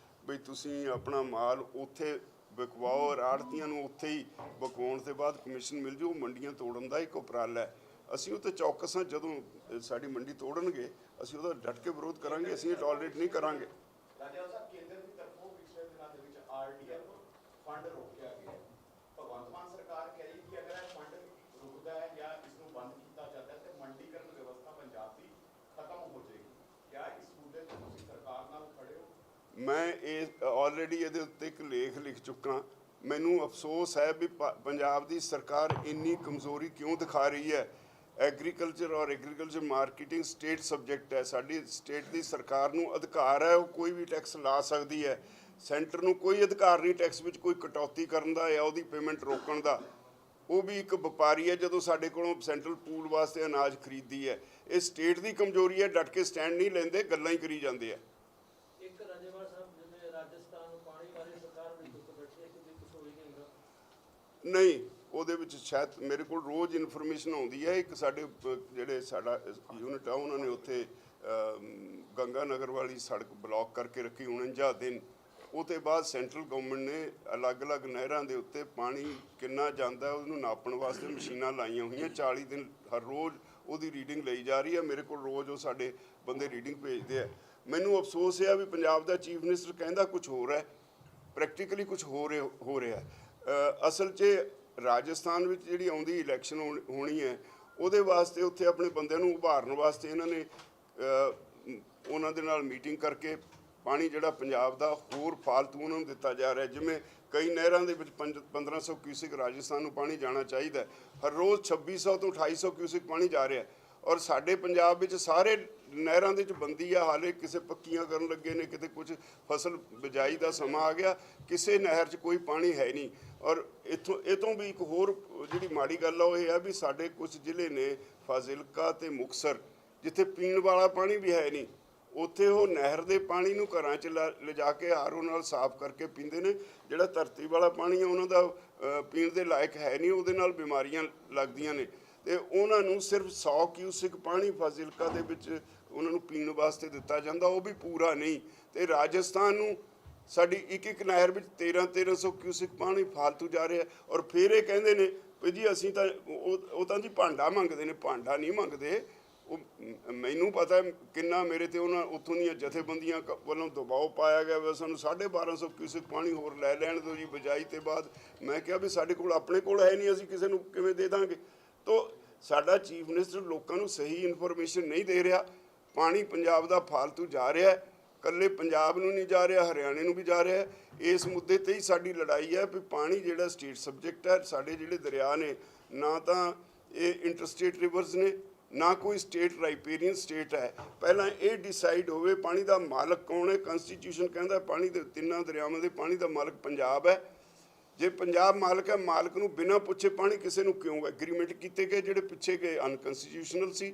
ਵੀ ਤੁਸੀਂ ਆਪਣਾ ਮਾਲ ਉੱਥੇ ਵਿਕਵਾਓ ਔਰ ਆੜ੍ਹਤੀਆਂ ਨੂੰ ਉੱਥੇ ਹੀ ਵਿਕਵਾਉਣ ਤੋਂ ਬਾਅਦ ਕਮਿਸ਼ਨ ਮਿਲ ਜੂ। ਮੰਡੀਆਂ ਤੋੜਨ ਦਾ ਇੱਕ ਉਪਰਾਲਾ ਹੈ। ਅਸੀਂ ਉਹ 'ਤੇ ਚੌਕਸ ਹਾਂ। ਜਦੋਂ ਸਾਡੀ ਮੰਡੀ ਤੋੜਨਗੇ ਅਸੀਂ ਉਹਦਾ ਡਟ ਕੇ ਵਿਰੋਧ ਕਰਾਂਗੇ। ਅਸੀਂ ਇਹ ਟੋਲਰੇਟ ਨਹੀਂ ਕਰਾਂਗੇ। ਰਾਜਾ ਸਾਹਿਬ, ਕੇਂਦਰ ਦੀ ਤਰਫੋਂ ਪਿਛਲੇ ਦਿਨਾਂ ਦੇ ਵਿੱਚ RDF ਫੰਡ ਰੋਕਿਆ ਗਿਆ ਹੈ। ਭਗਵੰਤ ਮਾਨ ਸਰਕਾਰ ਕਹਿ ਰਹੀ ਕਿ ਅਗਰ ਇਹ ਫੰਡ ਰੁਕਦਾ ਹੈ ਜਾਂ ਇਸ ਨੂੰ ਬੰਦ ਕੀਤਾ ਜਾਂਦਾ ਹੈ ਤਾਂ ਮੰਡੀਕਰਨ ਵਿਵਸਥਾ ਪੰਜਾਬ ਦੀ ਖਤਮ ਹੋ ਜਾਏਗੀ। ਕਿਆ ਇਸ ਮੁੱਦੇ ਤੇ ਤੁਸੀਂ ਸਰਕਾਰ ਨਾਲ ਖੜੇ ਹੋ? ਮੈਂ ਇਹ ਆਲਰੇਡੀ ਇਹਦੇ ਉੱਤੇ ਇੱਕ ਲੇਖ ਲਿਖ ਚੁੱਕਾ। ਮੈਨੂੰ ਅਫਸੋਸ ਹੈ ਵੀ ਪੰਜਾਬ ਦੀ ਸਰਕਾਰ ਇੰਨੀ ਕਮਜ਼ੋਰੀ ਕਿਉਂ ਦਿਖਾ ਰਹੀ ਹੈ। ਐਗਰੀਕਲਚਰ ਔਰ ਐਗਰੀਕਲਚਰ ਮਾਰਕੀਟਿੰਗ ਸਟੇਟ ਸਬਜੈਕਟ ਹੈ। ਸਾਡੀ ਸਟੇਟ ਦੀ ਸਰਕਾਰ ਨੂੰ ਅਧਿਕਾਰ ਹੈ, ਉਹ ਕੋਈ ਵੀ ਟੈਕਸ ਲਾ ਸਕਦੀ ਹੈ। ਸੈਂਟਰ ਨੂੰ ਕੋਈ ਅਧਿਕਾਰ ਨਹੀਂ ਟੈਕਸ ਵਿੱਚ ਕੋਈ ਕਟੌਤੀ ਕਰਨ ਦਾ ਜਾਂ ਉਹਦੀ ਪੇਮੈਂਟ ਰੋਕਣ ਦਾ। ਉਹ ਵੀ ਇੱਕ ਵਪਾਰੀ ਹੈ ਜਦੋਂ ਸਾਡੇ ਕੋਲੋਂ ਸੈਂਟਰਲ ਪੂਲ ਵਾਸਤੇ ਅਨਾਜ ਖਰੀਦਦੀ ਹੈ। ਇਹ ਸਟੇਟ ਦੀ ਕਮਜ਼ੋਰੀ ਹੈ। ਡਟ ਕੇ ਸਟੈਂਡ ਨਹੀਂ ਲੈਂਦੇ, ਗੱਲਾਂ ਹੀ ਕਰੀ ਜਾਂਦੇ ਆ। ਇੱਕ ਰਾਜੇਵਾਲ ਸਾਹਿਬ, ਜਿਵੇਂ ਰਾਜਸਥਾਨ ਨੂੰ ਪਾਣੀ ਵਾਲੀ ਸਰਕਾਰ ਵੀ ਦੁੱਖ ਬੈਠੀ ਹੈ ਕਿ ਕੁਝ ਹੋ ਹੀ ਨਹੀਂ ਹੁੰਦਾ। ਨਹੀਂ, ਉਹਦੇ ਵਿੱਚ ਸ਼ਾਇਦ ਮੇਰੇ ਕੋਲ ਰੋਜ਼ ਇਨਫੋਰਮੇਸ਼ਨ ਆਉਂਦੀ ਹੈ। ਇੱਕ ਸਾਡੇ ਜਿਹੜੇ ਸਾਡਾ ਯੂਨਿਟ ਆ ਉਹਨਾਂ ਨੇ ਉੱਥੇ ਗੰਗਾ ਨਗਰ ਵਾਲੀ ਸੜਕ ਬਲੌਕ ਕਰਕੇ ਰੱਖੀ 49 ਦਿਨ। ਉਹ ਤੋਂ ਬਾਅਦ ਸੈਂਟਰਲ ਗਵਰਨਮੈਂਟ ਨੇ ਅਲੱਗ-ਅਲੱਗ ਨਹਿਰਾਂ ਦੇ ਉੱਤੇ ਪਾਣੀ ਕਿੰਨਾ ਜਾਂਦਾ ਉਹਨੂੰ ਨਾਪਣ ਵਾਸਤੇ ਮਸ਼ੀਨਾਂ ਲਾਈਆਂ ਹੋਈਆਂ। 40 ਦਿਨ ਹਰ ਰੋਜ਼ ਉਹਦੀ ਰੀਡਿੰਗ ਲਈ ਜਾ ਰਹੀ ਹੈ। ਮੇਰੇ ਕੋਲ ਰੋਜ਼ ਉਹ ਸਾਡੇ ਬੰਦੇ ਰੀਡਿੰਗ ਭੇਜਦੇ ਆ। ਮੈਨੂੰ ਅਫਸੋਸ ਹੈ ਵੀ ਪੰਜਾਬ ਦਾ ਚੀਫ ਮਿਨਿਸਟਰ ਕਹਿੰਦਾ ਕੁਝ ਹੋਰ ਹੈ, ਪ੍ਰੈਕਟੀਕਲੀ ਕੁਝ ਹੋ ਰਿਹਾ। ਅਸਲ 'ਚ ਰਾਜਸਥਾਨ ਵਿੱਚ ਜਿਹੜੀ ਆਉਂਦੀ ਇਲੈਕਸ਼ਨ ਹੋਣੀ ਹੈ ਉਹਦੇ ਵਾਸਤੇ ਉੱਥੇ ਆਪਣੇ ਬੰਦਿਆਂ ਨੂੰ ਉਭਾਰਨ ਵਾਸਤੇ ਇਹਨਾਂ ਨੇ ਉਹਨਾਂ ਦੇ ਨਾਲ ਮੀਟਿੰਗ ਕਰਕੇ ਪਾਣੀ ਜਿਹੜਾ ਪੰਜਾਬ ਦਾ ਹੋਰ ਫਾਲਤੂ ਉਹਨਾਂ ਨੂੰ ਦਿੱਤਾ ਜਾ ਰਿਹਾ। ਜਿਵੇਂ ਕਈ ਨਹਿਰਾਂ ਦੇ ਵਿੱਚ 1500 ਕਿਊਸਿਕ ਰਾਜਸਥਾਨ ਨੂੰ ਪਾਣੀ ਜਾਣਾ ਚਾਹੀਦਾ, ਹਰ ਰੋਜ਼ 2600 ਤੋਂ 2800 ਕਿਊਸਿਕ ਪਾਣੀ ਜਾ ਰਿਹਾ। ਔਰ ਸਾਡੇ ਪੰਜਾਬ ਵਿੱਚ ਸਾਰੇ ਨਹਿਰਾਂ ਦੇ ਵਿੱਚ ਬੰਦੀ ਆ, ਹਾਲੇ ਕਿਸੇ ਪੱਕੀਆਂ ਕਰਨ ਲੱਗੇ ਨੇ, ਕਿਤੇ ਕੁਝ ਫਸਲ ਬਿਜਾਈ ਦਾ ਸਮਾਂ ਆ ਗਿਆ, ਕਿਸੇ ਨਹਿਰ 'ਚ ਕੋਈ ਪਾਣੀ ਹੈ ਨਹੀਂ। ਔਰ ਇਹ ਤੋਂ ਵੀ ਇੱਕ ਹੋਰ ਜਿਹੜੀ ਮਾੜੀ ਗੱਲ ਆ ਉਹ ਇਹ ਆ ਵੀ ਸਾਡੇ ਕੁਝ ਜ਼ਿਲ੍ਹੇ ਨੇ ਫਾਜ਼ਿਲਕਾ ਤੇ ਮੁਕਤਸਰ ਜਿੱਥੇ ਪੀਣ ਵਾਲਾ ਪਾਣੀ ਵੀ ਹੈ ਨਹੀਂ, ਉੱਥੇ ਉਹ ਨਹਿਰ ਦੇ ਪਾਣੀ ਨੂੰ ਘਰਾਂ 'ਚ ਲਿਜਾ ਕੇ ਆਰਓ ਨਾਲ ਸਾਫ਼ ਕਰਕੇ ਪੀਂਦੇ ਨੇ। ਜਿਹੜਾ ਧਰਤੀ ਵਾਲਾ ਪਾਣੀ ਆ ਉਹਨਾਂ ਦਾ ਪੀਣ ਦੇ ਲਾਇਕ ਹੈ ਨਹੀਂ, ਉਹਦੇ ਨਾਲ ਬਿਮਾਰੀਆਂ ਲੱਗਦੀਆਂ ਨੇ। ਤੇ ਉਹਨਾਂ ਨੂੰ ਸਿਰਫ 100 ਕਿਊਸਿਕ ਪਾਣੀ ਫਾਜ਼ਿਲਕਾ ਦੇ ਵਿੱਚ ਉਹਨਾਂ ਨੂੰ ਪੀਣ ਵਾਸਤੇ ਦਿੱਤਾ ਜਾਂਦਾ, ਉਹ ਵੀ ਪੂਰਾ ਨਹੀਂ। ਤੇ ਰਾਜਸਥਾਨ ਨੂੰ ਸਾਡੀ ਇੱਕ ਨਹਿਰ ਵਿੱਚ 1300 ਕਿਊਸਿਕ ਪਾਣੀ ਫਾਲਤੂ ਜਾ ਰਿਹਾ। ਔਰ ਫਿਰ ਇਹ ਕਹਿੰਦੇ ਨੇ ਵੀ ਜੀ ਅਸੀਂ ਤਾਂ ਉਹ ਤਾਂ ਜੀ ਭਾਂਡਾ ਮੰਗਦੇ ਨੇ, ਭਾਂਡਾ ਨਹੀਂ ਮੰਗਦੇ। ਉਹ ਮੈਨੂੰ ਪਤਾ ਕਿੰਨਾ ਮੇਰੇ ਤੇ ਉਹਨਾਂ ਉੱਥੋਂ ਦੀਆਂ ਜਥੇਬੰਦੀਆਂ ਵੱਲੋਂ ਦਬਾਅ ਪਾਇਆ ਗਿਆ ਵੀ ਸਾਨੂੰ 1250 ਕਿਊਸਿਕ ਪਾਣੀ ਹੋਰ ਲੈ ਲੈਣ ਦਿਓ ਜੀ ਬਿਜਾਈ ਤੇ ਬਾਅਦ। ਮੈਂ ਕਿਹਾ ਵੀ ਸਾਡੇ ਕੋਲ ਆਪਣੇ ਕੋਲ ਹੈ ਨਹੀਂ, ਅਸੀਂ ਕਿਸੇ ਨੂੰ ਕਿਵੇਂ ਦੇ ਦਾਂਗੇ। ਤੋ ਸਾਡਾ ਚੀਫ ਮਿਨਿਸਟਰ ਲੋਕਾਂ ਨੂੰ ਸਹੀ ਇਨਫੋਰਮੇਸ਼ਨ ਨਹੀਂ ਦੇ ਰਿਹਾ। ਪਾਣੀ ਪੰਜਾਬ ਦਾ ਫਾਲਤੂ ਜਾ ਰਿਹਾ, ਇਕੱਲੇ ਪੰਜਾਬ ਨੂੰ ਨਹੀਂ ਜਾ ਰਿਹਾ, ਹਰਿਆਣੇ ਨੂੰ ਵੀ ਜਾ ਰਿਹਾ। ਇਸ ਮੁੱਦੇ ਤੇ ਹੀ ਸਾਡੀ ਲੜਾਈ ਹੈ ਵੀ ਪਾਣੀ ਜਿਹੜਾ ਸਟੇਟ ਸਬਜੈਕਟ ਹੈ। ਸਾਡੇ ਜਿਹੜੇ ਦਰਿਆ ਨੇ ਨਾ ਤਾਂ ਇਹ ਇੰਟਰਸਟੇਟ ਰਿਵਰਸ ਨੇ, ਨਾ ਕੋਈ ਸਟੇਟ ਰਾਈਪੇਰੀਅਨ ਸਟੇਟ ਹੈ। ਪਹਿਲਾਂ ਇਹ ਡਿਸਾਈਡ ਹੋਵੇ ਪਾਣੀ ਦਾ ਮਾਲਕ ਕੌਣ ਹੈ। ਕਨਸਟੀਟਿਊਸ਼ਨ ਕਹਿੰਦਾ ਪਾਣੀ ਦੇ ਤਿੰਨਾਂ ਦਰਿਆਵਾਂ ਦੇ ਪਾਣੀ ਦਾ ਮਾਲਕ ਪੰਜਾਬ ਹੈ। ਜੇ ਪੰਜਾਬ ਮਾਲਕ ਹੈ, ਮਾਲਕ ਨੂੰ ਬਿਨਾਂ ਪੁੱਛੇ ਪਾਣੀ ਕਿਸੇ ਨੂੰ ਕਿਉਂ ਐਗਰੀਮੈਂਟ ਕੀਤੇ ਗਏ ਜਿਹੜੇ ਪਿੱਛੇ ਗਏ ਅਨਕਨਸਟੀਟਿਊਸ਼ਨਲ ਸੀ,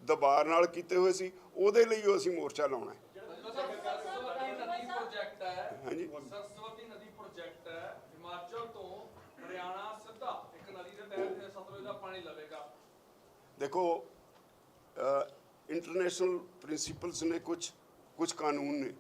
ਦਬਾਅ ਨਾਲ ਕੀਤੇ ਹੋਏ ਸੀ, ਉਹਦੇ ਲਈ ਅਸੀਂ ਮੋਰਚਾ ਲਾਉਣਾ ਹੈ। ਹਾਂਜੀ, ਸਰਸਵਤੀ ਨਦੀ ਪ੍ਰੋਜੈਕਟ ਹੈ, ਹਿਮਾਚਲ ਤੋਂ ਹਰਿਆਣਾ ਸਿੱਧਾ ਇੱਕ ਨਦੀ ਦੇ ਤਹਿਤ ਸਤਲੁਜ ਦਾ ਪਾਣੀ ਲਵੇਗਾ। ਦੇਖੋ ਇੰਟਰਨੈਸ਼ਨਲ ਪ੍ਰਿੰਸੀਪਲਸ ਨੇ, ਕੁਝ ਕਾਨੂੰਨ ਨੇ,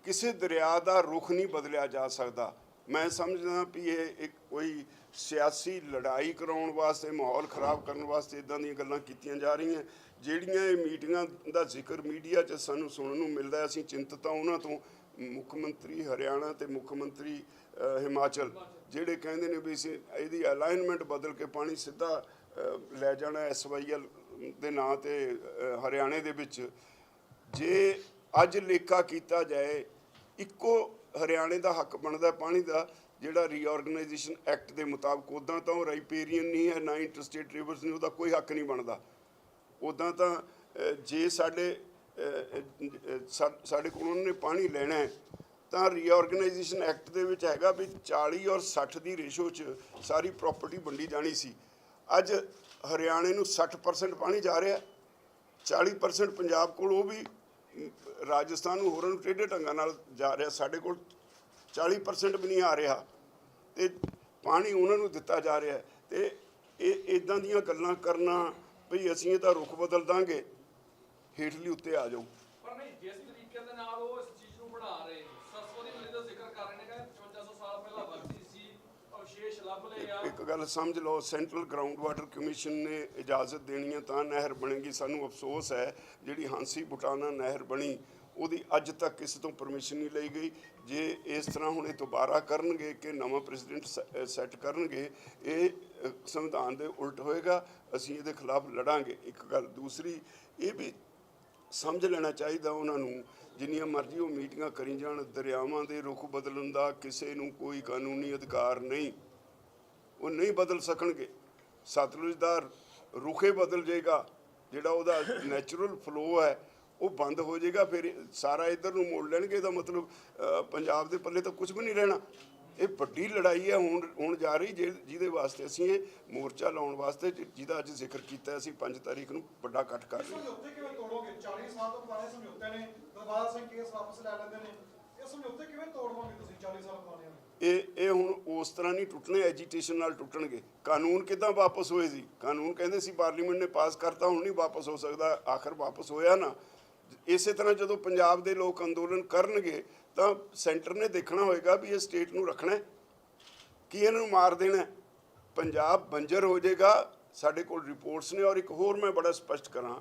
ਕਿਸੇ ਦਰਿਆ ਦਾ ਰੁਖ ਨਹੀਂ ਬਦਲਿਆ ਜਾ ਸਕਦਾ। ਮੈਂ ਸਮਝਦਾ ਵੀ ਇਹ ਇੱਕ ਕੋਈ ਸਿਆਸੀ ਲੜਾਈ ਕਰਾਉਣ ਵਾਸਤੇ, ਮਾਹੌਲ ਖਰਾਬ ਕਰਨ ਵਾਸਤੇ ਇਦਾਂ ਦੀਆਂ ਗੱਲਾਂ ਕੀਤੀਆਂ ਜਾ ਰਹੀਆਂ। ਜਿਹੜੀਆਂ ਇਹ ਮੀਟਿੰਗਾਂ ਦਾ ਜ਼ਿਕਰ ਮੀਡੀਆ 'ਚ ਸਾਨੂੰ ਸੁਣਨ ਨੂੰ ਮਿਲਦਾ, ਅਸੀਂ ਚਿੰਤਤ ਹਾਂ ਉਹਨਾਂ ਤੋਂ। ਮੁੱਖ ਮੰਤਰੀ ਹਰਿਆਣਾ ਤੇ ਮੁੱਖ ਮੰਤਰੀ ਹਿਮਾਚਲ ਜਿਹੜੇ ਕਹਿੰਦੇ ਨੇ ਵੀ ਅਸੀਂ ਇਹਦੀ ਅਲਾਈਨਮੈਂਟ ਬਦਲ ਕੇ ਪਾਣੀ ਸਿੱਧਾ ਲੈ ਜਾਣਾ SYL ਦੇ ਨਾਂ ਤੇ ਹਰਿਆਣੇ ਦੇ ਵਿੱਚ। ਜੇ ਅੱਜ ਲੇਖਾ ਕੀਤਾ ਜਾਏ, ਇੱਕੋ ਹਰਿਆਣੇ ਦਾ ਹੱਕ ਬਣਦਾ ਪਾਣੀ ਦਾ, ਜਿਹੜਾ ਰੀਆਰਗਨਾਈਜੇਸ਼ਨ ਐਕਟ ਦੇ ਮੁਤਾਬਕ। ਉੱਦਾਂ ਤਾਂ ਉਹ ਰਾਈਪੇਰੀਅਨ ਨਹੀਂ ਹੈ, ਨਾ ਇੰਟਰਸਟੇਟ ਰਿਵਰਸ ਨੇ, ਉਹਦਾ ਕੋਈ ਹੱਕ ਨਹੀਂ ਬਣਦਾ। ਉੱਦਾਂ ਤਾਂ ਜੇ ਸਾਡੇ ਕੋਲ ਉਹਨਾਂ ਨੇ ਪਾਣੀ ਲੈਣਾ ਹੈ ਤਾਂ ਰੀਆਰਗਨਾਈਜੇਸ਼ਨ ਐਕਟ ਦੇ ਵਿੱਚ ਹੈਗਾ ਵੀ 40 ਔਰ 60 ਦੀ ਰੇਸ਼ੋ 'ਚ ਸਾਰੀ ਪ੍ਰਾਪਰਟੀ ਵੰਡੀ ਜਾਣੀ ਸੀ। ਅੱਜ ਹਰਿਆਣੇ ਨੂੰ 60% ਪਾਣੀ ਜਾ ਰਿਹਾ, 40% ਪੰਜਾਬ ਕੋਲ, ਉਹ ਵੀ ਰਾਜਸਥਾਨ ਨੂੰ ਹੋਰਾਂ ਨੂੰ ਟੇਢੇ ਢੰਗਾਂ ਨਾਲ ਜਾ ਰਿਹਾ। ਸਾਡੇ ਕੋਲ 40% ਵੀ ਨਹੀਂ ਆ ਰਿਹਾ ਤੇ ਪਾਣੀ ਉਹਨਾਂ ਨੂੰ ਦਿੱਤਾ ਜਾ ਰਿਹਾ। ਤੇ ਇਹ ਇਦਾਂ ਦੀਆਂ ਗੱਲਾਂ ਕਰਨਾ ਵੀ ਅਸੀਂ ਇਹ ਤਾਂ ਰੁਖ ਬਦਲ ਦਾਂਗੇ, ਹੇਠਲੀ ਉੱਤੇ ਆ ਜਾਓ। ਪਰ ਨਹੀਂ, ਜਿਸ ਤਰੀਕੇ ਦੇ ਨਾਲ ਉਹ ਇਸ ਚੀਜ਼ ਨੂੰ ਬਣਾ ਰਹੇ ਨੇ, ਸਰਸਵਤੀ ਨਦੀ ਦਾ ਜ਼ਿਕਰ ਕਰ ਰਹੇ ਨੇ ਕਿ 5500 ਸਾਲ ਪਹਿਲਾਂ ਵਰਤੀ ਸੀ, ਅਵਸ਼ੇਸ਼ ਲੱਭ ਲਏ ਆ। ਇੱਕ ਗੱਲ ਸਮਝ ਲਓ, ਸੈਂਟਰਲ ਗਰਾਊਂਡ ਵਾਟਰ ਕਮਿਸ਼ਨ ਨੇ ਇਜਾਜ਼ਤ ਦੇਣੀ ਹੈ ਤਾਂ ਨਹਿਰ ਬਣੇਗੀ। ਸਾਨੂੰ ਅਫਸੋਸ ਹੈ ਜਿਹੜੀ ਹਾਂਸੀ ਬੁਟਾਨਾ ਨਹਿਰ ਬਣੀ ਉਹਦੀ ਅੱਜ ਤੱਕ ਕਿਸੇ ਤੋਂ ਪਰਮਿਸ਼ਨ ਨਹੀਂ ਲਈ ਗਈ। ਜੇ ਇਸ ਤਰ੍ਹਾਂ ਹੁਣ ਇਹ ਦੁਬਾਰਾ ਕਰਨਗੇ ਕਿ ਨਵਾਂ ਪ੍ਰੈਜ਼ੀਡੈਂਟ ਸੈੱਟ ਕਰਨਗੇ, ਇਹ ਸੰਵਿਧਾਨ ਦੇ ਉਲਟ ਹੋਏਗਾ। ਅਸੀਂ ਇਹਦੇ ਖਿਲਾਫ ਲੜਾਂਗੇ। ਇੱਕ ਗੱਲ ਦੂਸਰੀ ਇਹ ਵੀ ਸਮਝ ਲੈਣਾ ਚਾਹੀਦਾ ਉਹਨਾਂ ਨੂੰ, ਜਿੰਨੀਆਂ ਮਰਜ਼ੀ ਉਹ ਮੀਟਿੰਗਾਂ ਕਰੀ ਜਾਣ, ਦਰਿਆਵਾਂ ਦੇ ਰੁਖ ਬਦਲਣ ਦਾ ਕਿਸੇ ਨੂੰ ਕੋਈ ਕਾਨੂੰਨੀ ਅਧਿਕਾਰ ਨਹੀਂ। ਉਹ ਨਹੀਂ ਬਦਲ ਸਕਣਗੇ। ਸਤਲੁਜ ਦਾ ਰੁਖੇ ਬਦਲ ਜਾਏਗਾ, ਜਿਹੜਾ ਉਹਦਾ ਨੈਚੁਰਲ ਫਲੋ ਹੈ ਉਹ ਬੰਦ ਹੋ ਜਾਏਗਾ, ਫਿਰ ਸਾਰਾ ਇੱਧਰ ਨੂੰ ਮੋੜ ਲੈਣਗੇ। ਇਹਦਾ ਮਤਲਬ ਪੰਜਾਬ ਦੇ ਪੱਲੇ ਤਾਂ ਕੁਝ ਵੀ ਨਹੀਂ ਰਹਿਣਾ। ਇਹ ਵੱਡੀ ਲੜਾਈ ਹੈ ਹੁਣ ਜਾ ਰਹੀ, ਜਿਹਦੇ ਵਾਸਤੇ ਅਸੀਂ ਇਹ ਮੋਰਚਾ ਲਾਉਣ ਵਾਸਤੇ, ਜਿਹਦਾ ਅੱਜ ਜ਼ਿਕਰ ਕੀਤਾ ਅਸੀਂ 5 ਤਾਰੀਖ ਨੂੰ ਵੱਡਾ ਇਕੱਠ ਕਰ ਰਹੇ ਹਾਂ। ਸਮਝੌਤੇ ਕਿਵੇਂ ਤੋੜੋਗੇ? 40 ਸਾਲ ਤੋਂ ਪੁਰਾਣੇ ਸਮਝੌਤੇ ਨੇ, ਦਰਬਾਰ ਸਿੰਘ ਕੇਸ ਵਾਪਸ ਲੈ ਲੈਂਦੇ ਨੇ, ਇਹ ਸਮਝੌਤੇ ਕਿਵੇਂ ਤੋੜੋਗੇ ਤੁਸੀਂ 40 ਸਾਲ ਪੁਰਾਣੇ? ਇਹ ਹੁਣ ਉਸ ਤਰ੍ਹਾਂ ਨਹੀਂ ਟੁੱਟਣੇ, ਐਜੀਟੇਸ਼ਨ ਨਾਲ ਟੁੱਟਣਗੇ। ਕਾਨੂੰਨ ਕਿੱਦਾਂ ਵਾਪਸ ਹੋਏ ਸੀ? ਕਾਨੂੰਨ ਕਹਿੰਦੇ ਸੀ ਪਾਰਲੀਮੈਂਟ ਨੇ ਪਾਸ ਕਰਤਾ, ਹੁਣ ਨਹੀਂ ਵਾਪਸ ਹੋ ਸਕਦਾ, ਆਖਰ ਵਾਪਸ ਹੋਇਆ ਨਾ। ਇਸੇ ਤਰ੍ਹਾਂ ਜਦੋਂ ਪੰਜਾਬ ਦੇ ਲੋਕ ਅੰਦੋਲਨ ਕਰਨਗੇ ਤਾਂ ਸੈਂਟਰ ਨੇ ਦੇਖਣਾ ਹੋਏਗਾ ਵੀ ਇਹ ਸਟੇਟ ਨੂੰ ਰੱਖਣਾ ਹੈ ਕਿ ਇਹਨਾਂ ਨੂੰ ਮਾਰ ਦੇਣਾ ਹੈ। ਪੰਜਾਬ ਬੰਜਰ ਹੋ ਜਾਏਗਾ। ਸਾਡੇ ਕੋਲ ਰਿਪੋਰਟਸ ਨੇ। ਔਰ ਇੱਕ ਹੋਰ ਮੈਂ ਬੜਾ ਸਪਸ਼ਟ ਕਰਾਂ,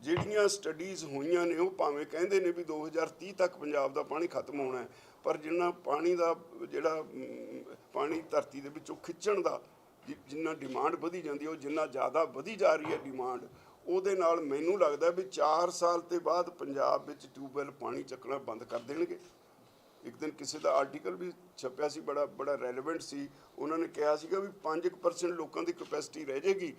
ਜਿਹੜੀਆਂ ਸਟੱਡੀਜ਼ ਹੋਈਆਂ ਨੇ ਉਹ ਭਾਵੇਂ ਕਹਿੰਦੇ ਨੇ ਵੀ 2030 ਤੱਕ ਪੰਜਾਬ ਦਾ ਪਾਣੀ ਖਤਮ ਹੋਣਾ ਹੈ, ਪਰ ਜਿੰਨਾ ਪਾਣੀ ਦਾ ਜਿਹੜਾ ਪਾਣੀ ਧਰਤੀ ਦੇ ਵਿੱਚੋਂ ਖਿੱਚਣ ਦਾ ਜਿੰਨਾ ਡਿਮਾਂਡ ਵਧੀ ਜਾਂਦੀ ਹੈ, ਉਹ ਜਿੰਨਾ ਜ਼ਿਆਦਾ ਵਧੀ ਜਾ ਰਹੀ ਹੈ ਡਿਮਾਂਡ, ਉਹਦੇ ਨਾਲ ਮੈਨੂੰ ਲੱਗਦਾ ਵੀ 4 ਸਾਲ ਤੋਂ ਬਾਅਦ ਪੰਜਾਬ ਵਿੱਚ ਟਿਊਬਵੈੱਲ ਪਾਣੀ ਚੱਕਣਾ ਬੰਦ ਕਰ ਦੇਣਗੇ। ਇੱਕ ਦਿਨ ਕਿਸੇ ਦਾ ਆਰਟੀਕਲ ਵੀ ਛਪਿਆ ਸੀ, ਬੜਾ ਰੈਲੇਵੈਂਟ ਸੀ। ਉਹਨਾਂ ਨੇ ਕਿਹਾ ਸੀਗਾ ਵੀ 5% ਲੋਕਾਂ ਦੀ ਕਪੈਸਿਟੀ ਰਹਿ ਜਾਏਗੀ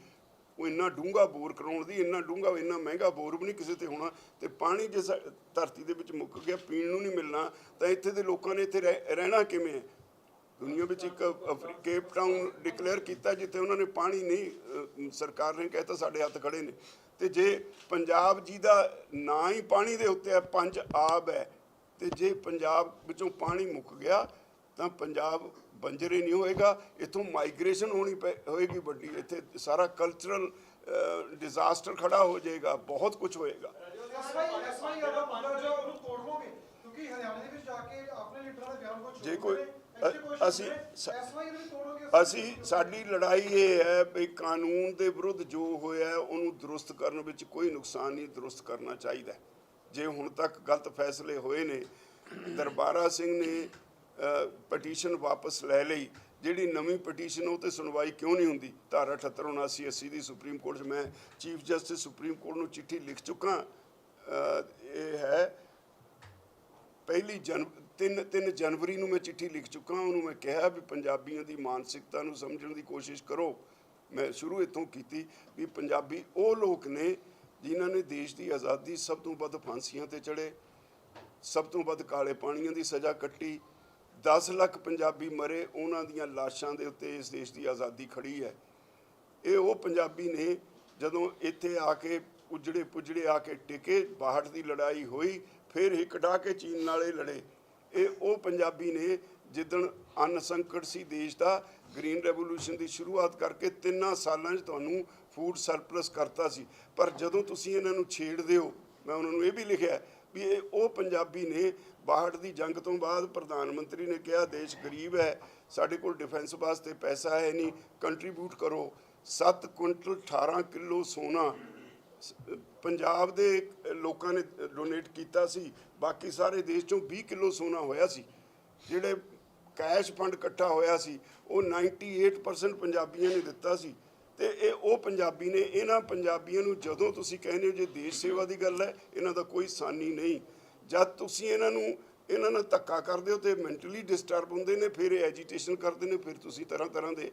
ਉਹ ਇੰਨਾ ਡੂੰਘਾ ਬੋਰ ਕਰਾਉਣ ਦੀ। ਇੰਨਾ ਡੂੰਘਾ, ਇੰਨਾ ਮਹਿੰਗਾ ਬੋਰ ਵੀ ਨਹੀਂ ਕਿਸੇ ਤੇ ਹੋਣਾ। ਤੇ ਪਾਣੀ ਜੇ ਧਰਤੀ ਦੇ ਵਿੱਚ ਮੁੱਕ ਗਿਆ, ਪੀਣ ਨੂੰ ਨਹੀਂ ਮਿਲਣਾ, ਤਾਂ ਇੱਥੇ ਦੇ ਲੋਕਾਂ ਨੇ ਇੱਥੇ ਰਹਿਣਾ ਕਿਵੇਂ ਹੈ? ਦੁਨੀਆ ਵਿੱਚ ਇੱਕ ਕੇਪ ਟਾਊਨ ਡਿਕਲੇਅਰ ਕੀਤਾ ਜਿੱਥੇ ਉਹਨਾਂ ਨੇ ਪਾਣੀ ਨਹੀਂ, ਸਰਕਾਰ ਨੇ ਕਹਿਤਾ ਸਾਡੇ ਹੱਥ ਖੜੇ ਨੇ। ਤੇ ਜੇ ਪੰਜਾਬ ਜੀ ਦਾ ਨਾਂ ਹੀ ਪਾਣੀ ਦੇ ਉੱਤੇ ਹੈ, 5 ਆਬ ਹੈ, ਤੇ ਜੇ ਪੰਜਾਬ ਵਿੱਚੋਂ ਪਾਣੀ ਮੁੱਕ ਗਿਆ ਤਾਂ ਪੰਜਾਬ ਬੰਜਰ ਹੀ ਨਹੀਂ ਹੋਏਗਾ। ਇੱਥੋਂ ਮਾਈਗ੍ਰੇਸ਼ਨ ਹੋਣੀ ਹੋਏਗੀ ਵੱਡੀ। ਇੱਥੇ ਸਾਰਾ ਕਲਚਰਲ ਡਿਜ਼ਾਸਟਰ ਖੜਾ ਹੋ ਜਾਏਗਾ, ਬਹੁਤ ਕੁਝ ਹੋਏਗਾ। ਜੇ ਕੋਈ ਅਸੀਂ ਸਾਡੀ ਲੜਾਈ ਇਹ ਹੈ ਵੀ ਕਾਨੂੰਨ ਦੇ ਵਿਰੁੱਧ ਜੋ ਹੋਇਆ ਉਹਨੂੰ ਦਰੁਸਤ ਕਰਨ ਵਿੱਚ ਕੋਈ ਨੁਕਸਾਨ ਨਹੀਂ, ਦਰੁਸਤ ਕਰਨਾ ਚਾਹੀਦਾ। ਜੇ ਹੁਣ ਤੱਕ ਗਲਤ ਫੈਸਲੇ ਹੋਏ ਨੇ, ਦਰਬਾਰਾ ਸਿੰਘ ਨੇ ਪਟੀਸ਼ਨ ਵਾਪਸ ਲੈ ਲਈ, ਜਿਹੜੀ ਨਵੀਂ ਪਟੀਸ਼ਨ ਉਹ 'ਤੇ ਸੁਣਵਾਈ ਕਿਉਂ ਨਹੀਂ ਹੁੰਦੀ? ਧਾਰਾ 78 79 80 ਦੀ ਸੁਪਰੀਮ ਕੋਰਟ 'ਚ ਮੈਂ ਚੀਫ ਜਸਟਿਸ ਸੁਪਰੀਮ ਕੋਰਟ ਨੂੰ ਚਿੱਠੀ ਲਿਖ ਚੁੱਕਾ। ਇਹ ਹੈ 3 ਜਨਵਰੀ ਨੂੰ ਮੈਂ ਚਿੱਠੀ ਲਿਖ ਚੁੱਕਾ। ਉਹਨੂੰ ਮੈਂ ਕਿਹਾ ਵੀ ਪੰਜਾਬੀਆਂ ਦੀ ਮਾਨਸਿਕਤਾ ਨੂੰ ਸਮਝਣ ਦੀ ਕੋਸ਼ਿਸ਼ ਕਰੋ। ਮੈਂ ਸ਼ੁਰੂ ਇੱਥੋਂ ਕੀਤੀ ਵੀ ਪੰਜਾਬੀ ਉਹ ਲੋਕ ਨੇ ਜਿਨ੍ਹਾਂ ਨੇ ਦੇਸ਼ ਦੀ ਆਜ਼ਾਦੀ ਸਭ ਤੋਂ ਵੱਧ ਫਾਂਸੀਆਂ 'ਤੇ ਚੜ੍ਹੇ, ਸਭ ਤੋਂ ਵੱਧ ਕਾਲੇ ਪਾਣੀਆਂ ਦੀ ਸਜ਼ਾ ਕੱਟੀ। 10 ਲੱਖ ਪੰਜਾਬੀ ਮਰੇ, ਉਹਨਾਂ ਦੀਆਂ ਲਾਸ਼ਾਂ ਦੇ ਉੱਤੇ ਇਸ ਦੇਸ਼ ਦੀ ਆਜ਼ਾਦੀ ਖੜੀ ਹੈ। ਇਹ ਉਹ ਪੰਜਾਬੀ ਨੇ ਜਦੋਂ ਇੱਥੇ ਆ ਕੇ ਪੁੱਜੜੇ ਆ ਕੇ ਟਿਕੇ, 62 ਦੀ ਲੜਾਈ ਹੋਈ, ਫਿਰ ਹਿੱਕ ਢਾਹ ਕੇ ਚੀਨ ਨਾਲੇ ਲੜੇ। ਇਹ ਉਹ ਪੰਜਾਬੀ ਨੇ ਜਿੱਦਣ ਅੰਨ ਸੰਕਟ ਸੀ ਦੇਸ਼ ਦਾ, ਗ੍ਰੀਨ ਰੈਵੋਲੂਸ਼ਨ ਦੀ ਸ਼ੁਰੂਆਤ ਕਰਕੇ 3 ਸਾਲਾਂ 'ਚ ਤੁਹਾਨੂੰ ਫੂਡ ਸਰਪਲਸ ਕਰਤਾ ਸੀ। ਪਰ ਜਦੋਂ ਤੁਸੀਂ ਇਹਨਾਂ ਨੂੰ ਛੇੜਦੇ ਹੋ, ਮੈਂ ਉਹਨਾਂ ਨੂੰ ਇਹ ਵੀ ਲਿਖਿਆ ਵੀ ਇਹ ਉਹ ਪੰਜਾਬੀ ਨੇ 62 ਦੀ ਜੰਗ ਤੋਂ ਬਾਅਦ ਪ੍ਰਧਾਨ ਮੰਤਰੀ ਨੇ ਕਿਹਾ ਦੇਸ਼ ਗਰੀਬ ਹੈ, ਸਾਡੇ ਕੋਲ ਡਿਫੈਂਸ ਵਾਸਤੇ ਪੈਸਾ ਹੈ ਨਹੀਂ, ਕੰਟਰੀਬਿਊਟ ਕਰੋ। 7 ਕੁਇੰਟਲ 18 ਕਿਲੋ ਸੋਨਾ ਪੰਜਾਬ ਦੇ ਲੋਕਾਂ ਨੇ ਡੋਨੇਟ ਕੀਤਾ ਸੀ। ਬਾਕੀ ਸਾਰੇ ਦੇਸ਼ 'ਚੋਂ 20 ਕਿਲੋ ਸੋਨਾ ਹੋਇਆ ਸੀ। ਜਿਹੜੇ ਕੈਸ਼ ਫੰਡ ਇਕੱਠਾ ਹੋਇਆ ਸੀ ਉਹ 98% ਪੰਜਾਬੀਆਂ ਨੇ ਦਿੱਤਾ ਸੀ। ਤੇ ਇਹ ਉਹ ਪੰਜਾਬੀ ਨੇ। ਇਹਨਾਂ ਪੰਜਾਬੀਆਂ ਨੂੰ ਜਦੋਂ ਤੁਸੀਂ ਕਹਿੰਦੇ ਹੋ ਜੇ ਦੇਸ਼ ਸੇਵਾ ਦੀ ਗੱਲ ਹੈ, ਇਹਨਾਂ ਦਾ ਕੋਈ ਸਾਨੀ ਨਹੀਂ। ਜਦ ਤੁਸੀਂ ਇਹਨਾਂ ਨਾਲ ਧੱਕਾ ਕਰਦੇ ਹੋ ਤੇ ਮੈਂਟਲੀ ਡਿਸਟਰਬ ਹੁੰਦੇ ਨੇ, ਫਿਰ ਇਹ ਐਜੀਟੇਸ਼ਨ ਕਰਦੇ ਨੇ, ਫਿਰ ਤੁਸੀਂ ਤਰ੍ਹਾਂ ਦੇ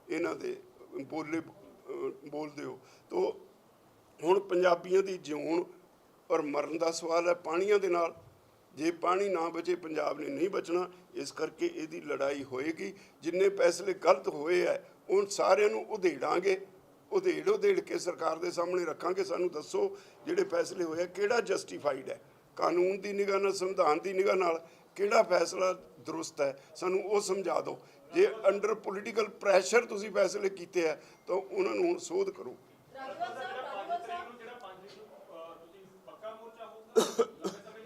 ਇਹਨਾਂ ਦੇ ਬੋਲਦੇ ਹੋ। ਤੋ ਹੁਣ ਪੰਜਾਬੀਆਂ ਦੀ ਜਿਉਣ ਔਰ ਮਰਨ ਦਾ ਸਵਾਲ ਹੈ ਪਾਣੀਆਂ ਦੇ ਨਾਲ। ਜੇ ਪਾਣੀ ਨਾ ਬਚੇ ਪੰਜਾਬ ਨੇ ਨਹੀਂ ਬਚਣਾ। ਇਸ ਕਰਕੇ ਇਹਦੀ ਲੜਾਈ ਹੋਏਗੀ। ਜਿੰਨੇ ਫੈਸਲੇ ਗਲਤ ਹੋਏ ਹੈ ਉਹ ਸਾਰਿਆਂ ਨੂੰ ਉਧੇੜਾਂਗੇ, ਉਧੇੜ ਕੇ ਸਰਕਾਰ ਦੇ ਸਾਹਮਣੇ ਰੱਖਾਂਗੇ। ਸਾਨੂੰ ਦੱਸੋ ਜਿਹੜੇ ਫੈਸਲੇ ਹੋਏ ਕਿਹੜਾ ਜਸਟੀਫਾਈਡ ਹੈ, ਕਾਨੂੰਨ ਦੀ ਨਿਗਾਹ ਨਾਲ, ਸੰਵਿਧਾਨ ਦੀ ਨਿਗਾਹ ਨਾਲ ਕਿਹੜਾ ਫੈਸਲਾ ਦਰੁਸਤ ਹੈ, ਸਾਨੂੰ ਉਹ ਸਮਝਾ ਦਿਓ। ਜੇ ਅੰਡਰ ਪੋਲੀਟੀਕਲ ਪ੍ਰੈਸ਼ਰ ਤੁਸੀਂ ਫੈਸਲੇ ਕੀਤੇ ਹੈ ਤਾਂ ਉਹਨਾਂ ਨੂੰ ਹੁਣ ਸੋਧ ਕਰੋ।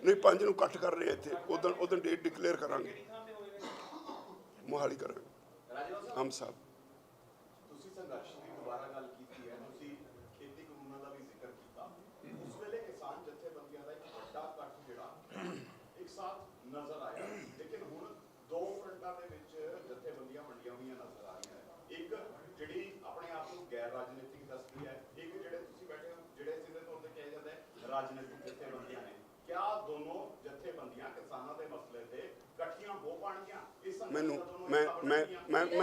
ਨਹੀਂ 5 ਨੂੰ ਇਕੱਠ ਕਰ ਰਹੇ ਇੱਥੇ, ਉਦੋਂ ਡੇਟ ਡਿਕਲੇਅਰ ਕਰਾਂਗੇ, ਮੋਹਾਲੀ ਕਰਾਂਗੇ। ਹਮ ਸਾਹਿਬ ਤੁਸੀਂ ਸੰਘਰਸ਼ ਦੀ ਦੁਬਾਰਾ ਗੱਲ ਕੀਤੀ ਹੈ, ਤੁਸੀਂ ਖੇਤੀ ਕਾਨੂੰਨਾਂ ਦਾ ਵੀ ਜ਼ਿਕਰ ਕੀਤਾ। ਉਸ ਵੇਲੇ ਕਿਸਾਨ ਜਥੇਬੰਦੀਆਂ ਦਾ ਇੱਕ ਵੱਡਾ ਇਕੱਠ ਜਿਹੜਾ ਇੱਕ ਸਾਥ ਨਜ਼ਰ ਆਇਆ, ਲੇਕਿਨ ਹੁਣ 2 ਫਰੰਟਾਂ ਦੇ ਵਿੱਚ ਜਥੇਬੰਦੀਆਂ ਵੰਡੀਆਂ ਹੋਈਆਂ ਨਜ਼ਰ ਆ ਰਹੀਆਂ। ਇੱਕ ਜਿਹੜੀ ਆਪਣੇ ਆਪ ਨੂੰ ਗੈਰ ਰਾਜਨੀਤਿਕ ਦੱਸਦੀ ਹੈ, ਇੱਕ ਜਿਹੜੇ ਤੁਸੀਂ ਬੈਠੇ ਹੋ ਜਿਹੜੇ ਸਿੱਧੇ ਤੌਰ ਤੇ ਕਿਹਾ ਜਾਂਦਾ ਹੈ ਰਾਜਨੀਤਿਕ ਜਥੇਬੰਦੀਆਂ ਨੇ। ਕਿਆ ਦੋਨੋਂ ਜਥੇਬੰਦੀਆਂ ਕਿਸਾਨਾਂ ਦੇ ਮਸਲੇ ਤੇ ਇਕੱਠੀਆਂ ਹੋ ਪਾਣਗੀਆਂ? ਮੈਨੂੰ ਮੈਂ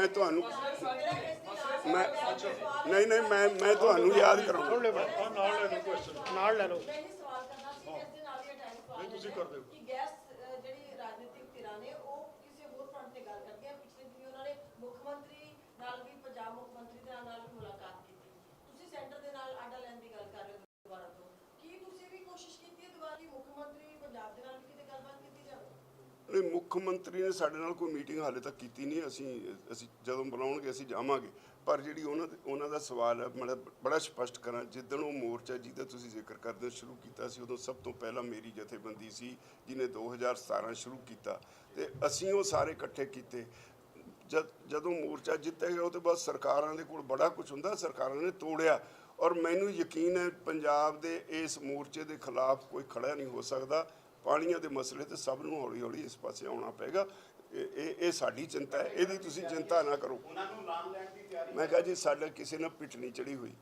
ਤੁਹਾਨੂੰ ਮੈਂ ਤੁਹਾਨੂੰ ਯਾਦ ਕਰਾਉਂਗਾ। ਨਾਲ ਲੈ ਲਓ। ਤੁਸੀਂ ਕਰ ਦਿਓ ਕਿ ਗੈਸ ਜਿਹੜੀ ਰਾਜਨੀਤਿਕ ਧਿਰਾਂ ਨੇ ਉਹ ਕਿਸੇ ਹੋਰ ਫਰੰਟ ਤੇ ਗੱਲ ਕਰਦੀਆਂ। ਪਿਛਲੇ ਦਿਨੀ ਉਹਨਾਂ ਨੇ ਮੁੱਖ ਮੰਤਰੀ ਨਾਲ ਵੀ, ਪੰਜਾਬ ਮੁੱਖ ਮੰਤਰੀ ਦੇ ਨਾਲ ਵੀ ਮੁਲਾਕਾਤ ਕੀਤੀ। ਤੁਸੀਂ ਸੈਂਟਰ ਦੇ ਨਾਲ ਆਡਾ ਲੈਣ ਦੀ ਗੱਲ ਕਰ ਰਹੇ ਹੋ ਦੁਬਾਰਾ ਤੋਂ। ਕੀ ਤੁਸੀਂ ਵੀ ਕੋਸ਼ਿਸ਼ ਕੀਤੀ ਹੈ ਦੁਬਾਰਾ ਕਿ ਮੁੱਖ ਮੰਤਰੀ ਪੰਜਾਬ ਦੇ ਨਾਲ ਵੀ ਕਿਤੇ ਗੱਲਬਾਤ ਕੀਤੀ ਜਾਵੇ? ਨਹੀਂ, ਮੁੱਖ ਮੰਤਰੀ ਨੇ ਸਾਡੇ ਨਾਲ ਕੋਈ ਮੀਟਿੰਗ ਹਾਲੇ ਤੱਕ ਕੀਤੀ ਨਹੀਂ। ਅਸੀਂ ਜਦੋਂ ਬੁਲਾਉਣਗੇ ਅਸੀਂ ਜਾਵਾਂਗੇ। ਪਰ ਜਿਹੜੀ ਉਹਨਾਂ ਦਾ ਸਵਾਲ ਹੈ, ਮੈਂ ਬੜਾ ਸਪਸ਼ਟ ਕਰਾਂ, ਜਿੱਦਣ ਉਹ ਮੋਰਚਾ ਜਿਹਦਾ ਤੁਸੀਂ ਜ਼ਿਕਰ ਕਰਦੇ ਸ਼ੁਰੂ ਕੀਤਾ ਸੀ, ਉਦੋਂ ਸਭ ਤੋਂ ਪਹਿਲਾਂ ਮੇਰੀ ਜਥੇਬੰਦੀ ਸੀ ਜਿਹਨੇ 2017 ਸ਼ੁਰੂ ਕੀਤਾ, ਤੇ ਅਸੀਂ ਉਹ ਸਾਰੇ ਇਕੱਠੇ ਕੀਤੇ। ਜਦੋਂ ਮੋਰਚਾ ਜਿੱਤਿਆ ਗਿਆ ਉਹ ਤੋਂ ਬਾਅਦ ਸਰਕਾਰਾਂ ਦੇ ਕੋਲ ਬੜਾ ਕੁਝ ਹੁੰਦਾ, ਸਰਕਾਰਾਂ ਨੇ ਤੋੜਿਆ। ਔਰ ਮੈਨੂੰ ਯਕੀਨ ਹੈ ਪੰਜਾਬ ਦੇ ਇਸ ਮੋਰਚੇ ਦੇ ਖਿਲਾਫ ਕੋਈ ਖੜਾ ਨਹੀਂ ਹੋ ਸਕਦਾ। ਪਾਣੀਆਂ ਦੇ ਮਸਲੇ ਤੇ ਸਭ ਨੂੰ ਹੌਲੀ ਹੌਲੀ ਇਸ ਪਾਸੇ ਆਉਣਾ ਪਏਗਾ। ਇਹ ਸਾਡੀ ਚਿੰਤਾ ਹੈ, ਇਹਦੀ ਤੁਸੀਂ ਚਿੰਤਾ ਨਾ ਕਰੋ। ਉਹਨਾਂ ਨੂੰ ਲਾਣ ਲੈਣ ਦੀ ਤਿਆਰੀ ਮੈਂ ਕਿਹਾ ਜੀ ਸਾਡਾ ਕਿਸੇ ਨਾਲ ਪਿੱਠ ਨਹੀਂ ਚੜੀ ਹੋਈ,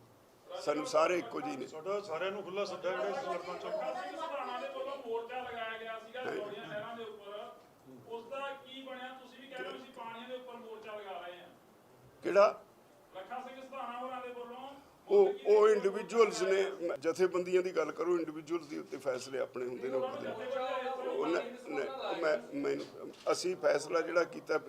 ਸਾਨੂੰ ਸਾਰੇ ਇੱਕੋ ਜਿਹੇ ਨੇ। ਸਾਡਾ ਸਾਰਿਆਂ ਨੂੰ ਖੁੱਲਾ ਸੱਦਾ ਜਿਹੜੇ ਲੜਨਾ ਚਾਹੁੰਦੇ। ਸਧਾਰਨਾਂ ਦੇ ਵੱਲੋਂ ਮੋਰਚਾ ਲਗਾਇਆ ਗਿਆ ਸੀਗਾ ਜੋੜੀਆਂ ਨਹਿਰਾਂ ਦੇ ਉੱਪਰ, ਉਸ ਦਾ ਕੀ ਬਣਿਆ? ਤੁਸੀਂ ਵੀ ਕਹਿ ਰਹੇ ਹੋ ਅਸੀਂ ਪਾਣੀਆਂ ਦੇ ਉੱਪਰ ਮੋਰਚਾ ਲਗਾ ਰਹੇ ਹਾਂ। ਕਿਹੜਾ? ਲੱਖਾ ਸਿੰਘ ਸਧਾਰਨਾ ਹੋਰਾਂ ਦੇ ਵੱਲੋਂ ਉਹ ਇੰਡੀਵਿਜੂਅਲਸ ਨੇ, ਜਥੇਬੰਦੀਆਂ ਦੀ ਗੱਲ ਕਰੋ, ਇੰਡੀਵਿਜੂਅਲਸ ਦੇ ਉੱਤੇ ਫੈਸਲੇ ਆਪਣੇ ਹੁੰਦੇ ਨੇ। ਮੈਨੂੰ ਅਸੀਂ ਫੈਸਲਾ ਜਿਹੜਾ ਕੀਤਾ